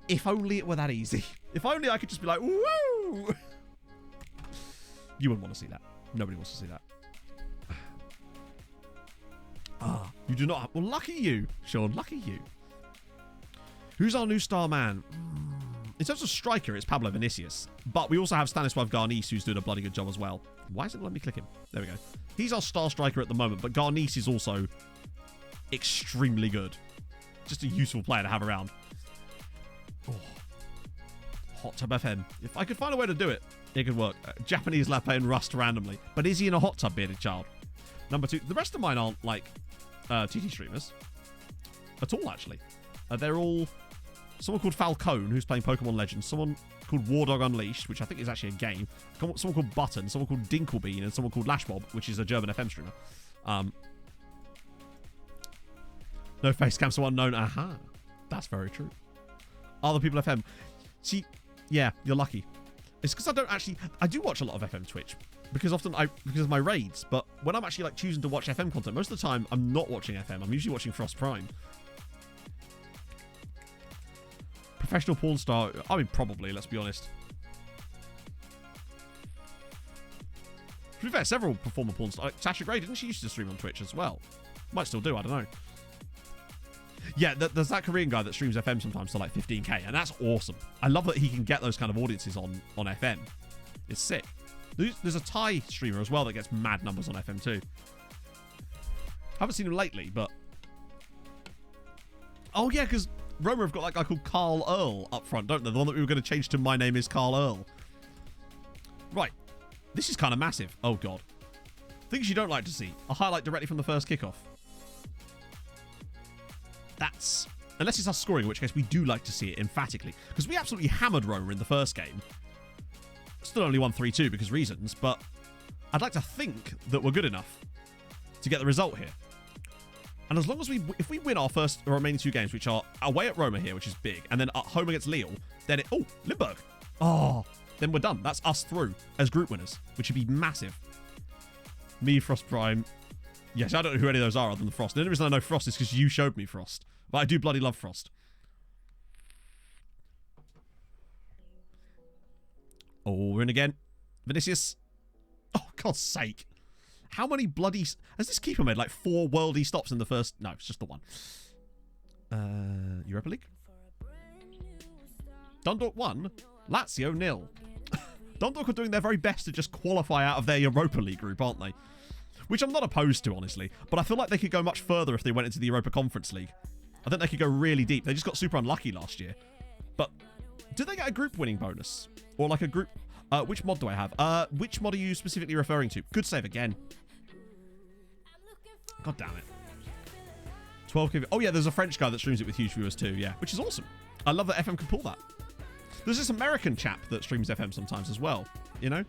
if only it were that easy. If only I could just be like, woo! You wouldn't want to see that. Nobody wants to see that. You do not have... Well, lucky you, Sean. Lucky you. Who's our new star man? In terms of striker, it's Pablo Vinicius. But we also have Stanislav Garnice, who's doing a bloody good job as well. Why isn't it letting me click him? There we go. He's our star striker at the moment, but Garnice is also extremely good. Just a useful player to have around. Oh. Hot Tub FM. If I could find a way to do it, it could work. Japanese Lappe and Rust randomly. But is he in a hot tub, bearded child? Number 2. The rest of mine aren't like TT streamers at all, actually. They're all someone called Falcone, who's playing Pokemon Legends. Someone called War Dog Unleashed, which I think is actually a game. Someone called Button. Someone called Dinklebean. And someone called Lashmob, which is a German FM streamer. No face cam, so unknown. Aha. That's very true. Other people FM. See, yeah, you're lucky. It's because I don't actually... I do watch a lot of FM Twitch. Because often because of my raids. But when I'm actually like choosing to watch FM content, most of the time I'm not watching FM. I'm usually watching Frost Prime. Professional porn star. I mean, probably, let's be honest. To be fair, several performer porn stars. Like Tasha Gray, didn't she used to stream on Twitch as well? Might still do, I don't know. Yeah, there's that Korean guy that streams FM sometimes to like 15k, and that's awesome. I love that he can get those kind of audiences on FM. It's sick. There's a Thai streamer as well that gets mad numbers on FM too. Haven't seen him lately, but... Oh yeah, because Roma have got that guy called Carl Earl up front, don't they? The one that we were going to change to My Name is Carl Earl. Right. This is kind of massive. Oh god. Things you don't like to see. A highlight directly from the first kickoff. That's... Unless it's us scoring, in which case we do like to see it emphatically. Because we absolutely hammered Roma in the first game. Still only won 3-2 because reasons, but I'd like to think that we're good enough to get the result here. And as long as if we win our remaining 2 games, which are away at Roma here, which is big, and then at home against Lille, then it... Oh, Limburg. Oh, then we're done. That's us through as group winners, which would be massive. Me, Frost Prime. Yes, I don't know who any of those are other than Frost. The only reason I know Frost is because you showed me Frost. But I do bloody love Frost. Oh, we're in again. Vinicius. Oh, God's sake. How many bloody... Has this keeper made like 4 worldy stops in the first... No, it's just the one. Europa League? Dundalk 1. Lazio 0. Dundalk are doing their very best to just qualify out of their Europa League group, aren't they? Which I'm not opposed to, honestly. But I feel like they could go much further if they went into the Europa Conference League. I think they could go really deep. They just got super unlucky last year. But do they get a group winning bonus? Or like a group... which mod do I have? Which mod are you specifically referring to? Good save again. God damn it. 12k... Oh, yeah, there's a French guy that streams it with huge viewers too, yeah. Which is awesome. I love that FM can pull that. There's this American chap that streams FM sometimes as well, you know?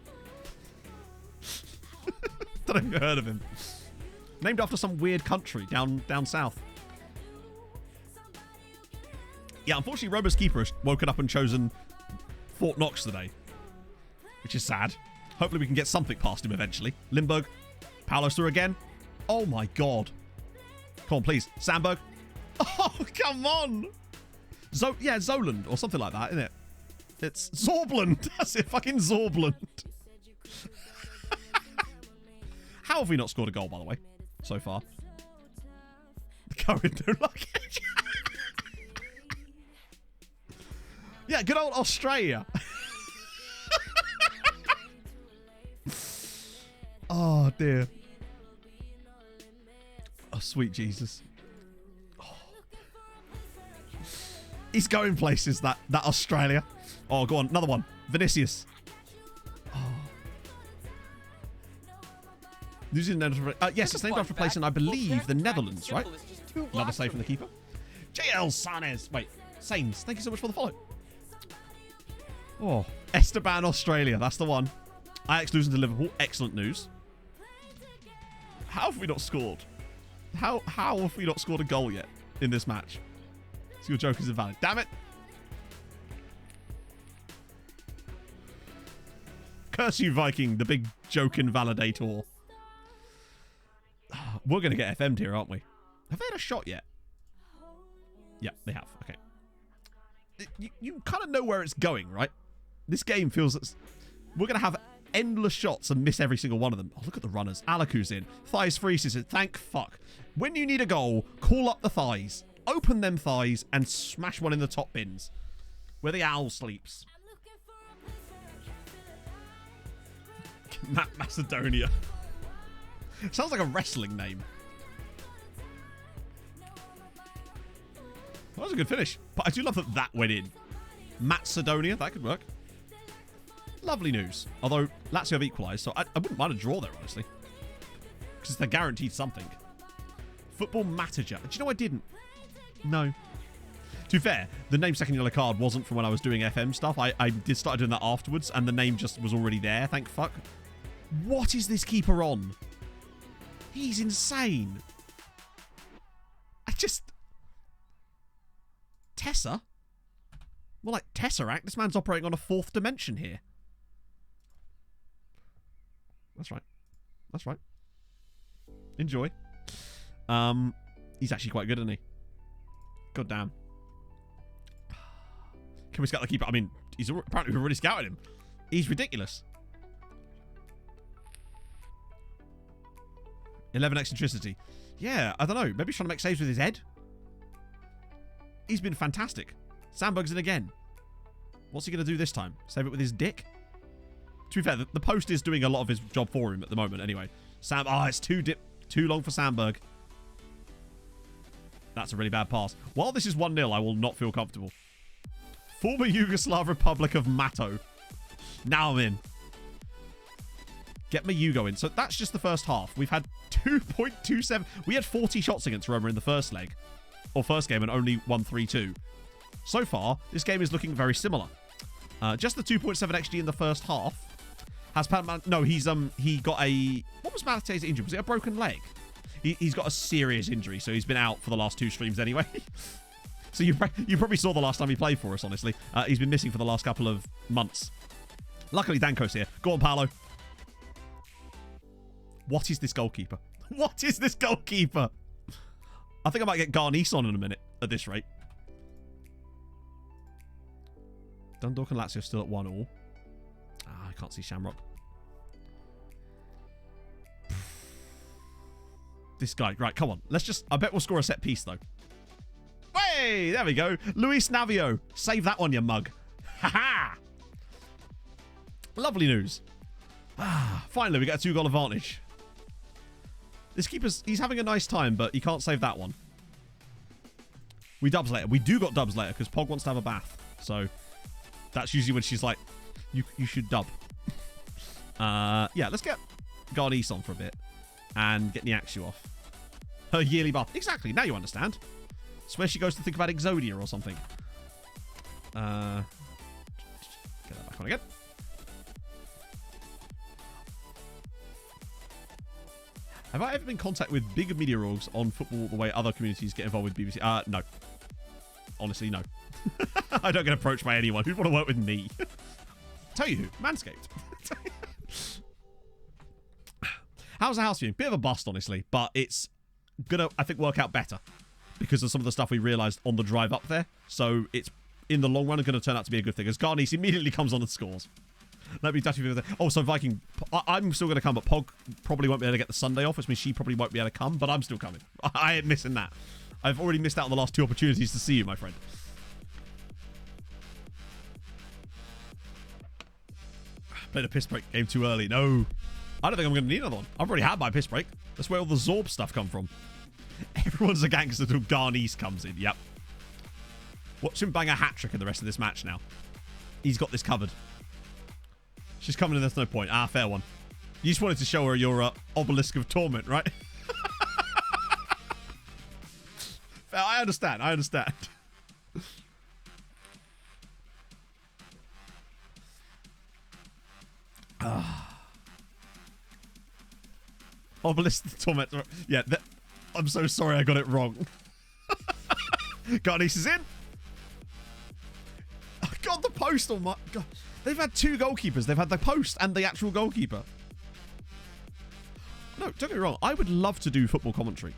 Don't know if you've heard of him. Named after some weird country down south. Yeah, unfortunately, Roma's keeper has woken up and chosen Fort Knox today. Which is sad. Hopefully we can get something past him eventually. Limburg. Paolo's through again. Oh my god. Come on, please. Sandberg. Oh, come on. Yeah, Zoland or something like that, isn't it? It's Zorbland. That's it. Fucking Zorbland. How have we not scored a goal, by the way, so far? Going no luggage. Yeah, good old Australia. Oh, dear. Oh, sweet Jesus. Oh. He's going places, that Australia. Oh, go on. Another one. Vinicius. Oh. New Zealand. Yes, it's named after a place in, I believe, the Netherlands, right? Another save from the keeper. JL Sanes. Wait, Sanes. Thank you so much for the follow. Oh, Esteban, Australia. That's the one. Ajax losing to Liverpool. Excellent news. How have we not scored? How have we not scored a goal yet in this match? So your joke is invalid. Damn it. Curse you, Viking, the big joke invalidator. We're going to get FM'd here, aren't we? Have they had a shot yet? Yeah, they have. Okay. You kind of know where it's going, right? This game feels that we're going to have endless shots and miss every single one of them. Oh, look at the runners. Alaku's in. Thighs freezes it. Thank fuck. When you need a goal, call up the thighs. Open them thighs and smash one in the top bins. Where the owl sleeps. Macedonia. Sounds like a wrestling name. That was a good finish. But I do love that went in. Macedonia. That could work. Lovely news. Although, Lazio have equalised, so I wouldn't mind a draw there, honestly. Because they're guaranteed something. Football Manager. Do you know I didn't? No. To be fair, the name Second Yellow Card wasn't from when I was doing FM stuff. I did start doing that afterwards, and the name just was already there, thank fuck. What is this keeper on? He's insane. Tessa? More like Tesseract. This man's operating on a 4th dimension here. That's right. That's right. Enjoy. He's actually quite good, isn't he? God damn. Can we scout the keeper? I mean, apparently we've already scouted him. He's ridiculous. 11 eccentricity. Yeah, I don't know. Maybe he's trying to make saves with his head. He's been fantastic. Sandberg's in again. What's he going to do this time? Save it with his dick? To be fair, the post is doing a lot of his job for him at the moment anyway. It's too long for Sandberg. That's a really bad pass. While this is 1-0, I will not feel comfortable. Former Yugoslav Republic of Mato. Now I'm in. Get my Yugo in. So that's just the first half. We've had 2.27. We had 40 shots against Roma in the first leg. Or first game and only won 3-2. So far, this game is looking very similar. Just the 2.7 XG in the first half. Has no, he got a... What was Malate's injury? Was it a broken leg? He's got a serious injury, so he's been out for the last 2 streams anyway. So you probably saw the last time he played for us, honestly. He's been missing for the last couple of months. Luckily, Danko's here. Go on, Paolo. What is this goalkeeper? What is this goalkeeper? I think I might get Garnice on in a minute at this rate. Dundalk and Lazio still at 1-1. I can't see Shamrock. This guy. Right, come on. Let's just... I bet we'll score a set piece, though. Hey, there we go. Luis Navio. Save that one, you mug. Ha-ha! Lovely news. Finally, we get a 2-goal advantage. This keeper's... He's having a nice time, but he can't save that one. We dubs later. We do got dubs later, because Pog wants to have a bath. So, that's usually when she's like, you should dub. Yeah, let's get Garnice on for a bit. And get Niaxu off. Her yearly bath. Exactly, now you understand. It's where she goes to think about Exodia or something. Get that back on again. Have I ever been in contact with bigger media orgs on football the way other communities get involved with BBC? No. Honestly, no. I don't get approached by anyone who'd want to work with me. Tell you who. Manscaped. How's the house viewing? Bit of a bust, honestly, but it's gonna, I think, work out better because of some of the stuff we realised on the drive up there. So it's, in the long run, going to turn out to be a good thing. As Garnice immediately comes on and scores. Let me touch you. Oh, so Viking, I'm still going to come, but Pog probably won't be able to get the Sunday off, which means she probably won't be able to come, but I'm still coming. I ain't missing that. I've already missed out on the last 2 opportunities to see you, my friend. Played a piss break game too early. No. I don't think I'm going to need another one. I've already had my piss break. That's where all the Zorb stuff come from. Everyone's a gangster until Garnice comes in. Yep. Watch him bang a hat-trick in the rest of this match now. He's got this covered. She's coming in, there's no point. Fair one. You just wanted to show her your obelisk of torment, right? I understand. I understand. Obelisk of torment. Yeah, I'm so sorry I got it wrong. Garnice is in. Oh, God, the post. Oh, my God. They've had 2 goalkeepers. They've had the post and the actual goalkeeper. No, don't get me wrong. I would love to do football commentary.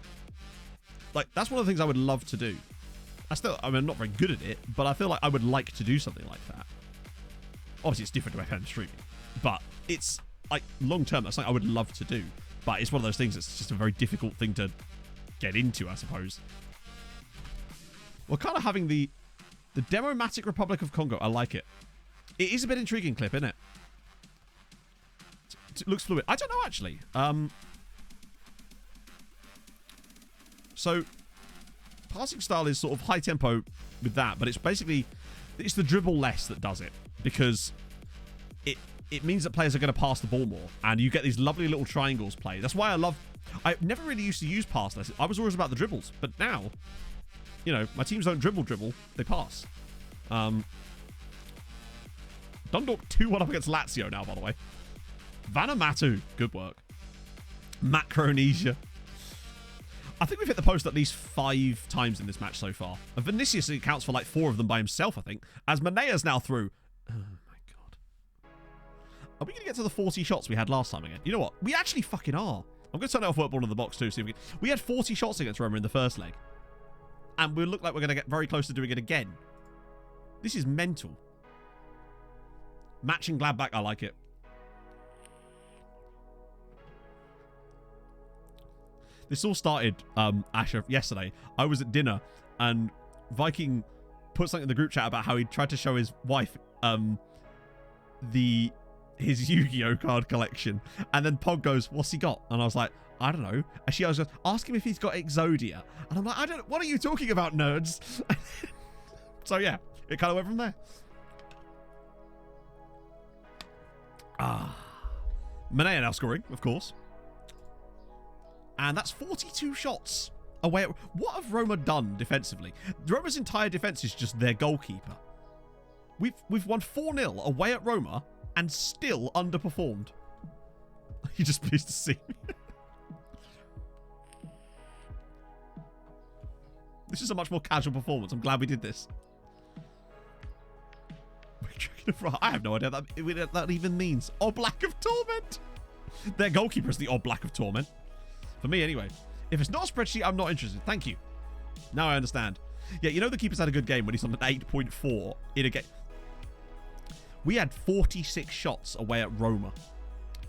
Like, that's one of the things I would love to do. I mean, I'm not very good at it, but I feel like I would like to do something like that. Obviously, it's different to FM streaming, but it's, like, long term, that's something I would love to do. But it's one of those things that's just a very difficult thing to get into, I suppose. We're kind of having the Democratic Republic of Congo. I like it. It is a bit intriguing clip, isn't it? It looks fluid. I don't know, actually. So, passing style is sort of high tempo with that, but it's basically, it's the dribble less that does it, because it means that players are going to pass the ball more, and you get these lovely little triangles play. That's why I never really used to use pass less. I was always about the dribbles, but now, you know, my teams don't dribble, they pass. Dundalk 2-1 up against Lazio now, by the way. Vanuatu, good work. Macronesia. I think we've hit the post at least 5 times in this match so far. And Vinicius accounts for like 4 of them by himself, I think. As Manea's now through. Oh my God. Are we going to get to the 40 shots we had last time again? You know what? We actually fucking are. I'm going to turn it off work ball in the box too. See if we had 40 shots against Roma in the first leg. And we look like we're going to get very close to doing it again. This is mental. Matching Gladbach, I like it. This all started, Asher, yesterday. I was at dinner, and Viking put something in the group chat about how he tried to show his wife his Yu-Gi-Oh card collection. And then Pog goes, what's he got? And I was like, I don't know. And she goes, ask him if he's got Exodia. And I'm like, I don't know. What are you talking about, nerds? So, yeah, it kind of went from there. Manea now scoring, of course. And that's 42 shots away. What have Roma done defensively? Roma's entire defense is just their goalkeeper. We've won 4-0 away at Roma and still underperformed. You're just pleased to see me. This is a much more casual performance. I'm glad we did this. I have no idea what that even means. Oblak of Torment. Their goalkeeper is the Oblak of Torment. For me, anyway. If it's not a spreadsheet, I'm not interested. Thank you. Now I understand. Yeah, you know the keeper's had a good game when he's on an 8.4 in a game. We had 46 shots away at Roma.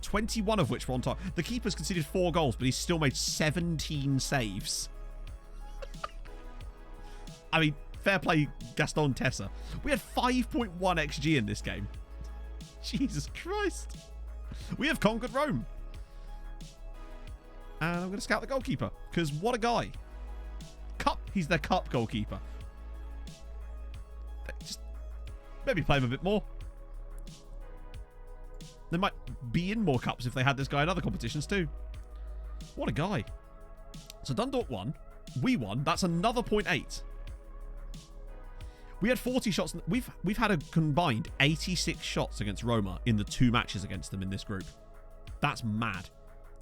21 of which were on target. The keeper's conceded 4 goals, but he's still made 17 saves. I mean, fair play, Gaston Tessa. We had 5.1 XG in this game. Jesus Christ. We have conquered Rome. And I'm going to scout the goalkeeper, because what a guy. He's their cup goalkeeper. Just maybe play him a bit more. They might be in more cups if they had this guy in other competitions too. What a guy. So Dundalk won. We won. That's another 0.8. We had 40 shots. We've had a combined 86 shots against Roma in the 2 matches against them in this group. That's mad.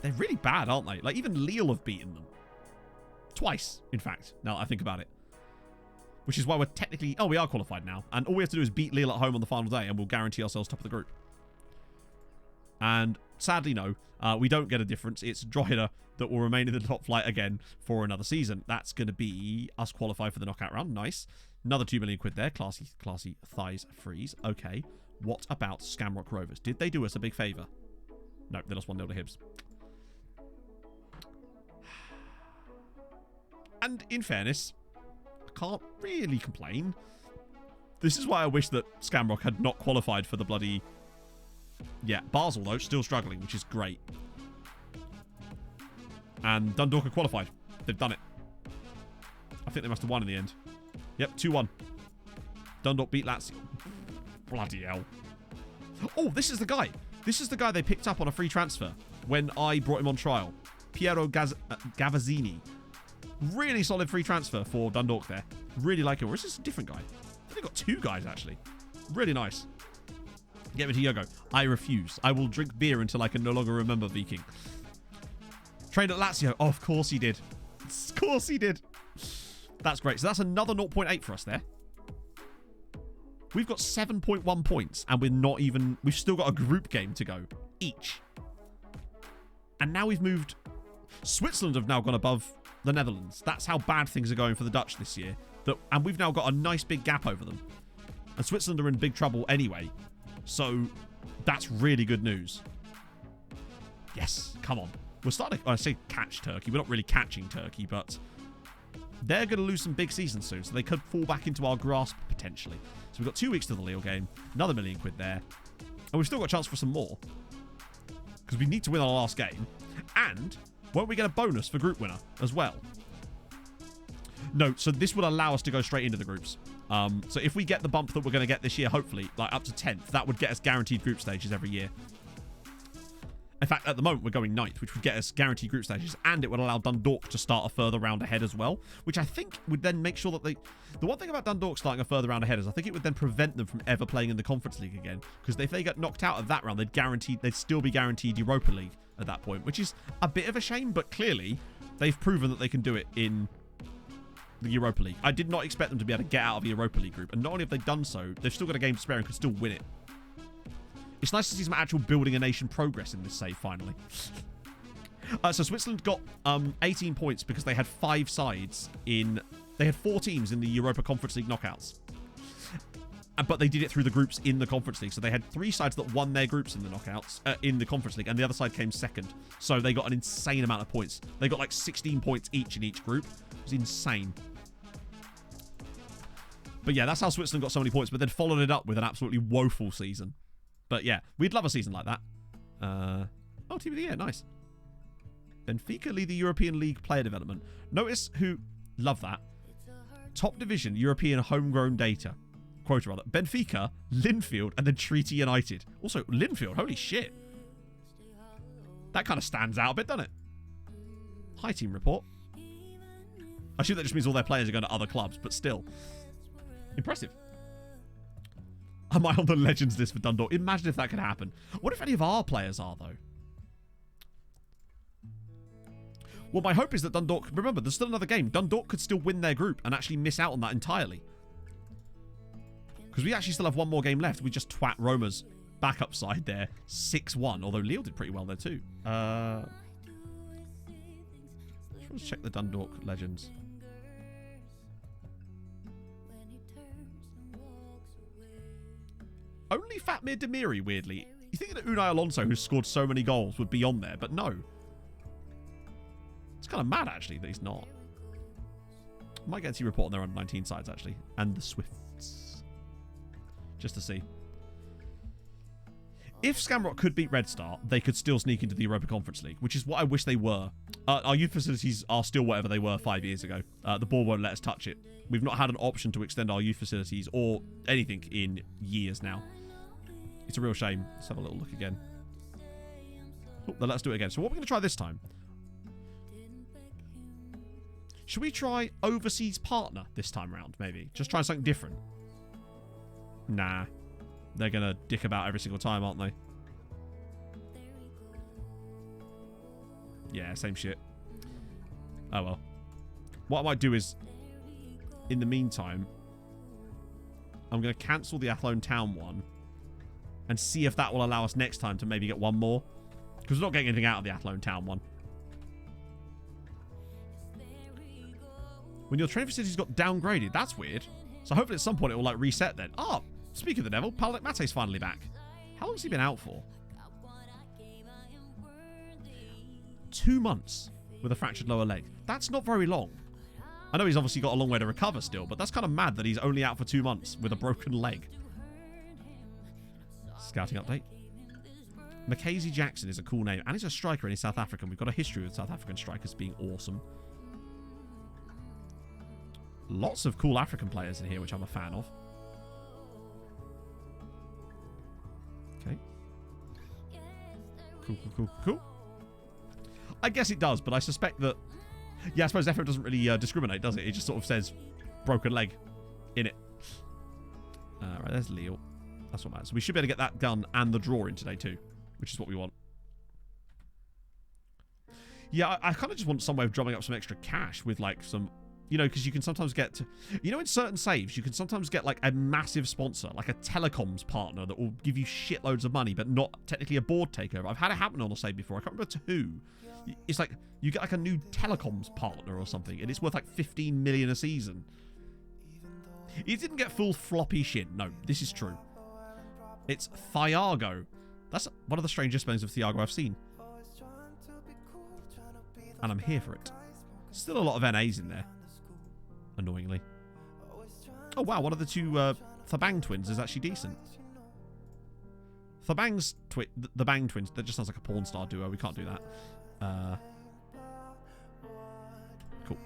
They're really bad, aren't they? Like, even Lille have beaten them. Twice, in fact, now that I think about it. Which is why we're technically... Oh, we are qualified now. And all we have to do is beat Lille at home on the final day and we'll guarantee ourselves top of the group. And sadly, no, we don't get a difference. It's Drogheda that will remain in the top flight again for another season. That's going to be us qualify for the knockout round. Nice. Another 2 million quid there. Classy thighs freeze. Okay. What about Scamrock Rovers? Did they do us a big favour? No, they lost 1-0 to Hibs. And in fairness, I can't really complain. This is why I wish that Scamrock had not qualified for the bloody... Yeah, Basel, though, still struggling, which is great. And Dundalk are qualified. They've done it. I think they must have won in the end. Yep, 2-1. Dundalk beat Lazio. Bloody hell. Oh, this is the guy. This is the guy they picked up on a free transfer when I brought him on trial. Piero Gavazzini. Really solid free transfer for Dundalk there. Really like it. Or is this a different guy? I think they've got 2 guys, actually. Really nice. Get me to Yogo. I refuse. I will drink beer until I can no longer remember Viking. Trained at Lazio. Oh, of course he did. Of course he did. That's great. So that's another 0.8 for us there. We've got 7.1 points and we're not even... We've still got a group game to go. Each. And now we've moved... Switzerland have now gone above the Netherlands. That's how bad things are going for the Dutch this year. And we've now got a nice big gap over them. And Switzerland are in big trouble anyway. So that's really good news. Yes, come on. We're starting to, I say catch Turkey. We're not really catching Turkey, but they're going to lose some big seasons soon. So they could fall back into our grasp potentially. So we've got 2 weeks to the Lille game. Another 1 million quid there. And we've still got a chance for some more. Because we need to win our last game. And won't we get a bonus for group winner as well? No, so this will allow us to go straight into the groups. So if we get the bump that we're going to get this year, hopefully, like up to 10th, that would get us guaranteed group stages every year. In fact, at the moment, we're going 9th, which would get us guaranteed group stages, and it would allow Dundalk to start a further round ahead as well, which I think would then make sure that they... The one thing about Dundalk starting a further round ahead is I think it would then prevent them from ever playing in the Conference League again, because if they get knocked out of that round, they'd still be guaranteed Europa League at that point, which is a bit of a shame, but clearly they've proven that they can do it in the Europa League. I did not expect them to be able to get out of the Europa League group, and not only have they done so, they've still got a game to spare and could still win it. It's nice to see some actual building a nation progress in this save, finally. So Switzerland got 18 points because they had 5 sides in... They had 4 teams in the Europa Conference League knockouts. But they did it through the groups in the Conference League. So they had 3 sides that won their groups in the knockouts, in the Conference League, and the other side came second. So they got an insane amount of points. They got like 16 points each in each group. It was insane. But yeah, that's how Switzerland got so many points, but then followed it up with an absolutely woeful season. But yeah, we'd love a season like that. Oh, Team of the Year, nice. Benfica lead the European League player development. Notice who... Love that. Top division, European homegrown data. Quota, rather. Benfica, Linfield, and then Treaty United. Also, Linfield, holy shit. That kind of stands out a bit, doesn't it? High team report. I assume that just means all their players are going to other clubs, but still. Impressive. Am I on the Legends list for Dundalk? Imagine if that could happen. What if any of our players are, though? Well, my hope is that Dundalk... Remember, there's still another game. Dundalk could still win their group and actually miss out on that entirely. Because we actually still have 1 more game left. We just twat Roma's backup side there. 6-1. Although Lille did pretty well there too. Let's check the Dundalk legends. Only Fatmir Demiri, weirdly. You think that Unai Alonso, who's scored so many goals, would be on there, but no. It's kind of mad, actually, that he's not. Might get to report on their under 19 sides, actually. And the Swifts. Just to see. If Skamrock could beat Red Star, they could still sneak into the Europa Conference League, which is what I wish they were. Our youth facilities are still whatever they were 5 years ago. The board won't let us touch it. We've not had an option to extend our youth facilities or anything in years now. It's a real shame. Let's have a little look again. Oh, then let's do it again. So what are we going to try this time? Should we try overseas partner this time round, maybe? Just try something different. Nah. They're going to dick about every single time, aren't they? Yeah, same shit. Oh, well. What I might do is, in the meantime, I'm going to cancel the Athlone Town one and see if that will allow us next time to maybe get one more. Because we're not getting anything out of the Athlone Town one. When your training facilities got downgraded, that's weird. So hopefully at some point it will like reset then. Oh, speaking of the devil, Paladin Mate's finally back. How long has he been out for? 2 months with a fractured lower leg. That's not very long. I know he's obviously got a long way to recover still, but that's kind of mad that he's only out for 2 months with a broken leg. Scouting update. Mackenzie Jackson is a cool name, and he's a striker and he's South African. We've got a history with South African strikers being awesome. Lots of cool African players in here, which I'm a fan of. Okay. Cool. I guess it does, but I suspect that... Yeah, I suppose FF doesn't really discriminate, does it? It just sort of says broken leg in it. Right, there's Leo. That's what matters. So we should be able to get that gun and the draw in today too, which is what we want. Yeah, I kind of just want some way of drumming up some extra cash with like some... You know, because you can sometimes get... You know, in certain saves, you can sometimes get like a massive sponsor, like a telecoms partner that will give you shitloads of money, but not technically a board takeover. I've had it happen on a save before. I can't remember to who. It's like you get like a new telecoms partner or something, and it's worth like 15 million a season. He didn't get full floppy shin. No, this is true. It's Thiago. That's one of the strangest spellings of Thiago I've seen. And I'm here for it. Still a lot of NAs in there. Annoyingly. Oh wow, one of the two Thabang twins is actually decent. The Bang twins, that just sounds like a porn star duo. We can't do that. Cool.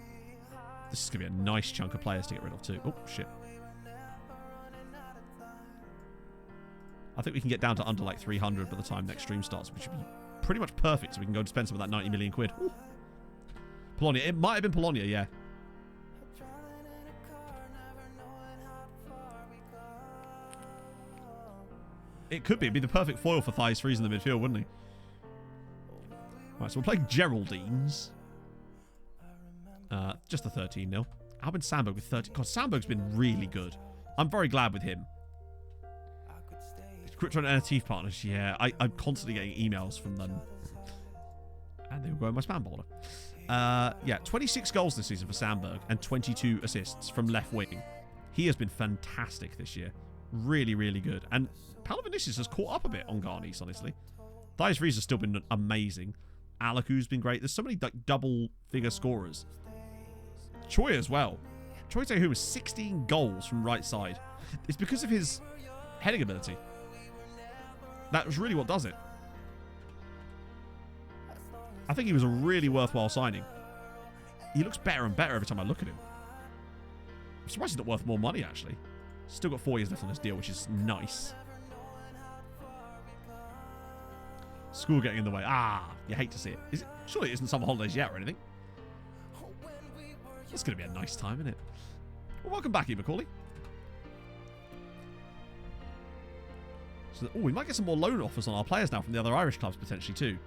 This is going to be a nice chunk of players to get rid of too. Oh, shit. I think we can get down to under like 300 by the time next stream starts, which would be pretty much perfect so we can go and spend some of that 90 million quid. Ooh. Polonia. It might have been Polonia, yeah. It could be. It'd be the perfect foil for Thighs Freeze in the midfield, wouldn't he? Right, so we're playing Geraldines. Just a 13-0. Albin Sandberg with 30. God, Sandberg's been really good. I'm very glad with him. Crypto and NFT partners, yeah. I'm constantly getting emails from them. And they will go in my spam folder. Yeah, 26 goals this season for Sandberg and 22 assists from left wing. He has been fantastic this year. Really, really good. And Palavinicius has caught up a bit on Garnice, honestly. Thighs Freeze has still been amazing. Alaku's been great. There's so many like double-figure scorers. Choi as well. Choi Tae-Hoo has 16 goals from right side. It's because of his heading ability. That was really what does it. I think he was a really worthwhile signing. He looks better and better every time I look at him. I'm surprised he's not worth more money, actually. Still got 4 years left on this deal, which is nice. School getting in the way. Ah, you hate to see it. Is it? Surely it isn't summer holidays yet or anything. It's going to be a nice time, isn't it? Well, welcome back, Macaulay. So, we might get some more loan offers on our players now from the other Irish clubs, potentially, too.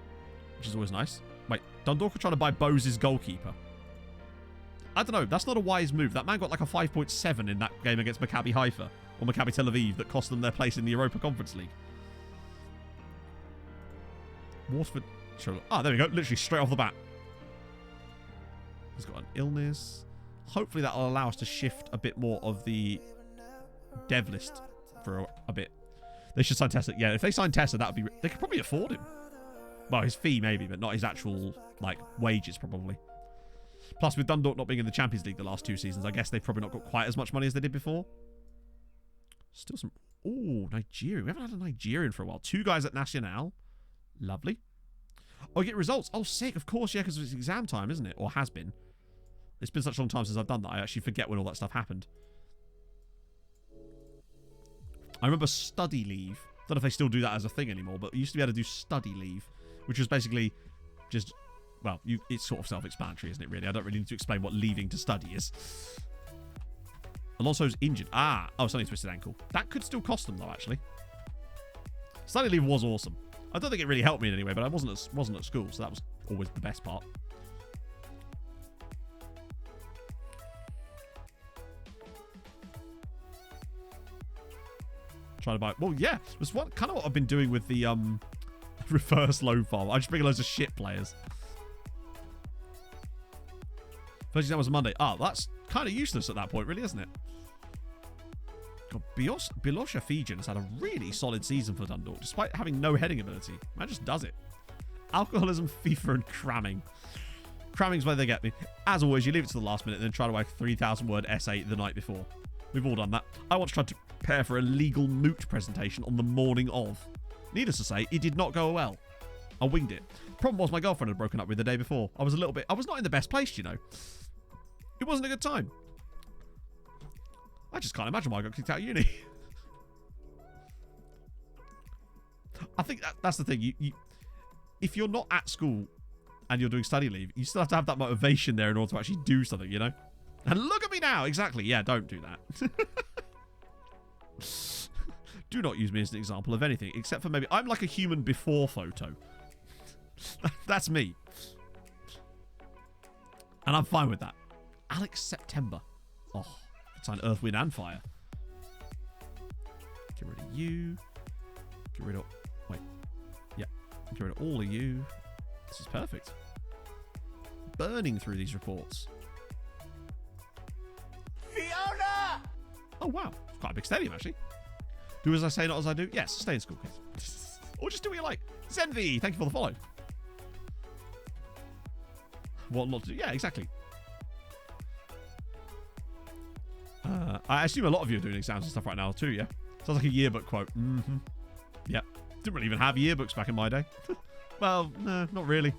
Which is always nice. Wait, Dundalk are trying to buy Bose's goalkeeper. I don't know. That's not a wise move. That man got like a 5.7 in that game against Maccabi Haifa or Maccabi Tel Aviv that cost them their place in the Europa Conference League. Waterford. Ah, there we go. Literally straight off the bat. He's got an illness. Hopefully that'll allow us to shift a bit more of the dev list for a bit. They should sign Tessa. Yeah, if they sign Tessa, that would be... They could probably afford him. Well, his fee maybe, but not his actual, like, wages probably. Plus, with Dundalk not being in the Champions League the last 2 seasons, I guess they've probably not got quite as much money as they did before. Still some... Oh, Nigeria. We haven't had a Nigerian for a while. 2 guys at Nacional. Lovely. Oh, get results. Oh, sick. Of course, yeah, because it's exam time, isn't it? Or has been. It's been such a long time since I've done that, I actually forget when all that stuff happened. I remember study leave. Don't know if they still do that as a thing anymore, but we used to be able to do study leave, which was basically just... Well, it's sort of self-explanatory, isn't it, really? I don't really need to explain what leaving to study is. Alonso's injured. Oh, it's only a twisted ankle. That could still cost them, though, actually. Study leave was awesome. I don't think it really helped me in any way, but I wasn't at school, so that was always the best part. Trying to buy... Well, yeah. That's kind of what I've been doing with the reverse load farm. I just bring loads of shit players. First exam was a Monday. Oh, that's kind of useless at that point, really, isn't it? God, Bilosha Fijian has had a really solid season for Dundalk, despite having no heading ability. Man just does it. Alcoholism, FIFA, and cramming. Cramming's where they get me. As always, you leave it to the last minute and then try to write a 3,000-word essay the night before. We've all done that. I once tried to prepare for a legal moot presentation on the morning of. Needless to say, it did not go well. I winged it. Problem was my girlfriend had broken up with the day before. I was not in the best place, you know. It wasn't a good time. I just can't imagine why I got kicked out of uni. I think that's the thing. If you're not at school and you're doing study leave, you still have to have that motivation there in order to actually do something, you know? And look at me now. Exactly. Yeah, don't do that. Do not use me as an example of anything, except for maybe I'm like a human before photo. That's me. And I'm fine with that. Alex September. Oh, sign Earth, Wind, and Fire. Get rid of you. Get rid of... Wait. Yeah. Get rid of all of you. This is perfect. Burning through these reports. Fiona! Oh, wow. It's quite a big stadium, actually. Do as I say, not as I do. Yes, stay in school, kids. Or just do what you like. Zenvi, thank you for the follow. What not to do? Yeah, exactly. I assume a lot of you are doing exams and stuff right now too, yeah? Sounds like a yearbook quote. Mm-hmm. Yep. Didn't really even have yearbooks back in my day. Well, no, not really.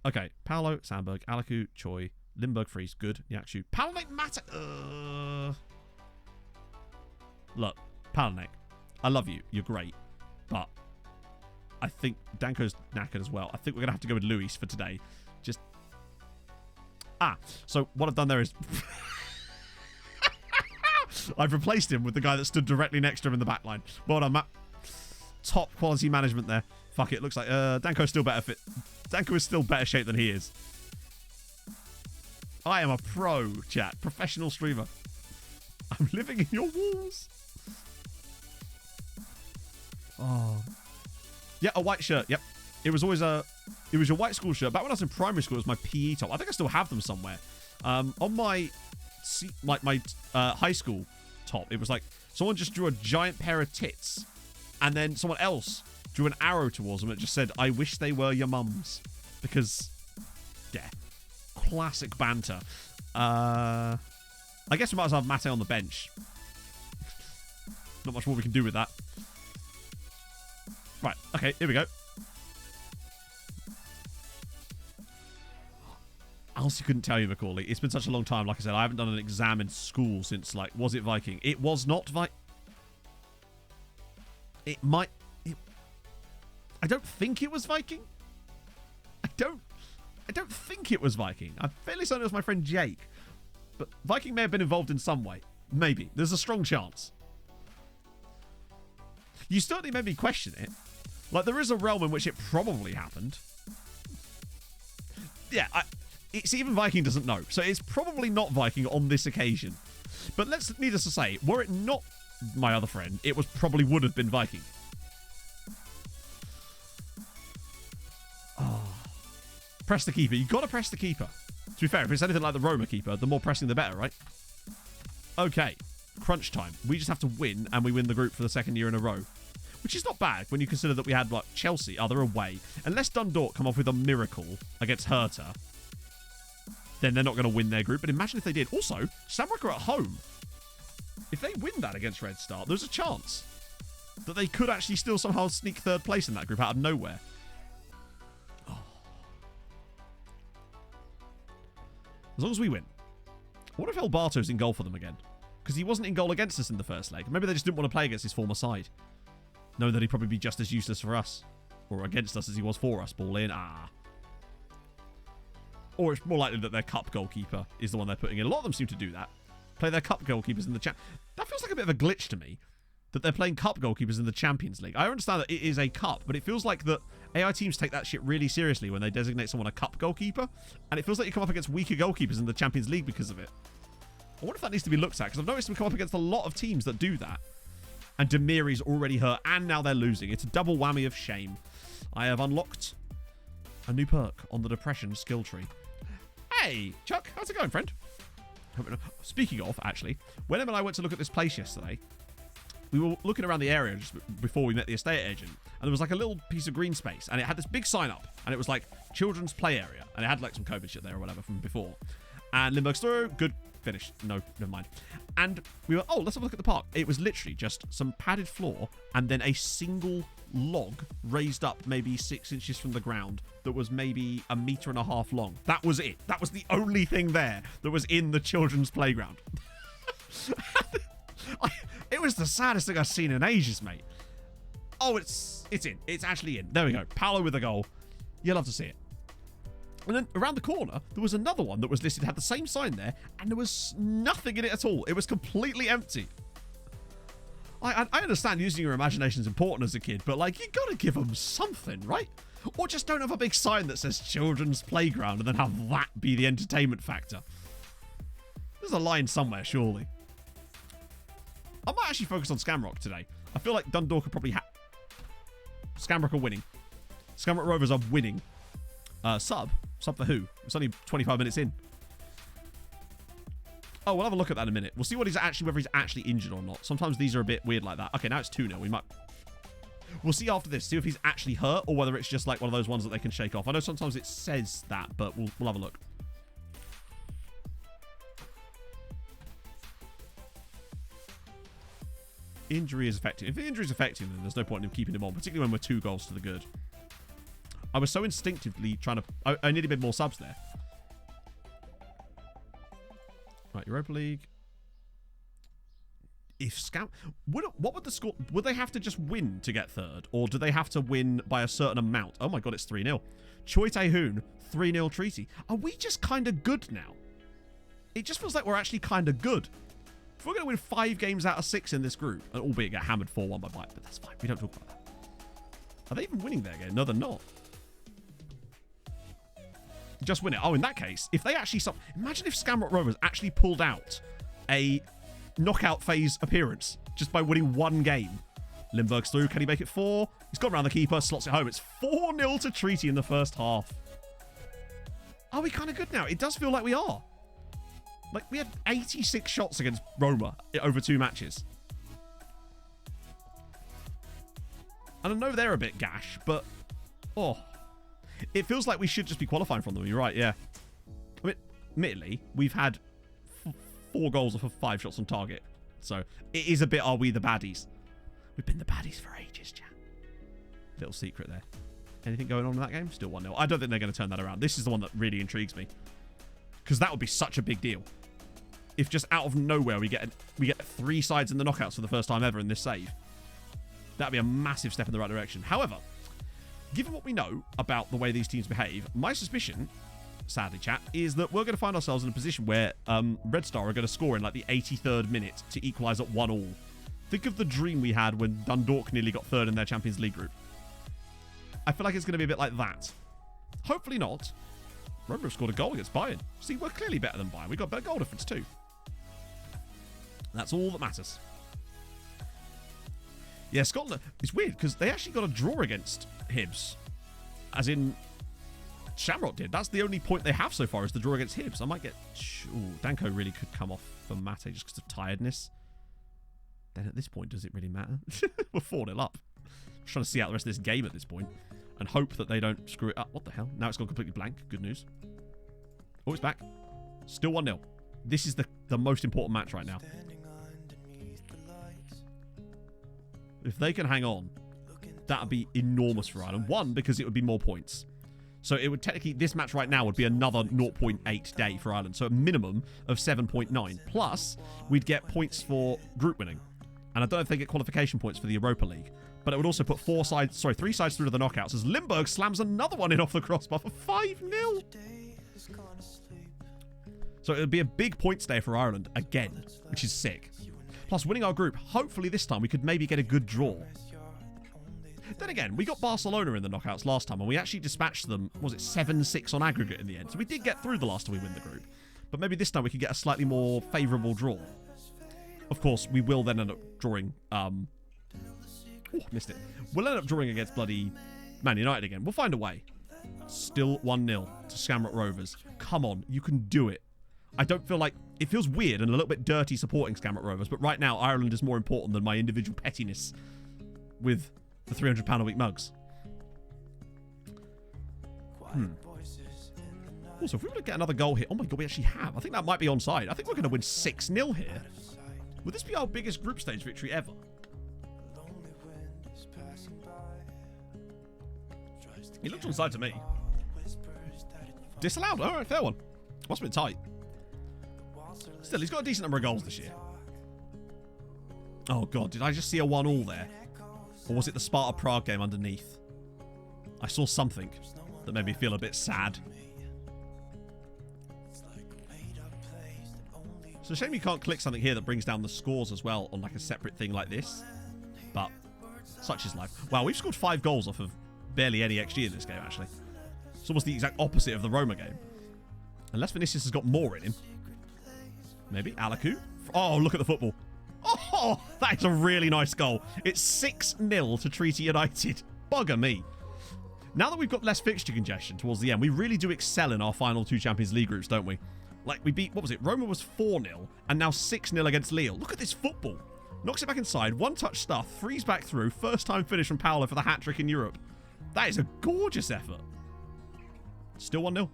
Okay. Paolo, Sandberg, Alaku, Choi, Limburg, Freeze, good. Yakshu. Palanek, Mata. Look, Palanek, I love you. You're great. But I think Danko's knackered as well. I think we're going to have to go with Luis for today. Just... so what I've done there is... I've replaced him with the guy that stood directly next to him in the back line. Well done, Matt. Top quality management there. Fuck it. Looks like Danko's still better fit. Danko is still better shape than he is. I am a pro, chat. Professional streamer. I'm living in your walls. Oh. Yeah, a white shirt. Yep. It was always it was your white school shirt. Back when I was in primary school, it was my PE top. I think I still have them somewhere. On my high school top, it was like someone just drew a giant pair of tits, and then someone else drew an arrow towards them. It just said, "I wish they were your mums," because, yeah, classic banter. I guess we might as well have Mate on the bench. Not much more we can do with that. Right, okay, here we go. I honestly couldn't tell you, Macaulay. It's been such a long time. Like I said, I haven't done an exam in school since, like, was it Viking? It was not Viking. It might... I don't think it was Viking. I don't think it was Viking. I'm fairly certain it was my friend Jake. But Viking may have been involved in some way. Maybe. There's a strong chance. You certainly made me question it. Like, there is a realm in which it probably happened. Yeah, it's even Viking doesn't know. So it's probably not Viking on this occasion. But needless to say, were it not my other friend, it probably would have been Viking. Oh. Press the keeper. You got to press the keeper. To be fair, if it's anything like the Roma keeper, the more pressing the better, right? Okay, crunch time. We just have to win, and we win the group for the second year in a row. Which is not bad when you consider that we had, like, Chelsea. Oh, they're away. Unless Dundalk come off with a miracle against Hertha, then they're not going to win their group. But imagine if they did. Also, Shamrock are at home. If they win that against Red Star, there's a chance that they could actually still somehow sneak third place in that group out of nowhere. Oh. As long as we win. What if El Barto's in goal for them again? Because he wasn't in goal against us in the first leg. Maybe they just didn't want to play against his former side, knowing that he'd probably be just as useless for us, or against us as he was for us. Ball in. Or it's more likely that their cup goalkeeper is the one they're putting in. A lot of them seem to do that. Play their cup goalkeepers in the That feels like a bit of a glitch to me, that they're playing cup goalkeepers in the Champions League. I understand that it is a cup, but it feels like that AI teams take that shit really seriously when they designate someone a cup goalkeeper, and it feels like you come up against weaker goalkeepers in the Champions League because of it. I wonder if that needs to be looked at, because I've noticed we come up against a lot of teams that do that. And Demiri's already hurt, and now they're losing. It's a double whammy of shame. I have unlocked a new perk on the depression skill tree. Hey, Chuck, how's it going, friend? Speaking of, actually, when Em and I went to look at this place yesterday, we were looking around the area just before we met the estate agent, and there was like a little piece of green space, and it had this big sign up, and it was like children's play area, and it had like some COVID shit there or whatever from before. And Limburg's through, good finish. No, never mind. And we were, oh, let's have a look at the park. It was literally just some padded floor and then a single log raised up maybe 6 inches from the ground that was maybe 1.5 meters long. That was it. That was the only thing there that was in the children's playground. It was the saddest thing I've seen in ages, mate. Oh, it's in. It's actually in. There we go. Paolo with a goal. You'll have to see it. And then around the corner, there was another one that was listed, had the same sign there, and there was nothing in it at all. It was completely empty. I understand using your imagination is important as a kid, but, like, you got to give them something, right? Or just don't have a big sign that says children's playground and then have that be the entertainment factor. There's a line somewhere, surely. I might actually focus on Scamrock today. I feel like Dundalk are probably Scamrock are winning. Scamrock Rovers are winning. Sub for who? It's only 25 minutes in. Oh, we'll have a look at that in a minute. We'll see what he's actually, whether he's actually injured or not. Sometimes these are a bit weird like that. Okay, now it's 2-0. We'll see after this. See if he's actually hurt or whether it's just like one of those ones that they can shake off. I know sometimes it says that, but we'll have a look. Injury is affecting. If the injury is affecting, then there's no point in keeping him on, particularly when we're 2 goals to the good. I was so instinctively trying to... I needed a bit more subs there. Right, Europa League. If Scout... What would the score... Would they have to just win to get third? Or do they have to win by a certain amount? Oh my god, it's 3-0. Choi Tae-hoon, 3-0 treaty. Are we just kind of good now? It just feels like we're actually kind of good. If we're going to win 5 games out of 6 in this group, and albeit get hammered 4-1 by Bite, but that's fine. We don't talk about that. Are they even winning their game? No, they're not. Just win it. Oh, in that case, if they actually... Imagine if Scamrock Rovers actually pulled out a knockout phase appearance just by winning 1 game. Lindbergh's through. Can he make it 4? He's gone around the keeper, slots it home. It's 4-0 to Treaty in the first half. Are we kind of good now? It does feel like we are. Like, we had 86 shots against Roma over 2 matches. And I know they're a bit gash, but... Oh... It feels like we should just be qualifying from them. You're right, yeah. I mean, admittedly, we've had 4 goals off of 5 shots on target. So, it is a bit, are we the baddies? We've been the baddies for ages, chat. Little secret there. Anything going on in that game? Still 1-0. I don't think they're going to turn that around. This is the one that really intrigues me. Because that would be such a big deal. If just out of nowhere we get 3 sides in the knockouts for the first time ever in this save. That'd be a massive step in the right direction. However... Given what we know about the way these teams behave, my suspicion, sadly, chat, is that we're going to find ourselves in a position where Red Star are going to score in like the 83rd minute to equalise at 1-1. Think of the dream we had when Dundalk nearly got 3rd in their Champions League group. I feel like it's going to be a bit like that. Hopefully not. Roma have scored a goal against Bayern. See, we're clearly better than Bayern. We've got better goal difference too. That's all that matters. Yeah, Scotland, it's weird because they actually got a draw against Hibs. As in, Shamrock did. That's the only point they have so far is the draw against Hibs. I might get... Ooh, Danko really could come off for Mate just because of tiredness. Then at this point, does it really matter? We're 4-0 up. Just trying to see out the rest of this game at this point and hope that they don't screw it up. What the hell? Now it's gone completely blank. Good news. Oh, it's back. Still 1-0. This is the most important match right now. If they can hang on, that would be enormous for Ireland. One, because it would be more points. So it would technically, this match right now would be another 0.8 day for Ireland. So a minimum of 7.9. Plus, we'd get points for group winning. And I don't know if they get qualification points for the Europa League. But it would also put 3 sides through to the knockouts as Limburg slams another one in off the crossbar for 5-0. So it would be a big points day for Ireland again, which is sick. Plus, winning our group, hopefully this time we could maybe get a good draw. Then again, we got Barcelona in the knockouts last time, and we actually dispatched them, was it 7-6 on aggregate in the end? So we did get through the last time we win the group. But maybe this time we could get a slightly more favourable draw. Of course, we will then end up drawing... missed it. We'll end up drawing against bloody Man United again. We'll find a way. Still 1-0 to Shamrock Rovers. Come on, you can do it. I don't feel like... It feels weird and a little bit dirty supporting Shamrock Rovers, but right now, Ireland is more important than my individual pettiness with... the £300 a week mugs. Also, if we were to get another goal here... Oh my god, we actually have. I think that might be onside. I think we're going to win 6-0 here. Would this be our biggest group stage victory ever? He looked onside to me. Disallowed. Alright, fair one. Must have been tight. Still, he's got a decent number of goals this year. Oh god, did I just see a 1-1 there? Or was it the Sparta Prague game underneath? I saw something that made me feel a bit sad. It's a shame you can't click something here that brings down the scores as well on like a separate thing like this. But such is life. Wow, we've scored 5 goals off of barely any XG in this game, actually. It's almost the exact opposite of the Roma game. Unless Vinicius has got more in him. Maybe. Alaku. Oh, look at the football. Oh, that is a really nice goal. It's 6-0 to Treaty United. Bugger me. Now that we've got less fixture congestion towards the end, we really do excel in our final 2 Champions League groups, don't we? Like, we beat, what was it? Roma was 4-0, and now 6-0 against Lille. Look at this football. Knocks it back inside, one-touch stuff, frees back through, first-time finish from Paolo for the hat-trick in Europe. That is a gorgeous effort. Still 1-0.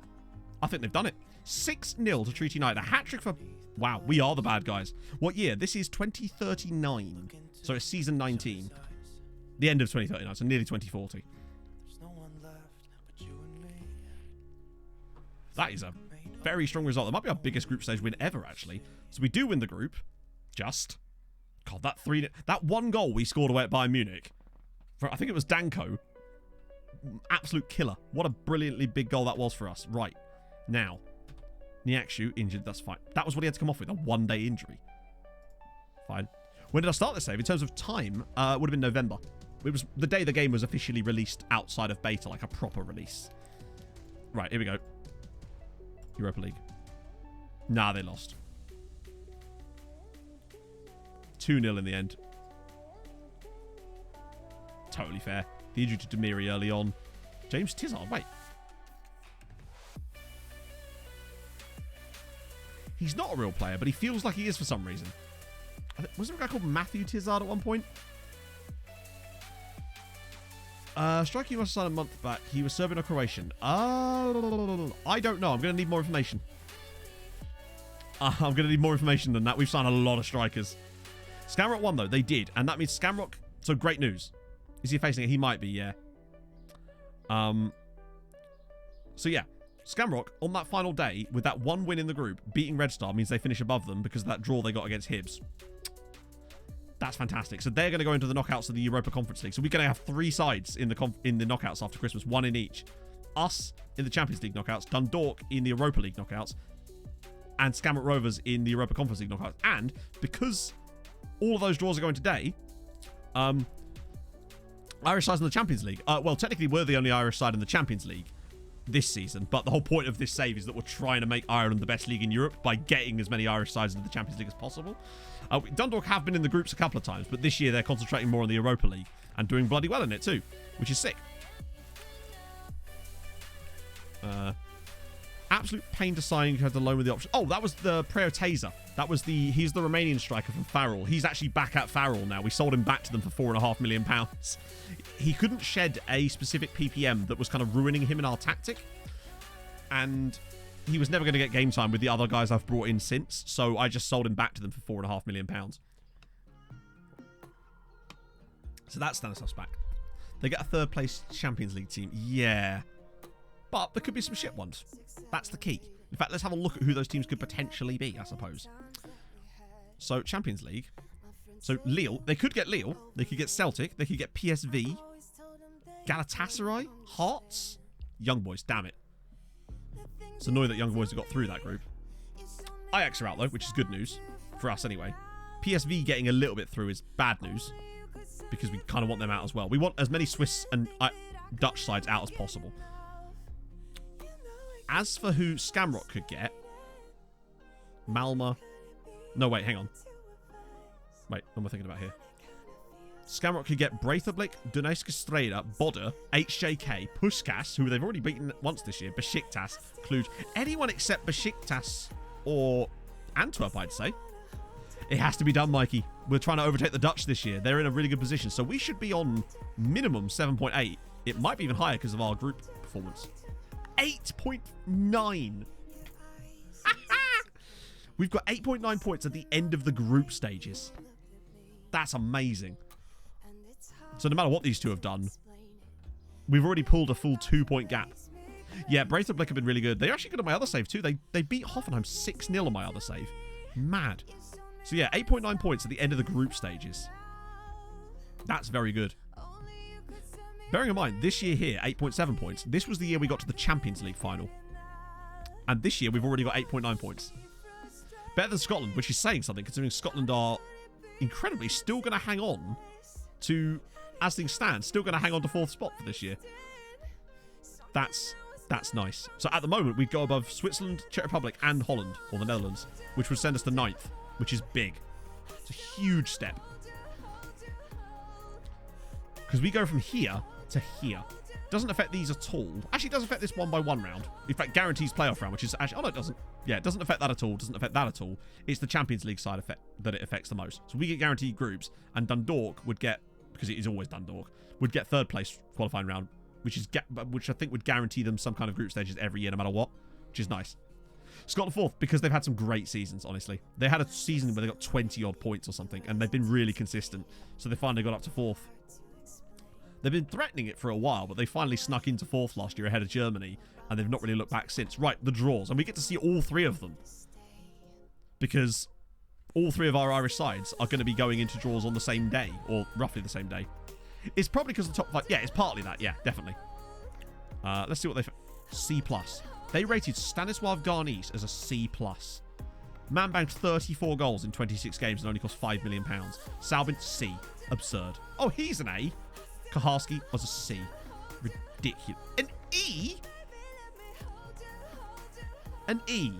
I think they've done it. 6-0 to Treaty United. A hat-trick for... Wow, we are the bad guys. What year? This is 2039. So it's season 19. The end of 2039, so nearly 2040. That is a very strong result. That might be our biggest group stage win ever, actually. So we do win the group. Just. God, that 1 goal we scored away at Bayern Munich. I think it was Danko. Absolute killer. What a brilliantly big goal that was for us. Right. Now. Niakshu injured, that's fine. That was what he had to come off with, a 1-day injury. Fine. When did I start this save? In terms of time, it would have been November. It was the day the game was officially released outside of beta, like a proper release. Right, here we go. Europa League. Nah, they lost. 2-0 in the end. Totally fair. The injury to Demiri early on. James Tizard, wait. He's not a real player, but he feels like he is for some reason. Was there a guy called Matthew Tizard at one point? Striking was signed a month back. He was serving a Croatian. I don't know. I'm going to need more information. I'm going to need more information than that. We've signed a lot of strikers. Skamrock won, though. They did. And that means Skamrock... So, great news. Is he facing it? He might be, yeah. So, yeah. Skamrock, on that final day, with that 1 win in the group, beating Red Star means they finish above them because of that draw they got against Hibs. That's fantastic. So they're going to go into the knockouts of the Europa Conference League. So we're going to have 3 sides in the knockouts after Christmas, 1 in each. Us in the Champions League knockouts, Dundalk in the Europa League knockouts, and Skamrock Rovers in the Europa Conference League knockouts. And because all of those draws are going today, Irish sides in the Champions League. Well, technically, we're the only Irish side in the Champions League this season, but the whole point of this save is that we're trying to make Ireland the best league in Europe by getting as many Irish sides into the Champions League as possible. Dundalk have been in the groups a couple of times, but this year they're concentrating more on the Europa League and doing bloody well in it too, which is sick. Absolute pain to sign. You had the loan with the option. Oh, that was the Preo Taser. That was he's the Romanian striker from Farrell. He's actually back at Farrell now. We sold him back to them for £4.5 million. He couldn't shed a specific PPM that was kind of ruining him in our tactic. And he was never going to get game time with the other guys I've brought in since. So I just sold him back to them for £4.5 million. So that's Stanislav's back. They get a third place Champions League team. Yeah. But there could be some shit ones. That's the key. In fact, let's have a look at who those teams could potentially be, I suppose. So, Champions League. So, Lille. They could get Lille. They could get Celtic. They could get PSV. Galatasaray. Hearts. Young Boys. Damn it. It's annoying that Young Boys have got through that group. Ajax are out, though, which is good news. For us, anyway. PSV getting a little bit through is bad news. Because we kind of want them out as well. We want as many Swiss and Dutch sides out as possible. As for who Scamrock could get, Malmö. No, wait, hang on. Wait, what am I thinking about here? Scamrock could get Breidablik, Donetsk Streda, Bodø, HJK, Puskas, who they've already beaten once this year, Besiktas, Cluj. Anyone except Besiktas or Antwerp, I'd say. It has to be done, Mikey. We're trying to overtake the Dutch this year. They're in a really good position, so we should be on minimum 7.8. It might be even higher because of our group performance. 8.9. We've got 8.9 points at the end of the group stages. That's amazing. So no matter what these two have done, we've already pulled a full 2-point gap. Yeah, Breidablik have been really good. They're actually good at my other save too. They beat Hoffenheim 6-0 on my other save. Mad. So yeah, 8.9 points at the end of the group stages. That's very good. Bearing in mind, this year here, 8.7 points. This was the year we got to the Champions League final. And this year, we've already got 8.9 points. Better than Scotland, which is saying something, considering Scotland are incredibly still going to hang on to, as things stand, still going to hang on to 4th spot for this year. That's nice. So at the moment, we'd go above Switzerland, Czech Republic, and Holland, or the Netherlands, which would send us to 9th, which is big. It's a huge step. Because we go from here to here. Doesn't affect these at all. Actually, it does affect this 1-by-1 round. In fact, guarantees playoff round, which is actually... Oh, no, it doesn't. Yeah, it doesn't affect that at all. Doesn't affect that at all. It's the Champions League side effect that it affects the most. So we get guaranteed groups, and Dundalk would get, because it is always Dundalk, would get 3rd place qualifying round, which I think would guarantee them some kind of group stages every year, no matter what, which is nice. Scotland 4th, because they've had some great seasons, honestly. They had a season where they got 20-odd points or something, and they've been really consistent. So they finally got up to 4th. They've been threatening it for a while, but they finally snuck into 4th last year ahead of Germany, and they've not really looked back since. Right, the draws. And we get to see all 3 of them. Because all 3 of our Irish sides are going to be going into draws on the same day, or roughly the same day. It's probably because the top 5... Yeah, it's partly that. Yeah, definitely. Let's see what they... C+. They rated Stanislav Garnice as a C+. Man banked 34 goals in 26 games and only cost £5 million. Salbin, C. Absurd. Oh, he's an A. Kaharski was a C. Ridiculous. An E? An E.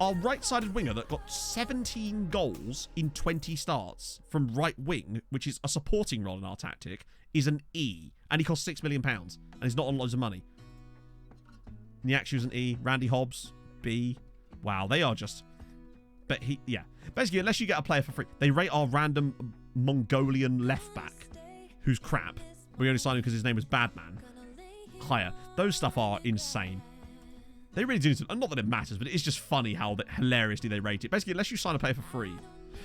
Our right-sided winger that got 17 goals in 20 starts from right wing, which is a supporting role in our tactic, is an E. And he cost £6 million. And he's not on loads of money. Nyakshu was an E. Randy Hobbs, B. Wow, they are just... But he... Yeah. Basically, unless you get a player for free, they rate our random Mongolian left-back, who's crap. We only signed him because his name was Badman. Higher. Those stuff are insane. They really do. Not that it matters, but it is just funny how hilariously they rate it. Basically, unless you sign a player for free,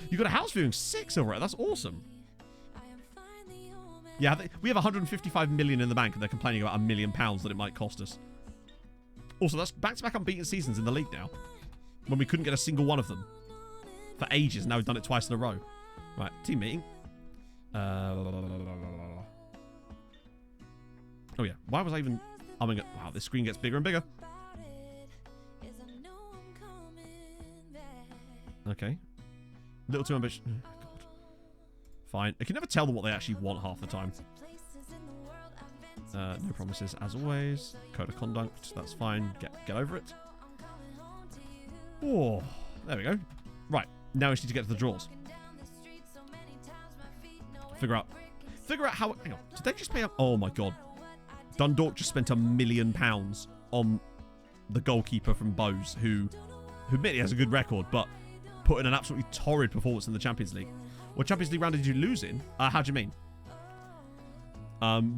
you got a house viewing 6 over it. That's awesome. Yeah, we have 155 million in the bank, and they're complaining about £1 million that it might cost us. Also, that's back-to-back unbeaten seasons in the league now, when we couldn't get a single one of them for ages. Now we've done it twice in a row. Right, team meeting. Oh yeah, why was I even... Wow, this screen gets bigger and bigger. Okay. Little too ambitious. Oh, God. Fine. I can never tell them what they actually want half the time. No promises, as always. Code of conduct. That's fine. Get over it. Oh, there we go. Right. Now we just need to get to the draws. Figure out how... Hang on. Did they just pay up? Oh, my God. Dundalk just spent £1 million on the goalkeeper from Bowes, who admittedly has a good record, but put in an absolutely torrid performance in the Champions League. What Champions League round did you lose in? How do you mean?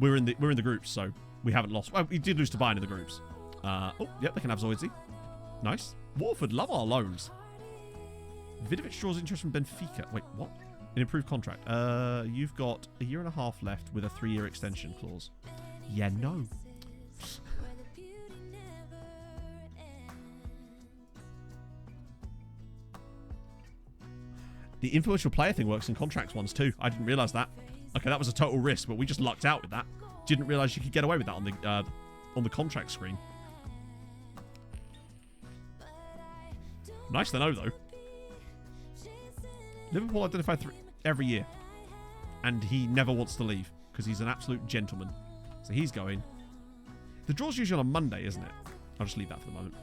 We're in the groups, so we haven't lost. Well, we did lose to Bayern in the groups. Oh, yep, they can have Zoidsy. Nice. Watford love our loans. Vidovic draws interest from Benfica. Wait, what? An improved contract. You've got 1.5 years left with a 3-year extension clause. Yeah, no. The influential player thing works in contracts ones too. I didn't realise that. Okay, that was a total risk, but we just lucked out with that. Didn't realise you could get away with that on the contract screen. Nice to know, though. Liverpool identify every year, and he never wants to leave because he's an absolute gentleman. So he's going. The draw's usually on a Monday, isn't it? I'll just leave that for the moment.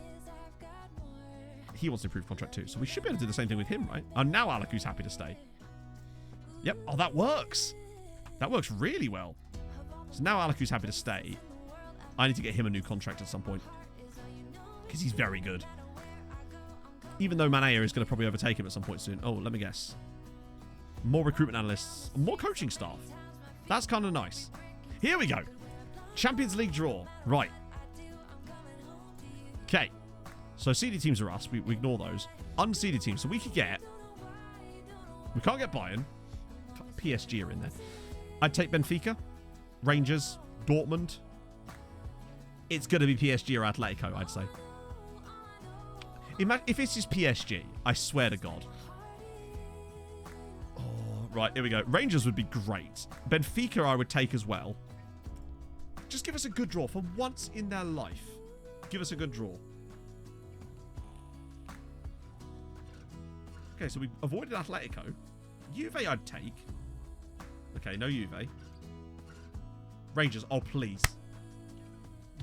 He wants to improve contract too, so we should be able to do the same thing with him, right? And now Alaku's happy to stay. Yep. Oh, that works. That works really well. So now Alaku's happy to stay. I need to get him a new contract at some point because he's very good. Even though Manea is going to probably overtake him at some point soon. Oh, let me guess. More recruitment analysts. More coaching staff. That's kind of nice. Here we go. Champions League draw. Right. Okay. So seeded teams are us. We ignore those. Unseeded teams. So we could get... We can't get Bayern. PSG are in there. I'd take Benfica. Rangers. Dortmund. It's going to be PSG or Atletico, I'd say. If this is PSG, I swear to God. Oh, right, here we go. Rangers would be great. Benfica I would take as well. Just give us a good draw. For once in their life, give us a good draw. Okay, so we avoided Atletico. Juve I'd take. Okay, no Juve. Rangers, oh please.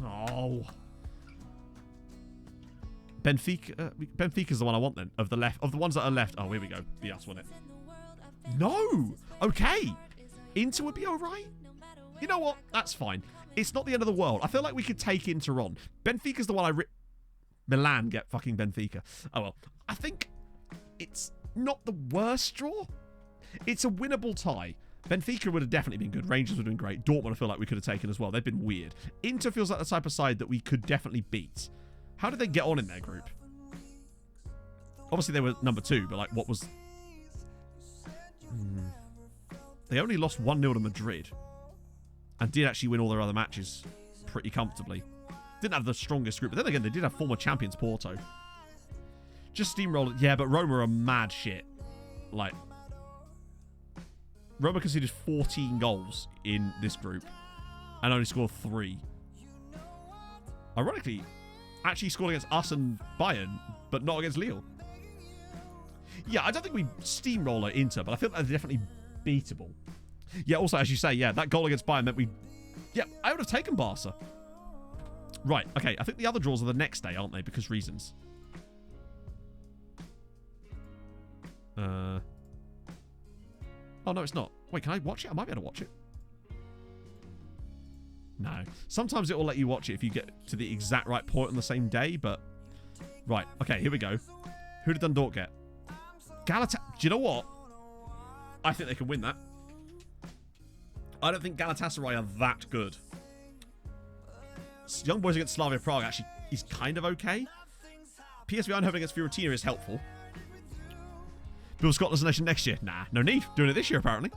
Oh. Benfica's the one I want then. Of the ones that are left. Oh, here we go. Be us, wasn't it? No! Okay. Inter would be alright. You know what? That's fine. It's not the end of the world. I feel like we could take Inter on. Benfica's the one Milan get fucking Benfica. Oh well. I think it's not the worst draw. It's a winnable tie. Benfica would have definitely been good. Rangers would have been great. Dortmund I feel like we could have taken as well. They've been weird. Inter feels like the type of side that we could definitely beat. How did they get on in their group? Obviously, they were number 2, but, like, what was... They only lost 1-0 to Madrid. And did actually win all their other matches pretty comfortably. Didn't have the strongest group. But then again, they did have former champions Porto. Just steamrolled. Yeah, but Roma are mad shit. Like... Roma conceded 14 goals in this group. And only scored 3. Ironically... actually scored against us and Bayern, but not against Lille. Yeah, I don't think we steamroller Inter, but I feel like they're definitely beatable. Yeah, also, as you say, yeah, that goal against Bayern meant we... Yeah, I would have taken Barca. Right, okay, I think the other draws are the next day, aren't they? Because reasons. Oh, no, it's not. Wait, can I watch it? I might be able to watch it. No. Sometimes it will let you watch it if you get to the exact right point on the same day, but... Right, okay, here we go. Who did Dundalk get? Galatasaray. Do you know what? I think they can win that. I don't think Galatasaray are that good. Young Boys against Slavia Prague actually is kind of okay. PSV Eindhoven against Fiorentina is helpful. Build Scotland's nation next year. Nah, no need. Doing it this year, apparently.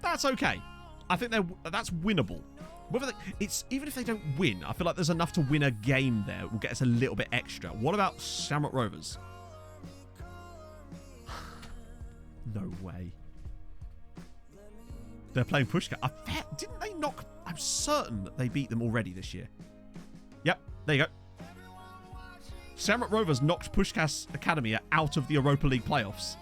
That's okay. I think that's winnable. Whether it's even if they don't win, I feel like there's enough to win a game there. Will get us a little bit extra. What about Shamrock Rovers? No way. They're playing Pushka. Didn't they knock... I'm certain that they beat them already this year. Yep, there you go. Shamrock Rovers knocked Pushkas Academy out of the Europa League playoffs.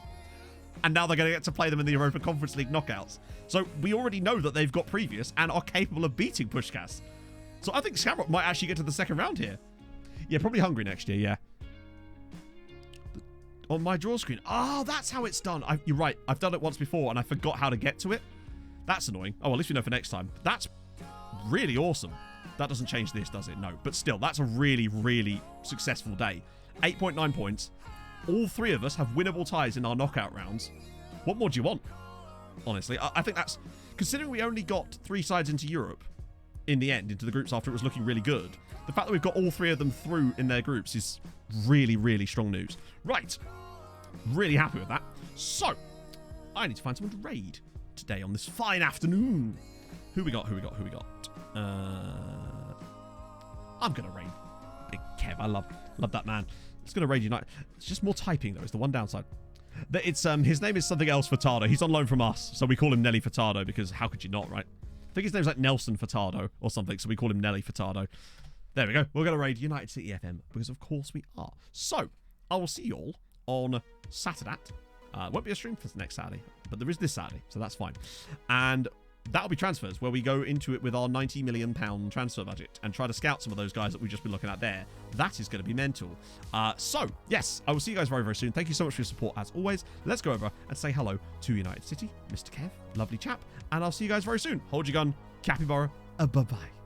And now they're going to get to play them in the Europa Conference League knockouts. So we already know that they've got previous and are capable of beating Pushkas. So I think Shamrock might actually get to the second round here. Yeah, probably Hungary next year, yeah. On my draw screen. Oh, that's how it's done. You're right. I've done it once before and I forgot how to get to it. That's annoying. Oh, well, at least we know for next time. That's really awesome. That doesn't change this, does it? No. But still, that's a really, really successful day. 8.9 points. All three of us have winnable ties in our knockout rounds. What more do you want? Honestly, I think that's... Considering we only got 3 sides into Europe in the end, into the groups after it was looking really good, the fact that we've got all 3 of them through in their groups is really, really strong news. Right. Really happy with that. So, I need to find someone to raid today on this fine afternoon. Who we got? Who we got? Who we got? I'm going to raid Big Kev. I love that man. It's going to raid United. It's just more typing, though. It's the one downside. It's his name is something else Furtado. He's on loan from us, so we call him Nelly Furtado because how could you not, right? I think his name's like Nelson Furtado or something, so we call him Nelly Furtado. There we go. We're going to raid United City FM because, of course, we are. So, I will see you all on Saturday. Won't be a stream for next Saturday, but there is this Saturday, so that's fine. And that'll be transfers, where we go into it with our £90 million transfer budget and try to scout some of those guys that we've just been looking at there. That is going to be mental. So, yes, I will see you guys very, very soon. Thank you so much for your support, as always. Let's go over and say hello to United City, Mr. Kev, lovely chap, and I'll see you guys very soon. Hold your gun, capybara, bye-bye.